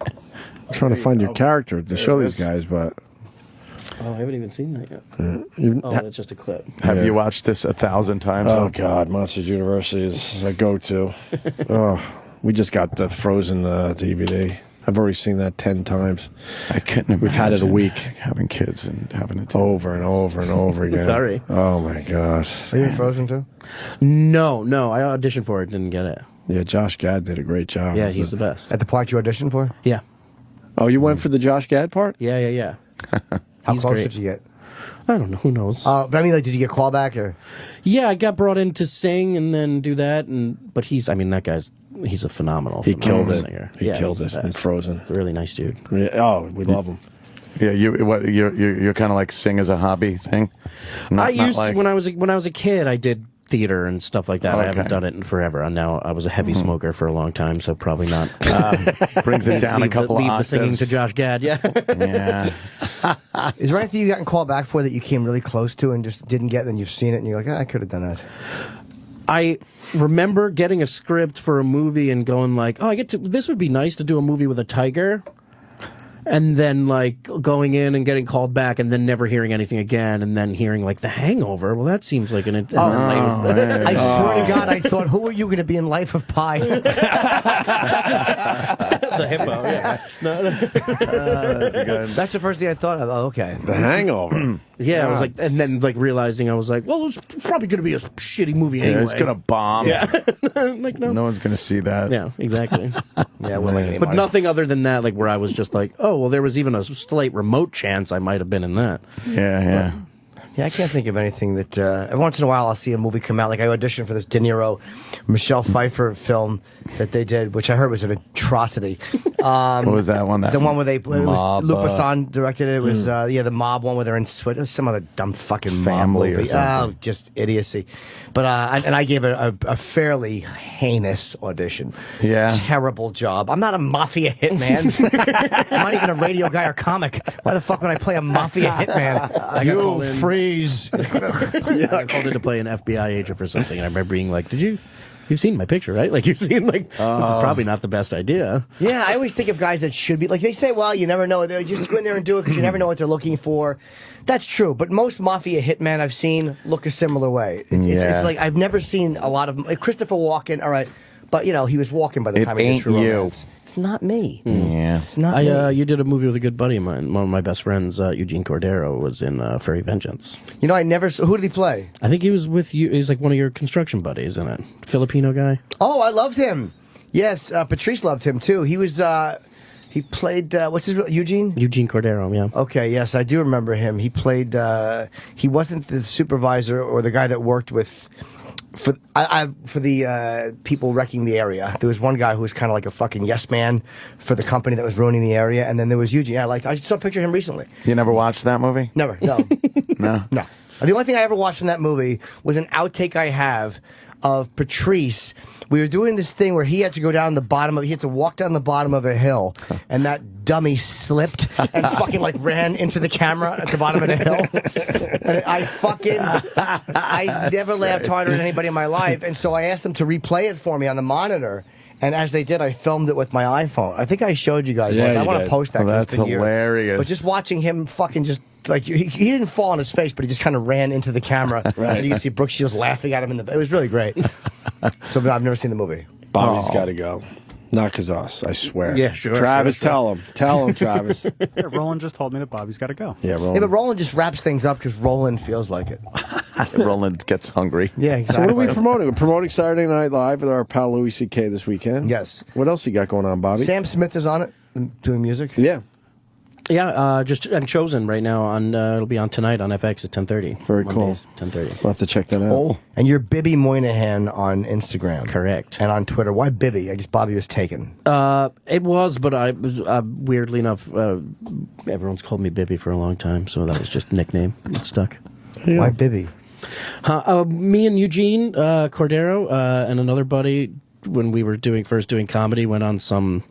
I'm trying to find your character to show these guys, but... Oh, I haven't even seen that yet. You- That's just a clip. Have you watched this 1,000 times? Oh, God. Monsters University is a go-to. Oh, we just got the Frozen DVD. I've already seen that 10 times. I couldn't. We've had it a week. Having kids and having it over and over and over again. Sorry. Oh my gosh. Are you in Frozen too? No. I auditioned for it, didn't get it. Yeah, Josh Gad did a great job. Yeah, he's the best. At the part you auditioned for? Yeah. Oh, you went for the Josh Gad part? Yeah. How He's close great. did you get? I don't know. Who knows? But I mean, like, did you get called back or? Yeah, I got brought in to sing and then do that, but he's a phenomenal. He killed it. Singer. He killed he's it the in best. Frozen. He's a really nice dude. Yeah, oh, we love him. Yeah, you're kind of like sing as a hobby thing. I used to, when I was a kid, I did theater and stuff like that. Oh, I haven't okay. done it in forever. And now I was a heavy smoker for a long time, so probably not. Brings it down a couple leave of the singing octaves. to Josh Gad. Yeah. Yeah. Is there anything you gotten called back for that you came really close to and just didn't get, and you've seen it and you're like, I could have done that? I remember getting a script for a movie and going like, oh, this would be nice to do a movie with a tiger. And then, like, going in and getting called back and then never hearing anything again and then hearing, like, The Hangover. Well, that seems like an... I swear to God, I thought, who are you going to be in Life of Pi? The hippo, yeah. That's the first thing I thought of. Oh, okay. The Hangover. Yeah, I was like... And then, like, realizing I was like, well, it's probably going to be a shitty movie Yeah, anyway. it's gonna bomb. Yeah. Like, No one's gonna see that. Yeah, exactly. Yeah, well, But nothing other than that, like, where I was just like, oh, well, there was even a slight remote chance I might have been in that. Yeah. Yeah, I can't think of anything that. Every once in a while, I'll see a movie come out. Like I auditioned for this De Niro, Michelle Pfeiffer film that they did, which I heard was an atrocity. What was that one? The one where they Mob, Luc Besson directed it. It was the mob one where they're in some other dumb fucking mob Family or movie. something. Oh, just idiocy. But I gave it a fairly heinous audition. Yeah. Terrible job. I'm not a mafia hitman. I'm not even a radio guy or comic. Why the fuck would I play a mafia hitman? You freeze. Yeah, I called in to play an FBI agent for something, and I remember being like, you've seen my picture, right? Like, you've seen, like, this is probably not the best idea. Yeah, I always think of guys that should be, like, they say, well, you never know. They just go in there and do it because you never know what they're looking for. That's true, but most mafia hitmen I've seen look a similar way. It's like, I've never seen a lot of, like, Christopher Walken, all right, but, you know, he was walking by the time he did True Romance. It's not me. Yeah. It's not me. You did a movie with a good buddy of mine. One of my best friends, Eugene Cordero, was in Furry Vengeance. You know, I never saw, who did he play? I think he was with you. He's like one of your construction buddies in it. Filipino guy. Oh, I loved him. Yes, Patrice loved him, too. He was, he played, what's his real, Eugene? Eugene Cordero, yeah. Okay, yes, I do remember him. He played, he wasn't the supervisor or the guy that worked with, for the people wrecking the area. There was one guy who was kind of like a fucking yes man for the company that was ruining the area, and then there was Eugene. Yeah, I saw a picture of him recently. You never watched that movie? Never, no. No? No. The only thing I ever watched from that movie was an outtake I have of Patrice. We were doing this thing where he had to go down the bottom of, he had to walk down the bottom of a hill, and that dummy slipped and fucking like ran into the camera at the bottom of the hill. And I never laughed harder than anybody in my life, and so I asked them to replay it for me on the monitor. And as they did, I filmed it with my iPhone. I think I showed you guys. Yeah, I want to post that. 'cause that's it's been years. hilarious. But just watching him fucking just like he didn't fall on his face, but he just kind of ran into the camera. Right. And you can see Brooke Shields laughing at him it was really great. So but I've never seen the movie. Bobby's got to go. Not because us, I swear. Yeah, sure. Travis, tell him. Tell him, Travis. Yeah, Roland just told me that Bobby's got to go. Yeah, Roland. Yeah, but Roland just wraps things up because Roland feels like it. Roland gets hungry. Yeah, exactly. So what are we promoting? We're promoting Saturday Night Live with our pal Louis C.K. this weekend. Yes. What else you got going on, Bobby? Sam Smith is on it, doing music. Yeah. Yeah, just and Chosen right now on it'll be on tonight on FX at 10:30. Very cool. 10:30. We'll have to check that out. Oh, and you're Bibby Moynihan on Instagram. Correct. And on Twitter. Why Bibby? I guess Bobby was taken. It was, but I was weirdly enough, everyone's called me Bibby for a long time, so that was just a nickname. It stuck. Why Bibby? Me and Eugene Cordero and another buddy, when we were first doing comedy, went on some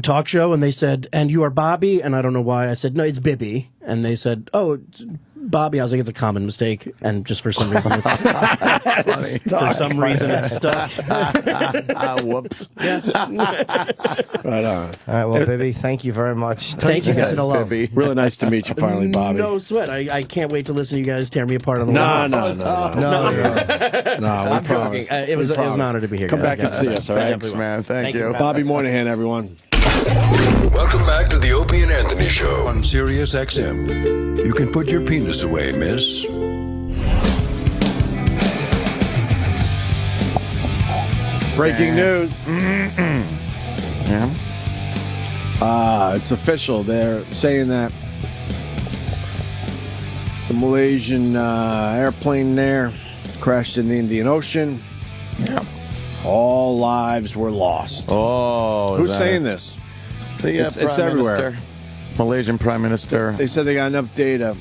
talk show, and they said, "And you are Bobby?" And I don't know why. I said, "No, it's Bibby." And they said, "Oh, it's Bobby." I was like, "It's a common mistake," and just for some reason, it's stuck. Whoops. Yeah. Right on. All right, well, Bibby, thank you very much. Thank you, guys. Bibby. Really nice to meet you finally, Bobby. No sweat. I can't wait to listen to you guys tear me apart on the No, wall. no. No, we I'm promise. joking. It was an honor to be here. Come guys. back and see us, all right? Thanks, man. Thank you. Bobby Moynihan, everyone. Welcome back to the Opie and Anthony Show on Sirius XM. You can put your penis away, miss. Breaking news. Yeah. It's official. They're saying that the Malaysian airplane there crashed in the Indian Ocean. Yeah. All lives were lost. Oh, Who's saying this? It's everywhere. Malaysian Prime Minister. They said they got enough data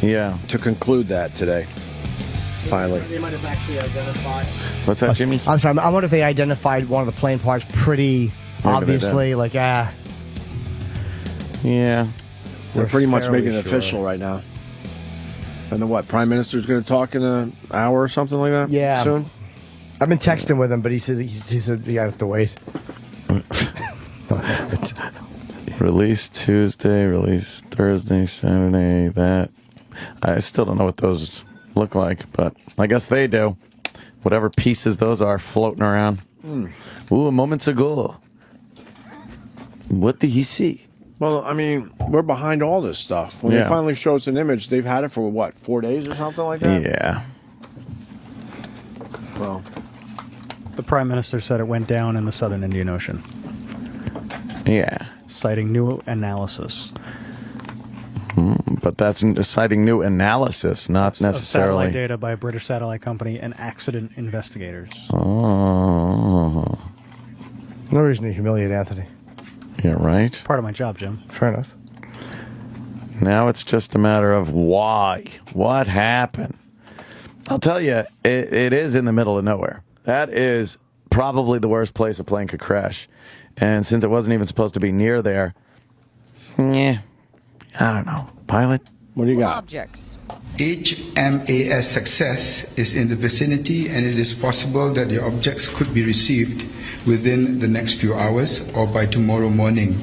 to conclude that today. Finally. They might have actually identified. What's that, Jimmy? I'm sorry. I wonder if they identified one of the plane parts pretty obviously. Like, They're pretty much making it official right now. And then what? Prime Minister's going to talk in an hour or something like that? Yeah. Soon? I've been texting with him, but he said you have to wait. Release Tuesday, release Thursday, Saturday, that. I still don't know what those look like, but I guess they do. Whatever pieces those are floating around. Ooh, moments ago. What did he see? Well, I mean, we're behind all this stuff. When they finally show us an image, they've had it for, what, 4 days or something like that? Yeah. Well, The Prime Minister said it went down in the southern Indian Ocean. Yeah. Citing new analysis. But that's citing new analysis, not Of necessarily. satellite data by a British satellite company and accident investigators. Oh. No reason to humiliate Anthony. Yeah, right. Part of my job, Jim. Fair enough. Now it's just a matter of why. What happened? I'll tell you, it is in the middle of nowhere. That is probably the worst place a plane could crash. And since it wasn't even supposed to be near there, I don't know. Pilot? What do you got? Objects. Each MAS success is in the vicinity, and it is possible that the objects could be received within the next few hours or by tomorrow morning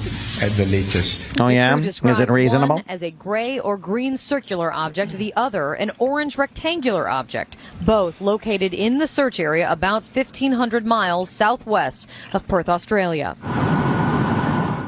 at the latest. Oh, yeah? Is it reasonable? One as a gray or green circular object, the other an orange rectangular object, both located in the search area about 1,500 miles southwest of Perth, Australia.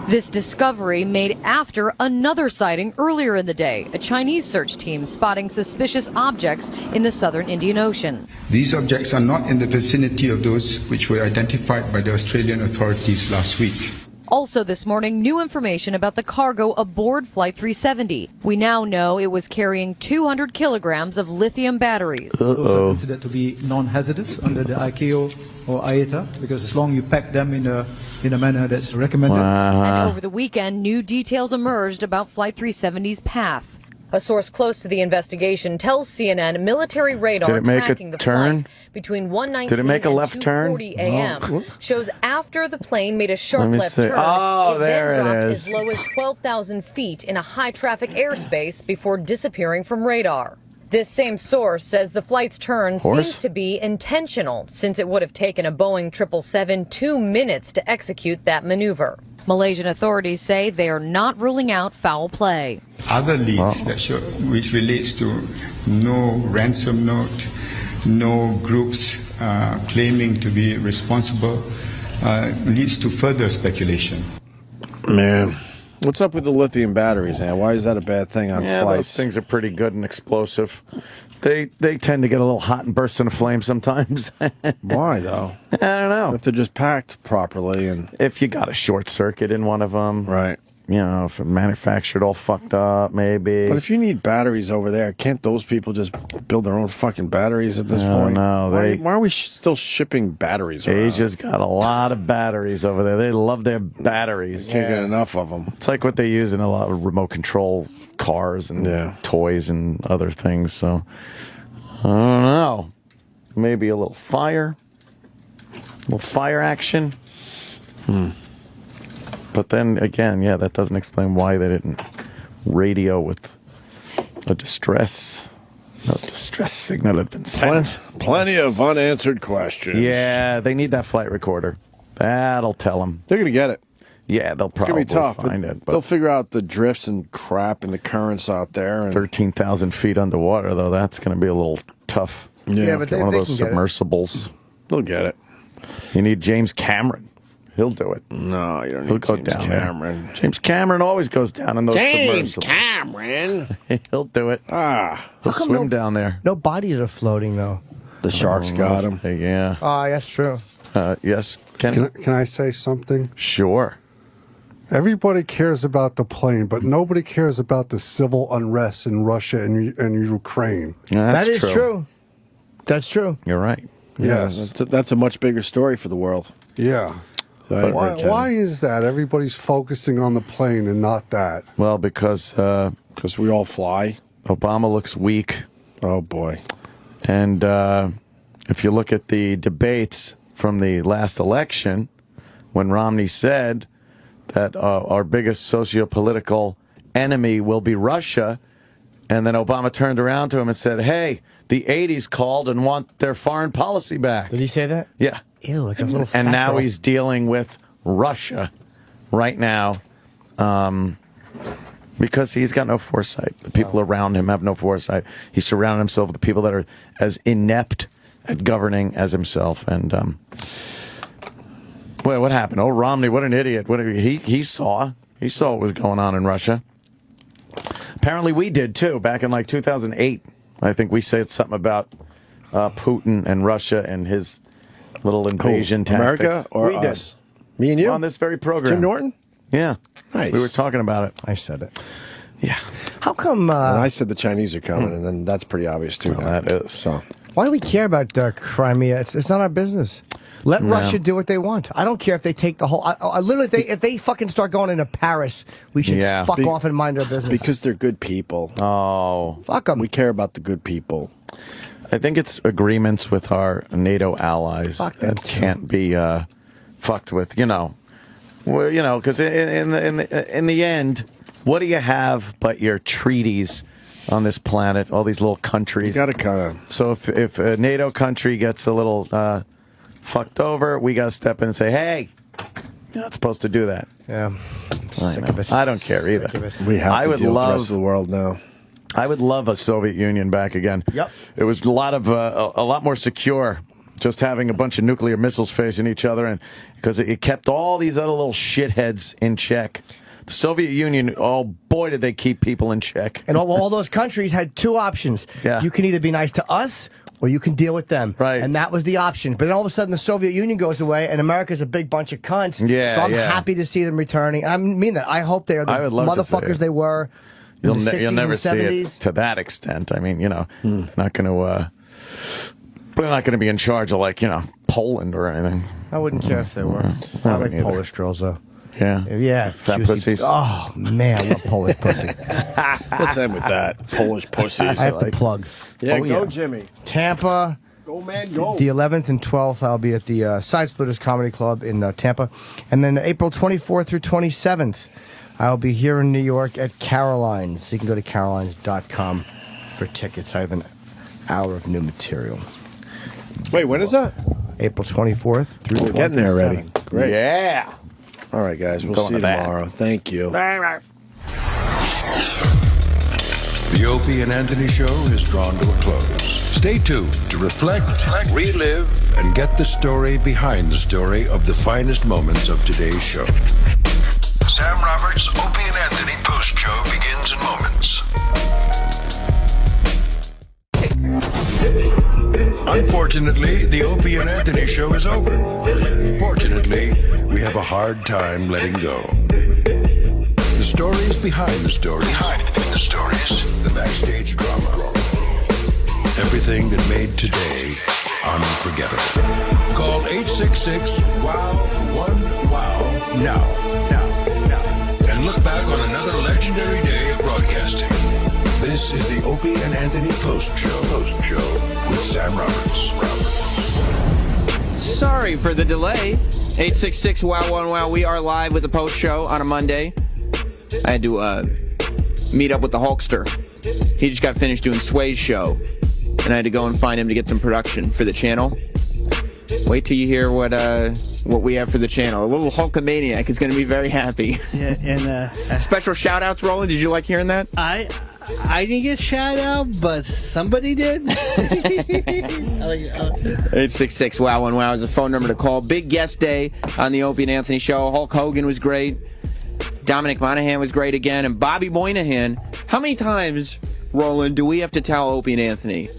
This discovery made after another sighting earlier in the day, a Chinese search team spotting suspicious objects in the southern Indian Ocean. These objects are not in the vicinity of those which were identified by the Australian authorities last week. Also this morning, new information about the cargo aboard Flight 370. We now know it was carrying 200 kilograms of lithium batteries. Those are considered to be non-hazardous under the ICAO or IATA, because as long as you pack them in a manner that's recommended. And over the weekend, new details emerged about Flight 370's path. A source close to the investigation tells CNN military radar tracking the flight between 1:19 Did it make a and left turn? 2:40 a.m. shows after the plane made a sharp Let me left see. turn, Oh, it there then it dropped is. as low as 12,000 feet in a high-traffic airspace before disappearing from radar. This same source says the flight's turn seems to be intentional, since it would have taken a Boeing 777 2 minutes to execute that maneuver. Malaysian authorities say they are not ruling out foul play. Other leads that show, which relates to no ransom note, no groups claiming to be responsible, leads to further speculation. Man, what's up with the lithium batteries, man? Why is that a bad thing on Yeah, flights? those things are pretty good and explosive. They tend to get a little hot and burst into flame sometimes. Why, though? I don't know. If they're just packed properly and... If you got a short circuit in one of them. Right. You know, if it manufactured all fucked up, maybe. But if you need batteries over there, can't those people just build their own fucking batteries at this point? No, why are we still shipping batteries around? Asia's got a lot of batteries over there. They love their batteries. Can't get enough of them. It's like what they use in a lot of remote control cars and toys and other things. So, I don't know. Maybe a little fire action. But then again, that doesn't explain why they didn't radio with a distress signal had been sent. Plenty of unanswered questions. Yeah, they need that flight recorder. That'll tell them. They're going to get it. Yeah, they'll It's going probably to be tough. find it. But They'll figure out the drifts and crap and the currents out there. And 13,000 feet underwater, though, that's going to be a little tough. Yeah, but Get one of those can get it. submersibles. They'll get it. You need James Cameron. He'll do it. No, you don't He'll need go James down Cameron. there. James Cameron always goes down in those James submersibles. Cameron. He'll do it. He'll swim down there. No bodies are floating, though. The sharks got him. Yeah. Ah, that's true. Yes, Ken? Can I say something? Sure. Everybody cares about the plane, but nobody cares about the civil unrest in Russia and Ukraine. Yeah, That is true. That's true. You're right. Yes. That's a much bigger story for the world. Yeah. But Why is that? Everybody's focusing on the plane and not that. Well, because we all fly. Obama looks weak. Oh, boy. And if you look at the debates from the last election, when Romney said that our biggest socio-political enemy will be Russia, and then Obama turned around to him and said, hey, the 80s called and want their foreign policy back. Did he say that? Yeah. Ew, like a little fat And now girl. he's dealing with Russia right now because he's got no foresight. The people around him have no foresight. He's surrounded himself with the people that are as inept at governing as himself. And well, what happened? Oh, Romney, what an idiot! He saw what was going on in Russia. Apparently, we did too. Back in like 2008, I think we said something about Putin and Russia and his little invasion tactics. America or we us? Did. Me and you? On this very program. Jim Norton? Yeah. Nice. We were talking about it. I said it. Yeah. How come? And I said the Chinese are coming, and then that's pretty obvious too. Now. That is. So Why do we care about Crimea? It's not our business. Let Russia do what they want. I don't care if they take the whole. I literally, if they fucking start going into Paris, we should fuck off and mind our business. Because they're good people. Oh, fuck them. We care about the good people. I think it's agreements with our NATO allies that can't be fucked with. Well, because in the end, what do you have but your treaties on this planet? All these little countries. You got to kind of. So if a NATO country gets a little fucked over, we got to step in and say, "Hey, you're not supposed to do that." Yeah, sick of it. I don't care either. We have to deal with the rest of the world now. I would love a Soviet Union back again. Yep. It was a lot more secure, just having a bunch of nuclear missiles facing each other, and because it kept all these other little shitheads in check. The Soviet Union, oh boy, did they keep people in check. And all those countries had two options. Yeah. You can either be nice to us, or you can deal with them. Right. And that was the option. But then all of a sudden, the Soviet Union goes away, and America's a big bunch of cunts. Yeah, so I'm happy to see them returning. I mean that. I hope they are the motherfuckers they were in the 60s You'll never and see 70s. it to that extent. I mean, they're not going to. They're not going to be in charge of Poland or anything. I wouldn't care if they were. I like Polish girls though. Yeah. Yeah. Fat juicy- pussies. Oh man, I love Polish pussy. Let's end with that. Polish pussies. I have to plug. Yeah, go Jimmy. Tampa. Go man, go. The 11th and 12th, I'll be at the Side Splitters Comedy Club in Tampa. And then April 24th through 27th, I'll be here in New York at Caroline's. You can go to carolines.com for tickets. I have an hour of new material. Wait, when is that? April 24th through 27th. We're getting there already. Great. Yeah. All right, guys. We'll Going see you to that. tomorrow. Thank you. The Opie and Anthony Show is drawn to a close. Stay tuned to reflect, relive, and get the story behind the story of the finest moments of today's show. Sam Roberts' Opie and Anthony post show begins in moments. Unfortunately, the Opie and Anthony show is over. Fortunately, we have a hard time letting go. The stories behind the stories. The backstage drama. Everything that made today unforgettable. Call 866-WOW-1-WOW now. And look back on another legendary day of broadcasting. This is the Opie and Anthony Post Show with Sam Roberts. Sorry for the delay. 866-WOW-1-WOW. We are live with the Post Show on a Monday. I had to meet up with the Hulkster. He just got finished doing Sway's show, and I had to go and find him to get some production for the channel. Wait till you hear what we have for the channel. A little Hulkamaniac is going to be very happy. Yeah, and special shout-outs, Roland. Did you like hearing that? I didn't get shout out, but somebody did. 866-WOW-1-WOW is the phone number to call. Big guest day on the Opie and Anthony show. Hulk Hogan was great. Dominic Moynihan was great again. And Bobby Moynihan. How many times, Roland, do we have to tell Opie and Anthony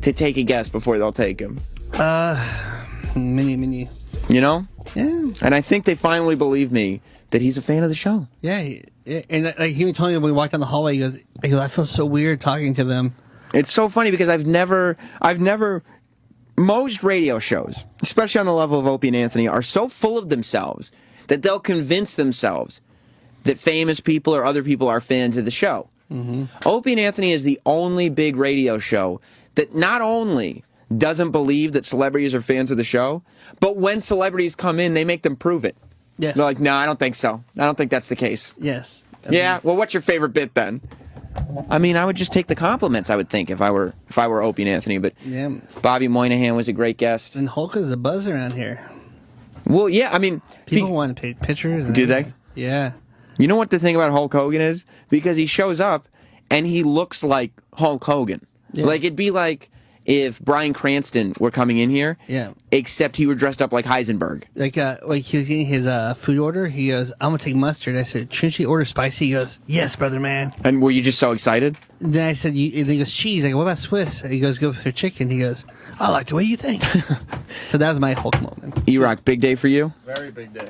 to take a guest before they'll take him? Many. You know? Yeah. And I think they finally believe me that he's a fan of the show. Yeah, and like, he even told me when we walked down the hallway, he goes, I feel so weird talking to them. It's so funny because I've never, most radio shows, especially on the level of Opie and Anthony, are so full of themselves that they'll convince themselves that famous people or other people are fans of the show. Mm-hmm. Opie and Anthony is the only big radio show that not only doesn't believe that celebrities are fans of the show, but when celebrities come in, they make them prove it. Yes. They're like, no, I don't think so. I don't think that's the case. Yes. Yeah, well, what's your favorite bit then? I mean, I would just take the compliments, I would think, if I were Opie and Anthony, but Yeah. Bobby Moynihan was a great guest. And Hulk is a buzz around here. Well, yeah, I mean... People want to take pictures. Do they? Yeah. You know what the thing about Hulk Hogan is? Because he shows up and he looks like Hulk Hogan. Yeah. Like, it'd be like if Bryan Cranston were coming in here, Yeah. except he were dressed up like Heisenberg. Like he was getting his food order. He goes, I'm going to take mustard. I said, shouldn't she order spicy? He goes, yes, brother man. And were you just so excited? And then I said, and he goes, cheese. I go, what about Swiss? He goes, go for chicken. He goes, I like the way you think. So that was my Hulk moment. E-Rock, big day for you? Very big day.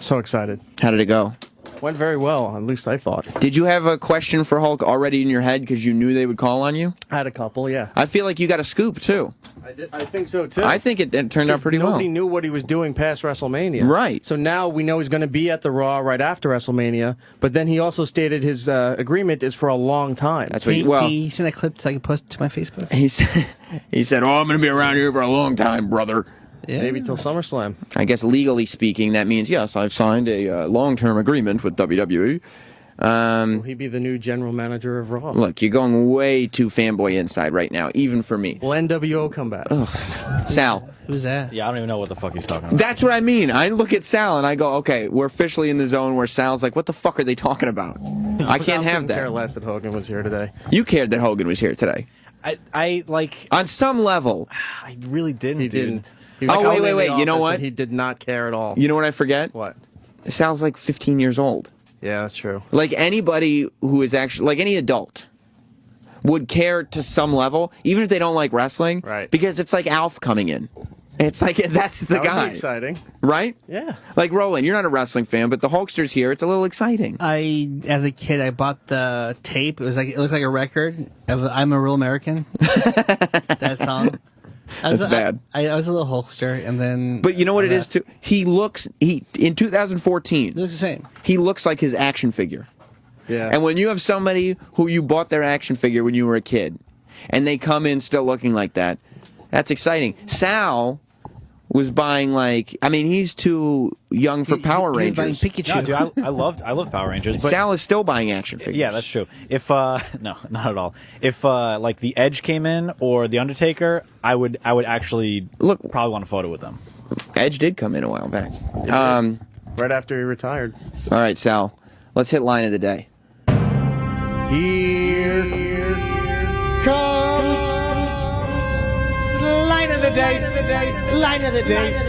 So excited. How did it go? Went very well, at least I thought. Did you have a question for Hulk already in your head because you knew they would call on you? I had a couple, yeah. I feel like you got a scoop, too. I think so, too. I think it turned out pretty well. Nobody knew what he was doing past WrestleMania. Right. So now we know he's going to be at the Raw right after WrestleMania, but then he also stated his agreement is for a long time. That's what he sent a clip so I can post it to my Facebook. He said, oh, I'm going to be around here for a long time, brother. Yeah. Maybe till SummerSlam. I guess legally speaking, that means, yes, I've signed a long-term agreement with WWE. Will he be the new general manager of Raw? Look, you're going way too fanboy inside right now, even for me. Will NWO come back? Ugh. Sal. Who's that? Yeah, I don't even know what the fuck he's talking about. That's what I mean. I look at Sal and I go, okay, we're officially in the zone where Sal's like, what the fuck are they talking about? I can't have care that. less that Hogan was here today. You cared that Hogan was here today. I like... On some level. I really didn't, He didn't. He Oh, was wait. in the You know office what? and he did not care at all. You know what I forget? What? Sal's like 15 years old. Yeah, that's true. Like anybody who is actually, like any adult, would care to some level, even if they don't like wrestling. Right. Because it's like Alf coming in. It's like, that's the That would guy. be exciting. Right? Yeah. Like Roland, you're not a wrestling fan, but the Hulkster's here. It's a little exciting. As a kid, I bought the tape. It looked like a record of "I'm a Real American." That song. That's bad. I was a little Hulkster, and then. But you know what it is too? In 2014. It looks the same. He looks like his action figure. Yeah. And when you have somebody who you bought their action figure when you were a kid, and they come in still looking like that, that's exciting. Sal was buying he's too young for Power Rangers. Buying Pikachu. No, dude, I love Power Rangers. But Sal is still buying action figures. Yeah, that's true. If no, not at all. If like the Edge came in or the Undertaker, I would actually probably want a photo with them. Edge did come in a while back. Right after he retired. All right, Sal. Let's hit line of the day. Here comes line of the day. Line of the day.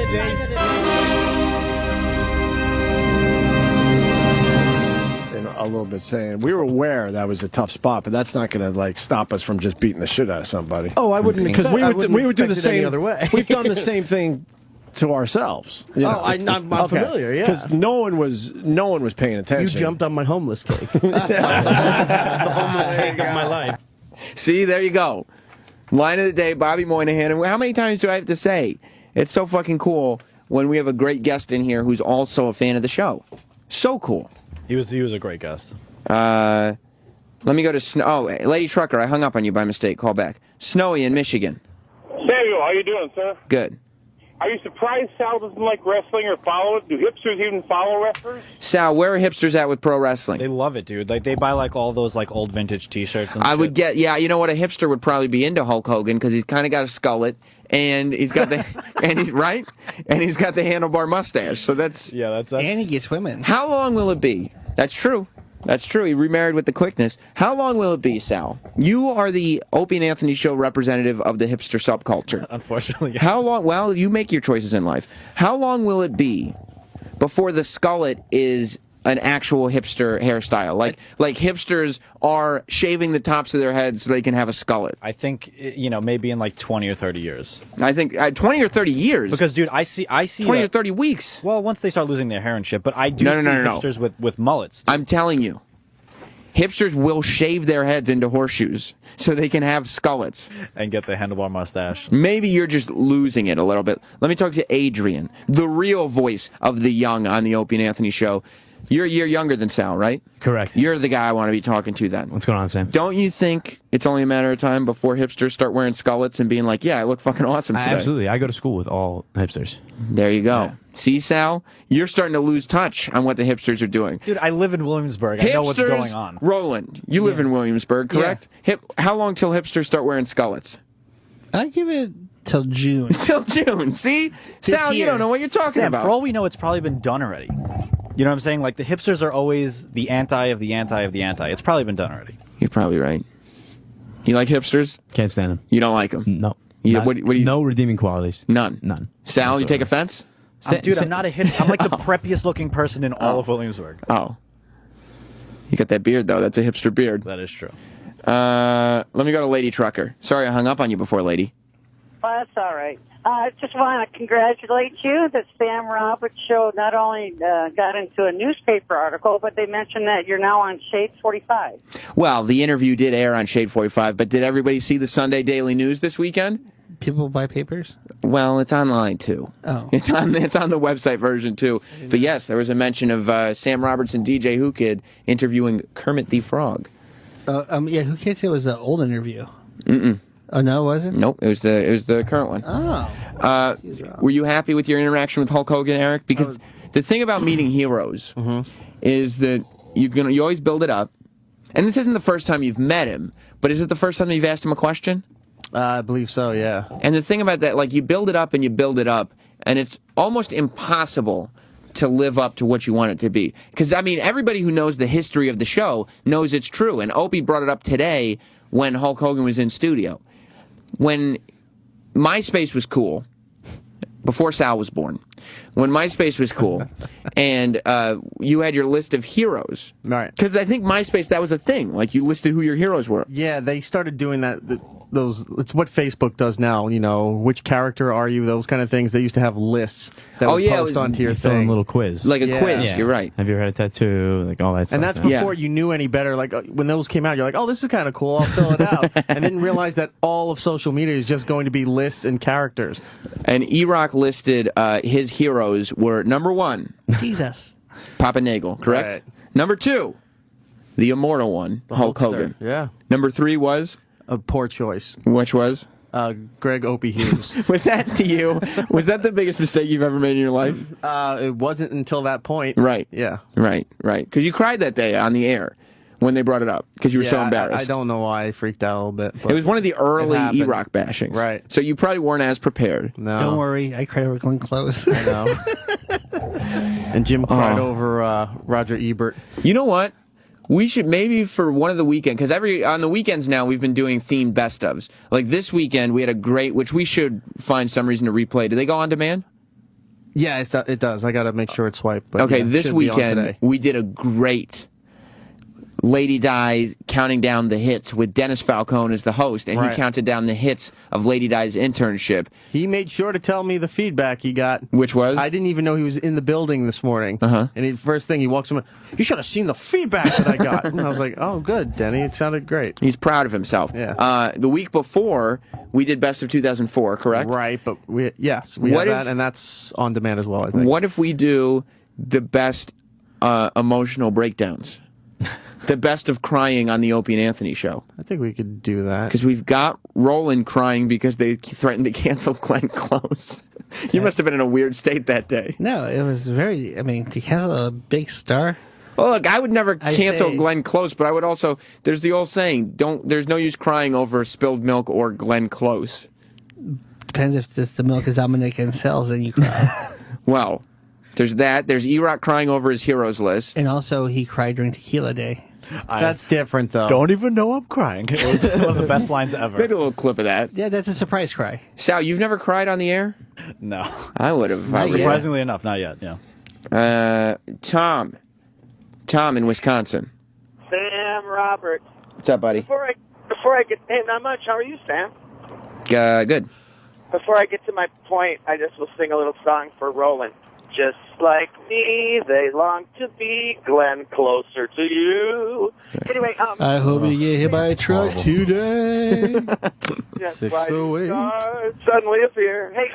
A little bit saying we were aware that was a tough spot, but that's not going to stop us from just beating the shit out of somebody. Oh, I wouldn't because we would do the same any other way. We've done the same thing to ourselves. You know? I'm familiar. Yeah, because no one was paying attention. You jumped on my homeless cake. The homeless cake of my life. See, there you go. Line of the day, Bobby Moynihan. And how many times do I have to say? It's so fucking cool when we have a great guest in here who's also a fan of the show. So cool. He was a great guest. Let me go to Lady Trucker. I hung up on you by mistake. Call back. Snowy in Michigan. Samuel, how you doing, sir? Good. Are you surprised Sal doesn't like wrestling or follow it? Do hipsters even follow wrestlers? Sal, where are hipsters at with pro wrestling? They love it, dude. Like they buy all those old vintage T-shirts. And I shit. would get, you know what? A hipster would probably be into Hulk Hogan because he's kind of got a skullet and he's got the and he's got the handlebar mustache. So that's And he gets women. How long will it be? That's true. That's true. He remarried with the quickness. How long will it be, Sal? You are the Opie and Anthony Show representative of the hipster subculture. Unfortunately. Yes. How long? Well, you make your choices in life. How long will it be before the skullet is an actual hipster hairstyle? Like hipsters are shaving the tops of their heads so they can have a skullet. I think maybe in 20 or 30 years. I think 20 or 30 years. Because dude, I see 20 or 30 weeks. Well, once they start losing their hair and shit, but I do see hipsters with mullets. I'm telling you. Hipsters will shave their heads into horseshoes so they can have skullets. And get the handlebar mustache. Maybe you're just losing it a little bit. Let me talk to Adrian, the real voice of the young on the Opie and Anthony Show. You're a year younger than Sal, right? Correct. You're the guy I want to be talking to then. What's going on, Sam? Don't you think it's only a matter of time before hipsters start wearing skullets and being like, yeah, I look fucking awesome today? Absolutely. I go to school with all hipsters. There you go. Yeah. See, Sal? You're starting to lose touch on what the hipsters are doing. Dude, I live in Williamsburg. I know what's going on. Roland, you live in Williamsburg, correct? Yeah. How long till hipsters start wearing skullets? I give it till June. Till June. See? Sal, you don't know what you're talking about. For all we know, it's probably been done already. You know what I'm saying? Like, the hipsters are always the anti of the anti of the anti. It's probably been done already. You're probably right. You like hipsters? Can't stand them. You don't like them? No. What do you? No redeeming qualities. None. Sal, you take offense? Dude, I'm not a hipster. I'm like the preppiest looking person in all of Williamsburg. Oh. You got that beard, though. That's a hipster beard. That is true. Let me go to Lady Trucker. Sorry I hung up on you before, lady. Well, that's all right. I just want to congratulate you that Sam Roberts show not only got into a newspaper article, but they mentioned that you're now on Shade 45. Well, the interview did air on Shade 45, but did everybody see the Sunday Daily News this weekend? People buy papers? Well, it's online too. Oh. It's on the website version too. But yes, there was a mention of Sam Roberts and DJ Who Kid interviewing Kermit the Frog. Yeah, Who Kid said it was an old interview. Mm-mm. Oh no, it wasn't? Nope, it was the current one. Oh. Were you happy with your interaction with Hulk Hogan, Eric? Because the thing about meeting heroes is that you always build it up. And this isn't the first time you've met him, but is it the first time that you've asked him a question? I believe so, yeah. And the thing about that, like, you build it up and you build it up, and it's almost impossible to live up to what you want it to be. Because, I mean, everybody who knows the history of the show knows it's true. And Opie brought it up today when Hulk Hogan was in studio. When MySpace was cool, before Sal was born, when MySpace was cool, and you had your list of heroes. Right. Because I think MySpace, that was a thing. Like, you listed who your heroes were. Yeah, they started doing that. It's what Facebook does now. You know, which character are you? Those kind of things. They used to have lists that would post onto your fill in thing. a little quiz. Like a quiz, Yeah. you're right. Have you ever had a tattoo? Like all that stuff. And that's before you knew any better. Like when those came out, you're like, oh, this is kind of cool. I'll fill it out. And didn't realize that all of social media is just going to be lists and characters. And E-Rock listed his heroes were number 1, Jesus. Papa Nagel, correct? Right. Number 2, the immortal one, Hulk Hogan. Yeah. Number 3 was? A poor choice. Which was? Greg Opie Hughes. Was that to you? Was that the biggest mistake you've ever made in your life? It wasn't until that point. Right. Yeah. Right. Because you cried that day on the air when they brought it up because you were so embarrassed. I don't know why I freaked out a little bit. But it was one of the early happened. E-Rock bashings. Right. So you probably weren't as prepared. No. Don't worry, I cried over Glenn Close. I know. And Jim cried over Roger Ebert. You know what? We should maybe for one of the weekends, because on the weekends now we've been doing themed best ofs. Like this weekend we had a great, which we should find some reason to replay. Do they go on demand? Yeah, it does. I got to make sure it's swiped. But okay, yeah, this weekend we did a great Lady Di's counting down the hits with Dennis Falcone as the host, and he counted down the hits of Lady Di's internship. He made sure to tell me the feedback he got. Which was? I didn't even know he was in the building this morning. And first thing he walks in, you should have seen the feedback that I got. And I was like, oh, good, Denny. It sounded great. He's proud of himself. Yeah. The week before, we did Best of 2004, correct? Right, but we have that, and that's on demand as well, I think. What if we do the best emotional breakdowns? The best of crying on the Opie and Anthony show. I think we could do that. Because we've got Roland crying because they threatened to cancel Glenn Close. You must have been in a weird state that day. No, it was very, I mean, to cancel a big star. Well, look, I would never cancel Glenn Close, but I would also, there's the old saying, there's no use crying over spilled milk or Glenn Close. Depends if the milk is Dominic and sells, then you cry. Well, there's that. There's E-Rock crying over his heroes list. And also, he cried during Tequila Day. That's different, though. Don't even know I'm crying. It was one of the best lines ever. Maybe a little clip of that. Yeah, that's a surprise cry. Sal, you've never cried on the air? No. I would have. Surprisingly enough, not yet, yeah. Tom in Wisconsin. Sam Roberts. What's up, buddy? Before I get, hey, not much. How are you, Sam? Good. Before I get to my point, I just will sing a little song for Roland. Just like me, they long to be Glenn closer to you. Anyway, I hope you get hit by a truck today. Just like stars suddenly appear. Hey,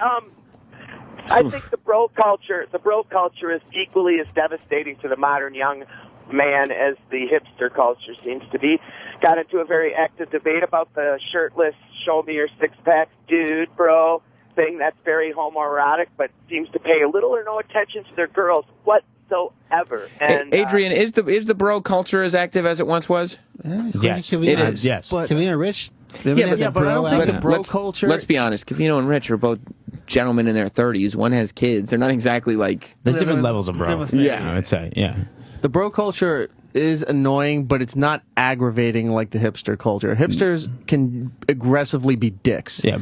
I think the bro culture is equally as devastating to the modern young man as the hipster culture seems to be. Got into a very active debate about the shirtless, show me your six-pack dude, bro. Thing that's very homoerotic, but seems to pay a little or no attention to their girls whatsoever. And Adrian, is the bro culture as active as it once was? Yes, it is. Yes, Kavino and Rich. But I don't think the bro culture. Let's be honest. Kavino and Rich are both gentlemen in their 30s. One has kids. They're not exactly like. There's different levels of bro. Yeah, I would say. Yeah. The bro culture is annoying, but it's not aggravating like the hipster culture. Hipsters can aggressively be dicks. Yeah,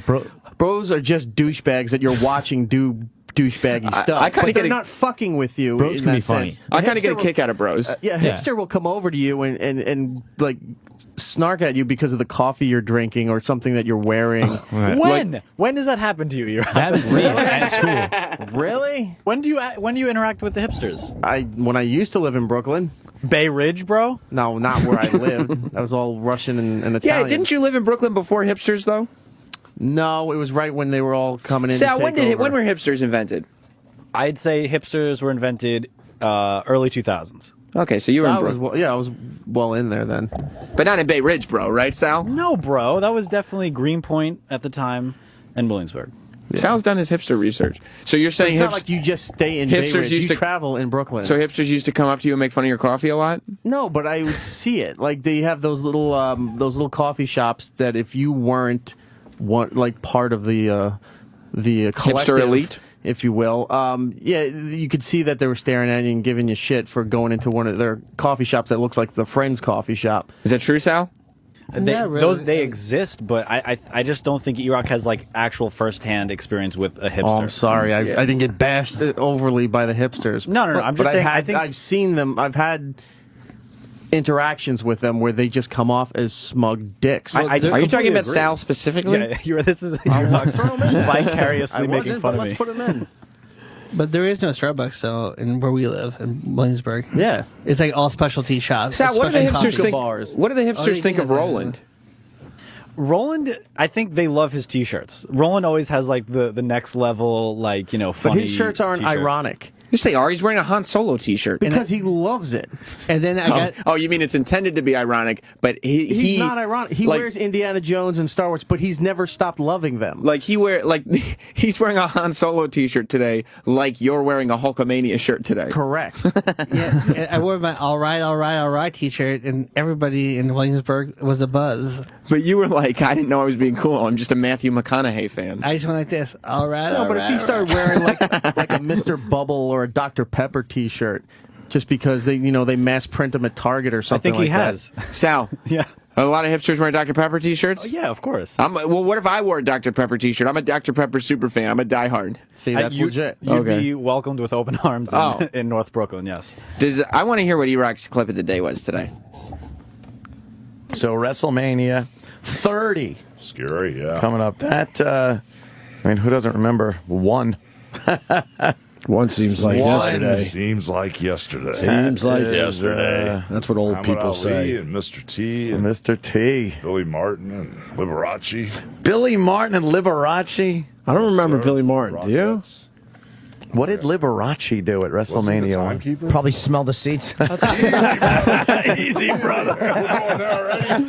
bros are just douchebags that you're watching do douchebaggy stuff. I kinda but they're get a- not fucking with you. Bros in can be that funny. sense. I kind of get a Hipster kick out of bros. Yeah, hipster will come over to you and like snark at you because of the coffee you're drinking or something that you're wearing. When does that happen to you? You're At school. Really? When do you interact with the hipsters? When I used to live in Brooklyn. Bay Ridge, bro? No, not where I lived. That was all Russian and Italian. Yeah, didn't you live in Brooklyn before hipsters though? No, it was right when they were all coming in. Sal, to take when over. were hipsters invented? I'd say hipsters were invented early 2000s. Okay, so you were in I was Brooklyn. I was well in there then. But not in Bay Ridge, bro, right, Sal? No, bro. That was definitely Greenpoint at the time and Williamsburg. Yeah. Sal's done his hipster research. So you're saying it's not like you just stay in Bay Ridge. You travel in Brooklyn. So hipsters used to come up to you and make fun of your coffee a lot? No, but I would see it. Like they have those little coffee shops that if you weren't part of the hipster elite, if you will, you could see that they were staring at you and giving you shit for going into one of their coffee shops that looks like the Friends coffee shop. Is that true, Sal? They exist, but I just don't think E-Rock has like actual first-hand experience with a hipster. Oh, I'm sorry, I didn't get bashed overly by the hipsters. No, I'm just saying. I've seen them. I've had interactions with them where they just come off as smug dicks. Are you talking about Sal specifically? Yeah, this is vicariously making fun of me. Let's put him in. But there is no Starbucks though in where we live in Williamsburg. Yeah, it's like all specialty shops. Sal, what do the Specialty hipsters think? bars. What do the hipsters think of Roland? Roland, I think they love his T-shirts. Roland always has like the next level, like funny. But his shirts aren't t-shirt. ironic. Yes, they are. He's wearing a Han Solo T-shirt because he loves it. And then I got. Oh, you mean it's intended to be ironic, but he's not ironic. He wears Indiana Jones and Star Wars, but he's never stopped loving them. Like he's wearing a Han Solo T-shirt today, like you're wearing a Hulkamania shirt today. Correct. Yeah, I wore my all right T-shirt, and everybody in Williamsburg was a buzz. But you were like, I didn't know I was being cool. I'm just a Matthew McConaughey fan. I just went like this. All right. No, all but right, if you all start right. wearing like a Mr. Bubble or a Dr. Pepper T-shirt, just because they mass print them at Target or something, I think he like has. that. Sal. Yeah. A lot of hipsters wearing Dr. Pepper T-shirts? Oh, yeah, of course. Well, what if I wore a Dr. Pepper T-shirt? I'm a Dr. Pepper super fan. I'm a diehard. See, that's legit. You'd be welcomed with open arms in North Brooklyn, yes. I want to hear what E-Rock's clip of the day was today. So WrestleMania 30. Scary, yeah. Coming up. Who doesn't remember one? One seems like yesterday. Seems like yesterday. Seems like yesterday. That's what old Muhammad people Ali say. And Mr. T. And Mr. T. Billy Martin and Liberace. Billy Martin and Liberace. I don't remember Billy Martin. Do you? What did Liberace do at WrestleMania? One? Probably smell the seats. Easy, brother. We're going there already.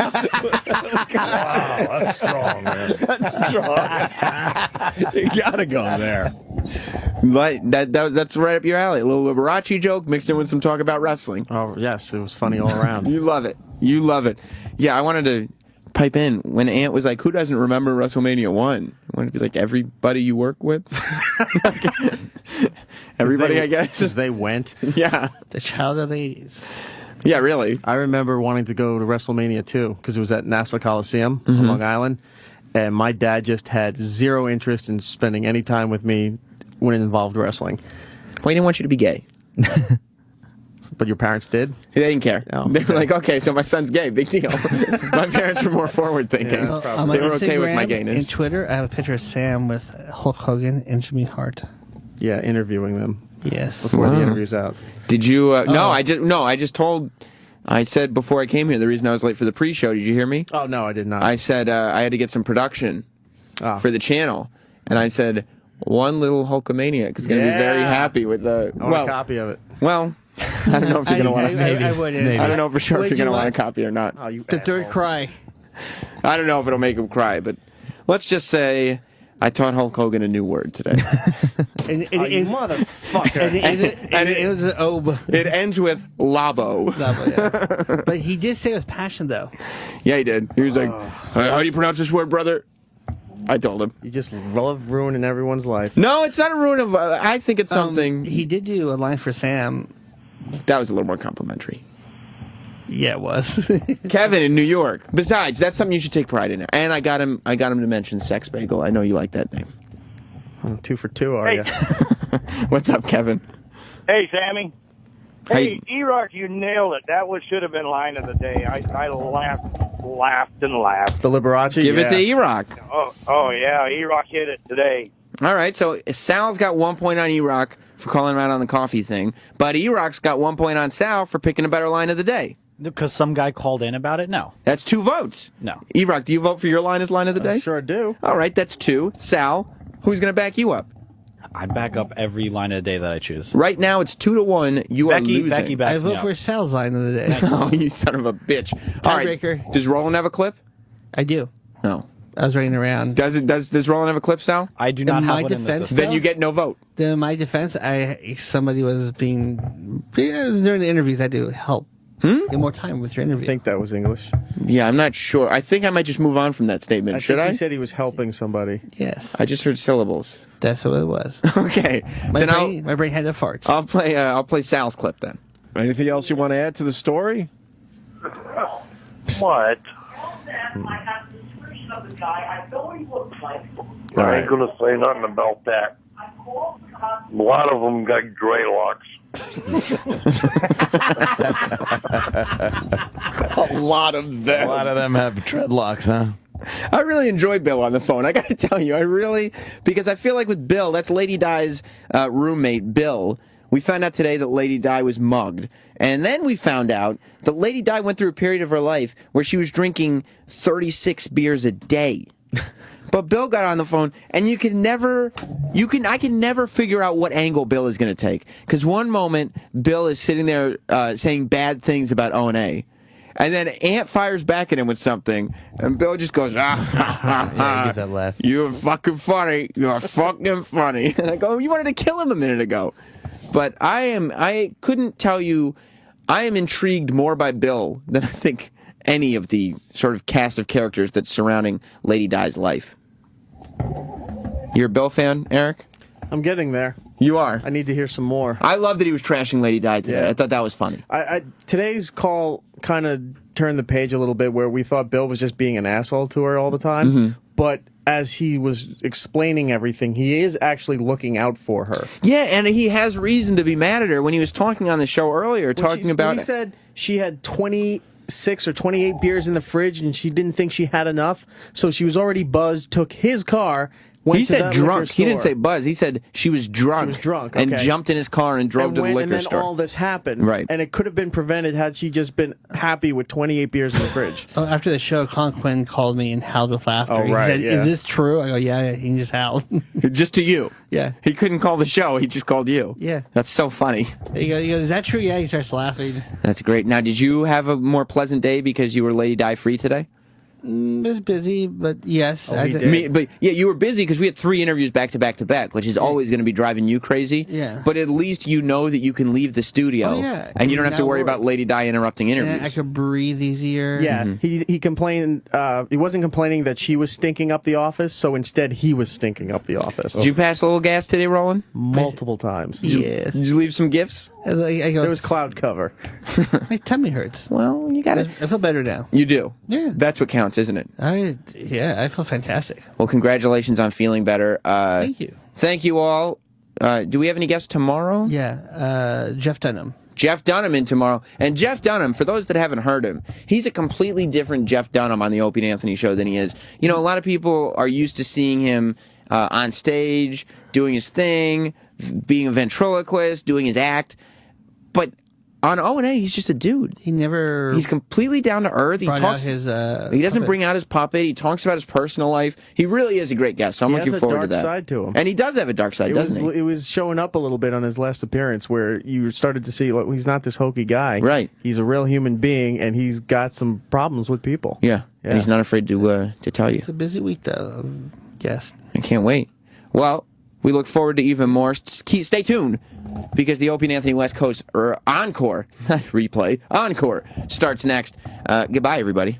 Wow, that's strong, man. That's strong. You gotta go there. That's right up your alley. A little Liberace joke mixed in with some talk about wrestling. Oh yes, it was funny all around. You love it. You love it. Yeah, I wanted to pipe in when Ant was like, "Who doesn't remember WrestleMania 1?" I wanted to be like, everybody you work with. Everybody, I guess. Because they went. Yeah. The child of the 80s. Yeah, really. I remember wanting to go to WrestleMania 2 because it was at Nassau Coliseum on Long Island, and my dad just had zero interest in spending any time with me when it involved wrestling. Well, he didn't want you to be gay. But your parents did? They didn't care. Oh, they were like, okay, so my son's gay. Big deal. My parents were more forward thinking. Well, on they were Instagram okay with my gayness. and Twitter, I have a picture of Sam with Hulk Hogan and Jimmy Hart. Yeah, interviewing them. Yes. Before the interview's out. Did you? No, I just told. I said before I came here the reason I was late for the pre-show. Did you hear me? Oh no, I did not. I said I had to get some production for the channel, and I said one little Hulkamaniac is going to be very happy with the. I want a copy of it. Well, I don't know if you're going to want to. I wouldn't. I don't know for sure if you're going to want a copy or not. Oh, you The third cry. I don't know if it'll make him cry, but let's just say I taught Hulk Hogan a new word today. You motherfucker. And it was an obe. It ends with labo. Yeah. But he did say it with passion, though. Yeah, he did. He was like, how do you pronounce this word, brother? I told him. You just love ruining everyone's life. No, it's not a ruin of. I think it's something. He did do a line for Sam. That was a little more complimentary. Yeah, it was. Kevin in New York. Besides, that's something you should take pride in. And I got him to mention Sex Bagel. I know you like that name. 2 for 2, are you? What's up, Kevin? Hey, Sammy. Hey, E-Rock, you nailed it. That should have been line of the day. I laughed and laughed. The Liberace? Give it to E-Rock. Oh, yeah, E-Rock hit it today. All right, so Sal's got 1 point on E-Rock for calling him out on the coffee thing, but E-Rock's got 1 point on Sal for picking a better line of the day. Because some guy called in about it? No. That's 2 votes. No. E-Rock, do you vote for your line as line of the day? Sure do. All right, that's 2. Sal, who's going to back you up? I back up every line of the day that I choose. Right now, it's 2-1. You are losing. Becky backs I vote for Sal's line of the day. Oh, you son of a bitch. All right. Tiebreaker. Does Roland have a clip? I do. No. I was running around. Does Roland have a clip, Sal? I do not have one in the system. Then you get no vote. Then in my defense, somebody was being during the interviews. I do help. Get more time with your interview. I think that was English. Yeah, I'm not sure. I think I might just move on from that statement. Should I? He said he was helping somebody. Yes. I just heard syllables. That's what it was. Okay. My brain had a fart. I'll play Sal's clip then. Anything else you want to add to the story? What? Right. I ain't going to say nothing about that. A lot of them got gray locks. A lot of them. A lot of them have dreadlocks, huh? I really enjoy Bill on the phone. I got to tell you, because I feel like with Bill, that's Lady Di's roommate, Bill. We found out today that Lady Di was mugged. And then we found out that Lady Di went through a period of her life where she was drinking 36 beers a day. But Bill got on the phone, and I can never figure out what angle Bill is going to take. Because one moment, Bill is sitting there saying bad things about O&A. And then Ant fires back at him with something, and Bill just goes, Yeah, he gives that laugh. You're fucking funny. You're fucking funny. And I go, you wanted to kill him a minute ago. But I couldn't tell you, I am intrigued more by Bill than I think any of the sort of cast of characters that's surrounding Lady Di's life. You're a Bill fan, Eric? I'm getting there. You are? I need to hear some more. I love that he was trashing Lady Di today. Yeah. I thought that was funny. Today's call kind of turned the page a little bit where we thought Bill was just being an asshole to her all the time. Mm-hmm. But as he was explaining everything, he is actually looking out for her. Yeah, and he has reason to be mad at her. When he was talking on the show earlier, He said she had 26 or 28 beers in the fridge and she didn't think she had enough, so she was already buzzed, took his car. He said drunk. He didn't say buzz. He said she was drunk. She was drunk, and okay. jumped in his car and drove to the liquor and then store. all this happened. Right. And it could have been prevented had she just been happy with 28 beers in the fridge. After the show, Conquin called me and howled with laughter. Oh, He right, said, yeah. "Is this true?" I go, "Yeah." He just howled. Just to you. Yeah. He couldn't call the show. He just called you. Yeah. That's so funny. He goes, "Is that true?" Yeah. He starts laughing. That's great. Now, did you have a more pleasant day because you were Lady Di free today? It was busy, but yes. But yeah, you were busy because we had 3 interviews back to back to back, which is always going to be driving you crazy. Yeah. But at least you know that you can leave the studio. Oh, yeah. And you don't have to Now worry we're- about Lady Di interrupting interviews. Yeah, I could breathe easier. Yeah, he complained. He wasn't complaining that she was stinking up the office, so instead he was stinking up the office. Did you pass a little gas today, Roland? Multiple times. Yes. Did you leave some gifts? I go, It was cloud cover. My tummy hurts. Well, you got it. I feel better now. You do? Yeah. That's what counts, isn't it? I feel fantastic. Well, congratulations on feeling better. Thank you. Thank you all. Do we have any guests tomorrow? Yeah, Jeff Dunham. Jeff Dunham in tomorrow. And Jeff Dunham, for those that haven't heard him, he's a completely different Jeff Dunham on the Opie and Anthony show than he is. You know, a lot of people are used to seeing him on stage, doing his thing, being a ventriloquist, doing his act. But on O&A, he's just a dude. He's completely down to earth. He brought talks. out his, he doesn't puppet. bring out his puppet. He talks about his personal life. He really is a great guest. So I'm He looking has a forward to dark that. side to him. And he does have a dark side, doesn't he? It was showing up a little bit on his last appearance, where you started to see, he's not this hokey guy. Right. He's a real human being, and he's got some problems with people. Yeah. And he's not afraid to tell you. It's a busy week, though. Yes. I can't wait. Well, we look forward to even more. Stay tuned, because the Opie and Anthony West Coast Encore, not replay, Encore starts next. Goodbye, everybody.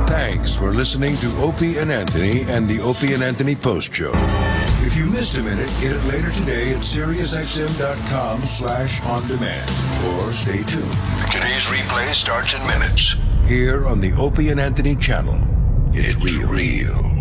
Thanks for listening to Opie and Anthony and the Opie and Anthony Post Show. If you missed a minute, get it later today at SiriusXM.com/on-demand. Or stay tuned. Today's replay starts in minutes. Here on the Opie and Anthony channel. It's real.